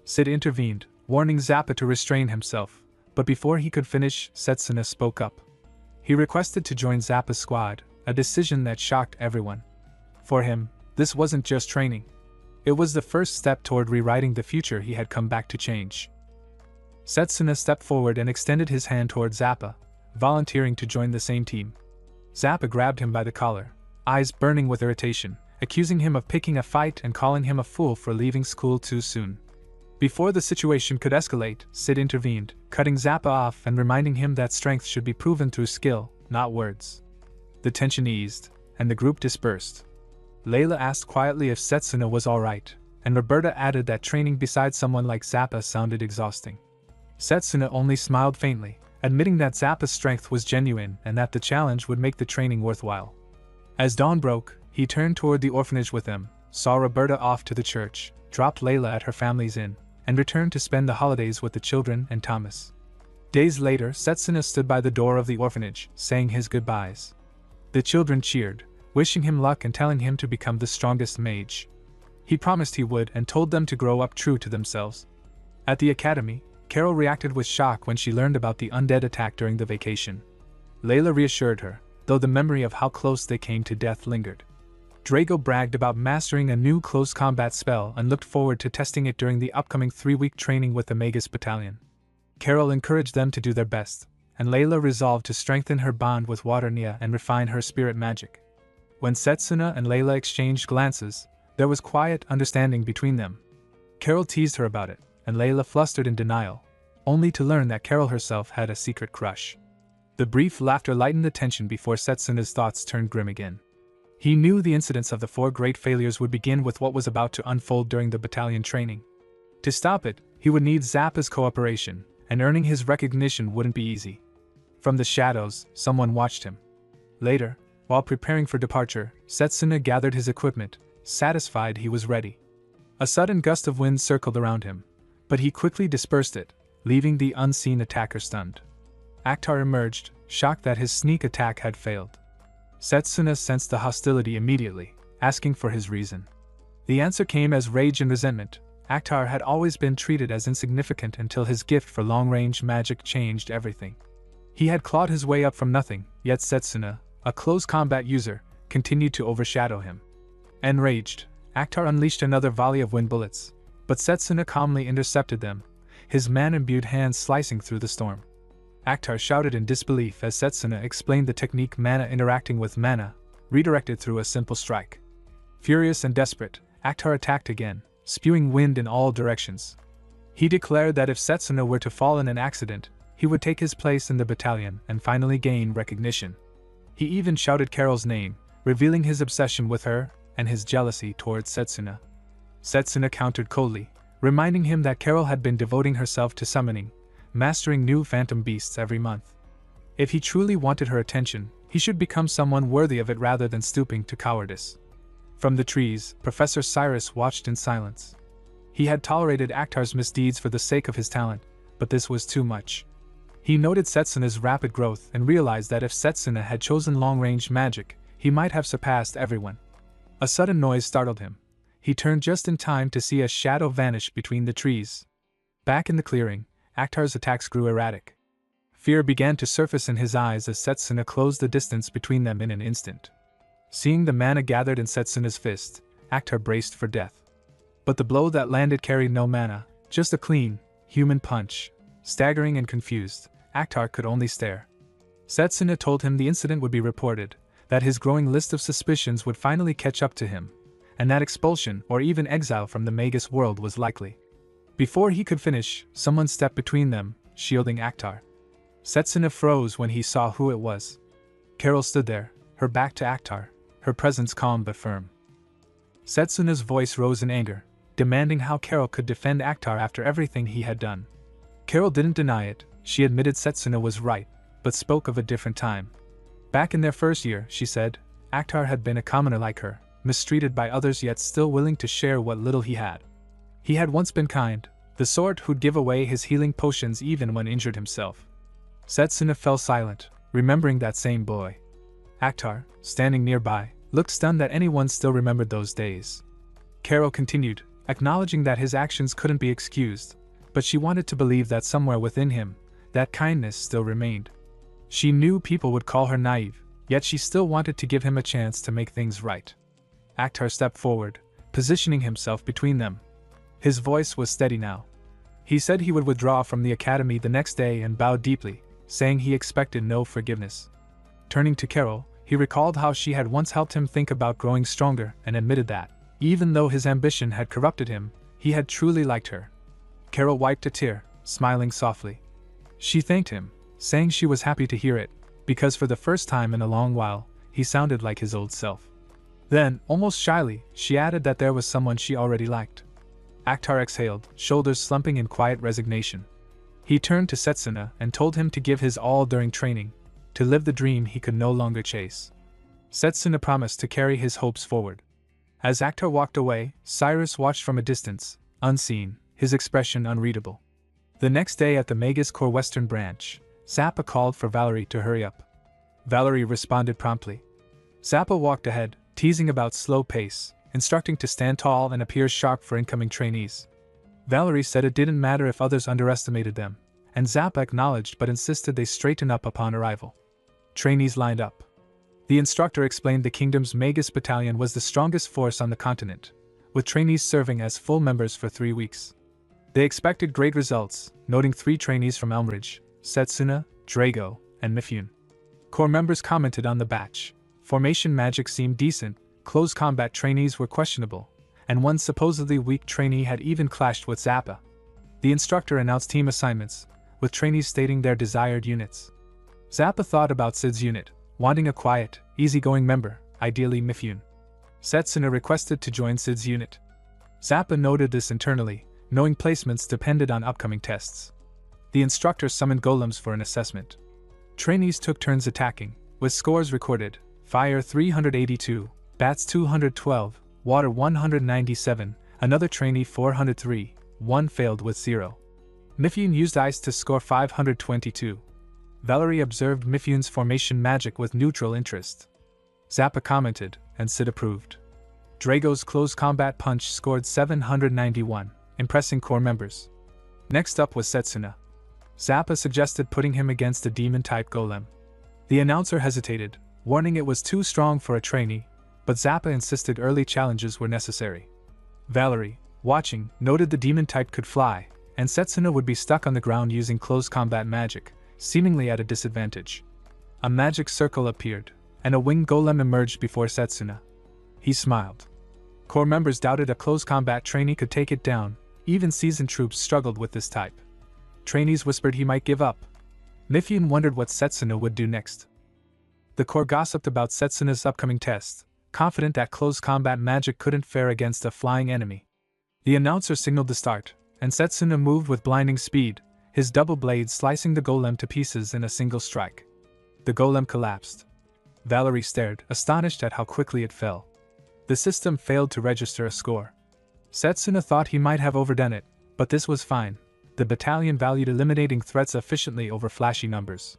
Sid intervened, warning Zappa to restrain himself, but before he could finish, Setsuna spoke up. He requested to join Zappa's squad, a decision that shocked everyone. For him, this wasn't just training. It was the first step toward rewriting the future he had come back to change. Setsuna stepped forward and extended his hand toward Zappa, volunteering to join the same team. Zappa grabbed him by the collar, eyes burning with irritation, accusing him of picking a fight and calling him a fool for leaving school too soon. Before the situation could escalate, Sid intervened, cutting Zappa off and reminding him that strength should be proven through skill, not words. The tension eased, and the group dispersed. Layla asked quietly if Setsuna was alright, and Roberta added that training beside someone like Zappa sounded exhausting. Setsuna only smiled faintly, admitting that Zappa's strength was genuine and that the challenge would make the training worthwhile. As dawn broke, he turned toward the orphanage with them, saw Roberta off to the church, dropped Layla at her family's inn, and returned to spend the holidays with the children and Thomas. Days later, Setsuna stood by the door of the orphanage, saying his goodbyes. The children cheered, wishing him luck and telling him to become the strongest mage. He promised he would and told them to grow up true to themselves. At the academy, Carol reacted with shock when she learned about the undead attack during the vacation. Layla reassured her, though the memory of how close they came to death lingered. Drago bragged about mastering a new close combat spell and looked forward to testing it during the upcoming 3-week training with the Magus Battalion. Carol encouraged them to do their best, and Layla resolved to strengthen her bond with Waternia and refine her spirit magic. When Setsuna and Layla exchanged glances, there was quiet understanding between them. Carol teased her about it, and Layla flustered in denial, only to learn that Carol herself had a secret crush. The brief laughter lightened the tension before Setsuna's thoughts turned grim again. He knew the incidents of the 4 great failures would begin with what was about to unfold during the battalion training. To stop it, he would need Zappa's cooperation, and earning his recognition wouldn't be easy. From the shadows, someone watched him. Later, while preparing for departure, Setsuna gathered his equipment, satisfied he was ready. A sudden gust of wind circled around him, but he quickly dispersed it, leaving the unseen attacker stunned. Akhtar emerged, shocked that his sneak attack had failed. Setsuna sensed the hostility immediately, asking for his reason. The answer came as rage and resentment. Akhtar had always been treated as insignificant until his gift for long-range magic changed everything. He had clawed his way up from nothing, yet Setsuna, a close combat user, continued to overshadow him. Enraged, Akhtar unleashed another volley of wind bullets, but Setsuna calmly intercepted them, his man-imbued hands slicing through the storm. Akhtar shouted in disbelief as Setsuna explained the technique mana interacting with mana, redirected through a simple strike. Furious and desperate, Akhtar attacked again, spewing wind in all directions. He declared that if Setsuna were to fall in an accident, he would take his place in the battalion and finally gain recognition. He even shouted Carol's name, revealing his obsession with her and his jealousy towards Setsuna. Setsuna countered coldly, reminding him that Carol had been devoting herself to summoning, mastering new phantom beasts every month. If he truly wanted her attention, he should become someone worthy of it rather than stooping to cowardice. From the trees, Professor Cyrus watched in silence. He had tolerated Akhtar's misdeeds for the sake of his talent, but this was too much. He noted Setsuna's rapid growth and realized that if Setsuna had chosen long-range magic, he might have surpassed everyone. A sudden noise startled him. He turned just in time to see a shadow vanish between the trees. Back in the clearing, Akhtar's attacks grew erratic. Fear began to surface in his eyes as Setsuna closed the distance between them in an instant. Seeing the mana gathered in Setsuna's fist, Akhtar braced for death. But the blow that landed carried no mana, just a clean, human punch. Staggering and confused, Akhtar could only stare. Setsuna told him the incident would be reported, that his growing list of suspicions would finally catch up to him, and that expulsion or even exile from the Magus world was likely. Before he could finish, someone stepped between them, shielding Akhtar. Setsuna froze when he saw who it was. Carol stood there, her back to Akhtar, her presence calm but firm. Setsuna's voice rose in anger, demanding how Carol could defend Akhtar after everything he had done. Carol didn't deny it, she admitted Setsuna was right, but spoke of a different time. Back in their first year, she said, Akhtar had been a commoner like her, mistreated by others yet still willing to share what little he had. He had once been kind, the sort who'd give away his healing potions even when injured himself. Setsuna fell silent, remembering that same boy. Akhtar, standing nearby, looked stunned that anyone still remembered those days. Carol continued, acknowledging that his actions couldn't be excused, but she wanted to believe that somewhere within him, that kindness still remained. She knew people would call her naive, yet she still wanted to give him a chance to make things right. Akhtar stepped forward, positioning himself between them. His voice was steady now. He said he would withdraw from the academy the next day and bowed deeply, saying he expected no forgiveness. Turning to Carol, he recalled how she had once helped him think about growing stronger and admitted that, even though his ambition had corrupted him, he had truly liked her. Carol wiped a tear, smiling softly. She thanked him, saying she was happy to hear it, because for the first time in a long while, he sounded like his old self. Then, almost shyly, she added that there was someone she already liked. Akhtar exhaled, shoulders slumping in quiet resignation. He turned to Setsuna and told him to give his all during training, to live the dream he could no longer chase. Setsuna promised to carry his hopes forward. As Akhtar walked away, Cyrus watched from a distance, unseen, his expression unreadable. The next day at the Mage's Core Western Branch, Zappa called for Valerie to hurry up. Valerie responded promptly. Zappa walked ahead, teasing about slow pace, instructing to stand tall and appear sharp for incoming trainees. Valerie said it didn't matter if others underestimated them, and Zappa acknowledged but insisted they straighten up upon arrival. Trainees lined up. The instructor explained the kingdom's Magus battalion was the strongest force on the continent, with trainees serving as full members for 3 weeks. They expected great results, noting 3 trainees from Elmridge, Setsuna, Drago, and Mifune. Core members commented on the batch. Formation magic seemed decent, close combat trainees were questionable, and one supposedly weak trainee had even clashed with Zappa. The instructor announced team assignments, with trainees stating their desired units. Zappa thought about Sid's unit, wanting a quiet, easygoing member, ideally Mifune. Setsuna requested to join Sid's unit. Zappa noted this internally, knowing placements depended on upcoming tests. The instructor summoned golems for an assessment. Trainees took turns attacking, with scores recorded: fire 382, bats 212, water 197, another trainee 403, one failed with 0. Mifune used ice to score 522. Valerie observed Mifune's formation magic with neutral interest. Zappa commented, and Sid approved. Drago's close combat punch scored 791, impressing core members. Next up was Setsuna. Zappa suggested putting him against a demon-type golem. The announcer hesitated, warning it was too strong for a trainee, but Zappa insisted early challenges were necessary. Valerie, watching, noted the demon type could fly, and Setsuna would be stuck on the ground using close combat magic, seemingly at a disadvantage. A magic circle appeared, and a winged golem emerged before Setsuna. He smiled. Core members doubted a close combat trainee could take it down, even seasoned troops struggled with this type. Trainees whispered he might give up. Mifune wondered what Setsuna would do next. The Corps gossiped about Setsuna's upcoming test, confident that close combat magic couldn't fare against a flying enemy. The announcer signaled the start, and Setsuna moved with blinding speed, his double blade slicing the golem to pieces in a single strike. The golem collapsed. Valerie stared, astonished at how quickly it fell. The system failed to register a score. Setsuna thought he might have overdone it, but this was fine. The battalion valued eliminating threats efficiently over flashy numbers.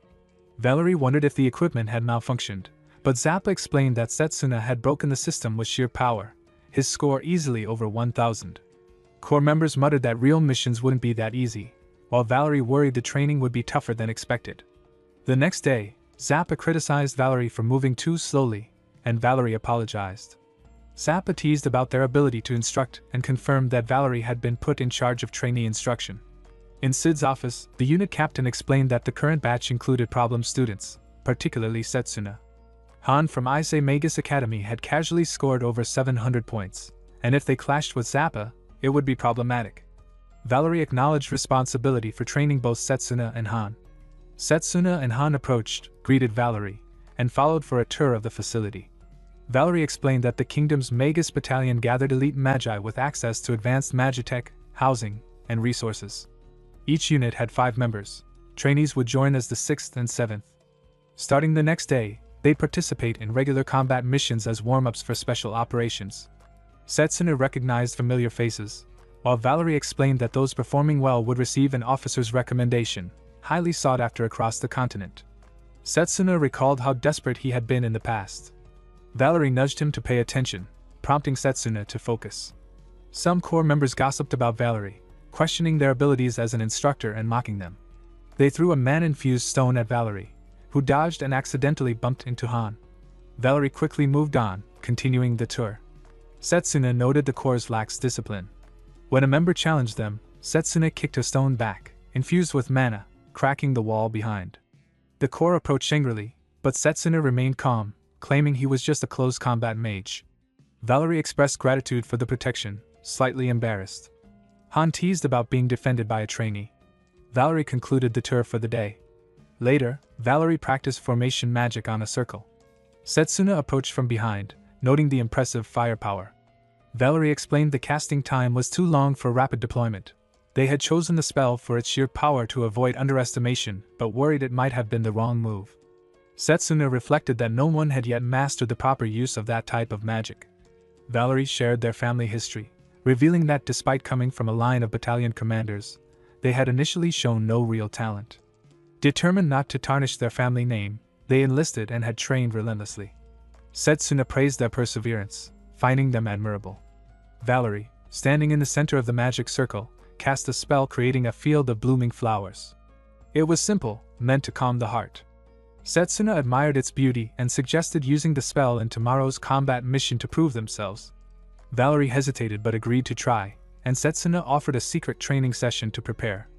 Valerie wondered if the equipment had malfunctioned, but Zappa explained that Setsuna had broken the system with sheer power, his score easily over 1,000. Core members muttered that real missions wouldn't be that easy, while Valerie worried the training would be tougher than expected. The next day, Zappa criticized Valerie for moving too slowly, and Valerie apologized. Zappa teased about their ability to instruct and confirmed that Valerie had been put in charge of trainee instruction. In Sid's office, the unit captain explained that the current batch included problem students, particularly Setsuna. Han from Ise Magus Academy had casually scored over 700 points, and if they clashed with Zappa, it would be problematic. Valerie acknowledged responsibility for training both Setsuna and Han. Setsuna and Han approached, greeted Valerie, and followed for a tour of the facility. Valerie explained that the kingdom's Magus battalion gathered elite magi with access to advanced magitech, housing, and resources. Each unit had 5 members. Trainees would join as the 6th and 7th. Starting the next day, they'd participate in regular combat missions as warm-ups for special operations. Setsuna recognized familiar faces, while Valerie explained that those performing well would receive an officer's recommendation, highly sought after across the continent. Setsuna recalled how desperate he had been in the past. Valerie nudged him to pay attention, prompting Setsuna to focus. Some corps members gossiped about Valerie, questioning their abilities as an instructor and mocking them. They threw a man-infused stone at Valerie, who dodged and accidentally bumped into Han. Valerie quickly moved on, continuing the tour. Setsuna noted the corps' lax discipline. When a member challenged them, Setsuna kicked a stone back, infused with mana, cracking the wall behind. The corps approached angrily, but Setsuna remained calm, claiming he was just a close combat mage. Valerie expressed gratitude for the protection, slightly embarrassed. Han teased about being defended by a trainee. Valerie concluded the tour for the day. Later, Valerie practiced formation magic on a circle. Setsuna approached from behind, noting the impressive firepower. Valerie explained the casting time was too long for rapid deployment. They had chosen the spell for its sheer power to avoid underestimation, but worried it might have been the wrong move. Setsuna reflected that no one had yet mastered the proper use of that type of magic. Valerie shared their family history, revealing that despite coming from a line of battalion commanders, they had initially shown no real talent. Determined not to tarnish their family name, they enlisted and had trained relentlessly. Setsuna praised their perseverance, finding them admirable. Valerie, standing in the center of the magic circle, cast a spell creating a field of blooming flowers. It was simple, meant to calm the heart. Setsuna admired its beauty and suggested using the spell in tomorrow's combat mission to prove themselves. Valerie hesitated but agreed to try, and Setsuna offered a secret training session to prepare.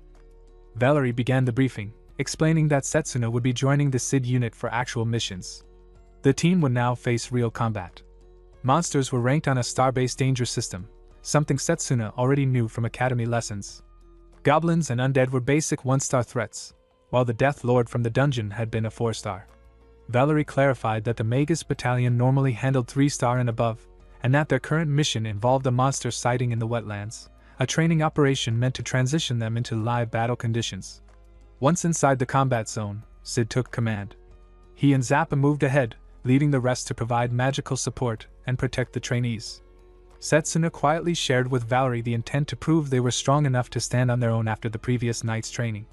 Valerie began the briefing, explaining that Setsuna would be joining the SID unit for actual missions. The team would now face real combat. Monsters were ranked on a star-based danger system, something Setsuna already knew from academy lessons. Goblins and undead were basic 1-star threats, while the Death Lord from the dungeon had been a 4-star. Valerie clarified that the Magus battalion normally handled 3-star and above, and that their current mission involved a monster sighting in the wetlands, a training operation meant to transition them into live battle conditions. Once inside the combat zone, Sid took command. He and Zappa moved ahead, leaving the rest to provide magical support and protect the trainees. Setsuna quietly shared with Valerie the intent to prove they were strong enough to stand on their own after the previous night's training.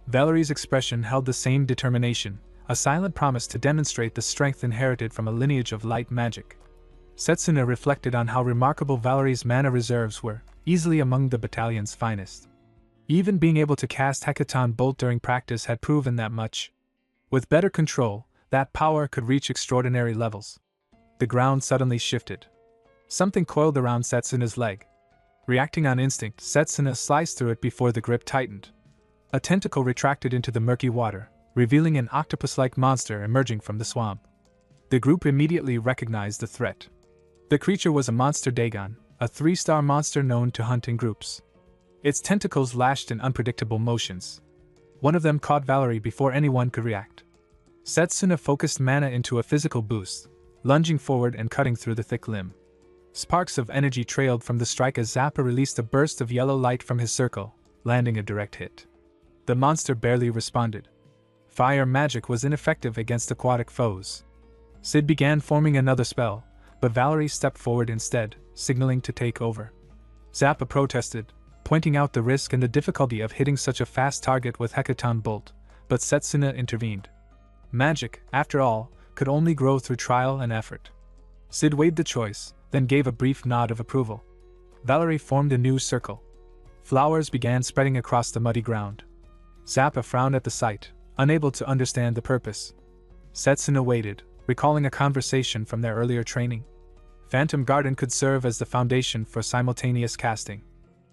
Valerie's expression held the same determination, a silent promise to demonstrate the strength inherited from a lineage of light magic. Setsuna reflected on how remarkable Valerie's mana reserves were, easily among the battalion's finest. Even being able to cast Hecaton Bolt during practice had proven that much. With better control, that power could reach extraordinary levels. The ground suddenly shifted. Something coiled around Setsuna's leg. Reacting on instinct, Setsuna sliced through it before the grip tightened. A tentacle retracted into the murky water, revealing an octopus-like monster emerging from the swamp. The group immediately recognized the threat. The creature was a monster Dagon, a 3-star monster known to hunt in groups. Its tentacles lashed in unpredictable motions. One of them caught Valerie before anyone could react. Setsuna focused mana into a physical boost, lunging forward and cutting through the thick limb. Sparks of energy trailed from the strike as Zappa released a burst of yellow light from his circle, landing a direct hit. The monster barely responded. Fire magic was ineffective against aquatic foes. Sid began forming another spell, but Valerie stepped forward instead, signaling to take over. Zappa protested, pointing out the risk and the difficulty of hitting such a fast target with Hecaton Bolt, but Setsuna intervened. Magic, after all, could only grow through trial and effort. Sid weighed the choice, then gave a brief nod of approval. Valerie formed a new circle. Flowers began spreading across the muddy ground. Zappa frowned at the sight, unable to understand the purpose. Setsuna waited, recalling a conversation from their earlier training. Phantom Garden could serve as the foundation for simultaneous casting.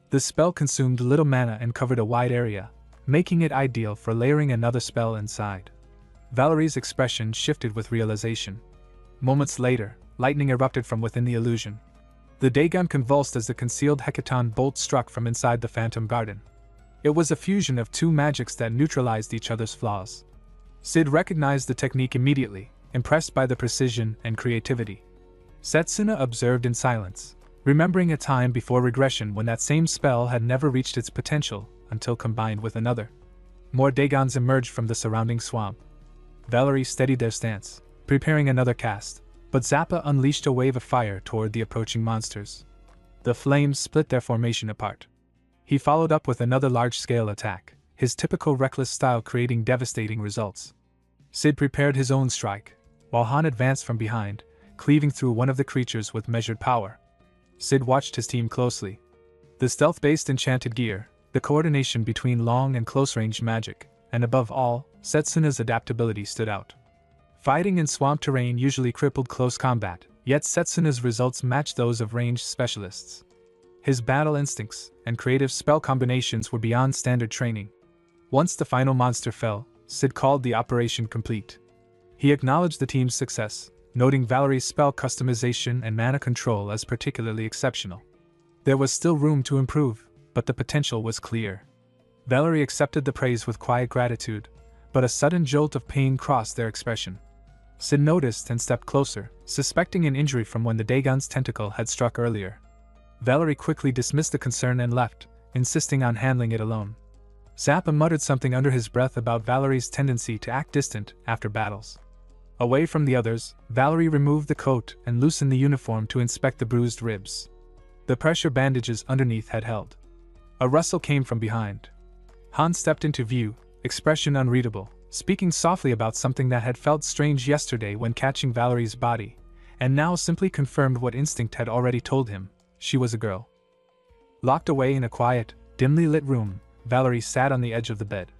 The spell consumed little mana and covered a wide area, making it ideal for layering another spell inside. Valerie's expression shifted with realization. Moments later, lightning erupted from within the illusion. The Dagon convulsed as the concealed Hecaton Bolt struck from inside the Phantom Garden. It was a fusion of two magics that neutralized each other's flaws. Sid recognized the technique immediately, impressed by the precision and creativity. Setsuna observed in silence, remembering a time before regression when that same spell had never reached its potential until combined with another. More Dagons emerged from the surrounding swamp. Valerie steadied their stance, preparing another cast, but Zappa unleashed a wave of fire toward the approaching monsters. The flames split their formation apart. He followed up with another large-scale attack, his typical reckless style creating devastating results. Sid prepared his own strike, while Han advanced from behind, cleaving through one of the creatures with measured power. Sid watched his team closely. The stealth-based enchanted gear, the coordination between long and close-range magic, and above all, Setsuna's adaptability stood out. Fighting in swamp terrain usually crippled close combat, yet Setsuna's results matched those of ranged specialists. His battle instincts and creative spell combinations were beyond standard training. Once the final monster fell, Sid called the operation complete. He acknowledged the team's success, noting Valerie's spell customization and mana control as particularly exceptional. There was still room to improve, but the potential was clear. Valerie accepted the praise with quiet gratitude, but a sudden jolt of pain crossed their expression. Sid noticed and stepped closer, suspecting an injury from when the Dagon's tentacle had struck earlier. Valerie quickly dismissed the concern and left, insisting on handling it alone. Zappa muttered something under his breath about Valerie's tendency to act distant after battles. Away from the others, Valerie removed the coat and loosened the uniform to inspect the bruised ribs. The pressure bandages underneath had held. A rustle came from behind. Han stepped into view, expression unreadable, speaking softly about something that had felt strange yesterday when catching Valerie's body, and now simply confirmed what instinct had already told him: she was a girl. Locked away in a quiet, dimly lit room, Valerie sat on the edge of the bed.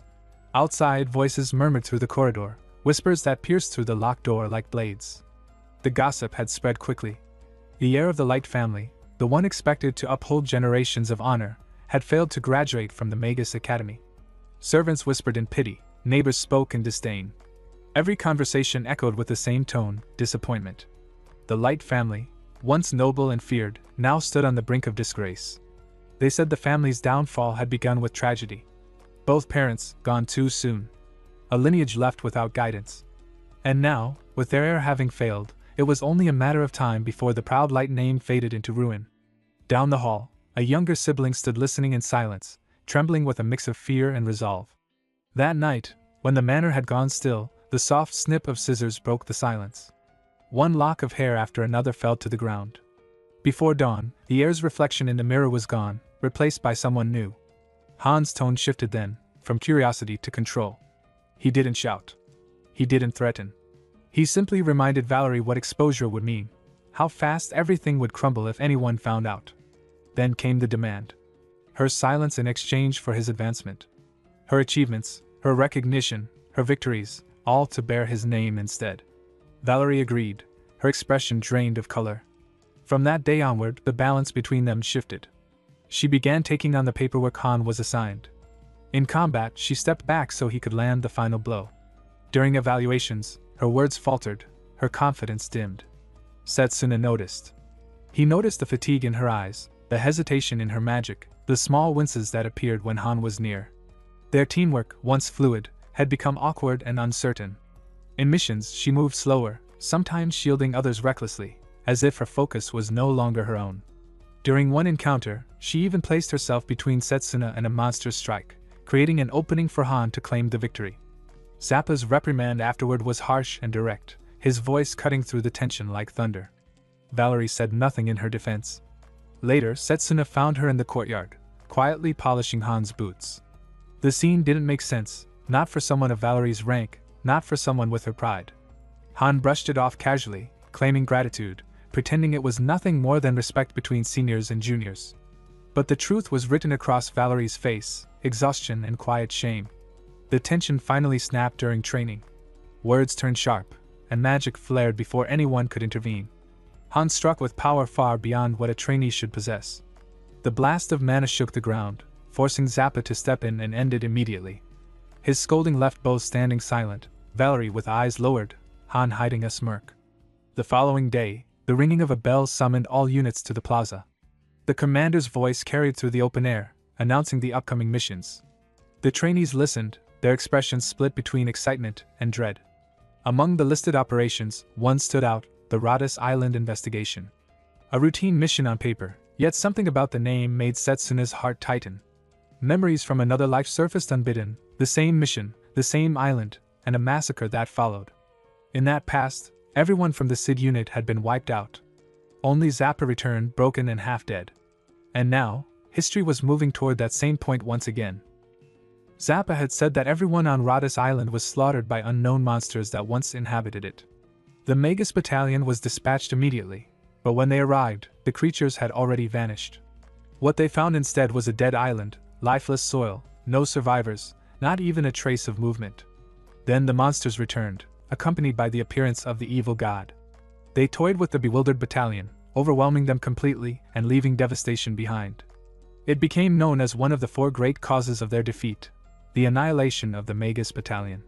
Outside, voices murmured through the corridor, whispers that pierced through the locked door like blades. The gossip had spread quickly. The heir of the Light family, the one expected to uphold generations of honor, had failed to graduate from the Magus Academy. Servants whispered in pity, neighbors spoke in disdain. Every conversation echoed with the same tone: disappointment. The Light family, once noble and feared, now stood on the brink of disgrace. They said the family's downfall had begun with tragedy. Both parents, gone too soon. A lineage left without guidance. And now, with their heir having failed, it was only a matter of time before the proud Light name faded into ruin. Down the hall, a younger sibling stood listening in silence, trembling with a mix of fear and resolve. That night, when the manor had gone still, the soft snip of scissors broke the silence. One lock of hair after another fell to the ground. Before dawn, the heir's reflection in the mirror was gone, replaced by someone new. Han's tone shifted then, from curiosity to control. He didn't shout. He didn't threaten. He simply reminded Valerie what exposure would mean, how fast everything would crumble if anyone found out. Then came the demand. Her silence in exchange for his advancement. Her achievements, her recognition, her victories, all to bear his name instead. Valerie agreed, her expression drained of color. From that day onward, the balance between them shifted. She began taking on the paperwork Han was assigned. In combat, she stepped back so he could land the final blow. During evaluations, her words faltered, her confidence dimmed. Setsuna noticed. He noticed the fatigue in her eyes, the hesitation in her magic, the small winces that appeared when Han was near. Their teamwork, once fluid, had become awkward and uncertain. In missions, she moved slower, sometimes shielding others recklessly, as if her focus was no longer her own. During one encounter, she even placed herself between Setsuna and a monster's strike, creating an opening for Han to claim the victory. Zappa's reprimand afterward was harsh and direct, his voice cutting through the tension like thunder. Valerie said nothing in her defense. Later, Setsuna found her in the courtyard, quietly polishing Han's boots. The scene didn't make sense, not for someone of Valerie's rank, not for someone with her pride. Han brushed it off casually, claiming gratitude, pretending it was nothing more than respect between seniors and juniors. But the truth was written across Valerie's face: exhaustion and quiet shame. The tension finally snapped during training. Words turned sharp, and magic flared before anyone could intervene. Han struck with power far beyond what a trainee should possess. The blast of mana shook the ground, forcing Zappa to step in and end it immediately. His scolding left both standing silent, Valerie with eyes lowered, Han hiding a smirk. The following day, the ringing of a bell summoned all units to the plaza. The commander's voice carried through the open air, announcing the upcoming missions. The trainees listened, their expressions split between excitement and dread. Among the listed operations, one stood out: the Rhodes Island investigation. A routine mission on paper, yet something about the name made Setsuna's heart tighten. Memories from another life surfaced unbidden, the same mission, the same island, and a massacre that followed. In that past, everyone from the SID unit had been wiped out. Only Zappa returned broken and half dead. And now, history was moving toward that same point once again. Zappa had said that everyone on Rhodes Island was slaughtered by unknown monsters that once inhabited it. The Magus battalion was dispatched immediately, but when they arrived, the creatures had already vanished. What they found instead was a dead island, lifeless soil, no survivors, not even a trace of movement. Then the monsters returned, accompanied by the appearance of the evil god. They toyed with the bewildered battalion, overwhelming them completely and leaving devastation behind. It became known as one of the 4 great causes of their defeat, the annihilation of the Magus battalion.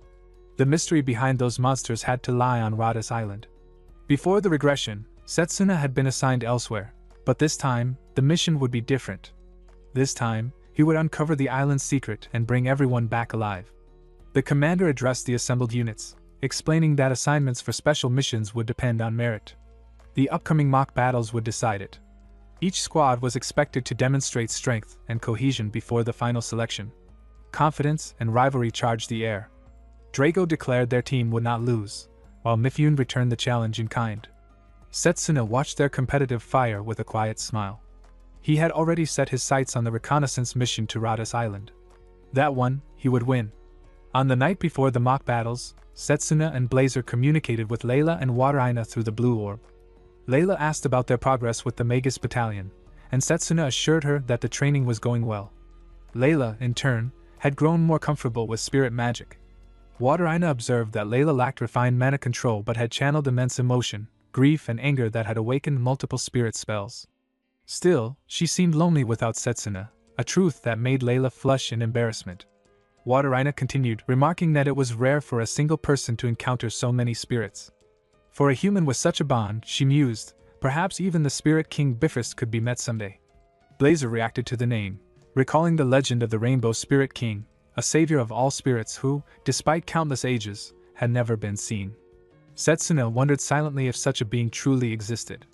The mystery behind those monsters had to lie on Rhodes Island. Before the regression, Setsuna had been assigned elsewhere, but this time, the mission would be different. This time, he would uncover the island's secret and bring everyone back alive. The commander addressed the assembled units, explaining that assignments for special missions would depend on merit. The upcoming mock battles would decide it. Each squad was expected to demonstrate strength and cohesion before the final selection. Confidence and rivalry charged the air. Drago declared their team would not lose, while Mifune returned the challenge in kind. Setsuna watched their competitive fire with a quiet smile. He had already set his sights on the reconnaissance mission to Rhodes Island. That one, he would win. On the night before the mock battles, Setsuna and Blazer communicated with Layla and Wateraina through the blue orb. Layla asked about their progress with the Magus battalion, and Setsuna assured her that the training was going well. Layla, in turn, had grown more comfortable with spirit magic. Wateraina observed that Layla lacked refined mana control but had channeled immense emotion, grief and anger that had awakened multiple spirit spells. Still, she seemed lonely without Setsuna, a truth that made Layla flush in embarrassment. Wateraina continued, remarking that it was rare for a single person to encounter so many spirits. For a human with such a bond, she mused, perhaps even the spirit king Bifrost could be met someday. Blazer reacted to the name, recalling the legend of the Rainbow Spirit King, a savior of all spirits who, despite countless ages, had never been seen. Setsuna wondered silently if such a being truly existed.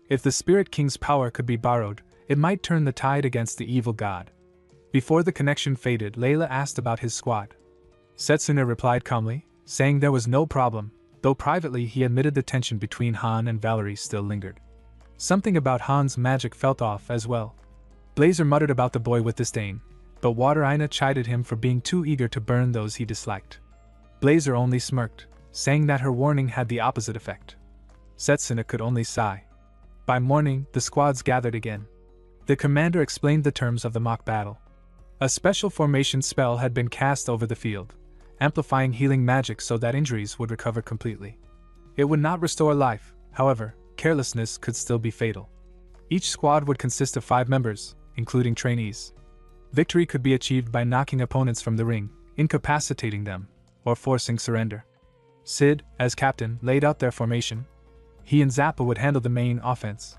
If the Spirit King's power could be borrowed, it might turn the tide against the evil god. Before the connection faded, Layla asked about his squad. Setsuna replied calmly, saying there was no problem, though privately he admitted the tension between Han and Valerie still lingered. Something about Han's magic felt off as well. Blazer muttered about the boy with disdain, but Wateraina chided him for being too eager to burn those he disliked. Blazer only smirked, saying that her warning had the opposite effect. Setsuna could only sigh. By morning, the squads gathered again. The commander explained the terms of the mock battle. A special formation spell had been cast over the field, amplifying healing magic so that injuries would recover completely. It would not restore life, however, carelessness could still be fatal. Each squad would consist of 5 members, including trainees. Victory could be achieved by knocking opponents from the ring, incapacitating them, or forcing surrender. Sid, as captain, laid out their formation. He and Zappa would handle the main offense.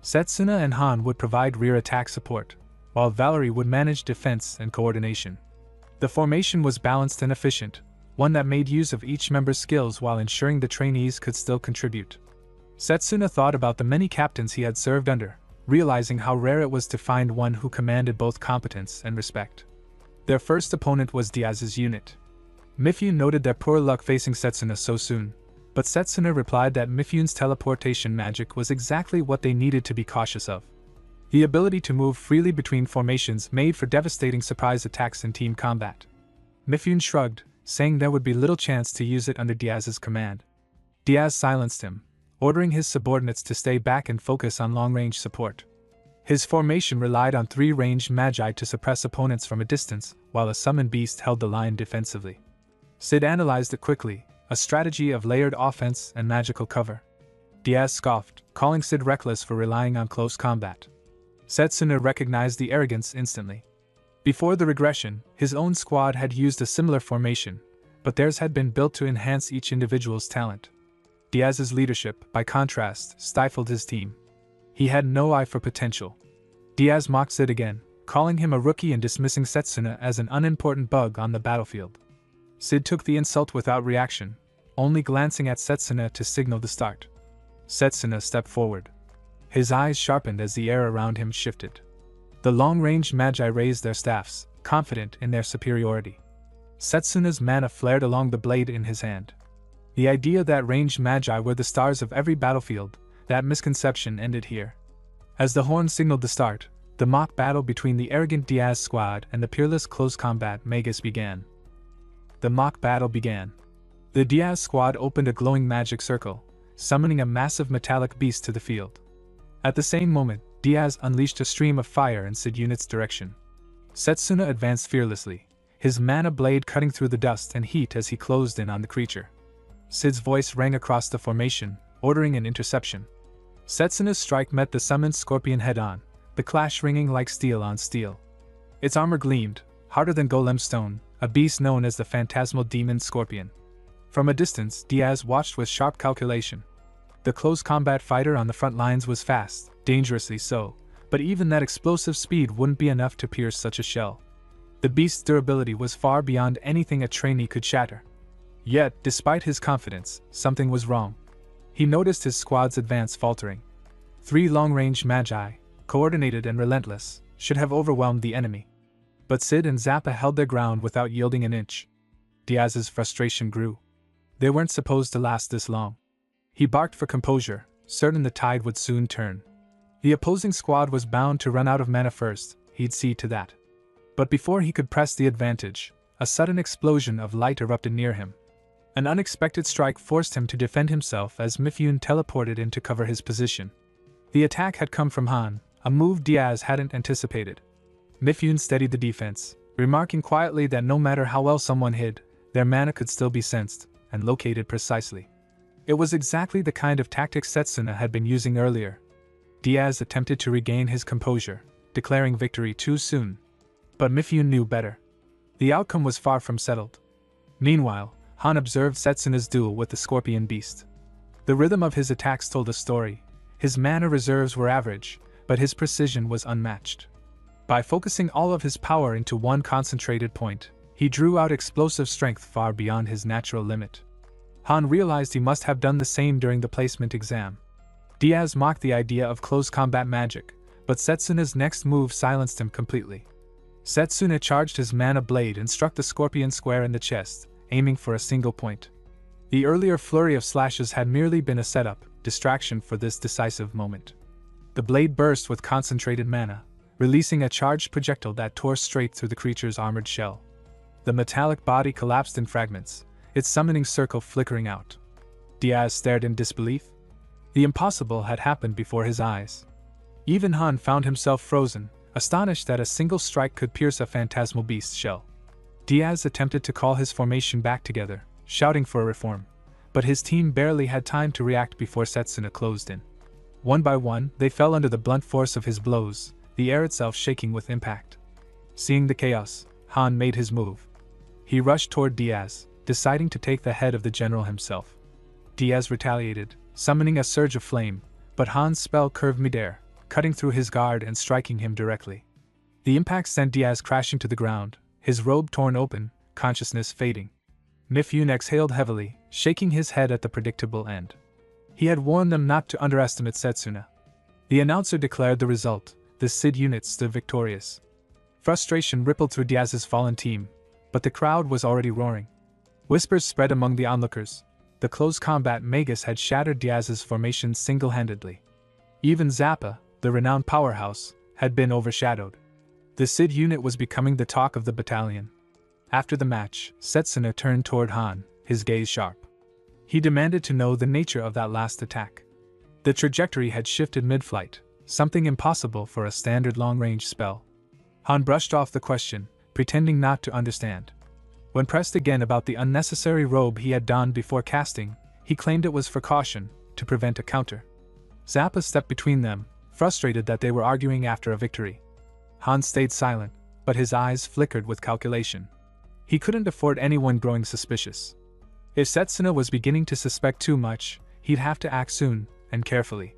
Setsuna and Han would provide rear attack support, while Valerie would manage defense and coordination. The formation was balanced and efficient, one that made use of each member's skills while ensuring the trainees could still contribute. Setsuna thought about the many captains he had served under, realizing how rare it was to find one who commanded both competence and respect. Their first opponent was Diaz's unit. Mifune noted their poor luck facing Setsuna so soon, but Setsuna replied that Mifune's teleportation magic was exactly what they needed to be cautious of. The ability to move freely between formations made for devastating surprise attacks in team combat. Mifune shrugged, saying there would be little chance to use it under Diaz's command. Diaz silenced him, ordering his subordinates to stay back and focus on long-range support. His formation relied on 3 ranged Magi to suppress opponents from a distance, while a summoned beast held the line defensively. Sid analyzed it quickly, a strategy of layered offense and magical cover. Diaz scoffed, calling Sid reckless for relying on close combat. Setsuna recognized the arrogance instantly. Before the regression, his own squad had used a similar formation, but theirs had been built to enhance each individual's talent. Diaz's leadership, by contrast, stifled his team. He had no eye for potential. Diaz mocked Sid again, calling him a rookie and dismissing Setsuna as an unimportant bug on the battlefield. Sid took the insult without reaction, only glancing at Setsuna to signal the start. Setsuna stepped forward. His eyes sharpened as the air around him shifted. The long-range Magi raised their staffs, confident in their superiority. Setsuna's mana flared along the blade in his hand. The idea that ranged Magi were the stars of every battlefield, that misconception ended here. As the horn signaled the start, the mock battle between the arrogant Diaz squad and the peerless close combat Magus began. The mock battle began. The Diaz squad opened a glowing magic circle, summoning a massive metallic beast to the field. At the same moment, Diaz unleashed a stream of fire in Sid Unit's direction. Setsuna advanced fearlessly, his mana blade cutting through the dust and heat as he closed in on the creature. Sid's voice rang across the formation, ordering an interception. Setsuna's strike met the summoned scorpion head-on, the clash ringing like steel on steel. Its armor gleamed, harder than golem stone, a beast known as the phantasmal demon scorpion. From a distance, Diaz watched with sharp calculation. The close combat fighter on the front lines was fast, dangerously so, but even that explosive speed wouldn't be enough to pierce such a shell. The beast's durability was far beyond anything a trainee could shatter. Yet, despite his confidence, something was wrong. He noticed his squad's advance faltering. 3 long-range Magi, coordinated and relentless, should have overwhelmed the enemy. But Sid and Zappa held their ground without yielding an inch. Diaz's frustration grew. They weren't supposed to last this long. He barked for composure, certain the tide would soon turn. The opposing squad was bound to run out of mana first, he'd see to that. But before he could press the advantage, a sudden explosion of light erupted near him. An unexpected strike forced him to defend himself as Mifune teleported in to cover his position. The attack had come from Han, a move Diaz hadn't anticipated. Mifune steadied the defense, remarking quietly that no matter how well someone hid, their mana could still be sensed, and located precisely. It was exactly the kind of tactics Setsuna had been using earlier. Diaz attempted to regain his composure, declaring victory too soon. But Mifune knew better. The outcome was far from settled. Meanwhile, Han observed Setsuna's duel with the scorpion beast. The rhythm of his attacks told a story. His mana reserves were average, but his precision was unmatched. By focusing all of his power into one concentrated point, he drew out explosive strength far beyond his natural limit. Han realized he must have done the same during the placement exam. Diaz mocked the idea of close combat magic, but Setsuna's next move silenced him completely. Setsuna charged his mana blade and struck the scorpion square in the chest, aiming for a single point. The earlier flurry of slashes had merely been a setup, distraction for this decisive moment. The blade burst with concentrated mana, releasing a charged projectile that tore straight through the creature's armored shell. The metallic body collapsed in fragments, its summoning circle flickering out. Diaz stared in disbelief. The impossible had happened before his eyes. Even Han found himself frozen, astonished that a single strike could pierce a phantasmal beast's shell. Diaz attempted to call his formation back together, shouting for a reform, but his team barely had time to react before Setsuna closed in. One by one, they fell under the blunt force of his blows, the air itself shaking with impact. Seeing the chaos, Han made his move. He rushed toward Diaz, deciding to take the head of the general himself. Diaz retaliated, summoning a surge of flame, but Han's spell curved midair, cutting through his guard and striking him directly. The impact sent Diaz crashing to the ground, his robe torn open, consciousness fading. Mifune exhaled heavily, shaking his head at the predictable end. He had warned them not to underestimate Setsuna. The announcer declared the result. The Sid unit stood victorious. Frustration rippled through Diaz's fallen team, but the crowd was already roaring. Whispers spread among the onlookers. The close combat Magus had shattered Diaz's formation single-handedly. Even Zappa, the renowned powerhouse, had been overshadowed. The Sid unit was becoming the talk of the battalion. After the match, Setsuna turned toward Han, his gaze sharp. He demanded to know the nature of that last attack. The trajectory had shifted mid-flight, something impossible for a standard long-range spell. Han brushed off the question, pretending not to understand. When pressed again about the unnecessary robe he had donned before casting, he claimed it was for caution, to prevent a counter. Zappa stepped between them, frustrated that they were arguing after a victory. Han stayed silent, but his eyes flickered with calculation. He couldn't afford anyone growing suspicious. If Setsuna was beginning to suspect too much, he'd have to act soon, and carefully.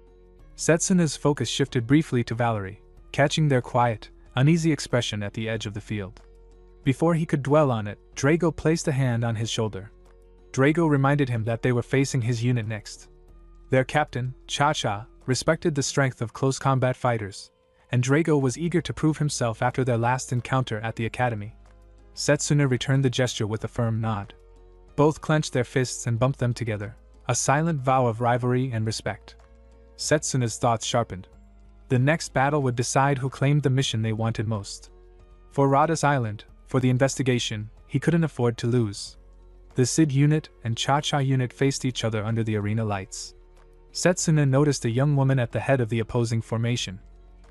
Setsuna's focus shifted briefly to Valerie, catching their quiet, uneasy expression at the edge of the field. Before he could dwell on it, Drago placed a hand on his shoulder. Drago reminded him that they were facing his unit next. Their captain, Cha-Cha, respected the strength of close combat fighters, and Drago was eager to prove himself after their last encounter at the academy. Setsuna returned the gesture with a firm nod. Both clenched their fists and bumped them together, a silent vow of rivalry and respect. Setsuna's thoughts sharpened. The next battle would decide who claimed the mission they wanted most. For Radha's Island, for the investigation, he couldn't afford to lose. The Sid unit and Cha-Cha unit faced each other under the arena lights. Setsuna noticed a young woman at the head of the opposing formation.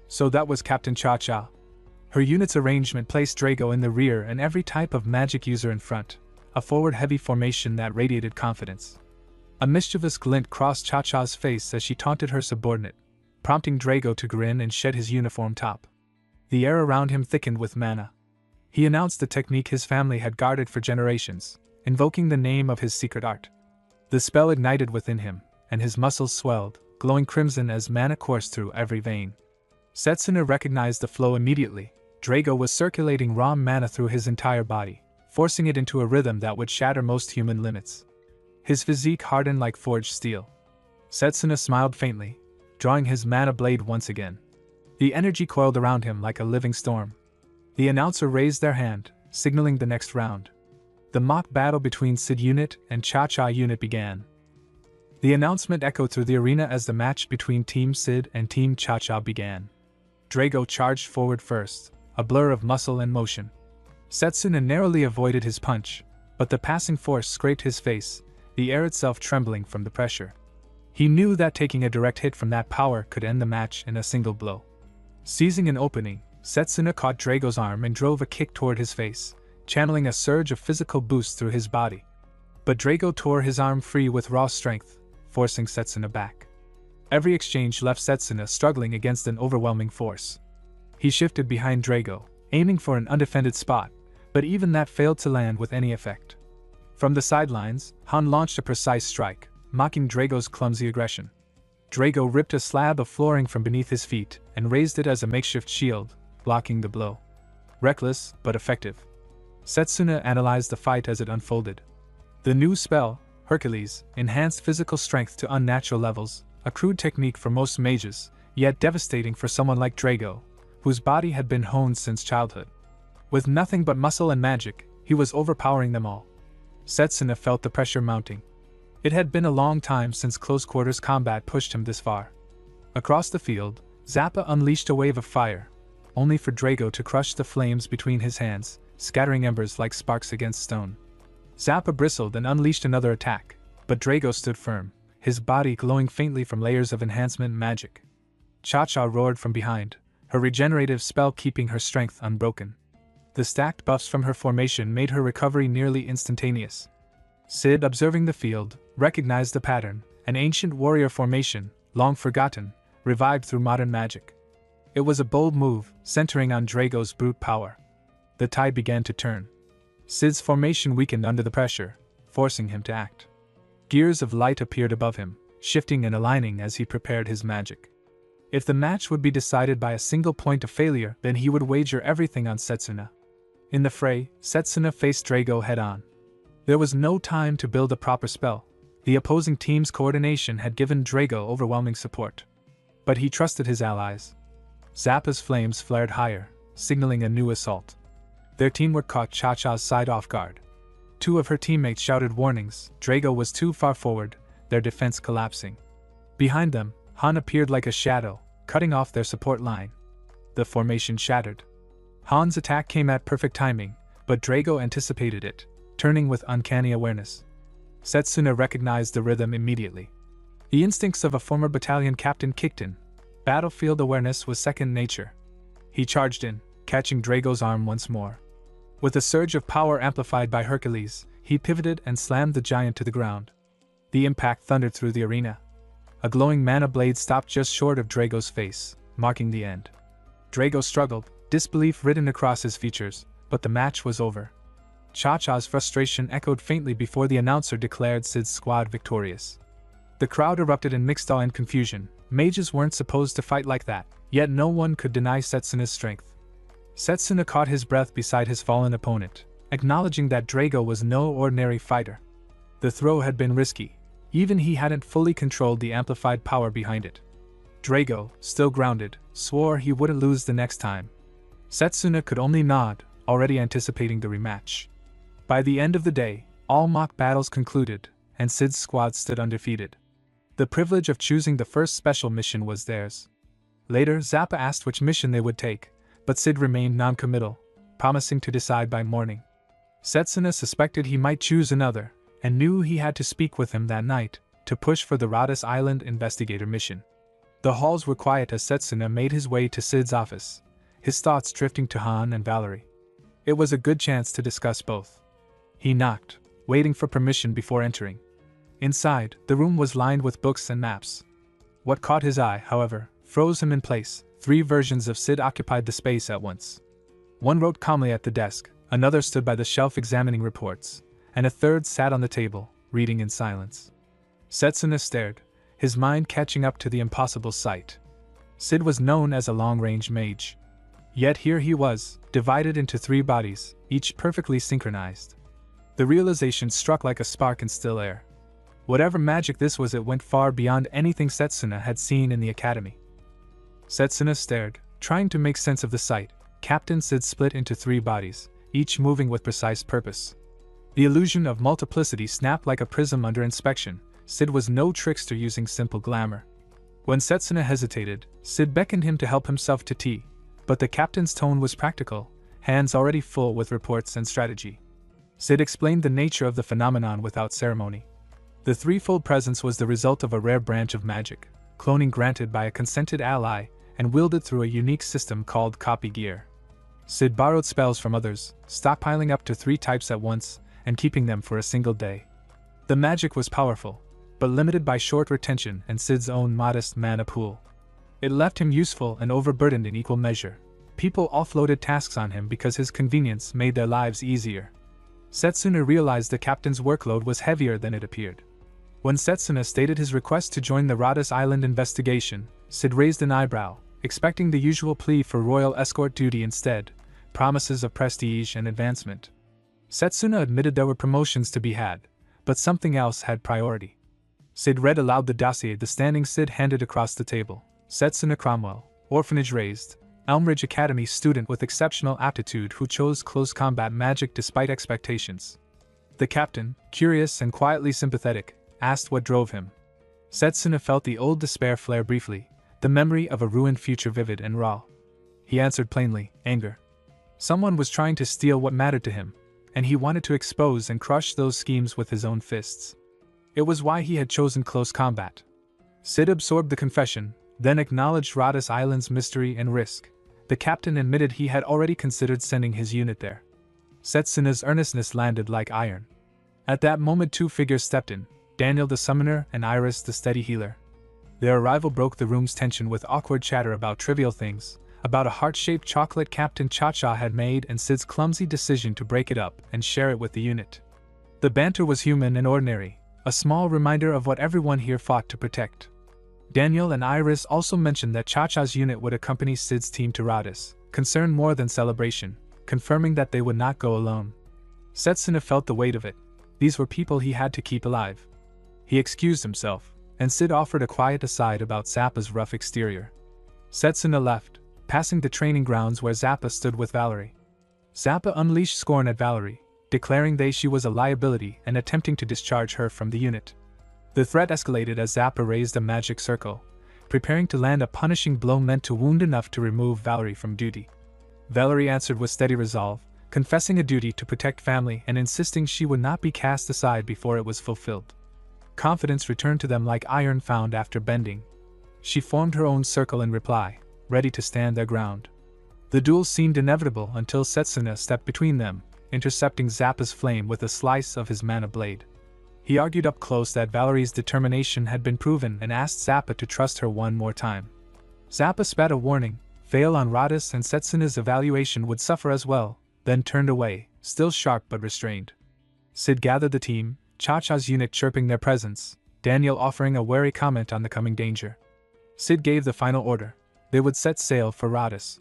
So that was Captain Cha-Cha. Her unit's arrangement placed Drago in the rear and every type of magic user in front, a forward-heavy formation that radiated confidence. A mischievous glint crossed Cha-Cha's face as she taunted her subordinate, prompting Drago to grin and shed his uniform top. The air around him thickened with mana. He announced the technique his family had guarded for generations, invoking the name of his secret art. The spell ignited within him, and his muscles swelled, glowing crimson as mana coursed through every vein. Setsuna recognized the flow immediately. Drago was circulating raw mana through his entire body, forcing it into a rhythm that would shatter most human limits. His physique hardened like forged steel. Setsuna smiled faintly, drawing his mana blade once again. The energy coiled around him like a living storm. The announcer raised their hand, signaling the next round. The mock battle between Sid unit and Cha-Cha unit began. The announcement echoed through the arena as the match between Team Sid and Team Cha-Cha began. Drago charged forward first, a blur of muscle and motion. Setsuna narrowly avoided his punch, but the passing force scraped his face, the air itself trembling from the pressure. He knew that taking a direct hit from that power could end the match in a single blow. Seizing an opening, Setsuna caught Drago's arm and drove a kick toward his face, channeling a surge of physical boost through his body. But Drago tore his arm free with raw strength, forcing Setsuna back. Every exchange left Setsuna struggling against an overwhelming force. He shifted behind Drago, aiming for an undefended spot, but even that failed to land with any effect. From the sidelines, Han launched a precise strike, mocking Drago's clumsy aggression. Drago ripped a slab of flooring from beneath his feet and raised it as a makeshift shield, blocking the blow. Reckless, but effective. Setsuna analyzed the fight as it unfolded. The new spell, Hercules, enhanced physical strength to unnatural levels, a crude technique for most mages, yet devastating for someone like Drago, whose body had been honed since childhood. With nothing but muscle and magic, he was overpowering them all. Setsuna felt the pressure mounting. It had been a long time since close-quarters combat pushed him this far. Across the field, Zappa unleashed a wave of fire, only for Drago to crush the flames between his hands, scattering embers like sparks against stone. Zappa bristled and unleashed another attack, but Drago stood firm, his body glowing faintly from layers of enhancement magic. Cha-Cha roared from behind, her regenerative spell keeping her strength unbroken. The stacked buffs from her formation made her recovery nearly instantaneous. Sid, observing the field, recognized the pattern, an ancient warrior formation, long forgotten, revived through modern magic. It was a bold move, centering on Drago's brute power. The tide began to turn. Sid's formation weakened under the pressure, forcing him to act. Gears of light appeared above him, shifting and aligning as he prepared his magic. If the match would be decided by a single point of failure, then he would wager everything on Setsuna. In the fray, Setsuna faced Drago head-on. There was no time to build a proper spell. The opposing team's coordination had given Drago overwhelming support. But he trusted his allies. Zappa's flames flared higher, signaling a new assault. Their teamwork caught Cha-Cha's side off guard. Two of her teammates shouted warnings. Drago was too far forward, their defense collapsing. Behind them, Han appeared like a shadow, cutting off their support line. The formation shattered. Han's attack came at perfect timing, but Drago anticipated it, turning with uncanny awareness. Setsuna recognized the rhythm immediately. The instincts of a former battalion captain kicked in. Battlefield awareness was second nature. He charged in, catching Drago's arm once more. With a surge of power amplified by Hercules, he pivoted and slammed the giant to the ground. The impact thundered through the arena. A glowing mana blade stopped just short of Drago's face, marking the end. Drago struggled, disbelief written across his features, but the match was over. Cha-Cha's frustration echoed faintly before the announcer declared Sid's squad victorious. The crowd erupted in mixed awe and confusion. Mages weren't supposed to fight like that, yet no one could deny Setsuna's strength. Setsuna caught his breath beside his fallen opponent, acknowledging that Drago was no ordinary fighter. The throw had been risky, Even he hadn't fully controlled the amplified power behind it. Drago, still grounded, swore he wouldn't lose the next time. Setsuna could only nod, already anticipating the rematch. By the end of the day, all mock battles concluded, and Sid's squad stood undefeated. The privilege of choosing the first special mission was theirs. Later, Zappa asked which mission they would take, but Sid remained non-committal, promising to decide by morning. Setsuna suspected he might choose another, and knew he had to speak with him that night, to push for the Rodas Island investigator mission. The halls were quiet as Setsuna made his way to Sid's office, his thoughts drifting to Han and Valerie. It was a good chance to discuss both. He knocked, waiting for permission before entering. Inside, the room was lined with books and maps. What caught his eye, however, froze him in place. 3 versions of Sid occupied the space at once. One wrote calmly at the desk, another stood by the shelf examining reports, and a third sat on the table, reading in silence. Setsuna stared, his mind catching up to the impossible sight. Sid was known as a long-range mage. Yet here he was, divided into 3 bodies, each perfectly synchronized. The realization struck like a spark in still air. Whatever magic this was, it went far beyond anything Setsuna had seen in the academy. Setsuna stared, trying to make sense of the sight. Captain Sid split into 3 bodies, each moving with precise purpose. The illusion of multiplicity snapped like a prism under inspection. Sid was no trickster using simple glamour. When Setsuna hesitated, Sid beckoned him to help himself to tea, but the captain's tone was practical, hands already full with reports and strategy. Sid explained the nature of the phenomenon without ceremony. The threefold presence was the result of a rare branch of magic, cloning granted by a consented ally, and wielded through a unique system called copy gear. Sid borrowed spells from others, stockpiling up to 3 types at once, and keeping them for a single day. The magic was powerful, but limited by short retention and Sid's own modest mana pool. It left him useful and overburdened in equal measure. People offloaded tasks on him because his convenience made their lives easier. Setsuna realized the captain's workload was heavier than it appeared. When Setsuna stated his request to join the Rodas Island investigation, Sid raised an eyebrow, expecting the usual plea for royal escort duty instead, promises of prestige and advancement. Setsuna admitted there were promotions to be had, but something else had priority. Sid read aloud the dossier the standing Sid handed across the table. Setsuna Cromwell, orphanage raised, Elmridge Academy student with exceptional aptitude who chose close combat magic despite expectations. The captain, curious and quietly sympathetic, asked what drove him. Setsuna felt the old despair flare briefly, the memory of a ruined future vivid and raw. He answered plainly, anger. Someone was trying to steal what mattered to him, and he wanted to expose and crush those schemes with his own fists. It was why he had chosen close combat. Sid absorbed the confession, then acknowledged Rodas Island's mystery and risk. The captain admitted he had already considered sending his unit there. Setsuna's earnestness landed like iron. At that moment 2 figures stepped in, Daniel the summoner and Iris the steady healer. Their arrival broke the room's tension with awkward chatter about trivial things, about a heart-shaped chocolate Captain Cha-Cha had made and Sid's clumsy decision to break it up and share it with the unit. The banter was human and ordinary, a small reminder of what everyone here fought to protect. Daniel and Iris also mentioned that Cha-Cha's unit would accompany Sid's team to Rodas, concern more than celebration, confirming that they would not go alone. Setsuna felt the weight of it. These were people he had to keep alive. He excused himself, and Sid offered a quiet aside about Zappa's rough exterior. Setsuna left, passing the training grounds where Zappa stood with Valerie. Zappa unleashed scorn at Valerie, declaring she was a liability and attempting to discharge her from the unit. The threat escalated as Zappa raised a magic circle, preparing to land a punishing blow meant to wound enough to remove Valerie from duty. Valerie answered with steady resolve, confessing a duty to protect family and insisting she would not be cast aside before it was fulfilled. Confidence returned to them like iron found after bending. She formed her own circle in reply, ready to stand their ground. The duel seemed inevitable until Setsuna stepped between them, intercepting Zappa's flame with a slice of his mana blade. He argued up close that Valerie's determination had been proven and asked Zappa to trust her one more time. Zappa spat a warning, fail on Rodas and Setsuna's evaluation would suffer as well, then turned away, still sharp but restrained. Sid gathered the team, Cha-Cha's unit chirping their presence, Daniel offering a wary comment on the coming danger. Sid gave the final order. They would set sail for Rodas.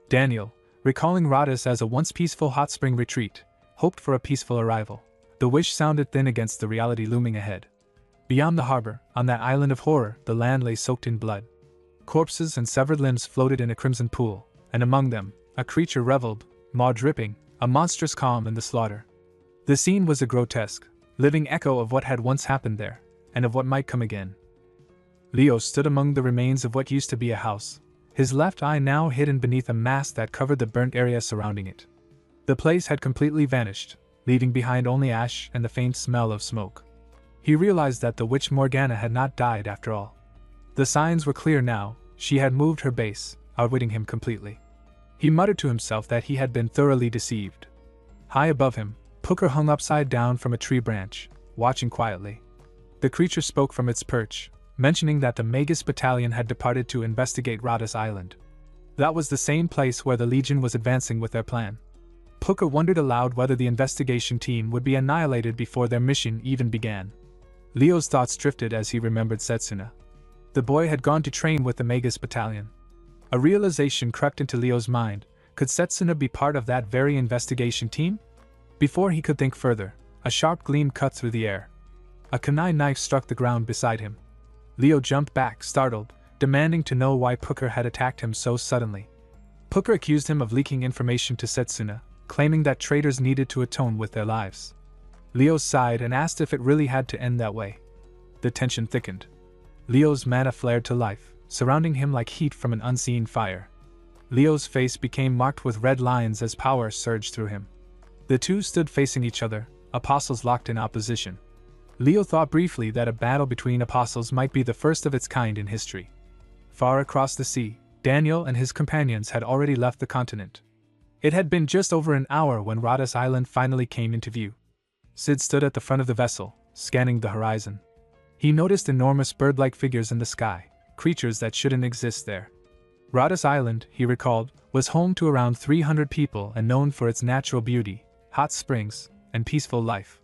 Daniel, recalling Rodas as a once peaceful hot spring retreat, hoped for a peaceful arrival. The wish sounded thin against the reality looming ahead. Beyond the harbor, on that island of horror, the land lay soaked in blood. Corpses and severed limbs floated in a crimson pool, and among them, a creature reveled, maw dripping, a monstrous calm in the slaughter. The scene was a grotesque, living echo of what had once happened there, and of what might come again. Leo stood among the remains of what used to be a house, his left eye now hidden beneath a mask that covered the burnt area surrounding it. The place had completely vanished, leaving behind only ash and the faint smell of smoke. He realized that the witch Morgana had not died after all. The signs were clear now, she had moved her base, outwitting him completely. He muttered to himself that he had been thoroughly deceived. High above him, Pooker hung upside down from a tree branch, watching quietly. The creature spoke from its perch, mentioning that the Magus battalion had departed to investigate Rhodas Island. That was the same place where the Legion was advancing with their plan. Pooker wondered aloud whether the investigation team would be annihilated before their mission even began. Leo's thoughts drifted as he remembered Setsuna. The boy had gone to train with the Magus battalion. A realization crept into Leo's mind. Could Setsuna be part of that very investigation team? Before he could think further, a sharp gleam cut through the air. A kunai knife struck the ground beside him. Leo jumped back, startled, demanding to know why Pooker had attacked him so suddenly. Pooker accused him of leaking information to Setsuna, claiming that traitors needed to atone with their lives. Leo sighed and asked if it really had to end that way. The tension thickened. Leo's mana flared to life, surrounding him like heat from an unseen fire. Leo's face became marked with red lines as power surged through him. The two stood facing each other, apostles locked in opposition. Leo thought briefly that a battle between apostles might be the first of its kind in history. Far across the sea, Daniel and his companions had already left the continent. It had been just over an hour when Rhodas Island finally came into view. Sid stood at the front of the vessel, scanning the horizon. He noticed enormous bird-like figures in the sky, creatures that shouldn't exist there. Rhodas Island, he recalled, was home to around 300 people and known for its natural beauty, hot springs, and peaceful life.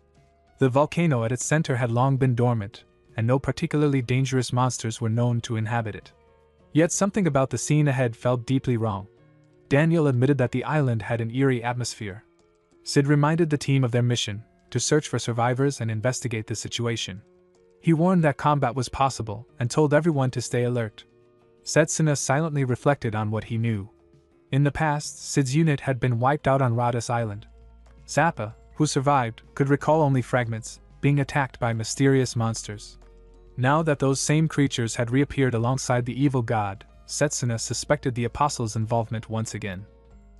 The volcano at its center had long been dormant, and no particularly dangerous monsters were known to inhabit it. Yet something about the scene ahead felt deeply wrong. Daniel admitted that the island had an eerie atmosphere. Sid reminded the team of their mission, to search for survivors and investigate the situation. He warned that combat was possible and told everyone to stay alert. Setsuna silently reflected on what he knew. In the past, Sid's unit had been wiped out on Rhodas Island. Zappa, who survived, could recall only fragments, being attacked by mysterious monsters. Now that those same creatures had reappeared alongside the evil god, Setsuna suspected the apostles' involvement once again.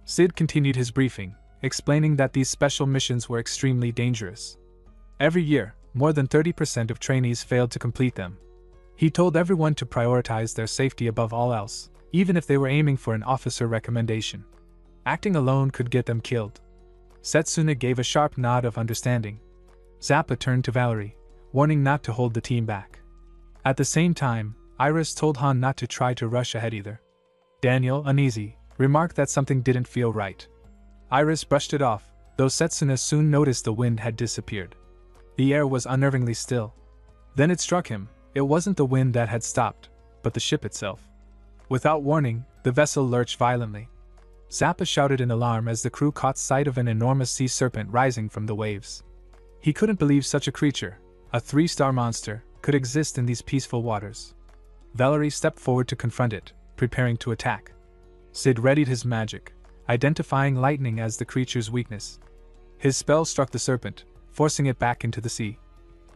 Sid continued his briefing, explaining that these special missions were extremely dangerous. Every year, more than 30% of trainees failed to complete them. He told everyone to prioritize their safety above all else, even if they were aiming for an officer recommendation. Acting alone could get them killed. Setsuna gave a sharp nod of understanding. Zappa turned to Valerie, warning not to hold the team back. At the same time, Iris told Han not to try to rush ahead either. Daniel, uneasy, remarked that something didn't feel right. Iris brushed it off, though Setsuna soon noticed the wind had disappeared. The air was unnervingly still. Then it struck him, it wasn't the wind that had stopped, but the ship itself. Without warning, the vessel lurched violently. Zappa shouted in alarm as the crew caught sight of an enormous sea serpent rising from the waves. He couldn't believe such a creature, a 3-star monster, could exist in these peaceful waters. Valerie stepped forward to confront it, preparing to attack. Sid readied his magic, identifying lightning as the creature's weakness. His spell struck the serpent, forcing it back into the sea.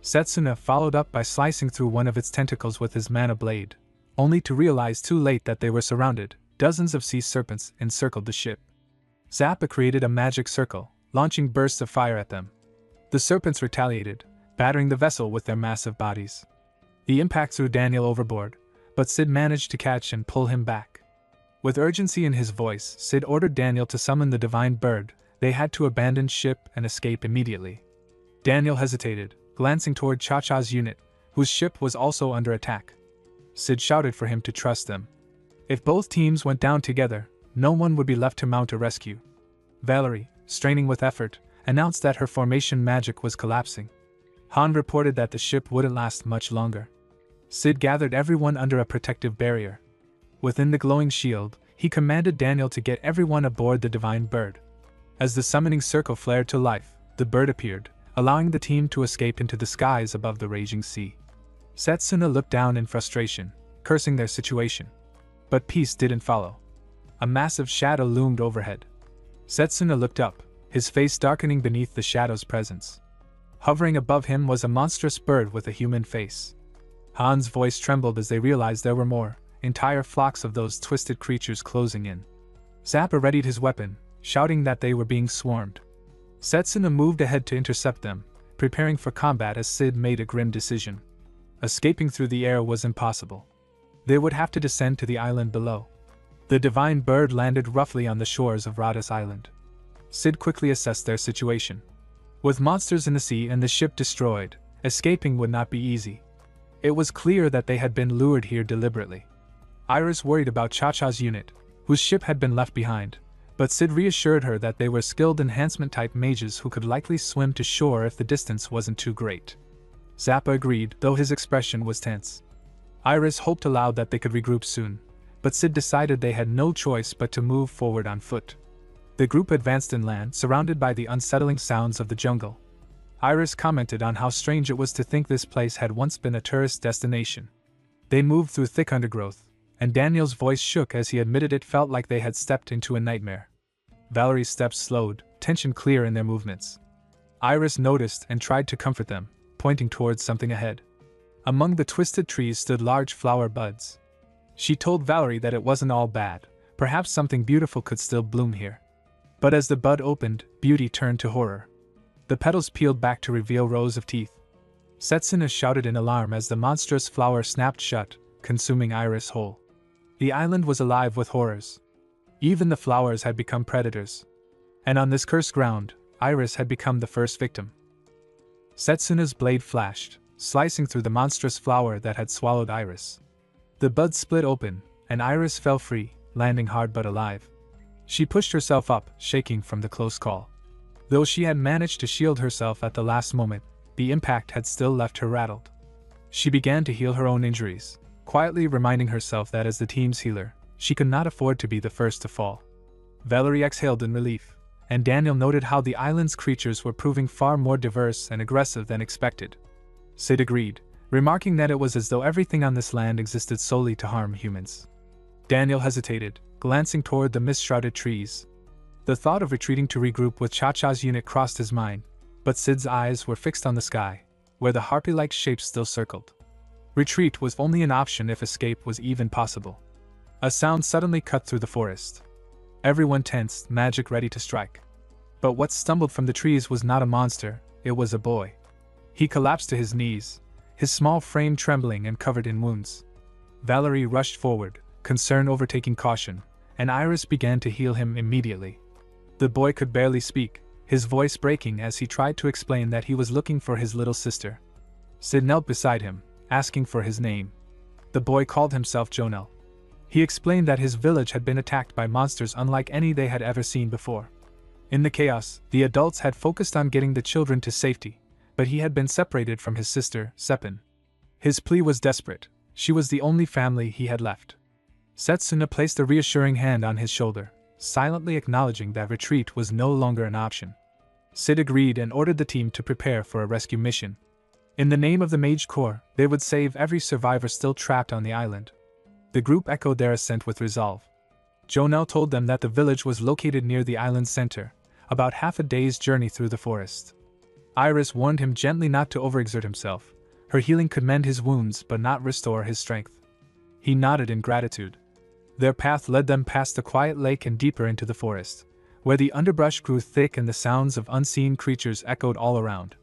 Setsuna followed up by slicing through one of its tentacles with his mana blade, only to realize too late that they were surrounded. Dozens of sea serpents encircled the ship. Zappa created a magic circle, launching bursts of fire at them. The serpents retaliated, battering the vessel with their massive bodies. The impact threw Daniel overboard, but Sid managed to catch and pull him back. With urgency in his voice, Sid ordered Daniel to summon the divine bird. They had to abandon ship and escape immediately. Daniel hesitated, glancing toward Cha-Cha's unit, whose ship was also under attack. Sid shouted for him to trust them. If both teams went down together, no one would be left to mount a rescue. Valerie, straining with effort, announced that her formation magic was collapsing. Han reported that the ship wouldn't last much longer. Sid gathered everyone under a protective barrier. Within the glowing shield, he commanded Daniel to get everyone aboard the divine bird. As the summoning circle flared to life, the bird appeared, allowing the team to escape into the skies above the raging sea. Setsuna looked down in frustration, cursing their situation. But peace didn't follow. A massive shadow loomed overhead. Setsuna looked up, his face darkening beneath the shadow's presence. Hovering above him was a monstrous bird with a human face. Han's voice trembled as they realized there were more, entire flocks of those twisted creatures closing in. Zappa readied his weapon, shouting that they were being swarmed. Setsuna moved ahead to intercept them, preparing for combat as Sid made a grim decision. Escaping through the air was impossible. They would have to descend to the island below. The divine bird landed roughly on the shores of Radis Island. Sid quickly assessed their situation. With monsters in the sea and the ship destroyed, escaping would not be easy. It was clear that they had been lured here deliberately. Iris worried about Cha-Cha's unit, whose ship had been left behind, but Sid reassured her that they were skilled enhancement-type mages who could likely swim to shore if the distance wasn't too great. Zappa agreed, though his expression was tense. Iris hoped aloud that they could regroup soon, but Sid decided they had no choice but to move forward on foot. The group advanced inland, surrounded by the unsettling sounds of the jungle. Iris commented on how strange it was to think this place had once been a tourist destination. They moved through thick undergrowth, and Daniel's voice shook as he admitted it felt like they had stepped into a nightmare. Valerie's steps slowed, tension clear in their movements. Iris noticed and tried to comfort them, pointing towards something ahead. Among the twisted trees stood large flower buds. She told Valerie that it wasn't all bad, perhaps something beautiful could still bloom here. But as the bud opened, beauty turned to horror. The petals peeled back to reveal rows of teeth. Setsuna shouted in alarm as the monstrous flower snapped shut, consuming Iris whole. The island was alive with horrors. Even the flowers had become predators. And on this cursed ground, Iris had become the first victim. Setsuna's blade flashed, slicing through the monstrous flower that had swallowed Iris. The bud split open, and Iris fell free, landing hard but alive. She pushed herself up, shaking from the close call. Though she had managed to shield herself at the last moment, the impact had still left her rattled. She began to heal her own injuries, quietly reminding herself that as the team's healer, she could not afford to be the first to fall. Valerie exhaled in relief, and Daniel noted how the island's creatures were proving far more diverse and aggressive than expected. Sid agreed, remarking that it was as though everything on this land existed solely to harm humans. Daniel hesitated, glancing toward the mist-shrouded trees. The thought of retreating to regroup with Cha-Cha's unit crossed his mind, but Sid's eyes were fixed on the sky, where the harpy-like shapes still circled. Retreat was only an option if escape was even possible. A sound suddenly cut through the forest. Everyone tensed, magic ready to strike. But what stumbled from the trees was not a monster, it was a boy. He collapsed to his knees, his small frame trembling and covered in wounds. Valerie rushed forward, concern overtaking caution, and Iris began to heal him immediately. The boy could barely speak, his voice breaking as he tried to explain that he was looking for his little sister. Sid knelt beside him, asking for his name. The boy called himself Jonel. He explained that his village had been attacked by monsters unlike any they had ever seen before. In the chaos, the adults had focused on getting the children to safety, but he had been separated from his sister, Sepin. His plea was desperate, she was the only family he had left. Setsuna placed a reassuring hand on his shoulder, silently acknowledging that retreat was no longer an option. Sid agreed and ordered the team to prepare for a rescue mission. In the name of the Mage Corps, they would save every survivor still trapped on the island. The group echoed their assent with resolve. Jonel told them that the village was located near the island's center, about half a day's journey through the forest. Iris warned him gently not to overexert himself. Her healing could mend his wounds but not restore his strength. He nodded in gratitude. Their path led them past the quiet lake and deeper into the forest, where the underbrush grew thick and the sounds of unseen creatures echoed all around.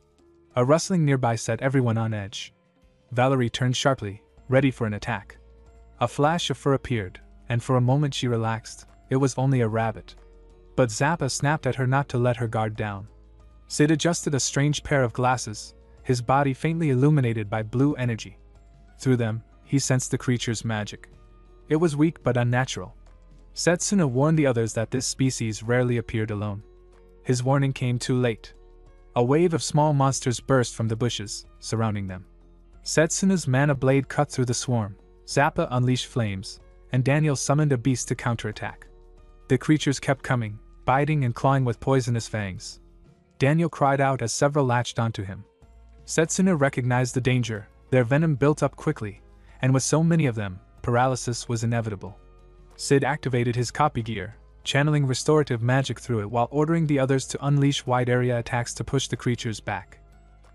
A rustling nearby set everyone on edge. Valerie turned sharply, ready for an attack. A flash of fur appeared, and for a moment she relaxed. It was only a rabbit. But Zappa snapped at her not to let her guard down. Sid adjusted a strange pair of glasses, his body faintly illuminated by blue energy. Through them, he sensed the creature's magic. It was weak but unnatural. Setsuna warned the others that this species rarely appeared alone. His warning came too late. A wave of small monsters burst from the bushes, surrounding them. Setsuna's mana blade cut through the swarm, Zappa unleashed flames, and Daniel summoned a beast to counterattack. The creatures kept coming, biting and clawing with poisonous fangs. Daniel cried out as several latched onto him. Setsuna recognized the danger, Their venom built up quickly, and with so many of them, paralysis was inevitable. Sid activated his copy gear, channeling restorative magic through it while ordering the others to unleash wide-area attacks to push the creatures back.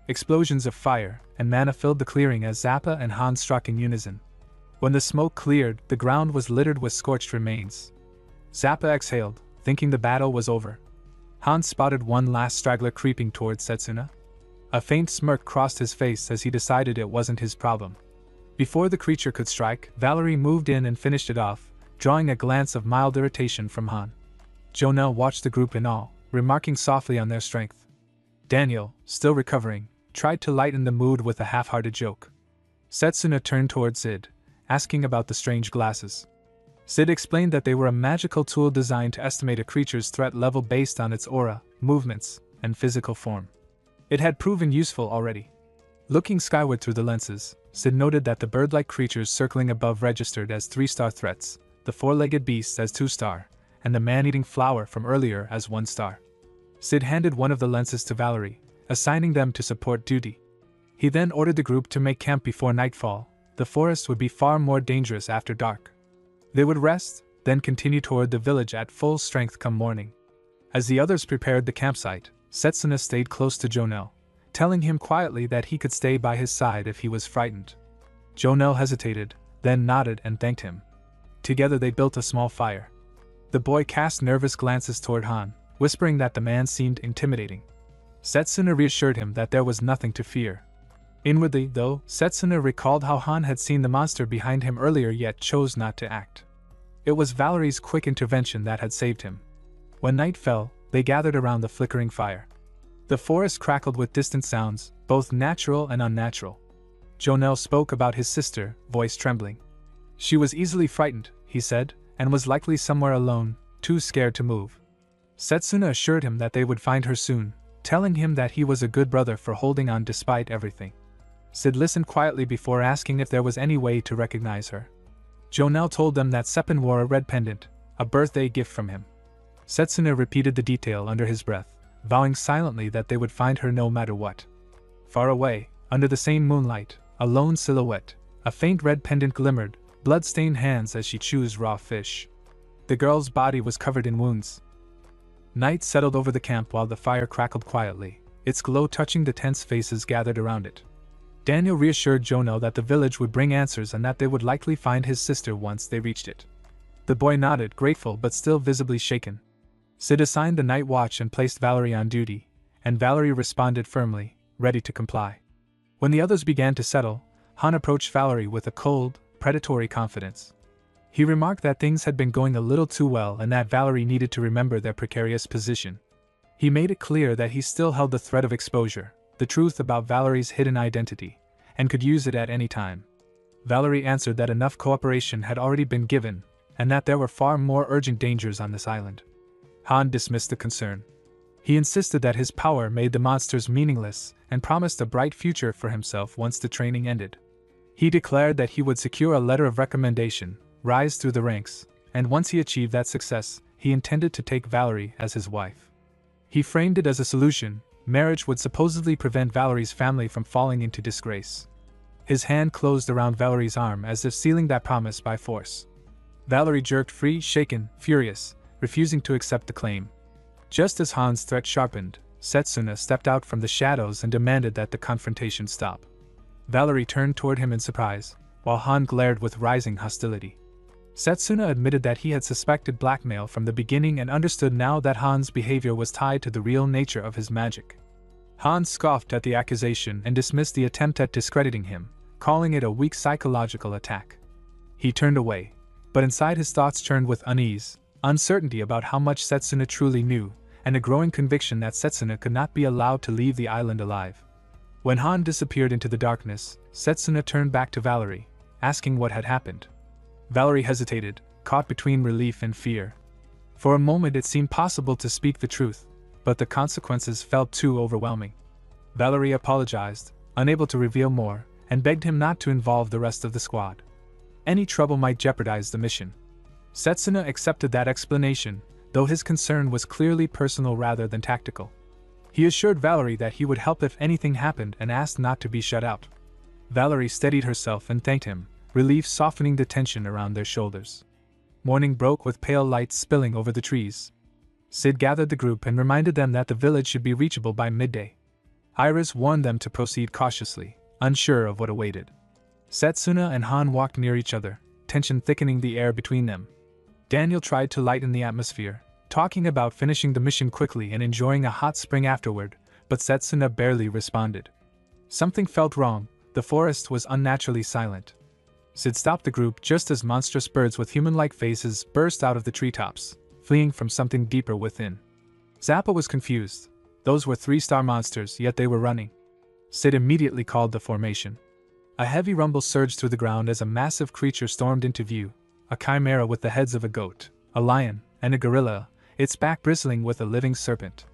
Explosions of fire and mana filled the clearing as Zappa and Han struck in unison. When the smoke cleared, the ground was littered with scorched remains. Zappa exhaled, thinking the battle was over. Han spotted one last straggler creeping towards Setsuna. A faint smirk crossed his face as he decided it wasn't his problem. Before the creature could strike, Valerie moved in and finished it off, drawing a glance of mild irritation from Han. Jonel watched the group in awe, remarking softly on their strength. Daniel, still recovering, tried to lighten the mood with a half-hearted joke. Setsuna turned toward Sid, asking about the strange glasses. Sid explained that they were a magical tool designed to estimate a creature's threat level based on its aura, movements, and physical form. It had proven useful already. Looking skyward through the lenses, Sid noted that the bird-like creatures circling above registered as 3-star threats, the four-legged beasts as 2-star, and the man-eating flower from earlier as 1-star. Sid handed one of the lenses to Valerie, assigning them to support duty. He then ordered the group to make camp before nightfall. The forest would be far more dangerous after dark. They would rest, then continue toward the village at full strength come morning. As the others prepared the campsite, Setsuna stayed close to Jonel, telling him quietly that he could stay by his side if he was frightened. Jonel hesitated, then nodded and thanked him. Together they built a small fire. The boy cast nervous glances toward Han, whispering that the man seemed intimidating. Setsuna reassured him that there was nothing to fear. Inwardly, though, Setsuna recalled how Han had seen the monster behind him earlier yet chose not to act. It was Valerie's quick intervention that had saved him. When night fell, they gathered around the flickering fire. The forest crackled with distant sounds, both natural and unnatural. Jonel spoke about his sister, voice trembling. She was easily frightened, he said, and was likely somewhere alone, too scared to move. Setsuna assured him that they would find her soon, telling him that he was a good brother for holding on despite everything. Sid listened quietly before asking if there was any way to recognize her. Jonel told them that Sepin wore a red pendant, a birthday gift from him. Setsuna repeated the detail under his breath, vowing silently that they would find her no matter what. Far away, under the same moonlight, a lone silhouette, a faint red pendant glimmered, blood-stained hands as she chews raw fish. The girl's body was covered in wounds. Night settled over the camp while the fire crackled quietly, its glow touching the tense faces gathered around it. Daniel reassured Jonel that the village would bring answers and that they would likely find his sister once they reached it. The boy nodded, grateful but still visibly shaken. Sid assigned the night watch and placed Valerie on duty, and Valerie responded firmly, ready to comply. When the others began to settle, Han approached Valerie with a cold, predatory confidence. He remarked that things had been going a little too well and that Valerie needed to remember their precarious position. He made it clear that he still held the threat of exposure, the truth about Valerie's hidden identity, and could use it at any time. Valerie answered that enough cooperation had already been given, and that there were far more urgent dangers on this island. Han dismissed the concern. He insisted that his power made the monsters meaningless and promised a bright future for himself once the training ended. He declared that he would secure a letter of recommendation, rise through the ranks, and once he achieved that success, he intended to take Valerie as his wife. He framed it as a solution. Marriage would supposedly prevent Valerie's family from falling into disgrace. His hand closed around Valerie's arm as if sealing that promise by force. Valerie jerked free, shaken, furious, refusing to accept the claim. Just as Han's threat sharpened, Setsuna stepped out from the shadows and demanded that the confrontation stop. Valerie turned toward him in surprise, while Han glared with rising hostility. Setsuna admitted that he had suspected blackmail from the beginning and understood now that Han's behavior was tied to the real nature of his magic. Han scoffed at the accusation and dismissed the attempt at discrediting him, calling it a weak psychological attack. He turned away, but inside his thoughts churned with unease, uncertainty about how much Setsuna truly knew, and a growing conviction that Setsuna could not be allowed to leave the island alive. When Han disappeared into the darkness, Setsuna turned back to Valerie, asking what had happened. Valerie hesitated, caught between relief and fear. For a moment it seemed possible to speak the truth, but the consequences felt too overwhelming. Valerie apologized, unable to reveal more, and begged him not to involve the rest of the squad. Any trouble might jeopardize the mission. Setsuna accepted that explanation, though his concern was clearly personal rather than tactical. He assured Valerie that he would help if anything happened and asked not to be shut out. Valerie steadied herself and thanked him, relief softening the tension around their shoulders. Morning broke with pale lights spilling over the trees. Sid gathered the group and reminded them that the village should be reachable by midday. Iris warned them to proceed cautiously, unsure of what awaited. Setsuna and Han walked near each other, tension thickening the air between them. Daniel tried to lighten the atmosphere, talking about finishing the mission quickly and enjoying a hot spring afterward, but Setsuna barely responded. Something felt wrong, the forest was unnaturally silent. Sid stopped the group just as monstrous birds with human-like faces burst out of the treetops, fleeing from something deeper within. Zappa was confused. Those were 3-star monsters, yet they were running. Sid immediately called the formation. A heavy rumble surged through the ground as a massive creature stormed into view, a chimera with the heads of a goat, a lion, and a gorilla, its back bristling with a living serpent.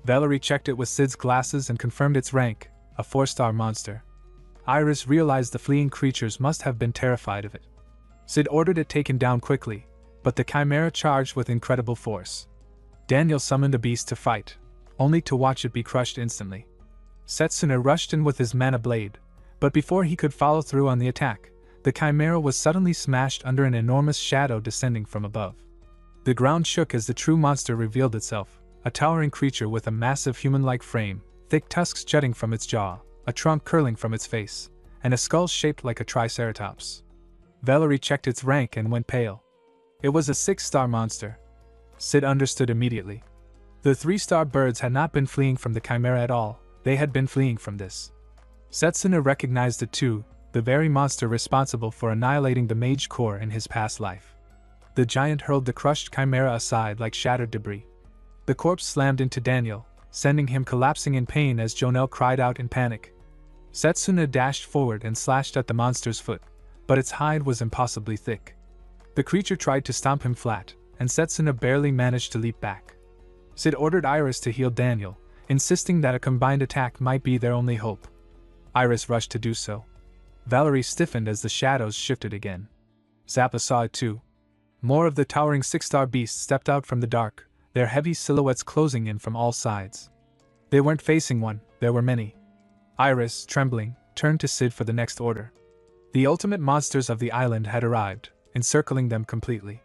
Valerie checked it with Sid's glasses and confirmed its rank, a 4-star monster. Iris realized the fleeing creatures must have been terrified of it. Sid ordered it taken down quickly, but the chimera charged with incredible force. Daniel summoned a beast to fight, only to watch it be crushed instantly. Setsuna rushed in with his mana blade, but before he could follow through on the attack, the chimera was suddenly smashed under an enormous shadow descending from above. The ground shook as the true monster revealed itself, a towering creature with a massive human-like frame, thick tusks jutting from its jaw, a trunk curling from its face, and a skull shaped like a triceratops. Valerie checked its rank and went pale. It was a 6-star monster. Sid understood immediately. The 3-star birds had not been fleeing from the chimera at all, they had been fleeing from this. Setsuna recognized it too, the very monster responsible for annihilating the Mage core in his past life. The giant hurled the crushed chimera aside like shattered debris. The corpse slammed into Daniel, sending him collapsing in pain as Jonelle cried out in panic. Setsuna dashed forward and slashed at the monster's foot, but its hide was impossibly thick. The creature tried to stomp him flat, and Setsuna barely managed to leap back. Sid ordered Iris to heal Daniel, insisting that a combined attack might be their only hope. Iris rushed to do so. Valerie stiffened as the shadows shifted again. Zappa saw it too. More of the towering 6-star beasts stepped out from the dark, their heavy silhouettes closing in from all sides. They weren't facing one, there were many. Iris, trembling, turned to Sid for the next order. The ultimate monsters of the island had arrived, encircling them completely.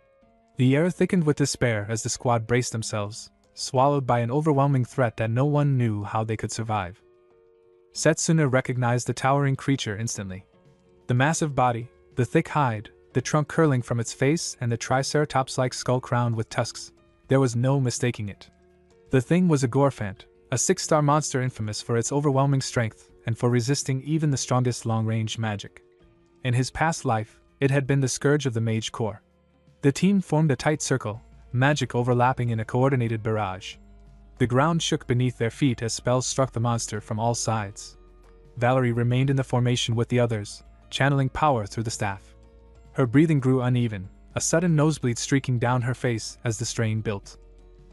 The air thickened with despair as the squad braced themselves, swallowed by an overwhelming threat that no one knew how they could survive. Setsuna recognized the towering creature instantly. The massive body, the thick hide, the trunk curling from its face and the triceratops-like skull crowned with tusks, there was no mistaking it. The thing was a Gorfant, a 6-star monster infamous for its overwhelming strength and for resisting even the strongest long-range magic. In his past life, it had been the scourge of the Mage core. The team formed a tight circle, magic overlapping in a coordinated barrage. The ground shook beneath their feet as spells struck the monster from all sides. Valerie remained in the formation with the others, channeling power through the staff. Her breathing grew uneven, a sudden nosebleed streaking down her face as the strain built.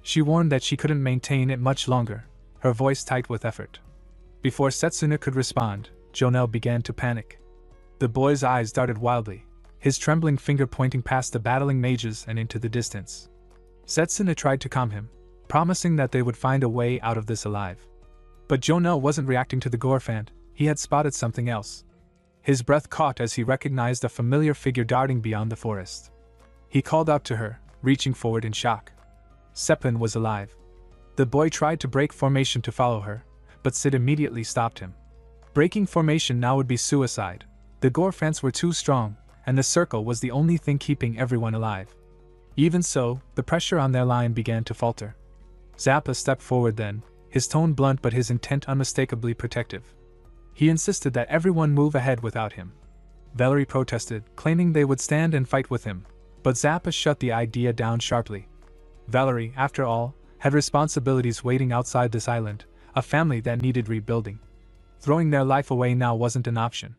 She warned that she couldn't maintain it much longer, her voice tight with effort. Before Setsuna could respond, Jonelle began to panic. The boy's eyes darted wildly, his trembling finger pointing past the battling mages and into the distance. Setsuna tried to calm him, promising that they would find a way out of this alive. But Jonelle wasn't reacting to the Gorfant, he had spotted something else. His breath caught as he recognized a familiar figure darting beyond the forest. He called out to her, reaching forward in shock. Sepin was alive. The boy tried to break formation to follow her, but Sid immediately stopped him. Breaking formation now would be suicide. The Gorfants were too strong, and the circle was the only thing keeping everyone alive. Even so, the pressure on their line began to falter. Zappa stepped forward then, his tone blunt but his intent unmistakably protective. He insisted that everyone move ahead without him. Valerie protested, claiming they would stand and fight with him, but Zappa shut the idea down sharply. Valerie, after all, had responsibilities waiting outside this island, a family that needed rebuilding. Throwing their life away now wasn't an option.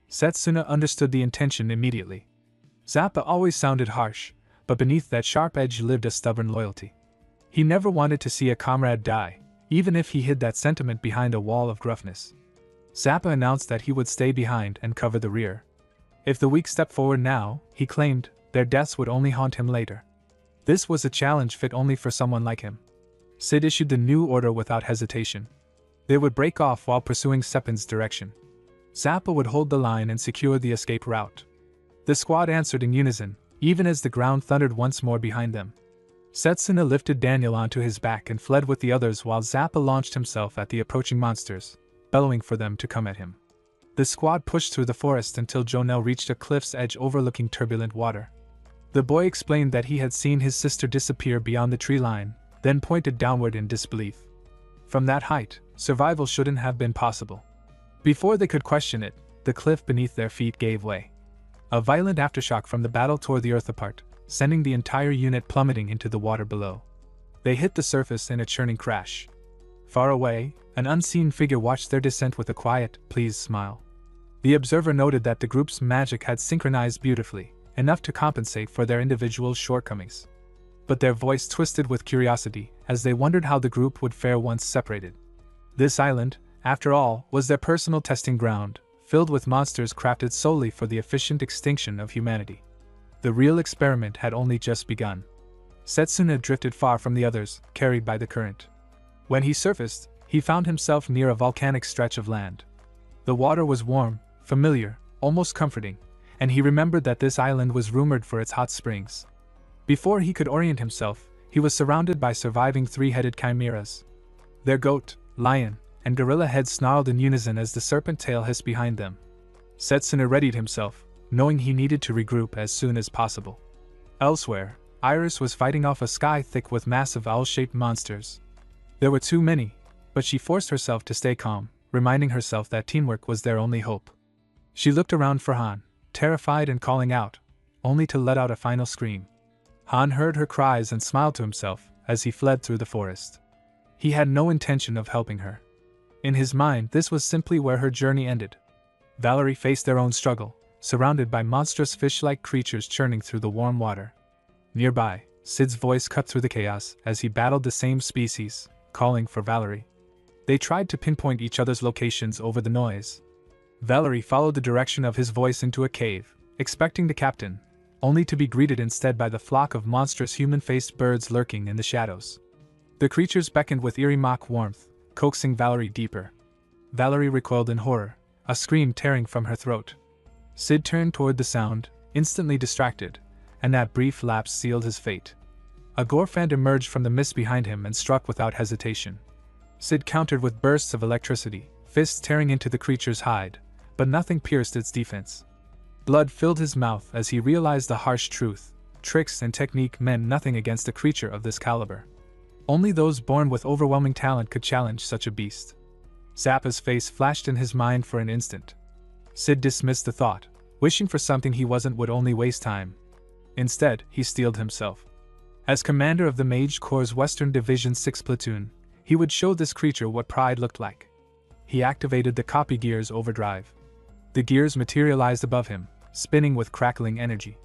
Setsuna understood the intention immediately. Zappa always sounded harsh, but beneath that sharp edge lived a stubborn loyalty. He never wanted to see a comrade die, even if he hid that sentiment behind a wall of gruffness. Zappa announced that he would stay behind and cover the rear. If the weak stepped forward now, he claimed, their deaths would only haunt him later. This was a challenge fit only for someone like him. Sid issued the new order without hesitation. They would break off while pursuing Sepin's direction. Zappa would hold the line and secure the escape route. The squad answered in unison, even as the ground thundered once more behind them. Setsuna lifted Daniel onto his back and fled with the others while Zappa launched himself at the approaching monsters, bellowing for them to come at him. The squad pushed through the forest until Jonel reached a cliff's edge overlooking turbulent water. The boy explained that he had seen his sister disappear beyond the tree line, then pointed downward in disbelief. From that height, survival shouldn't have been possible. Before they could question it, the cliff beneath their feet gave way. A violent aftershock from the battle tore the earth apart, sending the entire unit plummeting into the water below. They hit the surface in a churning crash. Far away, an unseen figure watched their descent with a quiet, pleased smile. The observer noted that the group's magic had synchronized beautifully, enough to compensate for their individual shortcomings. But their voice twisted with curiosity as they wondered how the group would fare once separated. This island, after all, was their personal testing ground, filled with monsters crafted solely for the efficient extinction of humanity. The real experiment had only just begun. Setsuna drifted far from the others, carried by the current. When he surfaced, he found himself near a volcanic stretch of land. The water was warm, familiar, almost comforting, and he remembered that this island was rumored for its hot springs. Before he could orient himself, he was surrounded by surviving three-headed chimeras. Their goat, lion, and gorilla heads snarled in unison as the serpent tail hissed behind them. Setsuna readied himself, knowing he needed to regroup as soon as possible. Elsewhere, Iris was fighting off a sky thick with massive owl-shaped monsters. There were too many, but she forced herself to stay calm, reminding herself that teamwork was their only hope. She looked around for Han, terrified and calling out, only to let out a final scream. Han heard her cries and smiled to himself as he fled through the forest. He had no intention of helping her. In his mind, this was simply where her journey ended. Valerie faced their own struggle, surrounded by monstrous fish-like creatures churning through the warm water. Nearby, Sid's voice cut through the chaos as he battled the same species, calling for Valerie. They tried to pinpoint each other's locations over the noise. Valerie followed the direction of his voice into a cave, expecting the captain, only to be greeted instead by the flock of monstrous human-faced birds lurking in the shadows. The creatures beckoned with eerie mock warmth, coaxing Valerie deeper. Valerie recoiled in horror, a scream tearing from her throat. Sid turned toward the sound, instantly distracted, and that brief lapse sealed his fate. A Gorfand emerged from the mist behind him and struck without hesitation. Sid countered with bursts of electricity, fists tearing into the creature's hide, but nothing pierced its defense. Blood filled his mouth as he realized the harsh truth: tricks and technique meant nothing against a creature of this caliber. Only those born with overwhelming talent could challenge such a beast. Zappa's face flashed in his mind for an instant. Sid dismissed the thought, wishing for something he wasn't would only waste time. Instead, he steeled himself. As commander of the Mage Corps' Western Division 6 platoon, he would show this creature what pride looked like. He activated the copy gear's overdrive. The gears materialized above him, spinning with crackling energy.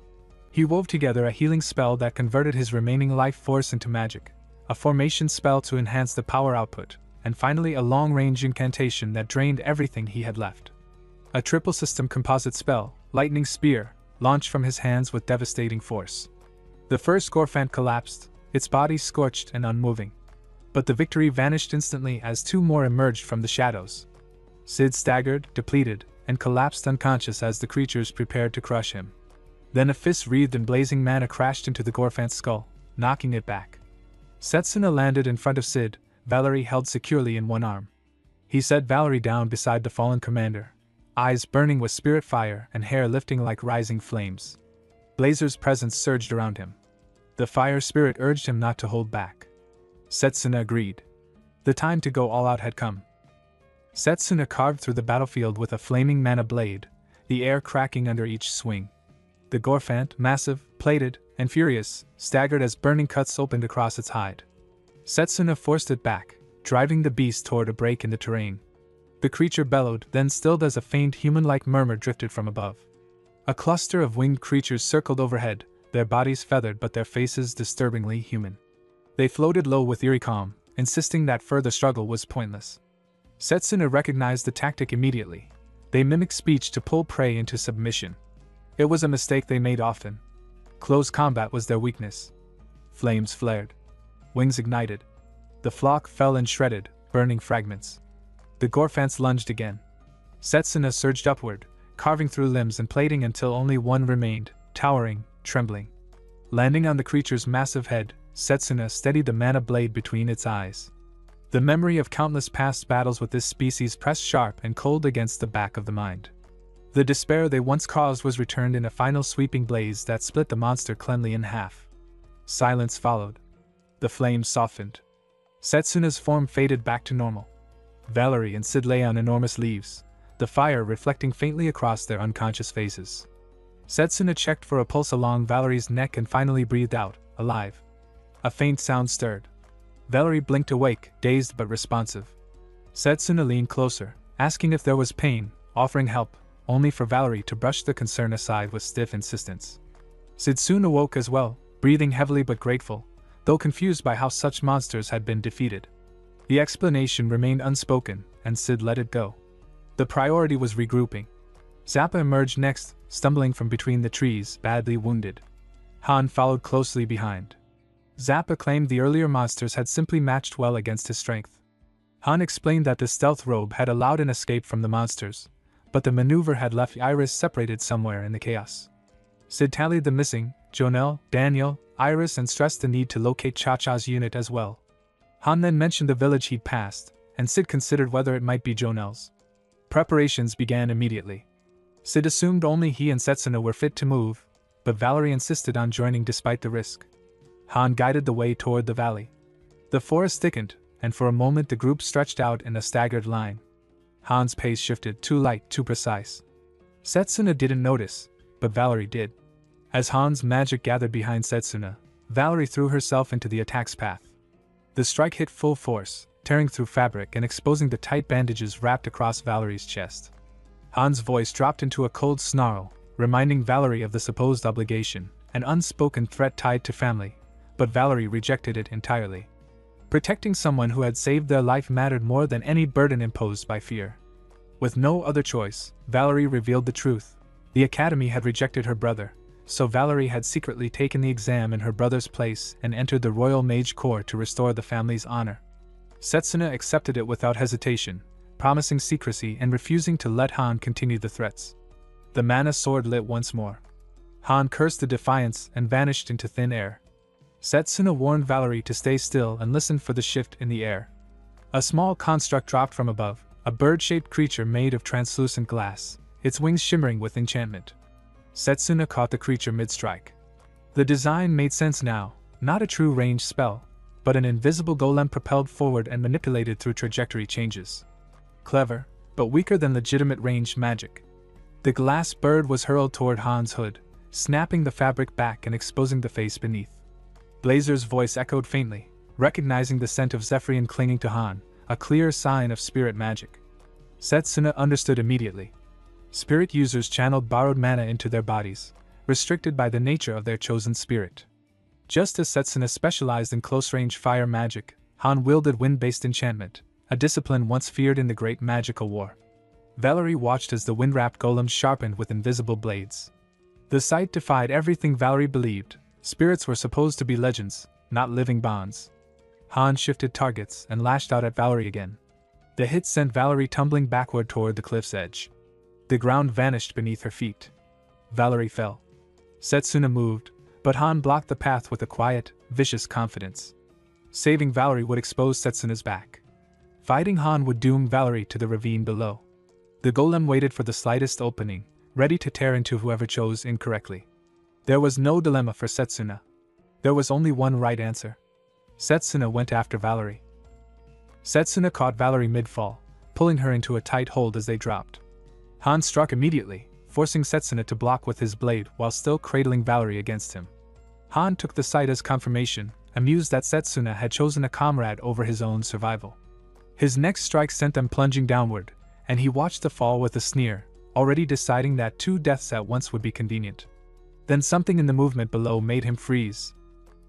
He wove together a healing spell that converted his remaining life force into magic, a formation spell to enhance the power output, and finally a long-range incantation that drained everything he had left. A triple-system composite spell, Lightning Spear, launched from his hands with devastating force. The first Gorfand collapsed, its body scorched and unmoving. But the victory vanished instantly as two more emerged from the shadows. Sid staggered, depleted, and collapsed unconscious as the creatures prepared to crush him. Then a fist wreathed in blazing mana crashed into the Gorfand's skull, knocking it back. Setsuna landed in front of Sid, Valerie held securely in one arm. He set Valerie down beside the fallen commander, eyes burning with spirit fire and hair lifting like rising flames. Blazer's presence surged around him. The fire spirit urged him not to hold back. Setsuna agreed. The time to go all out had come. Setsuna carved through the battlefield with a flaming mana blade, the air cracking under each swing. The Gorfand, massive, plated, and furious, staggered as burning cuts opened across its hide. Setsuna forced it back, driving the beast toward a break in the terrain. The creature bellowed, then stilled as a faint human-like murmur drifted from above. A cluster of winged creatures circled overhead, their bodies feathered but their faces disturbingly human. They floated low with eerie calm, insisting that further struggle was pointless. Setsuna recognized the tactic immediately. They mimicked speech to pull prey into submission. It was a mistake they made often. Close combat was their weakness. Flames flared. Wings ignited. The flock fell and shredded, burning fragments. The Gorfants lunged again. Setsuna surged upward, carving through limbs and plating until only one remained, towering, trembling. Landing on the creature's massive head, Setsuna steadied the mana blade between its eyes. The memory of countless past battles with this species pressed sharp and cold against the back of the mind. The despair they once caused was returned in a final sweeping blaze that split the monster cleanly in half. Silence followed. The flames softened. Setsuna's form faded back to normal. Valerie and Sid lay on enormous leaves, the fire reflecting faintly across their unconscious faces. Setsuna checked for a pulse along Valerie's neck and finally breathed out, alive. A faint sound stirred. Valerie blinked awake, dazed but responsive. Setsuna leaned closer, asking if there was pain, offering help, only for Valerie to brush the concern aside with stiff insistence. Sid soon awoke as well, breathing heavily but grateful, though confused by how such monsters had been defeated. The explanation remained unspoken, and Sid let it go. The priority was regrouping. Zappa emerged next, stumbling from between the trees, badly wounded. Han followed closely behind. Zappa claimed the earlier monsters had simply matched well against his strength. Han explained that the stealth robe had allowed an escape from the monsters, but the maneuver had left Iris separated somewhere in the chaos. Sid tallied the missing, Jonelle, Daniel, Iris, and stressed the need to locate Cha-Cha's unit as well. Han then mentioned the village he'd passed, and Sid considered whether it might be Jonelle's. Preparations began immediately. Sid assumed only he and Setsuna were fit to move, but Valerie insisted on joining despite the risk. Han guided the way toward the valley. The forest thickened, and for a moment the group stretched out in a staggered line. Han's pace shifted, too light, too precise. Setsuna didn't notice, but Valerie did. As Han's magic gathered behind Setsuna, Valerie threw herself into the attack's path. The strike hit full force, tearing through fabric and exposing the tight bandages wrapped across Valerie's chest. Han's voice dropped into a cold snarl, reminding Valerie of the supposed obligation, an unspoken threat tied to family, but Valerie rejected it entirely. Protecting someone who had saved their life mattered more than any burden imposed by fear. With no other choice, Valerie revealed the truth. The Academy had rejected her brother, so Valerie had secretly taken the exam in her brother's place and entered the Royal Mage Corps to restore the family's honor. Setsuna accepted it without hesitation, promising secrecy and refusing to let Han continue the threats. The mana sword lit once more. Han cursed the defiance and vanished into thin air. Setsuna warned Valerie to stay still and listen for the shift in the air. A small construct dropped from above, a bird-shaped creature made of translucent glass, its wings shimmering with enchantment. Setsuna caught the creature mid-strike. The design made sense now, not a true ranged spell, but an invisible golem propelled forward and manipulated through trajectory changes. Clever, but weaker than legitimate ranged magic. The glass bird was hurled toward Han's hood, snapping the fabric back and exposing the face beneath. Blazer's voice echoed faintly, recognizing the scent of Zephyrian clinging to Han, a clear sign of spirit magic. Setsuna understood immediately. Spirit users channeled borrowed mana into their bodies, restricted by the nature of their chosen spirit. Just as Setsuna specialized in close-range fire magic, Han wielded wind-based enchantment, a discipline once feared in the Great Magical War. Valerie watched as the wind-wrapped golems sharpened with invisible blades. The sight defied everything Valerie believed. Spirits were supposed to be legends, not living bonds. Han shifted targets and lashed out at Valerie again. The hit sent Valerie tumbling backward toward the cliff's edge. The ground vanished beneath her feet. Valerie fell. Setsuna moved, but Han blocked the path with a quiet, vicious confidence. Saving Valerie would expose Setsuna's back. Fighting Han would doom Valerie to the ravine below. The golem waited for the slightest opening, ready to tear into whoever chose incorrectly. There was no dilemma for Setsuna. There was only one right answer. Setsuna went after Valerie. Setsuna caught Valerie mid-fall, pulling her into a tight hold as they dropped. Han struck immediately, forcing Setsuna to block with his blade while still cradling Valerie against him. Han took the sight as confirmation, amused that Setsuna had chosen a comrade over his own survival. His next strike sent them plunging downward, and he watched the fall with a sneer, already deciding that 2 deaths at once would be convenient. Then something in the movement below made him freeze.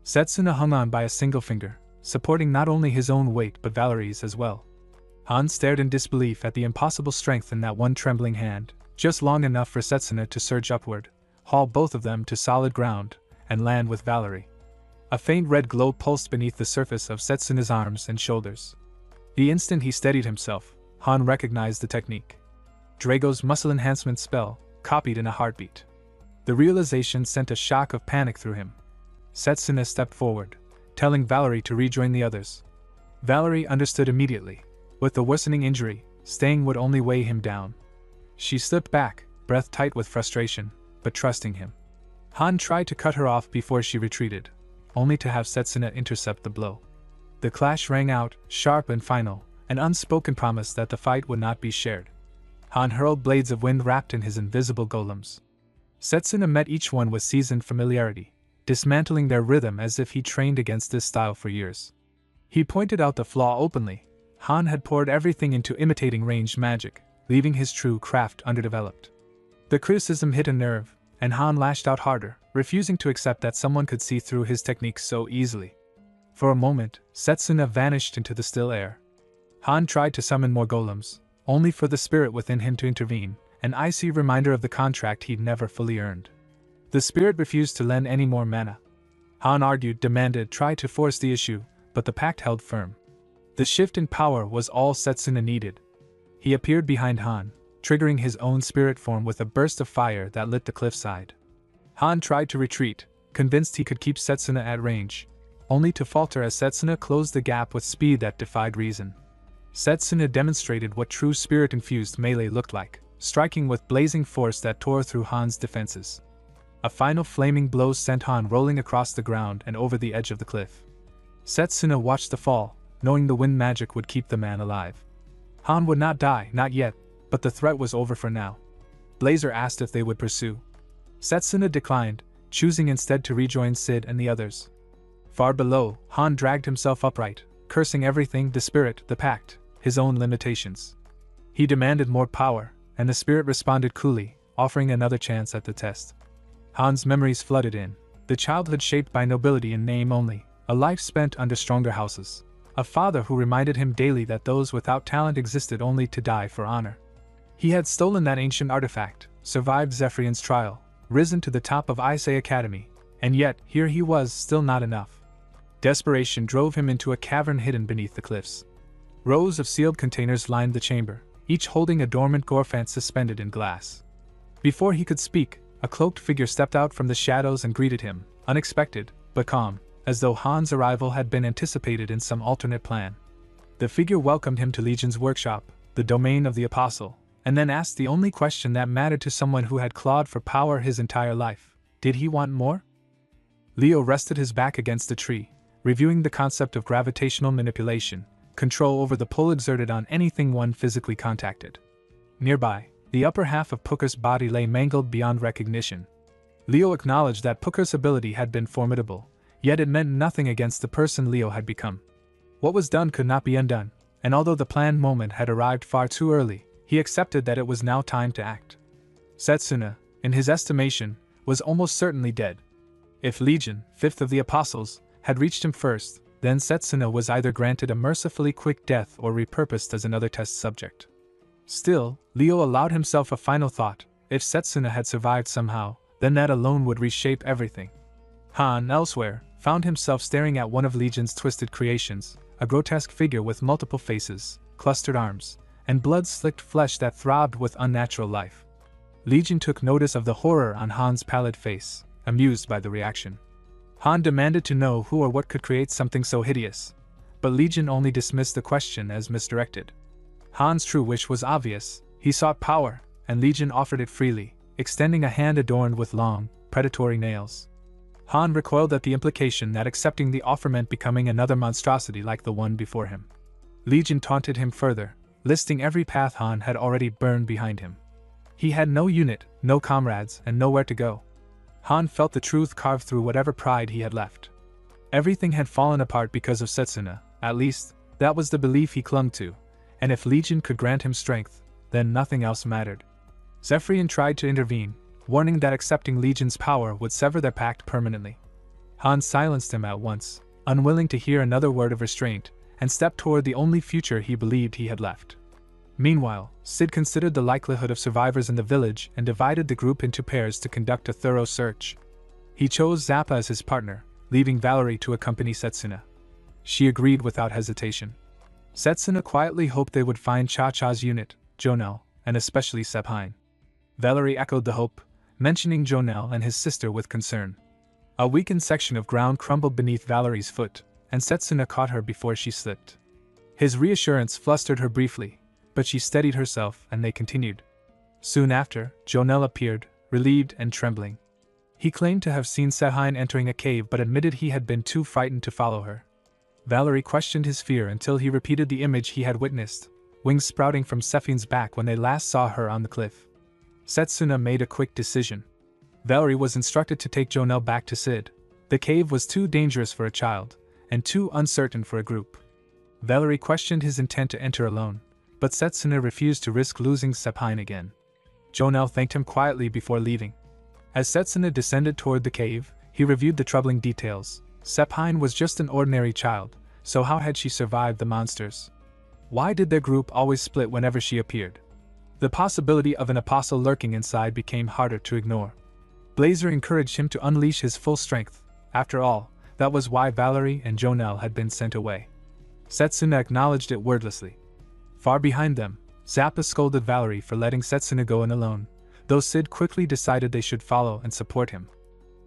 Setsuna hung on by a single finger, supporting not only his own weight but Valerie's as well. Han stared in disbelief at the impossible strength in that one trembling hand, just long enough for Setsuna to surge upward, haul both of them to solid ground, and land with Valerie. A faint red glow pulsed beneath the surface of Setsuna's arms and shoulders. The instant he steadied himself, Han recognized the technique. Drago's muscle enhancement spell, copied in a heartbeat. The realization sent a shock of panic through him. Setsuna stepped forward, telling Valerie to rejoin the others. Valerie understood immediately. With the worsening injury, staying would only weigh him down. She slipped back, breath tight with frustration, but trusting him. Han tried to cut her off before she retreated, only to have Setsuna intercept the blow. The clash rang out, sharp and final, an unspoken promise that the fight would not be shared. Han hurled blades of wind wrapped in his invisible golems. Setsuna met each one with seasoned familiarity, dismantling their rhythm as if he trained against this style for years. He pointed out the flaw openly. Han had poured everything into imitating ranged magic, leaving his true craft underdeveloped. The criticism hit a nerve, and Han lashed out harder, refusing to accept that someone could see through his techniques so easily. For a moment, Setsuna vanished into the still air. Han tried to summon more golems, only for the spirit within him to intervene, an icy reminder of the contract he'd never fully earned. The spirit refused to lend any more mana. Han argued, demanded, tried to force the issue, but the pact held firm. The shift in power was all Setsuna needed. He appeared behind Han, triggering his own spirit form with a burst of fire that lit the cliffside. Han tried to retreat, convinced he could keep Setsuna at range, only to falter as Setsuna closed the gap with speed that defied reason. Setsuna demonstrated what true spirit-infused melee looked like, striking with blazing force that tore through Han's defenses. A final flaming blow sent Han rolling across the ground and over the edge of the cliff. Setsuna watched the fall, knowing the wind magic would keep the man alive. Han would not die, not yet, but the threat was over for now. Blazer asked if they would pursue. Setsuna declined, choosing instead to rejoin Sid and the others. Far below, Han dragged himself upright, cursing everything, the spirit, the pact, his own limitations. He demanded more power, and the spirit responded coolly, offering another chance at the test. Han's memories flooded in, the childhood shaped by nobility in name only, a life spent under stronger houses, a father who reminded him daily that those without talent existed only to die for honor. He had stolen that ancient artifact, survived Zephyrian's trial, risen to the top of Isay Academy, and yet here he was, still not enough. Desperation drove him into a cavern hidden beneath the cliffs. Rows of sealed containers lined the chamber, each holding a dormant Gorfant suspended in glass. Before he could speak, a cloaked figure stepped out from the shadows and greeted him, unexpected, but calm, as though Han's arrival had been anticipated in some alternate plan. The figure welcomed him to Legion's workshop, the domain of the Apostle, and then asked the only question that mattered to someone who had clawed for power his entire life. Did he want more? Leo rested his back against a tree, reviewing the concept of gravitational manipulation, control over the pull exerted on anything one physically contacted. Nearby, the upper half of Pucker's body lay mangled beyond recognition. Leo acknowledged that Pucker's ability had been formidable, yet it meant nothing against the person Leo had become. What was done could not be undone, and although the planned moment had arrived far too early, he accepted that it was now time to act. Setsuna, in his estimation, was almost certainly dead. If Legion, fifth of the Apostles, had reached him first, then Setsuna was either granted a mercifully quick death or repurposed as another test subject. Still, Leo allowed himself a final thought: if Setsuna had survived somehow, then that alone would reshape everything. Han, elsewhere, found himself staring at one of Legion's twisted creations, a grotesque figure with multiple faces, clustered arms, and blood-slicked flesh that throbbed with unnatural life. Legion took notice of the horror on Han's pallid face, amused by the reaction. Han demanded to know who or what could create something so hideous, but Legion only dismissed the question as misdirected. Han's true wish was obvious: he sought power, and Legion offered it freely, extending a hand adorned with long, predatory nails. Han recoiled at the implication that accepting the offer meant becoming another monstrosity like the one before him. Legion taunted him further, listing every path Han had already burned behind him. He had no unit, no comrades, and nowhere to go. Han felt the truth carved through whatever pride he had left. Everything had fallen apart because of Setsuna, at least, that was the belief he clung to, and if Legion could grant him strength, then nothing else mattered. Zephyrian tried to intervene, warning that accepting Legion's power would sever their pact permanently. Han silenced him at once, unwilling to hear another word of restraint, and stepped toward the only future he believed he had left. Meanwhile, Sid considered the likelihood of survivors in the village and divided the group into pairs to conduct a thorough search. He chose Zappa as his partner, leaving Valerie to accompany Setsuna. She agreed without hesitation. Setsuna quietly hoped they would find Cha-Cha's unit, Jonel, and especially Sepine. Valerie echoed the hope, mentioning Jonel and his sister with concern. A weakened section of ground crumbled beneath Valerie's foot, and Setsuna caught her before she slipped. His reassurance flustered her briefly, but she steadied herself and they continued. Soon after, Jonel appeared, relieved and trembling. He claimed to have seen Sepine entering a cave but admitted he had been too frightened to follow her. Valerie questioned his fear until he repeated the image he had witnessed, wings sprouting from Sephine's back when they last saw her on the cliff. Setsuna made a quick decision. Valerie was instructed to take Jonel back to Sid. The cave was too dangerous for a child, and too uncertain for a group. Valerie questioned his intent to enter alone, but Setsuna refused to risk losing Sepine again. Jonel thanked him quietly before leaving. As Setsuna descended toward the cave, he reviewed the troubling details. Sepine was just an ordinary child, so how had she survived the monsters? Why did their group always split whenever she appeared? The possibility of an apostle lurking inside became harder to ignore. Blazer encouraged him to unleash his full strength. After all, that was why Valerie and Jonel had been sent away. Setsuna acknowledged it wordlessly. Far behind them, Zappa scolded Valerie for letting Setsuna go in alone, though Sid quickly decided they should follow and support him.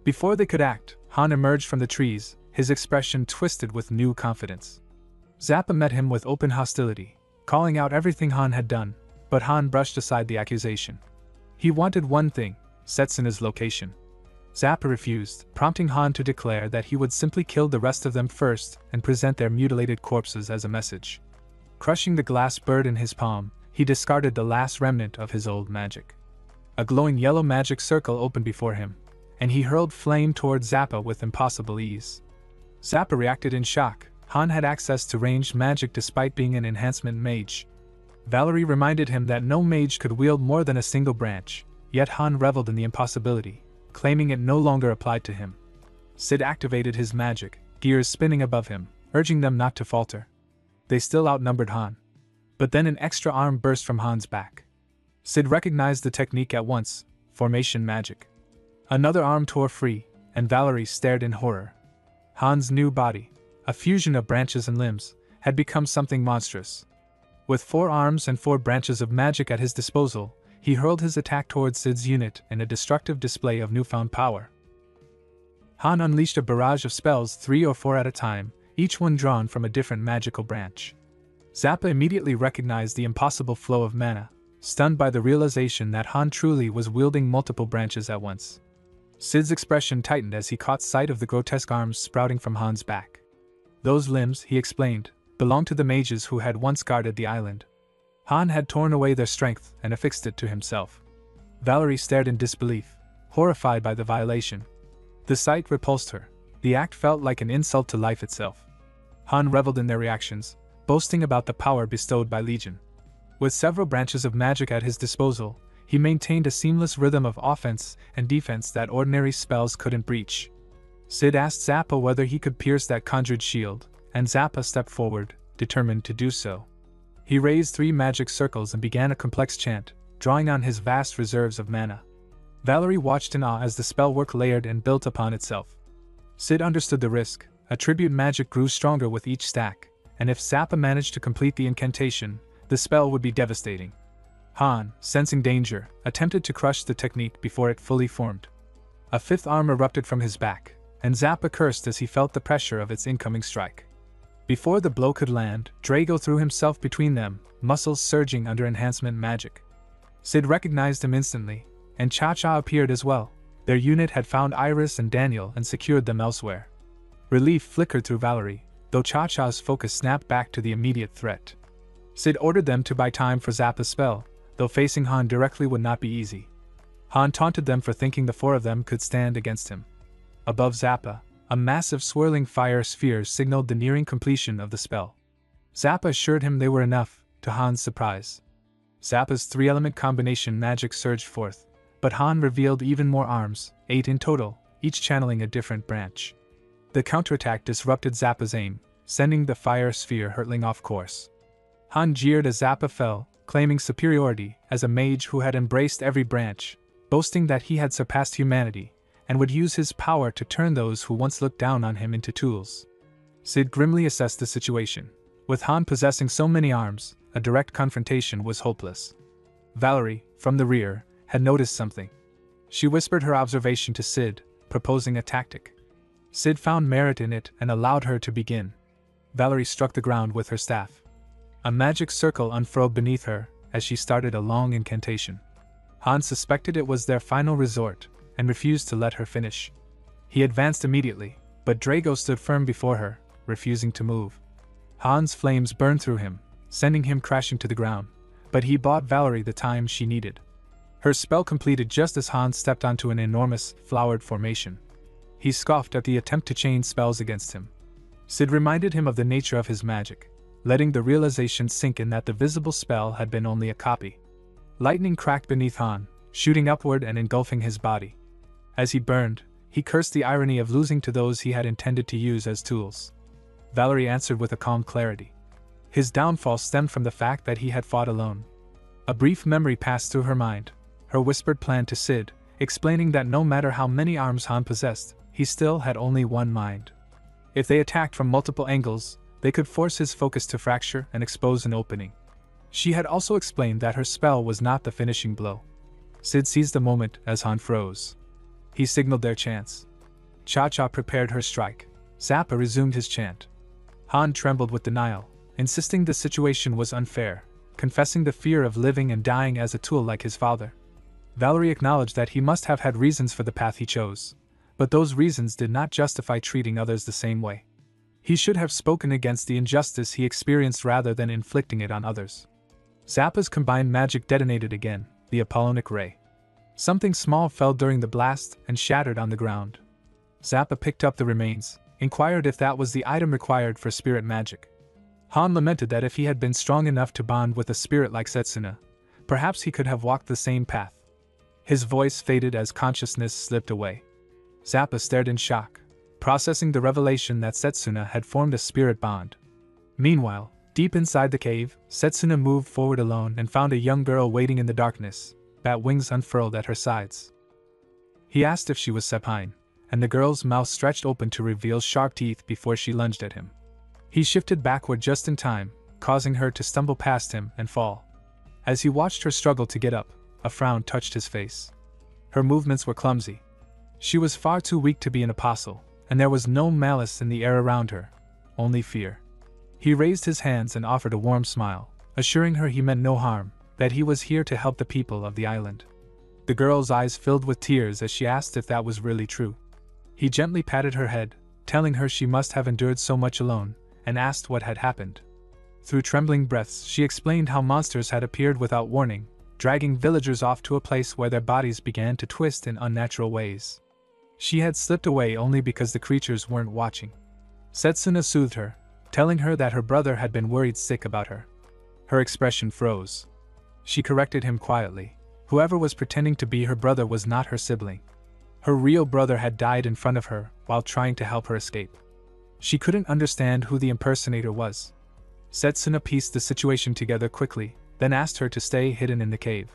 Before they could act, Han emerged from the trees, his expression twisted with new confidence. Zappa met him with open hostility, calling out everything Han had done, but Han brushed aside the accusation. He wanted one thing, Setsuna's location. Zappa refused, prompting Han to declare that he would simply kill the rest of them first and present their mutilated corpses as a message. Crushing the glass bird in his palm, he discarded the last remnant of his old magic. A glowing yellow magic circle opened before him, and he hurled flame toward Zappa with impossible ease. Zappa reacted in shock. Han had access to ranged magic despite being an enhancement mage. Valerie reminded him that no mage could wield more than a single branch, yet Han reveled in the impossibility, claiming it no longer applied to him. Sid activated his magic, gears spinning above him, urging them not to falter. They still outnumbered Han. But then an extra arm burst from Han's back. Sid recognized the technique at once, formation magic. Another arm tore free, and Valerie stared in horror. Han's new body, a fusion of branches and limbs, had become something monstrous. With 4 arms and 4 branches of magic at his disposal, he hurled his attack towards Sid's unit in a destructive display of newfound power. Han unleashed a barrage of spells 3 or 4 at a time, each one drawn from a different magical branch. Zappa immediately recognized the impossible flow of mana, stunned by the realization that Han truly was wielding multiple branches at once. Sid's expression tightened as he caught sight of the grotesque arms sprouting from Han's back. Those limbs, he explained, belonged to the mages who had once guarded the island. Han had torn away their strength and affixed it to himself. Valerie stared in disbelief, horrified by the violation. The sight repulsed her. The act felt like an insult to life itself. Han reveled in their reactions, boasting about the power bestowed by Legion. With several branches of magic at his disposal, he maintained a seamless rhythm of offense and defense that ordinary spells couldn't breach. Sid asked Zappa whether he could pierce that conjured shield, and Zappa stepped forward, determined to do so. He raised 3 magic circles and began a complex chant, drawing on his vast reserves of mana. Valerie watched in awe as the spellwork layered and built upon itself. Sid understood the risk. Attribute magic grew stronger with each stack, and if Zappa managed to complete the incantation, the spell would be devastating. Han, sensing danger, attempted to crush the technique before it fully formed. A 5th arm erupted from his back, and Zappa cursed as he felt the pressure of its incoming strike. Before the blow could land, Drago threw himself between them, muscles surging under enhancement magic. Sid recognized him instantly, and Cha-Cha appeared as well. Their unit had found Iris and Daniel and secured them elsewhere. Relief flickered through Valerie, though Cha-Cha's focus snapped back to the immediate threat. Sid ordered them to buy time for Zappa's spell, though facing Han directly would not be easy. Han taunted them for thinking the 4 of them could stand against him. Above Zappa, a massive swirling fire sphere signaled the nearing completion of the spell. Zappa assured him they were enough, to Han's surprise. Zappa's 3-element combination magic surged forth, but Han revealed even more arms, 8 in total, each channeling a different branch. The counterattack disrupted Zappa's aim, sending the fire sphere hurtling off course. Han jeered as Zappa fell, claiming superiority as a mage who had embraced every branch, boasting that he had surpassed humanity, and would use his power to turn those who once looked down on him into tools. Sid grimly assessed the situation. With Han possessing so many arms, a direct confrontation was hopeless. Valerie, from the rear, had noticed something. She whispered her observation to Sid, proposing a tactic. Sid found merit in it and allowed her to begin. Valerie struck the ground with her staff. A magic circle unfurled beneath her as she started a long incantation. Hans suspected it was their final resort and refused to let her finish. He advanced immediately, but Drago stood firm before her, refusing to move. Hans' flames burned through him, sending him crashing to the ground, but he bought Valerie the time she needed. Her spell completed just as Hans stepped onto an enormous, flowered formation. He scoffed at the attempt to chain spells against him. Sid reminded him of the nature of his magic, letting the realization sink in that the visible spell had been only a copy. Lightning cracked beneath Han, shooting upward and engulfing his body. As he burned, he cursed the irony of losing to those he had intended to use as tools. Valerie answered with a calm clarity. His downfall stemmed from the fact that he had fought alone. A brief memory passed through her mind, her whispered plan to Sid, explaining that no matter how many arms Han possessed, he still had only one mind. If they attacked from multiple angles, they could force his focus to fracture and expose an opening. She had also explained that her spell was not the finishing blow. Sid seized the moment as Han froze. He signaled their chance. Cha-Cha prepared her strike. Zappa resumed his chant. Han trembled with denial, insisting the situation was unfair, confessing the fear of living and dying as a tool like his father. Valerie acknowledged that he must have had reasons for the path he chose, but those reasons did not justify treating others the same way. He should have spoken against the injustice he experienced rather than inflicting it on others. Zappa's combined magic detonated again, the Apollonic ray. Something small fell during the blast and shattered on the ground. Zappa picked up the remains, inquired if that was the item required for spirit magic. Han lamented that if he had been strong enough to bond with a spirit like Setsuna, perhaps he could have walked the same path. His voice faded as consciousness slipped away. Zappa stared in shock, processing the revelation that Setsuna had formed a spirit bond. Meanwhile, deep inside the cave, Setsuna moved forward alone and found a young girl waiting in the darkness, bat wings unfurled at her sides. He asked if she was Sepine, and the girl's mouth stretched open to reveal sharp teeth before she lunged at him. He shifted backward just in time, causing her to stumble past him and fall. As he watched her struggle to get up, a frown touched his face. Her movements were clumsy. She was far too weak to be an apostle, and there was no malice in the air around her, only fear. He raised his hands and offered a warm smile, assuring her he meant no harm, that he was here to help the people of the island. The girl's eyes filled with tears as she asked if that was really true. He gently patted her head, telling her she must have endured so much alone, and asked what had happened. Through trembling breaths, she explained how monsters had appeared without warning, dragging villagers off to a place where their bodies began to twist in unnatural ways. She had slipped away only because the creatures weren't watching. Setsuna soothed her, telling her that her brother had been worried sick about her. Her expression froze. She corrected him quietly. Whoever was pretending to be her brother was not her sibling. Her real brother had died in front of her while trying to help her escape. She couldn't understand who the impersonator was. Setsuna pieced the situation together quickly, then asked her to stay hidden in the cave.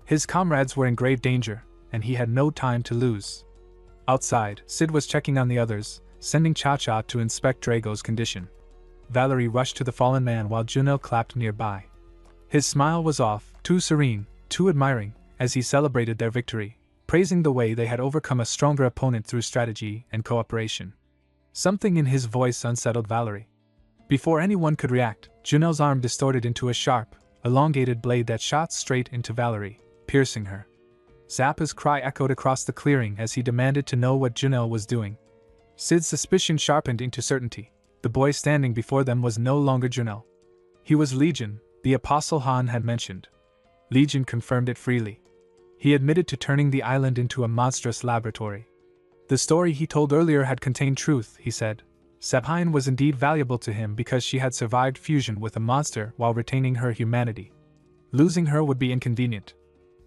His comrades were in grave danger, and he had no time to lose. Outside, Sid was checking on the others, sending Cha-Cha to inspect Drago's condition. Valerie rushed to the fallen man while Junel clapped nearby. His smile was off, too serene, too admiring, as he celebrated their victory, praising the way they had overcome a stronger opponent through strategy and cooperation. Something in his voice unsettled Valerie. Before anyone could react, Junel's arm distorted into a sharp, elongated blade that shot straight into Valerie, piercing her. Zappa's cry echoed across the clearing as he demanded to know what Junel was doing. Sid's suspicion sharpened into certainty. The boy standing before them was no longer Junel. He was Legion, the apostle Han had mentioned. Legion confirmed it freely. He admitted to turning the island into a monstrous laboratory. The story he told earlier had contained truth, he said. Sepine was indeed valuable to him because she had survived fusion with a monster while retaining her humanity. Losing her would be inconvenient.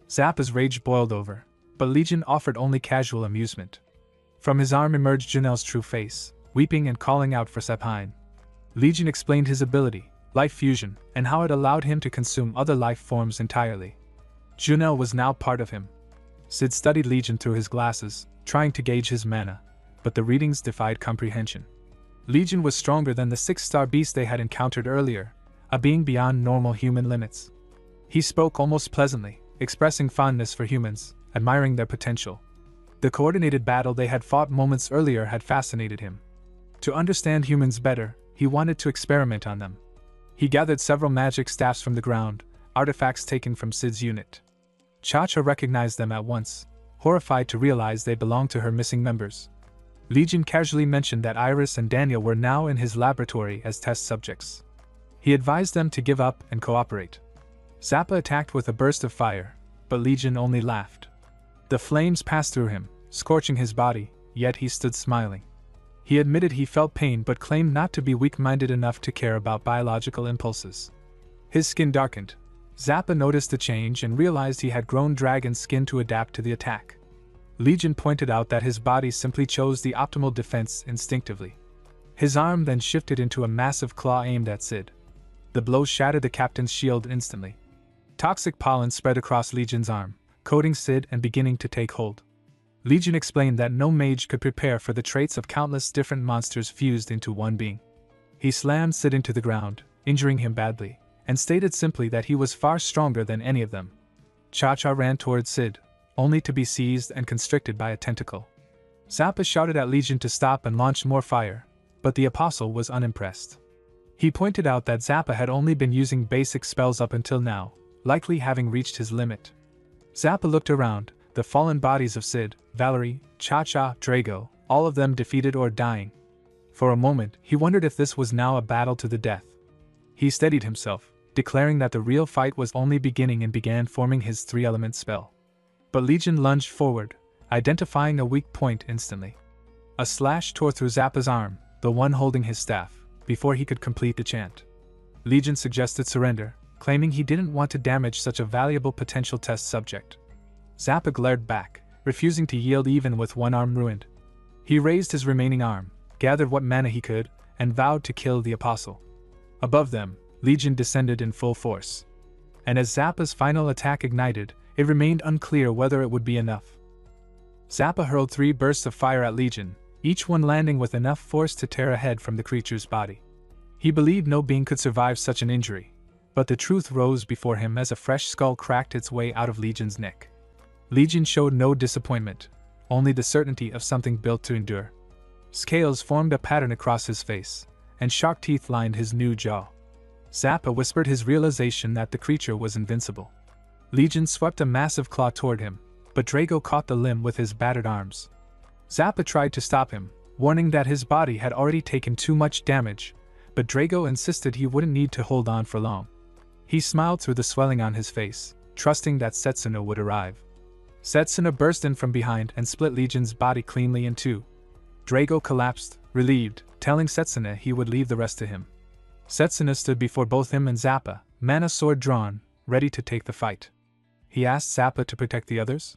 Zappa's rage boiled over, but Legion offered only casual amusement. From his arm emerged Junel's true face, weeping and calling out for Sepine. Legion explained his ability, life fusion, and how it allowed him to consume other life forms entirely. Junel was now part of him. Sid studied Legion through his glasses, trying to gauge his mana, but the readings defied comprehension. Legion was stronger than the 6-star beast they had encountered earlier, a being beyond normal human limits. He spoke almost pleasantly, expressing fondness for humans, admiring their potential. The coordinated battle they had fought moments earlier had fascinated him. To understand humans better, he wanted to experiment on them. He gathered several magic staffs from the ground, artifacts taken from Sid's unit. Cha-Cha recognized them at once, horrified to realize they belonged to her missing members. Legion casually mentioned that Iris and Daniel were now in his laboratory as test subjects. He advised them to give up and cooperate. Zappa attacked with a burst of fire, but Legion only laughed. The flames passed through him, scorching his body, yet he stood smiling. He admitted he felt pain but claimed not to be weak-minded enough to care about biological impulses. His skin darkened. Zappa noticed the change and realized he had grown dragon skin to adapt to the attack. Legion pointed out that his body simply chose the optimal defense instinctively. His arm then shifted into a massive claw aimed at Sid. The blow shattered the captain's shield instantly. Toxic pollen spread across Legion's arm, coating Sid and beginning to take hold. Legion explained that no mage could prepare for the traits of countless different monsters fused into one being. He slammed Sid into the ground, injuring him badly, and stated simply that he was far stronger than any of them. Cha-Cha ran towards Sid, only to be seized and constricted by a tentacle. Zappa shouted at Legion to stop and launch more fire, but the apostle was unimpressed. He pointed out that Zappa had only been using basic spells up until now, likely having reached his limit. Zappa looked around, the fallen bodies of Sid, Valerie, Cha-Cha, Drago, all of them defeated or dying. For a moment, he wondered if this was now a battle to the death. He steadied himself, declaring that the real fight was only beginning and began forming his three-element spell. But Legion lunged forward, identifying a weak point instantly. A slash tore through Zappa's arm, the one holding his staff, before he could complete the chant. Legion suggested surrender, claiming he didn't want to damage such a valuable potential test subject. Zappa glared back, refusing to yield even with one arm ruined. He raised his remaining arm, gathered what mana he could, and vowed to kill the apostle. Above them, Legion descended in full force. And as Zappa's final attack ignited, it remained unclear whether it would be enough. Zappa hurled 3 bursts of fire at Legion, each one landing with enough force to tear a head from the creature's body. He believed no being could survive such an injury, but the truth rose before him as a fresh skull cracked its way out of Legion's neck. Legion showed no disappointment, only the certainty of something built to endure. Scales formed a pattern across his face, and shark teeth lined his new jaw. Zappa whispered his realization that the creature was invincible. Legion swept a massive claw toward him, but Drago caught the limb with his battered arms. Zappa tried to stop him, warning that his body had already taken too much damage, but Drago insisted he wouldn't need to hold on for long. He smiled through the swelling on his face, trusting that Setsuna would arrive. Setsuna burst in from behind and split Legion's body cleanly in two. Drago collapsed, relieved, telling Setsuna he would leave the rest to him. Setsuna stood before both him and Zappa, mana sword drawn, ready to take the fight. He asked Zappa to protect the others.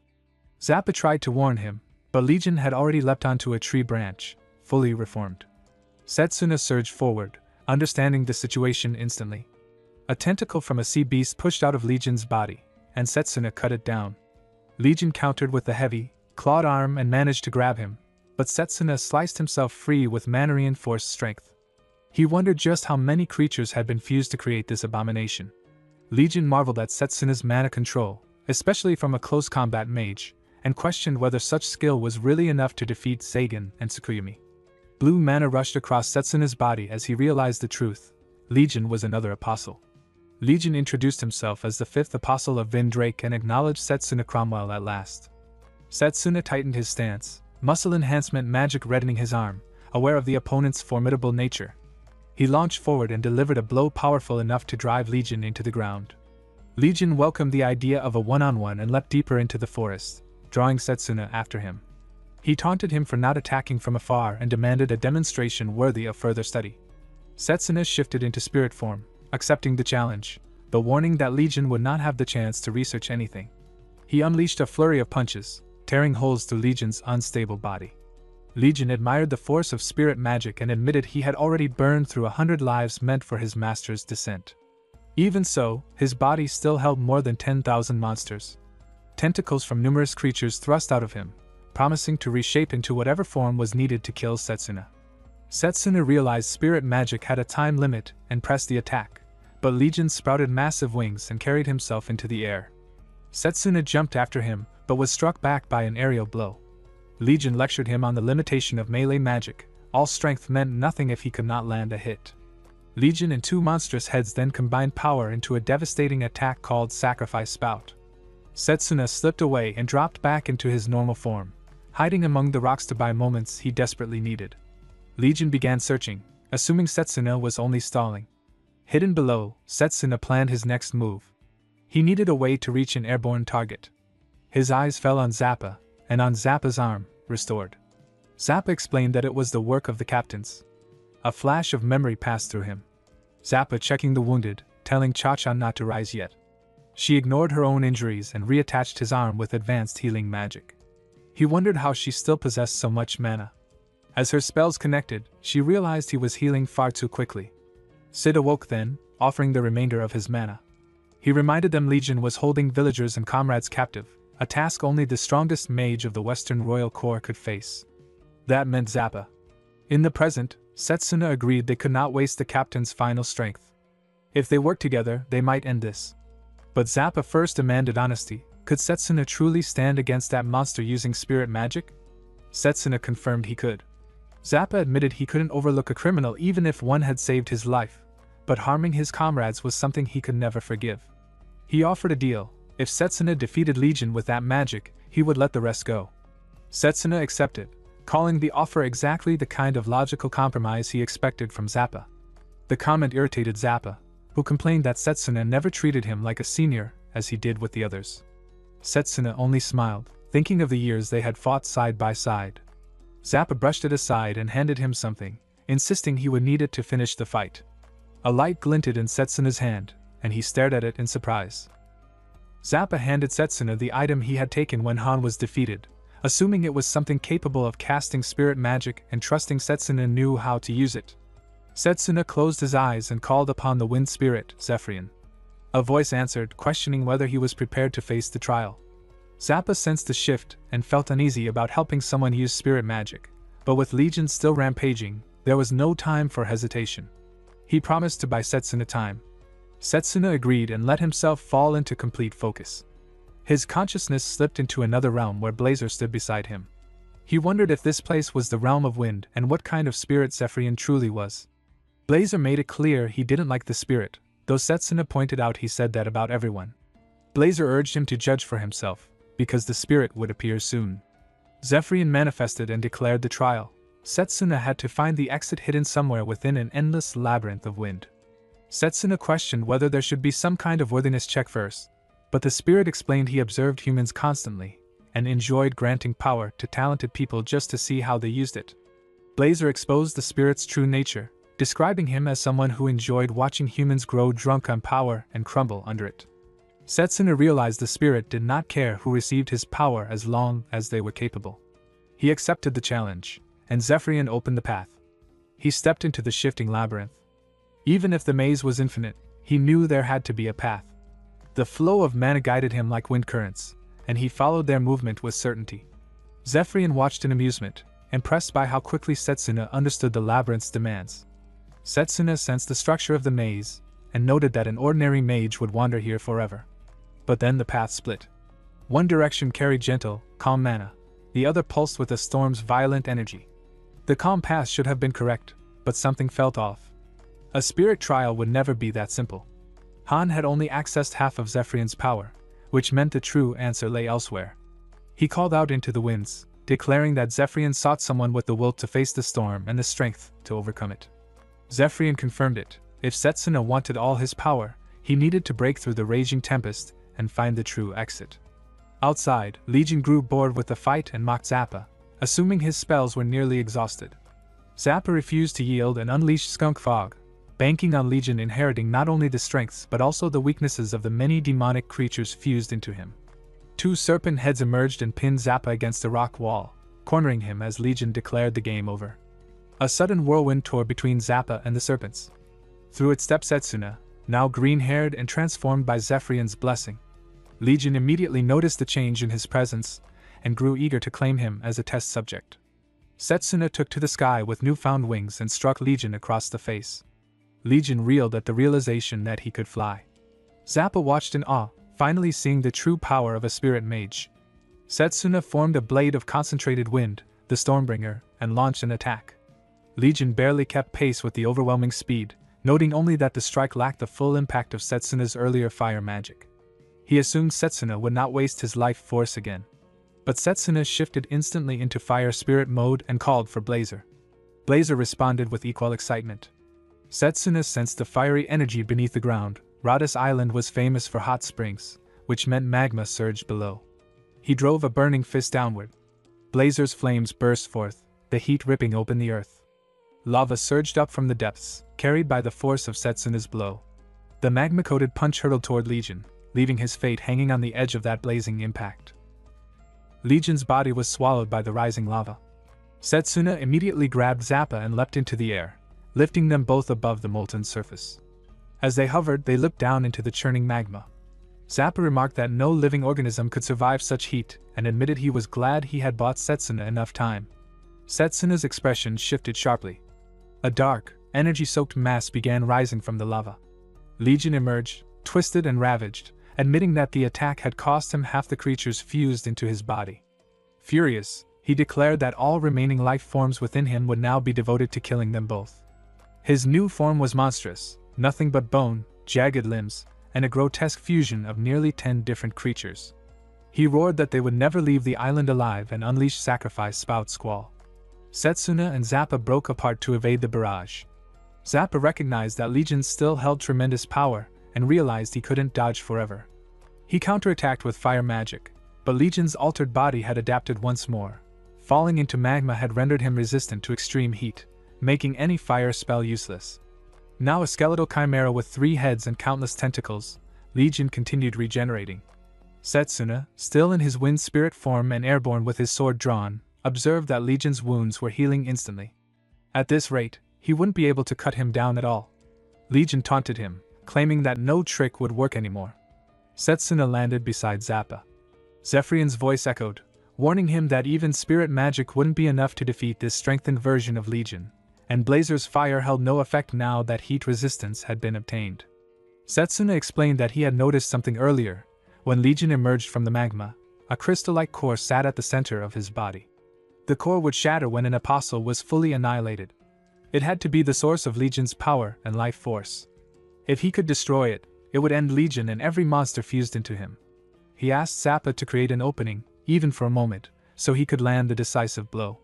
Zappa tried to warn him, but Legion had already leapt onto a tree branch, fully reformed. Setsuna surged forward, understanding the situation instantly. A tentacle from a sea beast pushed out of Legion's body, and Setsuna cut it down. Legion countered with the heavy, clawed arm and managed to grab him, but Setsuna sliced himself free with mana-reinforced strength. He wondered just how many creatures had been fused to create this abomination. Legion marveled at Setsuna's mana control, especially from a close combat mage, and questioned whether such skill was really enough to defeat Sagan and Tsukuyumi. Blue mana rushed across Setsuna's body as he realized the truth. Legion was another apostle. Legion introduced himself as the 5th apostle of Vindrake and acknowledged Setsuna Cromwell at last. Setsuna tightened his stance, muscle enhancement magic reddening his arm, aware of the opponent's formidable nature. He launched forward and delivered a blow powerful enough to drive Legion into the ground. Legion welcomed the idea of a one-on-one and leapt deeper into the forest, drawing Setsuna after him. He taunted him for not attacking from afar and demanded a demonstration worthy of further study. Setsuna shifted into spirit form, accepting the challenge, but warning that Legion would not have the chance to research anything. He unleashed a flurry of punches, tearing holes through Legion's unstable body. Legion admired the force of spirit magic and admitted he had already burned through 100 lives meant for his master's descent. Even so, his body still held more than 10,000 monsters. Tentacles from numerous creatures thrust out of him, promising to reshape into whatever form was needed to kill Setsuna. Setsuna realized spirit magic had a time limit and pressed the attack, but Legion sprouted massive wings and carried himself into the air. Setsuna jumped after him, but was struck back by an aerial blow. Legion lectured him on the limitation of melee magic. All strength meant nothing if he could not land a hit. Legion and two monstrous heads then combined power into a devastating attack called Sacrifice Spout. Setsuna slipped away and dropped back into his normal form, hiding among the rocks to buy moments he desperately needed. Legion began searching, assuming Setsuna was only stalling. Hidden below, Setsuna planned his next move. He needed a way to reach an airborne target. His eyes fell on Zappa, and on Zappa's arm, restored. Zappa explained that it was the work of the captains. A flash of memory passed through him. Zappa checking the wounded, telling Cha-Chan not to rise yet. She ignored her own injuries and reattached his arm with advanced healing magic. He wondered how she still possessed so much mana. As her spells connected, she realized he was healing far too quickly. Sid awoke then, offering the remainder of his mana. He reminded them Legion was holding villagers and comrades captive, a task only the strongest mage of the Western Royal Corps could face. That meant Zappa. In the present, Setsuna agreed they could not waste the captain's final strength. If they worked together, they might end this. But Zappa first demanded honesty. Could Setsuna truly stand against that monster using spirit magic? Setsuna confirmed he could. Zappa admitted he couldn't overlook a criminal even if one had saved his life, but harming his comrades was something he could never forgive. He offered a deal. If Setsuna defeated Legion with that magic, he would let the rest go. Setsuna accepted, calling the offer exactly the kind of logical compromise he expected from Zappa. The comment irritated Zappa, who complained that Setsuna never treated him like a senior, as he did with the others. Setsuna only smiled, thinking of the years they had fought side by side. Zappa brushed it aside and handed him something, insisting he would need it to finish the fight. A light glinted in Setsuna's hand, and he stared at it in surprise. Zappa handed Setsuna the item he had taken when Han was defeated, assuming it was something capable of casting spirit magic and trusting Setsuna knew how to use it. Setsuna closed his eyes and called upon the wind spirit, Zephyrian. A voice answered, questioning whether he was prepared to face the trial. Zappa sensed a shift and felt uneasy about helping someone use spirit magic, but with Legion still rampaging, there was no time for hesitation. He promised to buy Setsuna time. Setsuna agreed and let himself fall into complete focus. His consciousness slipped into another realm where Blazer stood beside him. He wondered if this place was the realm of wind and what kind of spirit Zephyrian truly was. Blazer made it clear he didn't like the spirit, though Setsuna pointed out he said that about everyone. Blazer urged him to judge for himself, because the spirit would appear soon. Zephyrian manifested and declared the trial. Setsuna had to find the exit hidden somewhere within an endless labyrinth of wind. Setsuna questioned whether there should be some kind of worthiness check first, but the spirit explained he observed humans constantly, and enjoyed granting power to talented people just to see how they used it. Blazer exposed the spirit's true nature, describing him as someone who enjoyed watching humans grow drunk on power and crumble under it. Setsuna realized the spirit did not care who received his power as long as they were capable. He accepted the challenge, and Zephyrian opened the path. He stepped into the shifting labyrinth. Even if the maze was infinite, he knew there had to be a path. The flow of mana guided him like wind currents, and he followed their movement with certainty. Zephyrian watched in amusement, impressed by how quickly Setsuna understood the labyrinth's demands. Setsuna sensed the structure of the maze, and noted that an ordinary mage would wander here forever. But then the path split. One direction carried gentle, calm mana, the other pulsed with the storm's violent energy. The calm path should have been correct, but something felt off. A spirit trial would never be that simple. Han had only accessed half of Zephyrian's power, which meant the true answer lay elsewhere. He called out into the winds, declaring that Zephyrian sought someone with the will to face the storm and the strength to overcome it. Zephyrian confirmed it. If Setsuna wanted all his power, he needed to break through the raging tempest and find the true exit. Outside, Legion grew bored with the fight and mocked Zappa, assuming his spells were nearly exhausted. Zappa refused to yield and unleashed Skunk Fog, banking on Legion inheriting not only the strengths but also the weaknesses of the many demonic creatures fused into him. Two serpent heads emerged and pinned Zappa against a rock wall, cornering him as Legion declared the game over. A sudden whirlwind tore between Zappa and the serpents. Through it stepped Setsuna, now green-haired and transformed by Zephyrian's blessing. Legion immediately noticed the change in his presence, and grew eager to claim him as a test subject. Setsuna took to the sky with newfound wings and struck Legion across the face. Legion reeled at the realization that he could fly. Zappa watched in awe, finally seeing the true power of a spirit mage. Setsuna formed a blade of concentrated wind, the Stormbringer, and launched an attack. Legion barely kept pace with the overwhelming speed, noting only that the strike lacked the full impact of Setsuna's earlier fire magic. He assumed Setsuna would not waste his life force again. But Setsuna shifted instantly into fire spirit mode and called for Blazer. Blazer responded with equal excitement. Setsuna sensed the fiery energy beneath the ground. Rhodes Island was famous for hot springs, which meant magma surged below. He drove a burning fist downward. Blazer's flames burst forth, the heat ripping open the earth. Lava surged up from the depths, carried by the force of Setsuna's blow. The magma-coated punch hurtled toward Legion, leaving his fate hanging on the edge of that blazing impact. Legion's body was swallowed by the rising lava. Setsuna immediately grabbed Zappa and leapt into the air, lifting them both above the molten surface. As they hovered, they looked down into the churning magma. Zappa remarked that no living organism could survive such heat, and admitted he was glad he had bought Setsuna enough time. Setsuna's expression shifted sharply. A dark, energy-soaked mass began rising from the lava. Legion emerged, twisted and ravaged, admitting that the attack had cost him half the creatures fused into his body. Furious, he declared that all remaining life forms within him would now be devoted to killing them both. His new form was monstrous, nothing but bone, jagged limbs, and a grotesque fusion of nearly 10 different creatures. He roared that they would never leave the island alive and unleashed Sacrifice Spout Squall. Setsuna and Zappa broke apart to evade the barrage. Zappa recognized that Legion still held tremendous power, and realized he couldn't dodge forever. He counterattacked with fire magic, but Legion's altered body had adapted once more. Falling into magma had rendered him resistant to extreme heat, making any fire spell useless. Now a skeletal chimera with 3 heads and countless tentacles, Legion continued regenerating. Setsuna, still in his wind spirit form and airborne with his sword drawn, observed that Legion's wounds were healing instantly. At this rate, he wouldn't be able to cut him down at all. Legion taunted him, claiming that no trick would work anymore. Setsuna landed beside Zappa. Zephyrion's voice echoed, warning him that even spirit magic wouldn't be enough to defeat this strengthened version of Legion, and Blazer's fire held no effect now that heat resistance had been obtained. Setsuna explained that he had noticed something earlier. When Legion emerged from the magma, a crystal-like core sat at the center of his body. The core would shatter when an apostle was fully annihilated. It had to be the source of Legion's power and life force. If he could destroy it, it would end Legion and every monster fused into him. He asked Zappa to create an opening, even for a moment, so he could land the decisive blow.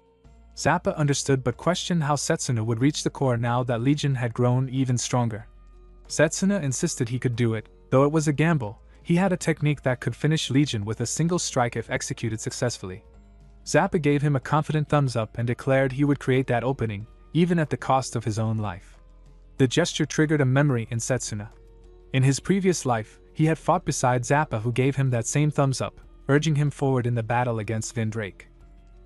Zappa understood but questioned how Setsuna would reach the core now that Legion had grown even stronger. Setsuna insisted he could do it, though it was a gamble. He had a technique that could finish Legion with a single strike if executed successfully. Zappa gave him a confident thumbs up and declared he would create that opening, even at the cost of his own life. The gesture triggered a memory in Setsuna. In his previous life, he had fought beside Zappa, who gave him that same thumbs up, urging him forward in the battle against Vindrake.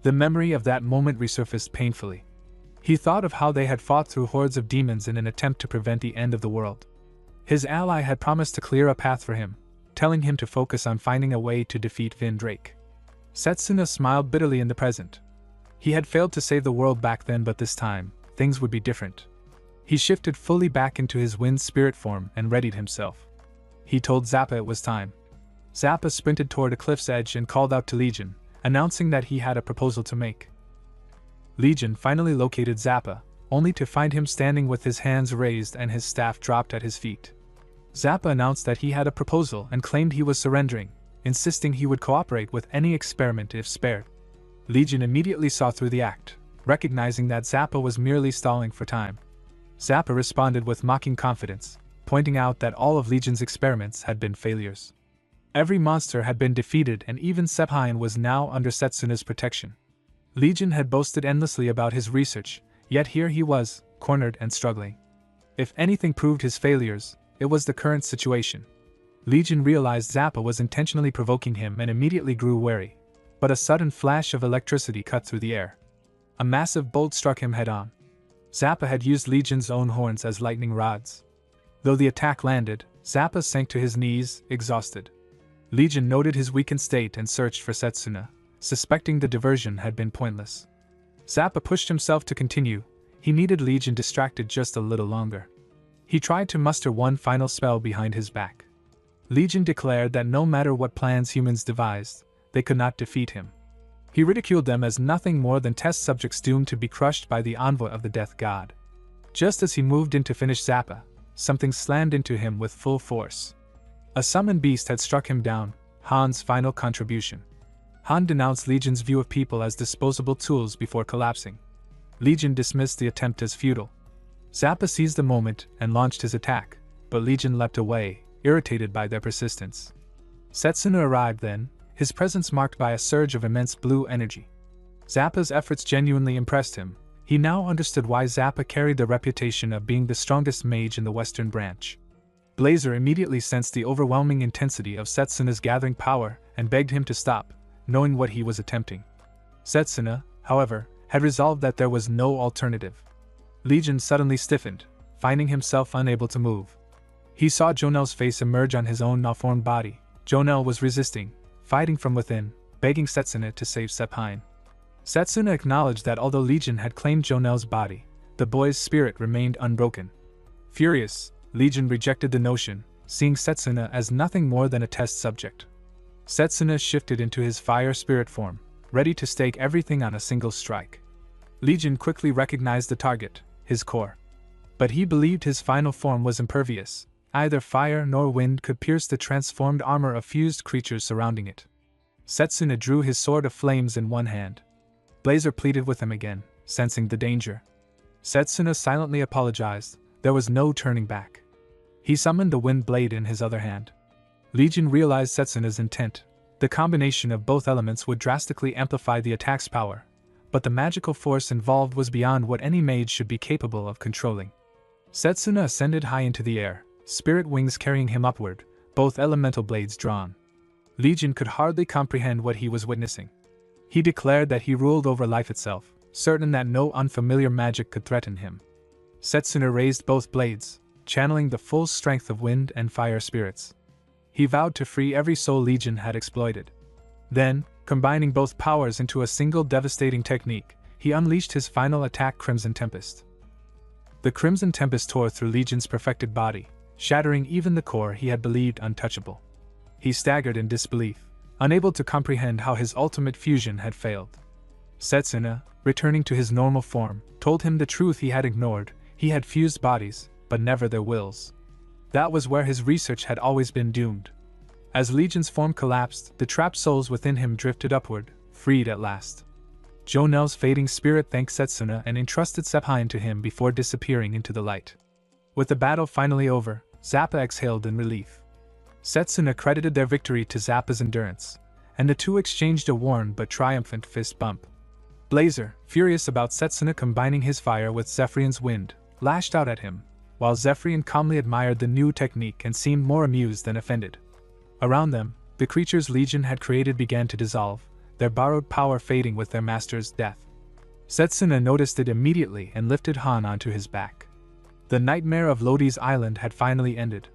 The memory of that moment resurfaced painfully. He thought of how they had fought through hordes of demons in an attempt to prevent the end of the world. His ally had promised to clear a path for him, telling him to focus on finding a way to defeat Vindrake. Setsuna smiled bitterly in the present. He had failed to save the world back then, but this time, things would be different. He shifted fully back into his wind spirit form and readied himself. He told Zappa it was time. Zappa sprinted toward a cliff's edge and called out to Legion, announcing that he had a proposal to make. Legion finally located Zappa, only to find him standing with his hands raised and his staff dropped at his feet. Zappa announced that he had a proposal and claimed he was surrendering, insisting he would cooperate with any experiment if spared. Legion immediately saw through the act, recognizing that Zappa was merely stalling for time. Zappa responded with mocking confidence, pointing out that all of Legion's experiments had been failures. Every monster had been defeated and even Sephion was now under Setsuna's protection. Legion had boasted endlessly about his research, yet here he was, cornered and struggling. If anything proved his failures, it was the current situation. Legion realized Zappa was intentionally provoking him and immediately grew wary. But a sudden flash of electricity cut through the air. A massive bolt struck him head-on. Zappa had used Legion's own horns as lightning rods. Though the attack landed, Zappa sank to his knees, exhausted. Legion noted his weakened state and searched for Setsuna, suspecting the diversion had been pointless. Zappa pushed himself to continue. He needed Legion distracted just a little longer. He tried to muster one final spell behind his back. Legion declared that no matter what plans humans devised, they could not defeat him. He ridiculed them as nothing more than test subjects doomed to be crushed by the MANWHA of the Death God. Just as he moved in to finish Zappa, something slammed into him with full force. A summoned beast had struck him down, Han's final contribution. Han denounced Legion's view of people as disposable tools before collapsing. Legion dismissed the attempt as futile. Zappa seized the moment and launched his attack, but Legion leapt away, irritated by their persistence. Setsuna arrived then, his presence marked by a surge of immense blue energy. Zappa's efforts genuinely impressed him. He now understood why Zappa carried the reputation of being the strongest mage in the Western Branch. Blazer immediately sensed the overwhelming intensity of Setsuna's gathering power and begged him to stop, knowing what he was attempting. Setsuna, however, had resolved that there was no alternative. Legion suddenly stiffened, finding himself unable to move. He saw Jonel's face emerge on his own malformed body. Jonel was resisting, fighting from within, begging Setsuna to save Sepine. Setsuna acknowledged that although Legion had claimed Jonel's body, the boy's spirit remained unbroken. Furious, Legion rejected the notion, seeing Setsuna as nothing more than a test subject. Setsuna shifted into his fire spirit form, ready to stake everything on a single strike. Legion quickly recognized the target, his core. But he believed his final form was impervious. Neither fire nor wind could pierce the transformed armor of fused creatures surrounding it. Setsuna drew his sword of flames in one hand. Blazer pleaded with him again, sensing the danger. Setsuna silently apologized. There was no turning back. He summoned the wind blade in his other hand. Legion realized Setsuna's intent. The combination of both elements would drastically amplify the attack's power, but the magical force involved was beyond what any mage should be capable of controlling. Setsuna ascended high into the air, spirit wings carrying him upward, both elemental blades drawn. Legion could hardly comprehend what he was witnessing. He declared that he ruled over life itself, certain that no unfamiliar magic could threaten him. Setsuna raised both blades, channeling the full strength of wind and fire spirits. He vowed to free every soul Legion had exploited. Then, combining both powers into a single devastating technique, he unleashed his final attack, Crimson Tempest. The Crimson Tempest tore through Legion's perfected body, shattering even the core he had believed untouchable. He staggered in disbelief, unable to comprehend how his ultimate fusion had failed. Setsuna, returning to his normal form, told him the truth he had ignored. He had fused bodies, but never their wills. That was where his research had always been doomed. As Legion's form collapsed, the trapped souls within him drifted upward, freed at last. Jonel's fading spirit thanked Setsuna and entrusted Sepine to him before disappearing into the light. With the battle finally over, Zappa exhaled in relief. Setsuna credited their victory to Zappa's endurance, and the two exchanged a worn but triumphant fist bump. Blazer, furious about Setsuna combining his fire with Zephyrian's wind, lashed out at him, while Zephyrian calmly admired the new technique and seemed more amused than offended. Around them, the creatures Legion had created began to dissolve, their borrowed power fading with their master's death. Setsuna noticed it immediately and lifted Han onto his back. The nightmare of Lodi's Island had finally ended.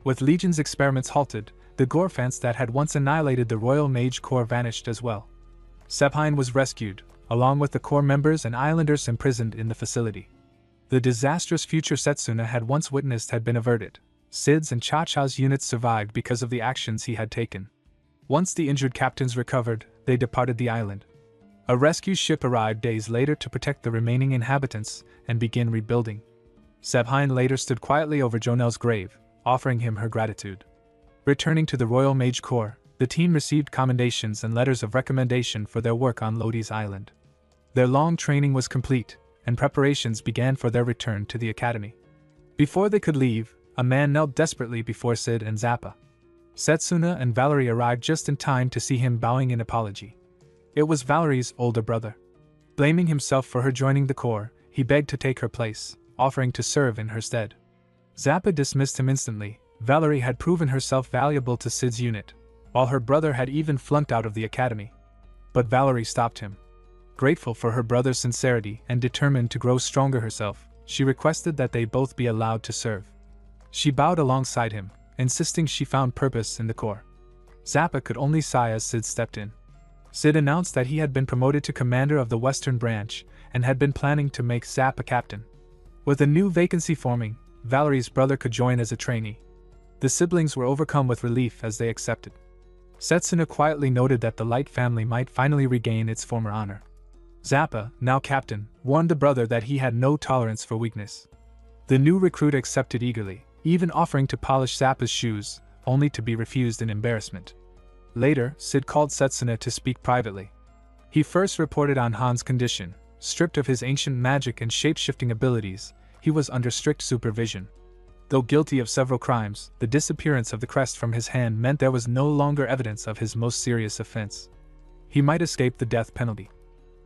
With Legion's experiments halted, the Gorfants that had once annihilated the Royal Mage Corps vanished as well. Sepine was rescued, along with the Corps members and islanders imprisoned in the facility. The disastrous future Setsuna had once witnessed had been averted. Sid's and Cha-Cha's units survived because of the actions he had taken. Once the injured captains recovered, they departed the island. A rescue ship arrived days later to protect the remaining inhabitants and begin rebuilding. Sepine later stood quietly over Jonel's grave, offering him her gratitude. Returning to the Royal Mage Corps, the team received commendations and letters of recommendation for their work on Lodi's Island. Their long training was complete, and preparations began for their return to the academy. Before they could leave, a man knelt desperately before Sid and Zappa. Setsuna and Valerie arrived just in time to see him bowing in apology. It was Valerie's older brother. Blaming himself for her joining the Corps, he begged to take her place, offering to serve in her stead. Zappa dismissed him instantly. Valerie had proven herself valuable to Sid's unit, while her brother had even flunked out of the academy. But Valerie stopped him. Grateful for her brother's sincerity and determined to grow stronger herself, she requested that they both be allowed to serve. She bowed alongside him, insisting she found purpose in the Corps. Zappa could only sigh as Sid stepped in. Sid announced that he had been promoted to commander of the Western Branch and had been planning to make Zappa captain. With a new vacancy forming, Valerie's brother could join as a trainee. The siblings were overcome with relief as they accepted. Setsuna quietly noted that the Light family might finally regain its former honor. Zappa, now captain, warned the brother that he had no tolerance for weakness. The new recruit accepted eagerly, even offering to polish Zappa's shoes, only to be refused in embarrassment. Later, Sid called Setsuna to speak privately. He first reported on Han's condition. Stripped of his ancient magic and shape-shifting abilities, he was under strict supervision. Though guilty of several crimes, the disappearance of the crest from his hand meant there was no longer evidence of his most serious offense. He might escape the death penalty.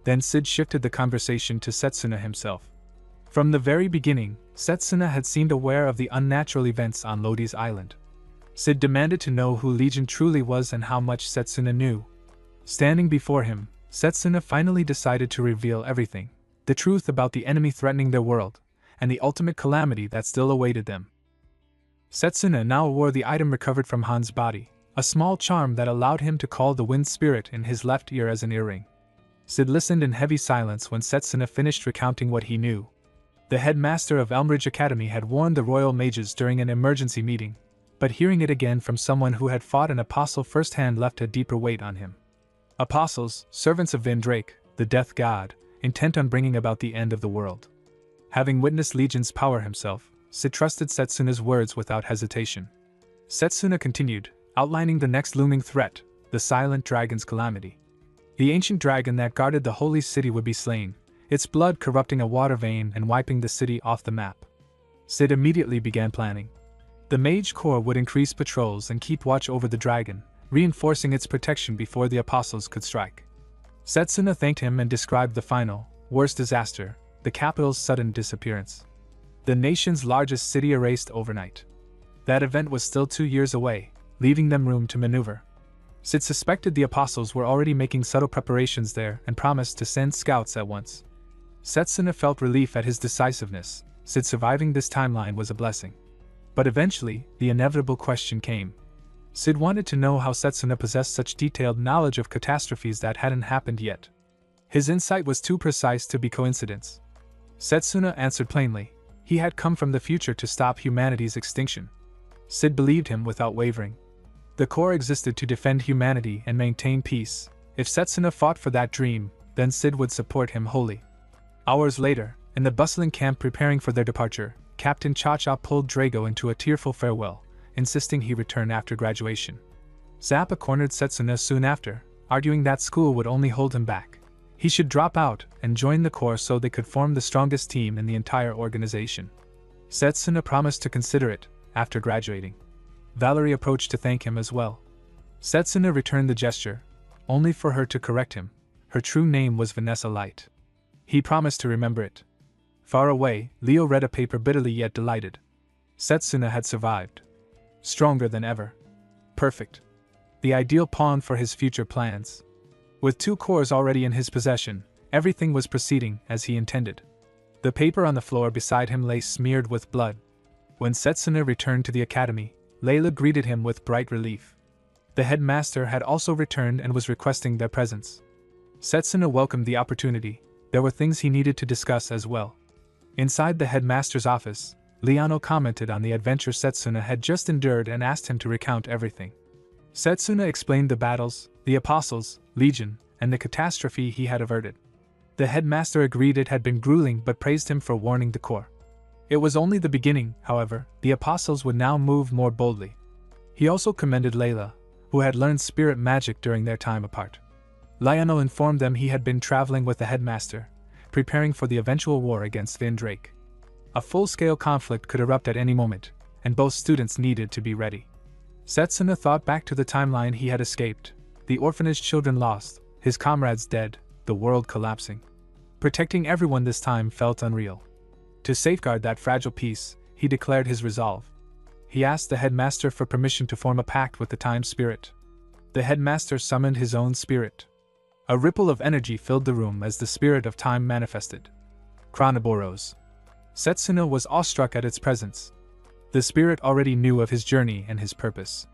Then Sid shifted the conversation to Setsuna himself. From the very beginning, Setsuna had seemed aware of the unnatural events on Lodi's island. Sid demanded to know who Legion truly was and how much Setsuna knew. Standing before him, Setsuna finally decided to reveal everything, the truth about the enemy threatening their world, and the ultimate calamity that still awaited them. Setsuna now wore the item recovered from Han's body, a small charm that allowed him to call the wind spirit in his left ear as an earring. Sid listened in heavy silence when Setsuna finished recounting what he knew. The headmaster of Elmridge Academy had warned the royal mages during an emergency meeting, but hearing it again from someone who had fought an apostle firsthand left a deeper weight on him. Apostles, servants of Vindrake, the death god, intent on bringing about the end of the world. Having witnessed Legion's power himself, Sid trusted Setsuna's words without hesitation. Setsuna continued, outlining the next looming threat, the Silent Dragon's calamity. The ancient dragon that guarded the holy city would be slain, its blood corrupting a water vein and wiping the city off the map. Sid immediately began planning. The Mage Corps would increase patrols and keep watch over the dragon, reinforcing its protection before the apostles could strike. Setsuna thanked him and described the final, worst disaster, the capital's sudden disappearance. The nation's largest city erased overnight. That event was still 2 years away, leaving them room to maneuver. Sid suspected the apostles were already making subtle preparations there and promised to send scouts at once. Setsuna felt relief at his decisiveness. Sid surviving this timeline was a blessing. But eventually, the inevitable question came. Sid wanted to know how Setsuna possessed such detailed knowledge of catastrophes that hadn't happened yet. His insight was too precise to be coincidence. Setsuna answered plainly. He had come from the future to stop humanity's extinction. Sid believed him without wavering. The Corps existed to defend humanity and maintain peace. If Setsuna fought for that dream, then Sid would support him wholly. Hours later, in the bustling camp preparing for their departure, Captain Cha-Cha pulled Drago into a tearful farewell, insisting he return after graduation. Zappa cornered Setsuna soon after, arguing that school would only hold him back. He should drop out and join the Corps so they could form the strongest team in the entire organization. Setsuna promised to consider it after graduating. Valerie approached to thank him as well. Setsuna returned the gesture, only for her to correct him. Her true name was Vanessa Light. He promised to remember it. Far away, Leo read a paper bitterly yet delighted. Setsuna had survived. Stronger than ever. Perfect. The ideal pawn for his future plans. With 2 cores already in his possession, everything was proceeding as he intended. The paper on the floor beside him lay smeared with blood. When Setsuna returned to the academy, Layla greeted him with bright relief. The headmaster had also returned and was requesting their presence. Setsuna welcomed the opportunity. There were things he needed to discuss as well. Inside the headmaster's office, Liano commented on the adventure Setsuna had just endured and asked him to recount everything. Setsuna explained the battles, the apostles, Legion, and the catastrophe he had averted. The headmaster agreed it had been grueling but praised him for warning the Corps. It was only the beginning, however. The apostles would now move more boldly. He also commended Layla, who had learned spirit magic during their time apart. Lionel informed them he had been traveling with the headmaster, preparing for the eventual war against Vindrake. A full-scale conflict could erupt at any moment, and both students needed to be ready. Setsuna thought back to the timeline he had escaped, the orphanage children lost, his comrades dead, the world collapsing. Protecting everyone this time felt unreal. To safeguard that fragile peace, he declared his resolve. He asked the headmaster for permission to form a pact with the time spirit. The headmaster summoned his own spirit. A ripple of energy filled the room as the spirit of time manifested. Chronoboros. Setsuna was awestruck at its presence. The spirit already knew of his journey and his purpose.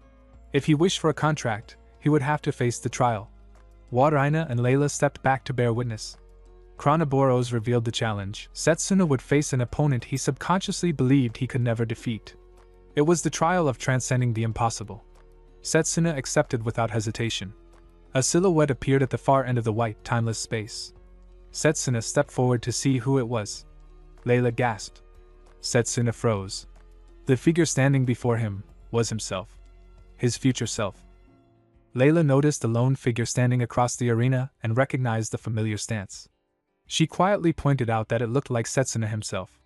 If he wished for a contract, he would have to face the trial. Wateraina and Layla stepped back to bear witness. Chronoboros revealed the challenge. Setsuna would face an opponent he subconsciously believed he could never defeat. It was the trial of transcending the impossible. Setsuna accepted without hesitation. A silhouette appeared at the far end of the white, timeless space. Setsuna stepped forward to see who it was. Layla gasped. Setsuna froze. The figure standing before him was himself. His future self. Layla noticed the lone figure standing across the arena and recognized the familiar stance. She quietly pointed out that it looked like Setsuna himself.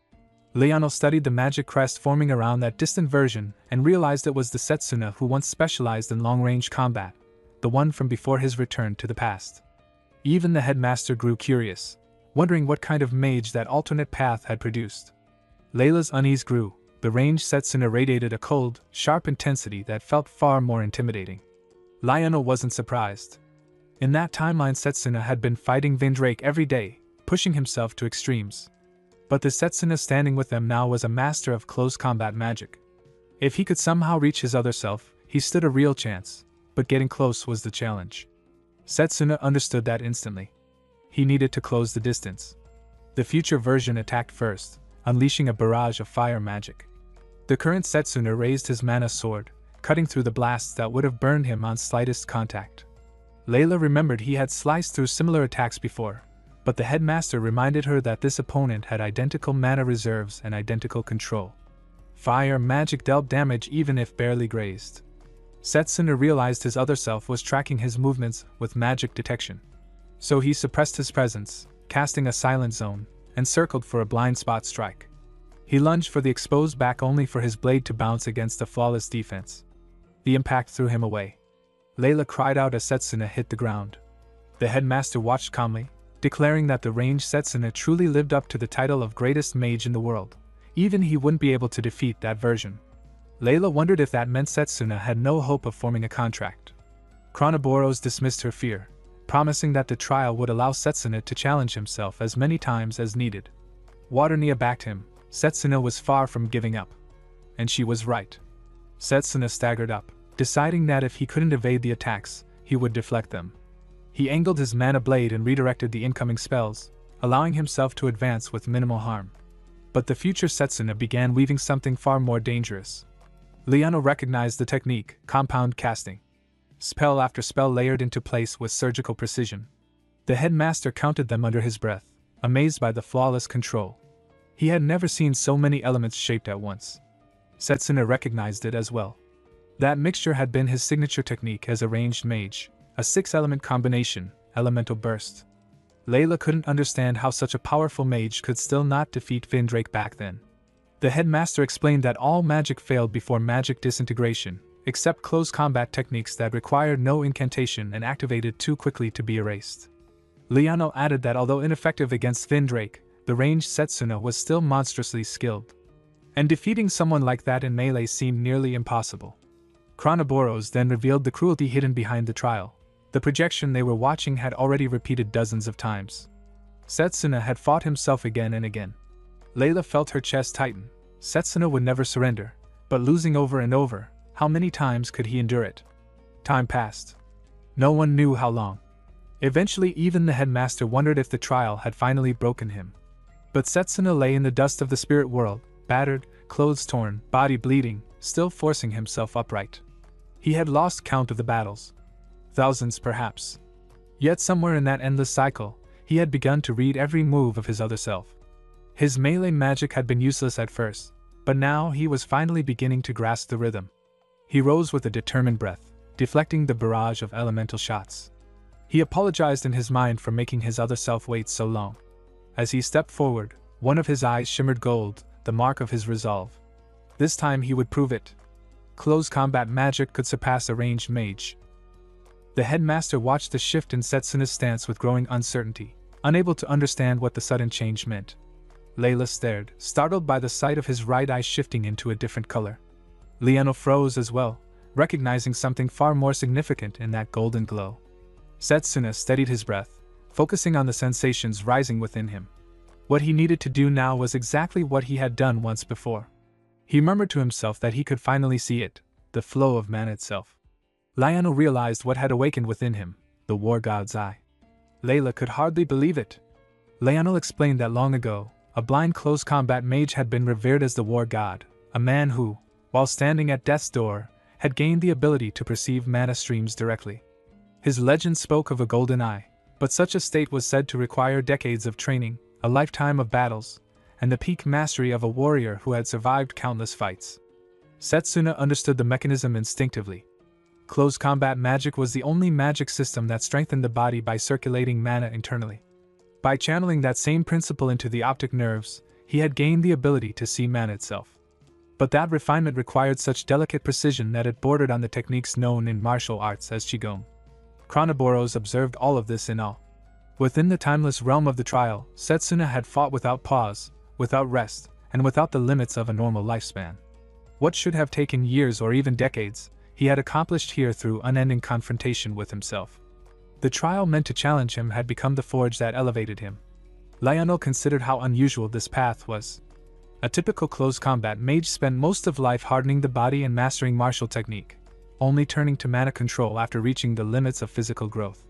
Liano studied the magic crest forming around that distant version and realized it was the Setsuna who once specialized in long-range combat, the one from before his return to the past. Even the headmaster grew curious, wondering what kind of mage that alternate path had produced. Layla's unease grew. The ranged Setsuna radiated a cold, sharp intensity that felt far more intimidating. Liano wasn't surprised. In that timeline, Setsuna had been fighting Vindrake every day, pushing himself to extremes. But the Setsuna standing with them now was a master of close combat magic. If he could somehow reach his other self, he stood a real chance, but getting close was the challenge. Setsuna understood that instantly. He needed to close the distance. The future version attacked first, unleashing a barrage of fire magic. The current Setsuna raised his mana sword, cutting through the blasts that would have burned him on slightest contact. Layla remembered he had sliced through similar attacks before, but the headmaster reminded her that this opponent had identical mana reserves and identical control. Fire magic dealt damage even if barely grazed. Setsuna realized his other self was tracking his movements with magic detection. So he suppressed his presence, casting a silent zone, and circled for a blind spot strike. He lunged for the exposed back only for his blade to bounce against a flawless defense. The impact threw him away. Layla cried out as Setsuna hit the ground. The headmaster watched calmly, declaring that the ranged Setsuna truly lived up to the title of greatest mage in the world. Even he wouldn't be able to defeat that version. Layla wondered if that meant Setsuna had no hope of forming a contract. Chronoboros dismissed her fear, promising that the trial would allow Setsuna to challenge himself as many times as needed. Waternia backed him. Setsuna was far from giving up. And she was right. Setsuna staggered up, deciding that if he couldn't evade the attacks, he would deflect them. He angled his mana blade and redirected the incoming spells, allowing himself to advance with minimal harm. But the future Setsuna began weaving something far more dangerous. Liano recognized the technique, compound casting. Spell after spell layered into place with surgical precision. The headmaster counted them under his breath, amazed by the flawless control. He had never seen so many elements shaped at once. Setsuna recognized it as well. That mixture had been his signature technique as a ranged mage, a 6-element combination, elemental burst. Layla couldn't understand how such a powerful mage could still not defeat Vindrake back then. The headmaster explained that all magic failed before magic disintegration, except close combat techniques that required no incantation and activated too quickly to be erased. Liano added that although ineffective against Vindrake, the ranged Setsuna was still monstrously skilled. And defeating someone like that in melee seemed nearly impossible. Chronoboros then revealed the cruelty hidden behind the trial. The projection they were watching had already repeated dozens of times. Setsuna had fought himself again and again. Layla felt her chest tighten. Setsuna would never surrender, but losing over and over, how many times could he endure it? Time passed. No one knew how long. Eventually even the headmaster wondered if the trial had finally broken him. But Setsuna lay in the dust of the spirit world, battered, clothes torn, body bleeding, still forcing himself upright. He had lost count of the battles. Thousands perhaps. Yet somewhere in that endless cycle, he had begun to read every move of his other self. His melee magic had been useless at first, but now he was finally beginning to grasp the rhythm. He rose with a determined breath, deflecting the barrage of elemental shots. He apologized in his mind for making his other self wait so long. As he stepped forward, one of his eyes shimmered gold, the mark of his resolve. This time he would prove it. Close combat magic could surpass a ranged mage. The headmaster watched the shift in Setsuna's stance with growing uncertainty, unable to understand what the sudden change meant. Layla stared, startled by the sight of his right eye shifting into a different color. Liano froze as well, recognizing something far more significant in that golden glow. Setsuna steadied his breath, focusing on the sensations rising within him. What he needed to do now was exactly what he had done once before. He murmured to himself that he could finally see it, the flow of mana itself. Liano realized what had awakened within him, the war god's eye. Layla could hardly believe it. Lionel explained that long ago, a blind close combat mage had been revered as the war god, a man who, while standing at death's door, had gained the ability to perceive mana streams directly. His legend spoke of a golden eye, but such a state was said to require decades of training, a lifetime of battles, and the peak mastery of a warrior who had survived countless fights. Setsuna understood the mechanism instinctively. Close combat magic was the only magic system that strengthened the body by circulating mana internally. By channeling that same principle into the optic nerves, he had gained the ability to see mana itself. But that refinement required such delicate precision that it bordered on the techniques known in martial arts as Qigong. Chronoboros observed all of this in awe. Within the timeless realm of the trial, Setsuna had fought without pause, without rest, and without the limits of a normal lifespan. What should have taken years or even decades, he had accomplished here through unending confrontation with himself. The trial meant to challenge him had become the forge that elevated him. Lionel considered how unusual this path was. A typical close combat mage spent most of life hardening the body and mastering martial technique, only turning to mana control after reaching the limits of physical growth.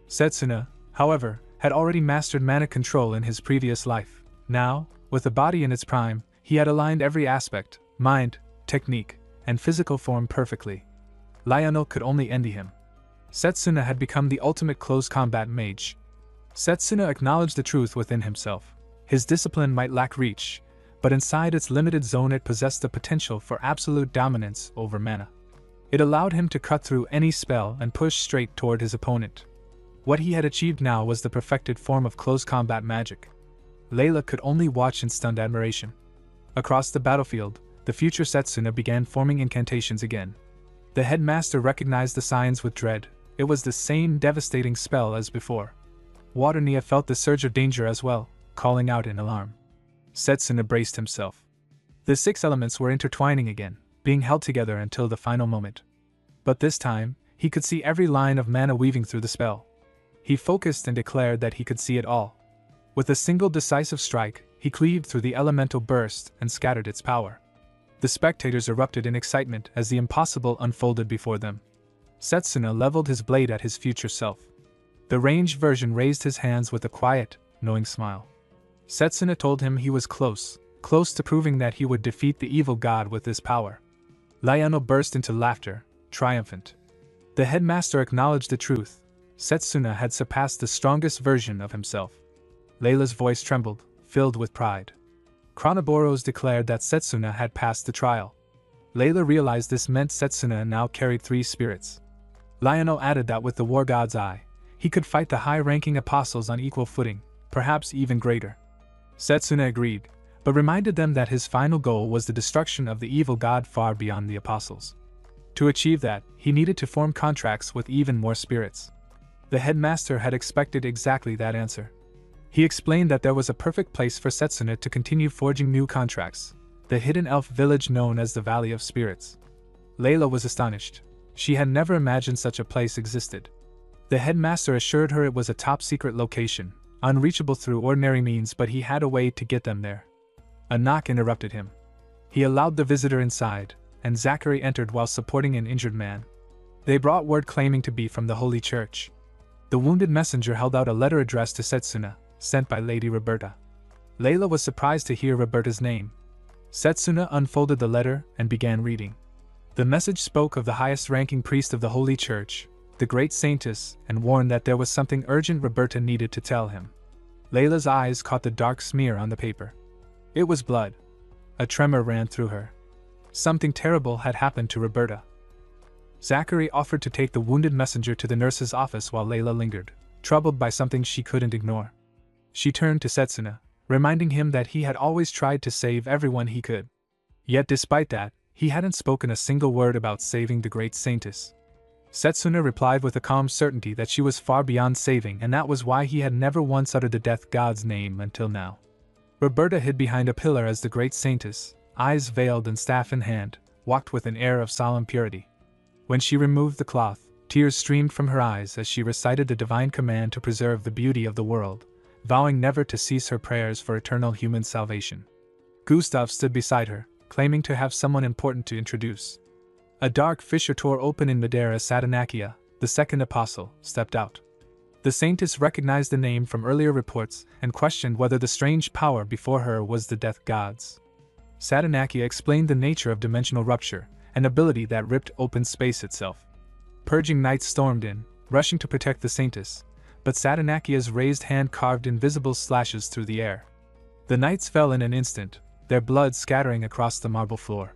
Setsuna, however, had already mastered mana control in his previous life. Now, with the body in its prime, he had aligned every aspect, mind, technique, and physical form perfectly. Lionel could only envy him. Setsuna had become the ultimate close combat mage. Setsuna acknowledged the truth within himself. His discipline might lack reach, but inside its limited zone it possessed the potential for absolute dominance over mana. It allowed him to cut through any spell and push straight toward his opponent. What he had achieved now was the perfected form of close combat magic. Layla could only watch in stunned admiration. Across the battlefield, the future Setsuna began forming incantations again. The headmaster recognized the signs with dread. It was the same devastating spell as before. Waternia felt the surge of danger as well, calling out in alarm. Setsuna braced himself. The 6 elements were intertwining again, being held together until the final moment. But this time, he could see every line of mana weaving through the spell. He focused and declared that he could see it all. With a single decisive strike, he cleaved through the elemental burst and scattered its power. The spectators erupted in excitement as the impossible unfolded before them. Setsuna leveled his blade at his future self. The ranged version raised his hands with a quiet, knowing smile. Setsuna told him he was close to proving that he would defeat the evil god with this power. Lionel burst into laughter, triumphant. The headmaster acknowledged the truth. Setsuna had surpassed the strongest version of himself. Layla's voice trembled, filled with pride. Chronoboros declared that Setsuna had passed the trial. Layla realized this meant Setsuna now carried 3 spirits. Lionel added that with the war god's eye, he could fight the high-ranking apostles on equal footing, perhaps even greater. Setsuna agreed, but reminded them that his final goal was the destruction of the evil god far beyond the apostles. To achieve that, he needed to form contracts with even more spirits. The headmaster had expected exactly that answer. He explained that there was a perfect place for Setsuna to continue forging new contracts, the hidden elf village known as the Valley of Spirits. Layla was astonished. She had never imagined such a place existed. The headmaster assured her it was a top-secret location, unreachable through ordinary means, but he had a way to get them there. A knock interrupted him. He allowed the visitor inside, and Zachary entered while supporting an injured man. They brought word claiming to be from the Holy Church. The wounded messenger held out a letter addressed to Setsuna, sent by Lady Roberta. Layla was surprised to hear Roberta's name. Setsuna unfolded the letter and began reading. The message spoke of the highest-ranking priest of the Holy Church, the great saintess, and warned that there was something urgent Roberta needed to tell him. Layla's eyes caught the dark smear on the paper. It was blood. A tremor ran through her. Something terrible had happened to Roberta. Zachary offered to take the wounded messenger to the nurse's office while Layla lingered, troubled by something she couldn't ignore. She turned to Setsuna, reminding him that he had always tried to save everyone he could. Yet despite that, he hadn't spoken a single word about saving the great saintess. Setsuna replied with a calm certainty that she was far beyond saving, and that was why he had never once uttered the death god's name until now. Roberta hid behind a pillar as the great saintess, eyes veiled and staff in hand, walked with an air of solemn purity. When she removed the cloth, tears streamed from her eyes as she recited the divine command to preserve the beauty of the world, vowing never to cease her prayers for eternal human salvation. Gustav stood beside her, claiming to have someone important to introduce. A dark fissure tore open in midair as Satanakia, the second apostle, stepped out. The saintess recognized the name from earlier reports and questioned whether the strange power before her was the death gods. Satanakia explained the nature of dimensional rupture, an ability that ripped open space itself. Purging knights stormed in, rushing to protect the saintess, but Satanakia's raised hand carved invisible slashes through the air. The knights fell in an instant, their blood scattering across the marble floor.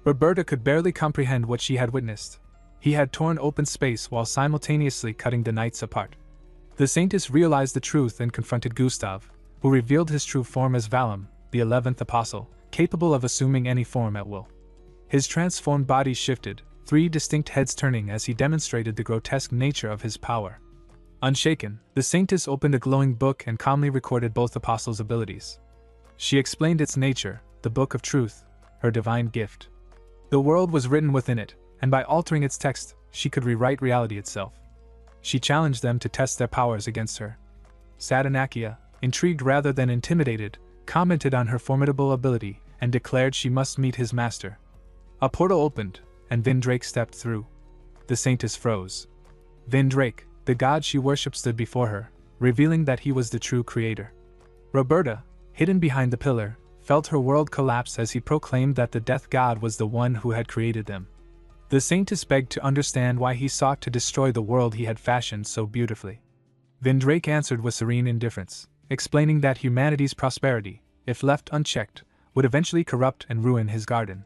Roberta could barely comprehend what she had witnessed. He had torn open space while simultaneously cutting the knights apart. The saintess realized the truth and confronted Gustav, who revealed his true form as Valum, the 11th apostle, capable of assuming any form at will. His transformed body shifted, 3 distinct heads turning as he demonstrated the grotesque nature of his power. Unshaken, the saintess opened a glowing book and calmly recorded both apostles' abilities. She explained its nature, the Book of Truth, her divine gift. The world was written within it, and by altering its text, she could rewrite reality itself. She challenged them to test their powers against her. Satanakia, intrigued rather than intimidated, commented on her formidable ability and declared she must meet his master. A portal opened, and Vindrake stepped through. The saintess froze. Vindrake, the god she worshipped, stood before her, revealing that he was the true creator. Roberta, hidden behind the pillar, felt her world collapse as he proclaimed that the death god was the one who had created them. The saintess begged to understand why he sought to destroy the world he had fashioned so beautifully. Vindrake answered with serene indifference, explaining that humanity's prosperity, if left unchecked, would eventually corrupt and ruin his garden.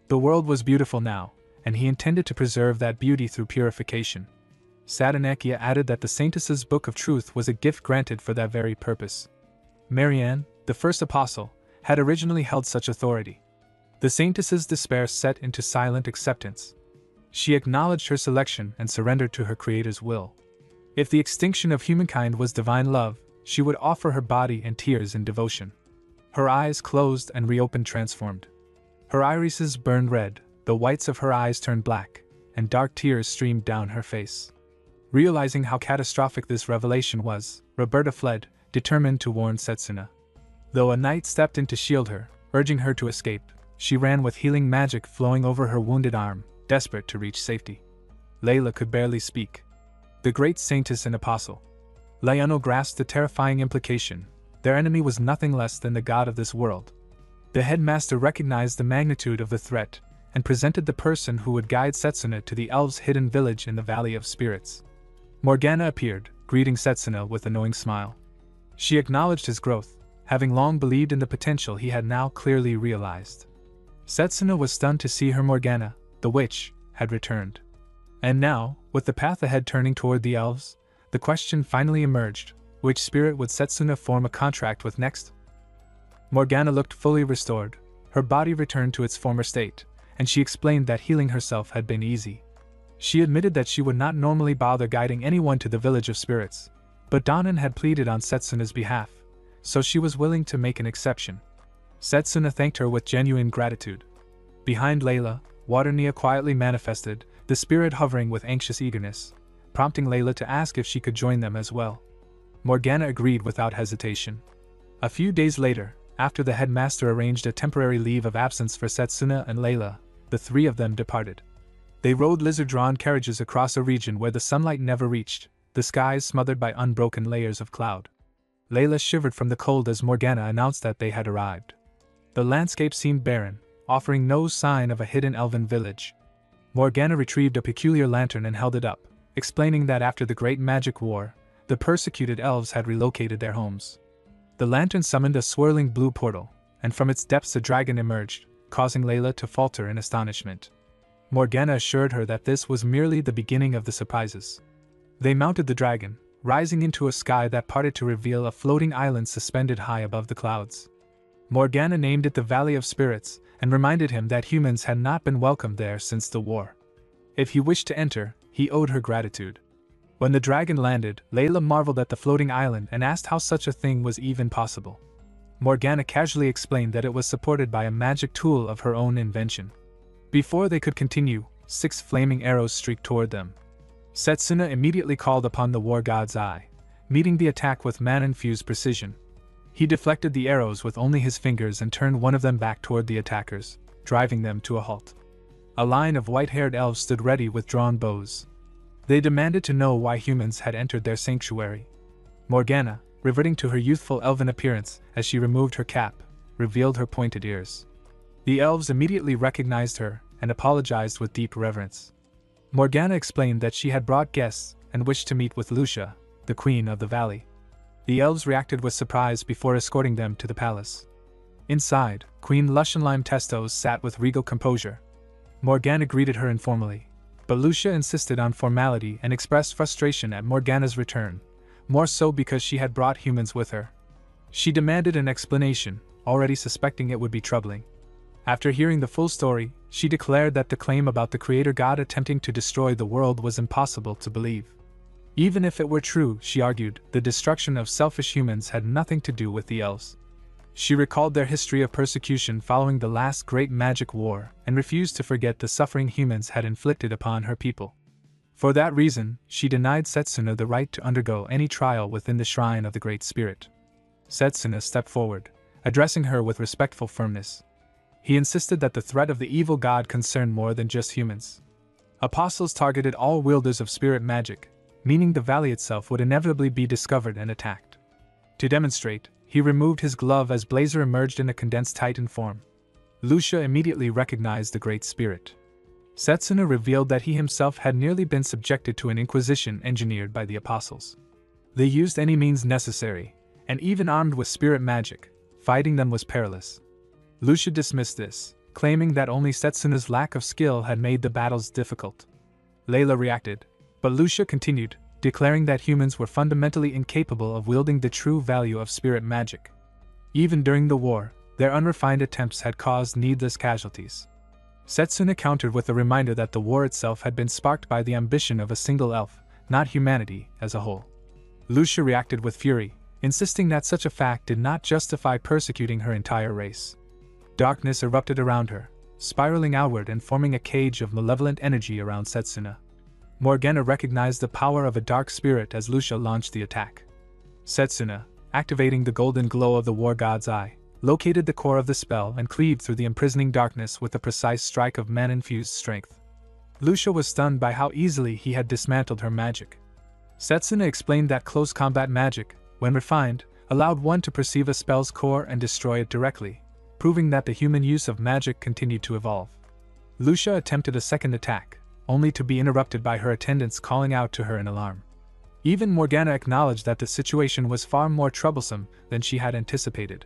The world was beautiful now, and he intended to preserve that beauty through purification. Satanakia added that the saintess's Book of Truth was a gift granted for that very purpose. Marianne, the first apostle, had originally held such authority. The saintess's despair set into silent acceptance. She acknowledged her selection and surrendered to her creator's will. If the extinction of humankind was divine love, she would offer her body and tears in devotion. Her eyes closed and reopened transformed. Her irises burned red, the whites of her eyes turned black, and dark tears streamed down her face. Realizing how catastrophic this revelation was, Roberta fled, determined to warn Setsuna. Though a knight stepped in to shield her, urging her to escape, she ran with healing magic flowing over her wounded arm, desperate to reach safety. Layla could barely speak. The great saintess and apostle. Laiano grasped the terrifying implication. Their enemy was nothing less than the god of this world. The headmaster recognized the magnitude of the threat, and presented the person who would guide Setsuna to the elves' hidden village in the Valley of Spirits. Morgana appeared, greeting Setsuna with a knowing smile. She acknowledged his growth, having long believed in the potential he had now clearly realized. Setsuna was stunned to see her Morgana, the witch, had returned. And now, with the path ahead turning toward the elves, the question finally emerged: which spirit would Setsuna form a contract with next? Morgana looked fully restored, her body returned to its former state, and she explained that healing herself had been easy. She admitted that she would not normally bother guiding anyone to the Village of Spirits, but Danan had pleaded on Setsuna's behalf, so she was willing to make an exception. Setsuna thanked her with genuine gratitude. Behind Layla, Waternia quietly manifested, the spirit hovering with anxious eagerness, prompting Layla to ask if she could join them as well. Morgana agreed without hesitation. A few days later, after the headmaster arranged a temporary leave of absence for Setsuna and Layla, the 3 of them departed. They rode lizard-drawn carriages across a region where the sunlight never reached, the skies smothered by unbroken layers of cloud. Layla shivered from the cold as Morgana announced that they had arrived. The landscape seemed barren, offering no sign of a hidden elven village. Morgana retrieved a peculiar lantern and held it up, explaining that after the Great Magic War, the persecuted elves had relocated their homes. The lantern summoned a swirling blue portal, and from its depths a dragon emerged, causing Layla to falter in astonishment. Morgana assured her that this was merely the beginning of the surprises. They mounted the dragon, rising into a sky that parted to reveal a floating island suspended high above the clouds. Morgana named it the Valley of Spirits, and reminded him that humans had not been welcomed there since the war. If he wished to enter, he owed her gratitude. When the dragon landed, Layla marveled at the floating island and asked how such a thing was even possible. Morgana casually explained that it was supported by a magic tool of her own invention. Before they could continue, 6 flaming arrows streaked toward them. Setsuna immediately called upon the war god's eye, meeting the attack with mana-infused precision. He deflected the arrows with only his fingers and turned one of them back toward the attackers, driving them to a halt. A line of white-haired elves stood ready with drawn bows. They demanded to know why humans had entered their sanctuary. Morgana, reverting to her youthful elven appearance as she removed her cap, revealed her pointed ears. The elves immediately recognized her and apologized with deep reverence. Morgana explained that she had brought guests and wished to meet with Lucia, the queen of the valley. The elves reacted with surprise before escorting them to the palace. Inside, Queen Lushenlime Testos sat with regal composure. Morgana greeted her informally, but Lucia insisted on formality and expressed frustration at Morgana's return, more so because she had brought humans with her. She demanded an explanation, already suspecting it would be troubling. After hearing the full story, she declared that the claim about the creator god attempting to destroy the world was impossible to believe. Even if it were true, she argued, the destruction of selfish humans had nothing to do with the elves. She recalled their history of persecution following the last great magic war and refused to forget the suffering humans had inflicted upon her people. For that reason, she denied Setsuna the right to undergo any trial within the shrine of the Great Spirit. Setsuna stepped forward, addressing her with respectful firmness. He insisted that the threat of the evil god concerned more than just humans. Apostles targeted all wielders of spirit magic, meaning the valley itself would inevitably be discovered and attacked. To demonstrate, he removed his glove as Blazer emerged in a condensed Titan form. Lucia immediately recognized the Great Spirit. Setsuna revealed that he himself had nearly been subjected to an inquisition engineered by the apostles. They used any means necessary, and even armed with spirit magic, fighting them was perilous. Lucia dismissed this, claiming that only Setsuna's lack of skill had made the battles difficult. Layla reacted, but Lucia continued, declaring that humans were fundamentally incapable of wielding the true value of spirit magic. Even during the war, their unrefined attempts had caused needless casualties. Setsuna countered with a reminder that the war itself had been sparked by the ambition of a single elf, not humanity as a whole. Lucia reacted with fury, insisting that such a fact did not justify persecuting her entire race. Darkness erupted around her, spiraling outward and forming a cage of malevolent energy around Setsuna. Morgana recognized the power of a dark spirit as Lucia launched the attack. Setsuna, activating the golden glow of the war god's eye, located the core of the spell and cleaved through the imprisoning darkness with a precise strike of mana-infused strength. Lucia was stunned by how easily he had dismantled her magic. Setsuna explained that close combat magic, when refined, allowed one to perceive a spell's core and destroy it directly, proving that the human use of magic continued to evolve. Lucia attempted a second attack, only to be interrupted by her attendants calling out to her in alarm. Even Morgana acknowledged that the situation was far more troublesome than she had anticipated.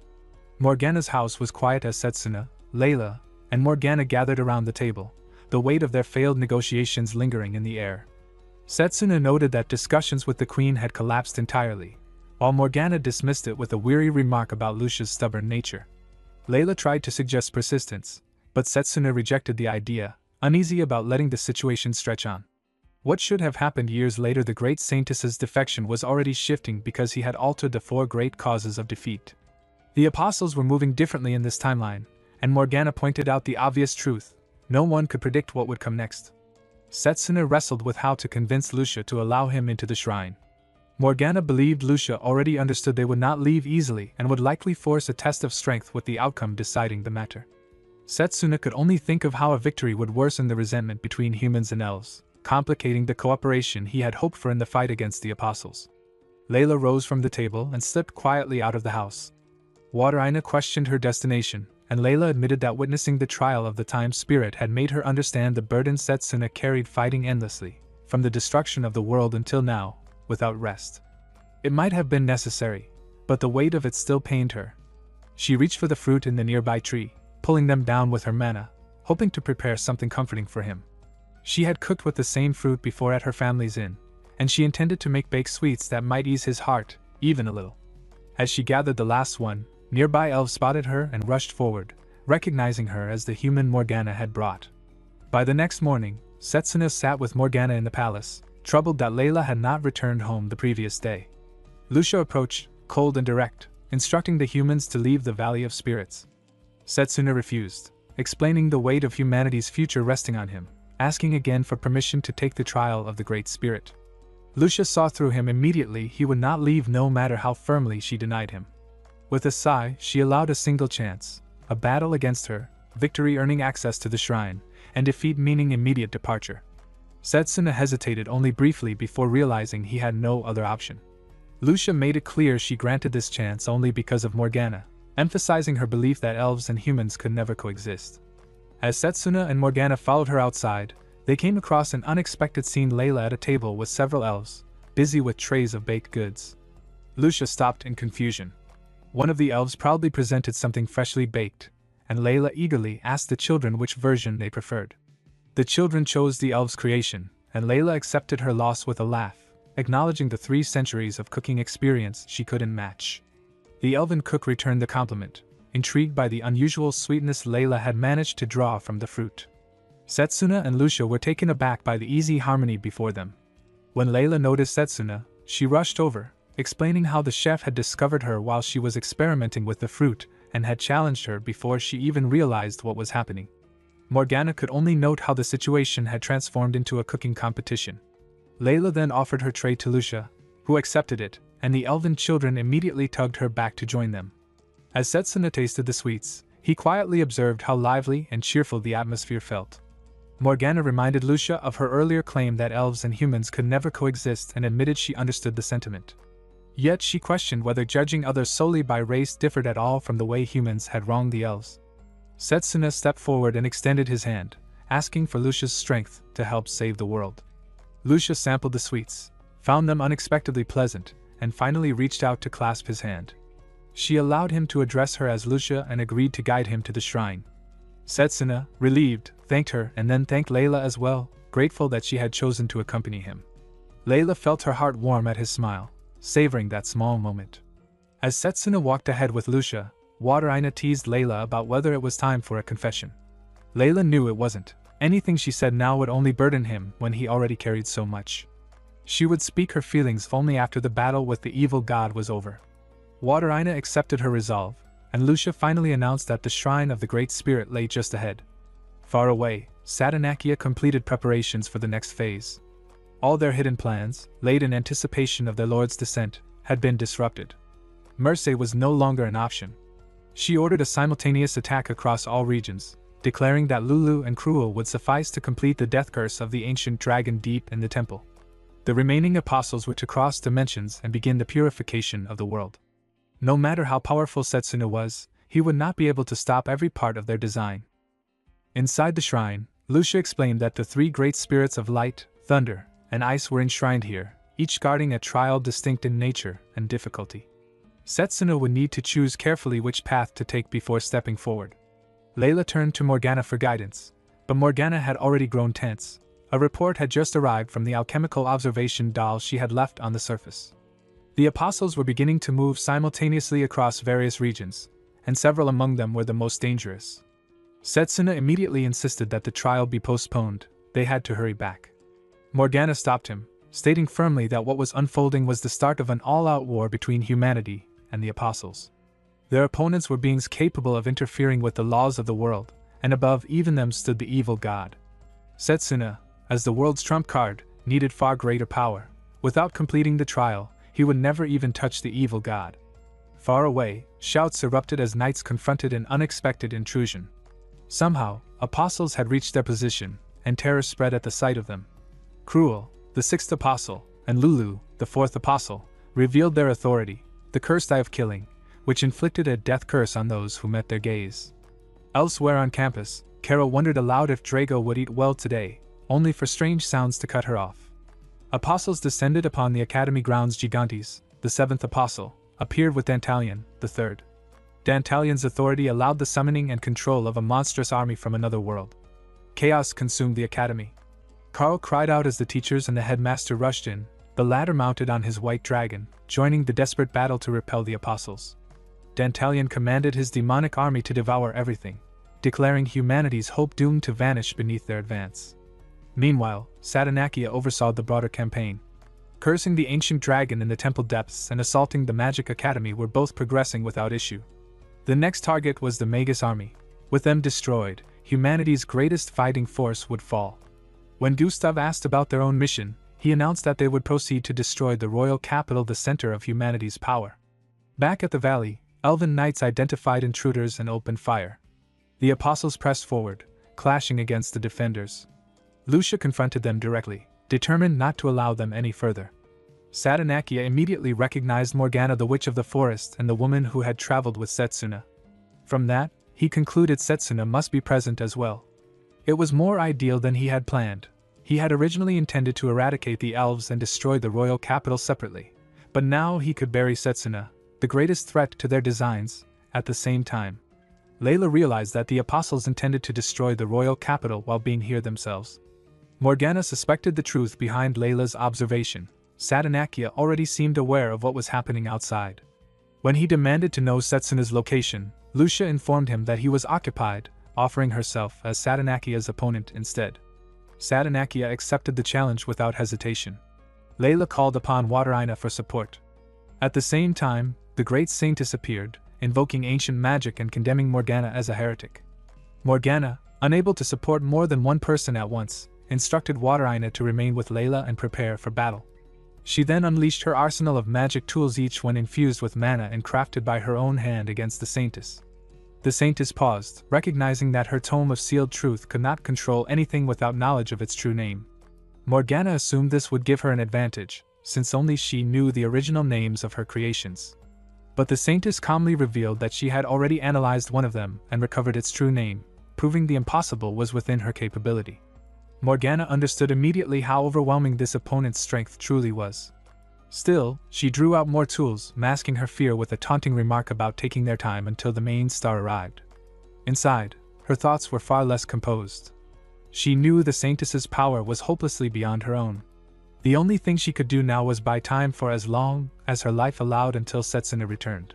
Morgana's house was quiet as Setsuna, Layla, and Morgana gathered around the table, the weight of their failed negotiations lingering in the air. Setsuna noted that discussions with the queen had collapsed entirely, while Morgana dismissed it with a weary remark about Lucia's stubborn nature. Layla tried to suggest persistence, but Setsuna rejected the idea, uneasy about letting the situation stretch on. What should have happened years later? The great saintess's defection was already shifting because he had altered the four great causes of defeat. The apostles were moving differently in this timeline, and Morgana pointed out the obvious truth: no one could predict what would come next. Setsuna wrestled with how to convince Lucia to allow him into the shrine. Morgana believed Lucia already understood they would not leave easily and would likely force a test of strength with the outcome deciding the matter. Setsuna could only think of how a victory would worsen the resentment between humans and elves, complicating the cooperation he had hoped for in the fight against the apostles. Layla rose from the table and slipped quietly out of the house. Wateraina questioned her destination, and Layla admitted that witnessing the trial of the time spirit had made her understand the burden Setsuna carried fighting endlessly, from the destruction of the world until now, without rest. It might have been necessary, but the weight of it still pained her. She reached for the fruit in the nearby tree, pulling them down with her mana, hoping to prepare something comforting for him. She had cooked with the same fruit before at her family's inn, and she intended to make baked sweets that might ease his heart, even a little. As she gathered the last one, nearby elves spotted her and rushed forward, recognizing her as the human Morgana had brought. By the next morning, Setsuna sat with Morgana in the palace, troubled that Layla had not returned home the previous day. Lucia approached, cold and direct, instructing the humans to leave the Valley of Spirits. Setsuna refused, explaining the weight of humanity's future resting on him, asking again for permission to take the trial of the Great Spirit. Lucia saw through him immediately. He would not leave no matter how firmly she denied him. With a sigh, she allowed a single chance, a battle against her, victory earning access to the shrine, and defeat meaning immediate departure. Setsuna hesitated only briefly before realizing he had no other option. Lucia made it clear she granted this chance only because of Morgana, emphasizing her belief that elves and humans could never coexist. As Setsuna and Morgana followed her outside, they came across an unexpected scene: Layla at a table with several elves, busy with trays of baked goods. Lucia stopped in confusion. One of the elves proudly presented something freshly baked, and Layla eagerly asked the children which version they preferred. The children chose the elves' creation, and Layla accepted her loss with a laugh, acknowledging the 3 centuries of cooking experience she couldn't match. The elven cook returned the compliment, intrigued by the unusual sweetness Layla had managed to draw from the fruit. Setsuna and Lucia were taken aback by the easy harmony before them. When Layla noticed Setsuna, she rushed over, explaining how the chef had discovered her while she was experimenting with the fruit and had challenged her before she even realized what was happening. Morgana could only note how the situation had transformed into a cooking competition. Layla then offered her tray to Lucia, who accepted it, and the elven children immediately tugged her back to join them. As Setsuna tasted the sweets, he quietly observed how lively and cheerful the atmosphere felt. Morgana reminded Lucia of her earlier claim that elves and humans could never coexist and admitted she understood the sentiment. Yet she questioned whether judging others solely by race differed at all from the way humans had wronged the elves. Setsuna stepped forward and extended his hand, asking for Lucia's strength to help save the world. Lucia sampled the sweets, found them unexpectedly pleasant, and finally reached out to clasp his hand. She allowed him to address her as Lucia and agreed to guide him to the shrine. Setsuna, relieved, thanked her and then thanked Layla as well, grateful that she had chosen to accompany him. Layla felt her heart warm at his smile, savoring that small moment. As Setsuna walked ahead with Lucia, Water Aina teased Layla about whether it was time for a confession. Layla knew it wasn't. Anything she said now would only burden him when he already carried so much. She would speak her feelings only after the battle with the evil god was over. Water Aina accepted her resolve, and Lucia finally announced that the shrine of the Great Spirit lay just ahead. Far away, Satanakia completed preparations for the next phase. All their hidden plans, laid in anticipation of their lord's descent, had been disrupted. Mercy was no longer an option. She ordered a simultaneous attack across all regions, declaring that Lulu and Cruel would suffice to complete the death curse of the ancient dragon deep in the temple. The remaining apostles were to cross dimensions and begin the purification of the world. No matter how powerful Setsuna was, he would not be able to stop every part of their design. Inside the shrine, Lucia explained that the 3 great spirits of light, thunder, and ice were enshrined here, each guarding a trial distinct in nature and difficulty. Setsuna would need to choose carefully which path to take before stepping forward. Layla turned to Morgana for guidance, but Morgana had already grown tense. A report had just arrived from the alchemical observation doll she had left on the surface. The apostles were beginning to move simultaneously across various regions, and several among them were the most dangerous. Setsuna immediately insisted that the trial be postponed. They had to hurry back. Morgana stopped him, stating firmly that what was unfolding was the start of an all-out war between humanity and the apostles. Their opponents were beings capable of interfering with the laws of the world, and above even them stood the evil god. Setsuna, as the world's trump card, needed far greater power. Without completing the trial, he would never even touch the evil god. Far away, shouts erupted as knights confronted an unexpected intrusion. Somehow, apostles had reached their position, and terror spread at the sight of them. Cruel, the 6th apostle, and Lulu, the 4th apostle, revealed their authority, the cursed eye of killing, which inflicted a death curse on those who met their gaze. Elsewhere on campus, Carol wondered aloud if Drago would eat well today, only for strange sounds to cut her off. Apostles descended upon the academy grounds. Gigantes, the 7th apostle, appeared with Dantalion, the 3rd. Dantalion's authority allowed the summoning and control of a monstrous army from another world. Chaos consumed the academy. Carl cried out as the teachers and the headmaster rushed in, the latter mounted on his white dragon, joining the desperate battle to repel the apostles. Dantalion commanded his demonic army to devour everything, declaring humanity's hope doomed to vanish beneath their advance. Meanwhile, Satanakia oversaw the broader campaign. Cursing the ancient dragon in the temple depths and assaulting the magic academy were both progressing without issue. The next target was the Magus army. With them destroyed, humanity's greatest fighting force would fall. When Gustav asked about their own mission, he announced that they would proceed to destroy the royal capital, the center of humanity's power. Back at the valley, elven knights identified intruders and opened fire. The apostles pressed forward, clashing against the defenders. Lucia confronted them directly, determined not to allow them any further. Satanakia immediately recognized Morgana, the witch of the forest, and the woman who had traveled with Setsuna. From that, he concluded Setsuna must be present as well. It was more ideal than he had planned. He had originally intended to eradicate the elves and destroy the royal capital separately, but now he could bury Setsuna, the greatest threat to their designs, at the same time. Layla realized that the apostles intended to destroy the royal capital while being here themselves. Morgana suspected the truth behind Layla's observation. Satanakia already seemed aware of what was happening outside. When he demanded to know Setsuna's location, Lucia informed him that he was occupied, offering herself as Satanakia's opponent instead. Satanakia accepted the challenge without hesitation. Layla called upon Wateraina for support. At the same time, the great saintess appeared, invoking ancient magic and condemning Morgana as a heretic. Morgana, unable to support more than one person at once, instructed Wateraina to remain with Layla and prepare for battle. She then unleashed her arsenal of magic tools, each one infused with mana and crafted by her own hand, against the saintess. The saintess paused, recognizing that her tome of sealed truth could not control anything without knowledge of its true name. Morgana assumed this would give her an advantage, since only she knew the original names of her creations. But the saintess calmly revealed that she had already analyzed one of them and recovered its true name, proving the impossible was within her capability. Morgana understood immediately how overwhelming this opponent's strength truly was. Still, she drew out more tools, masking her fear with a taunting remark about taking their time until the main star arrived. Inside, her thoughts were far less composed. She knew the saintess's power was hopelessly beyond her own. The only thing she could do now was buy time for as long as her life allowed until Setsuna returned.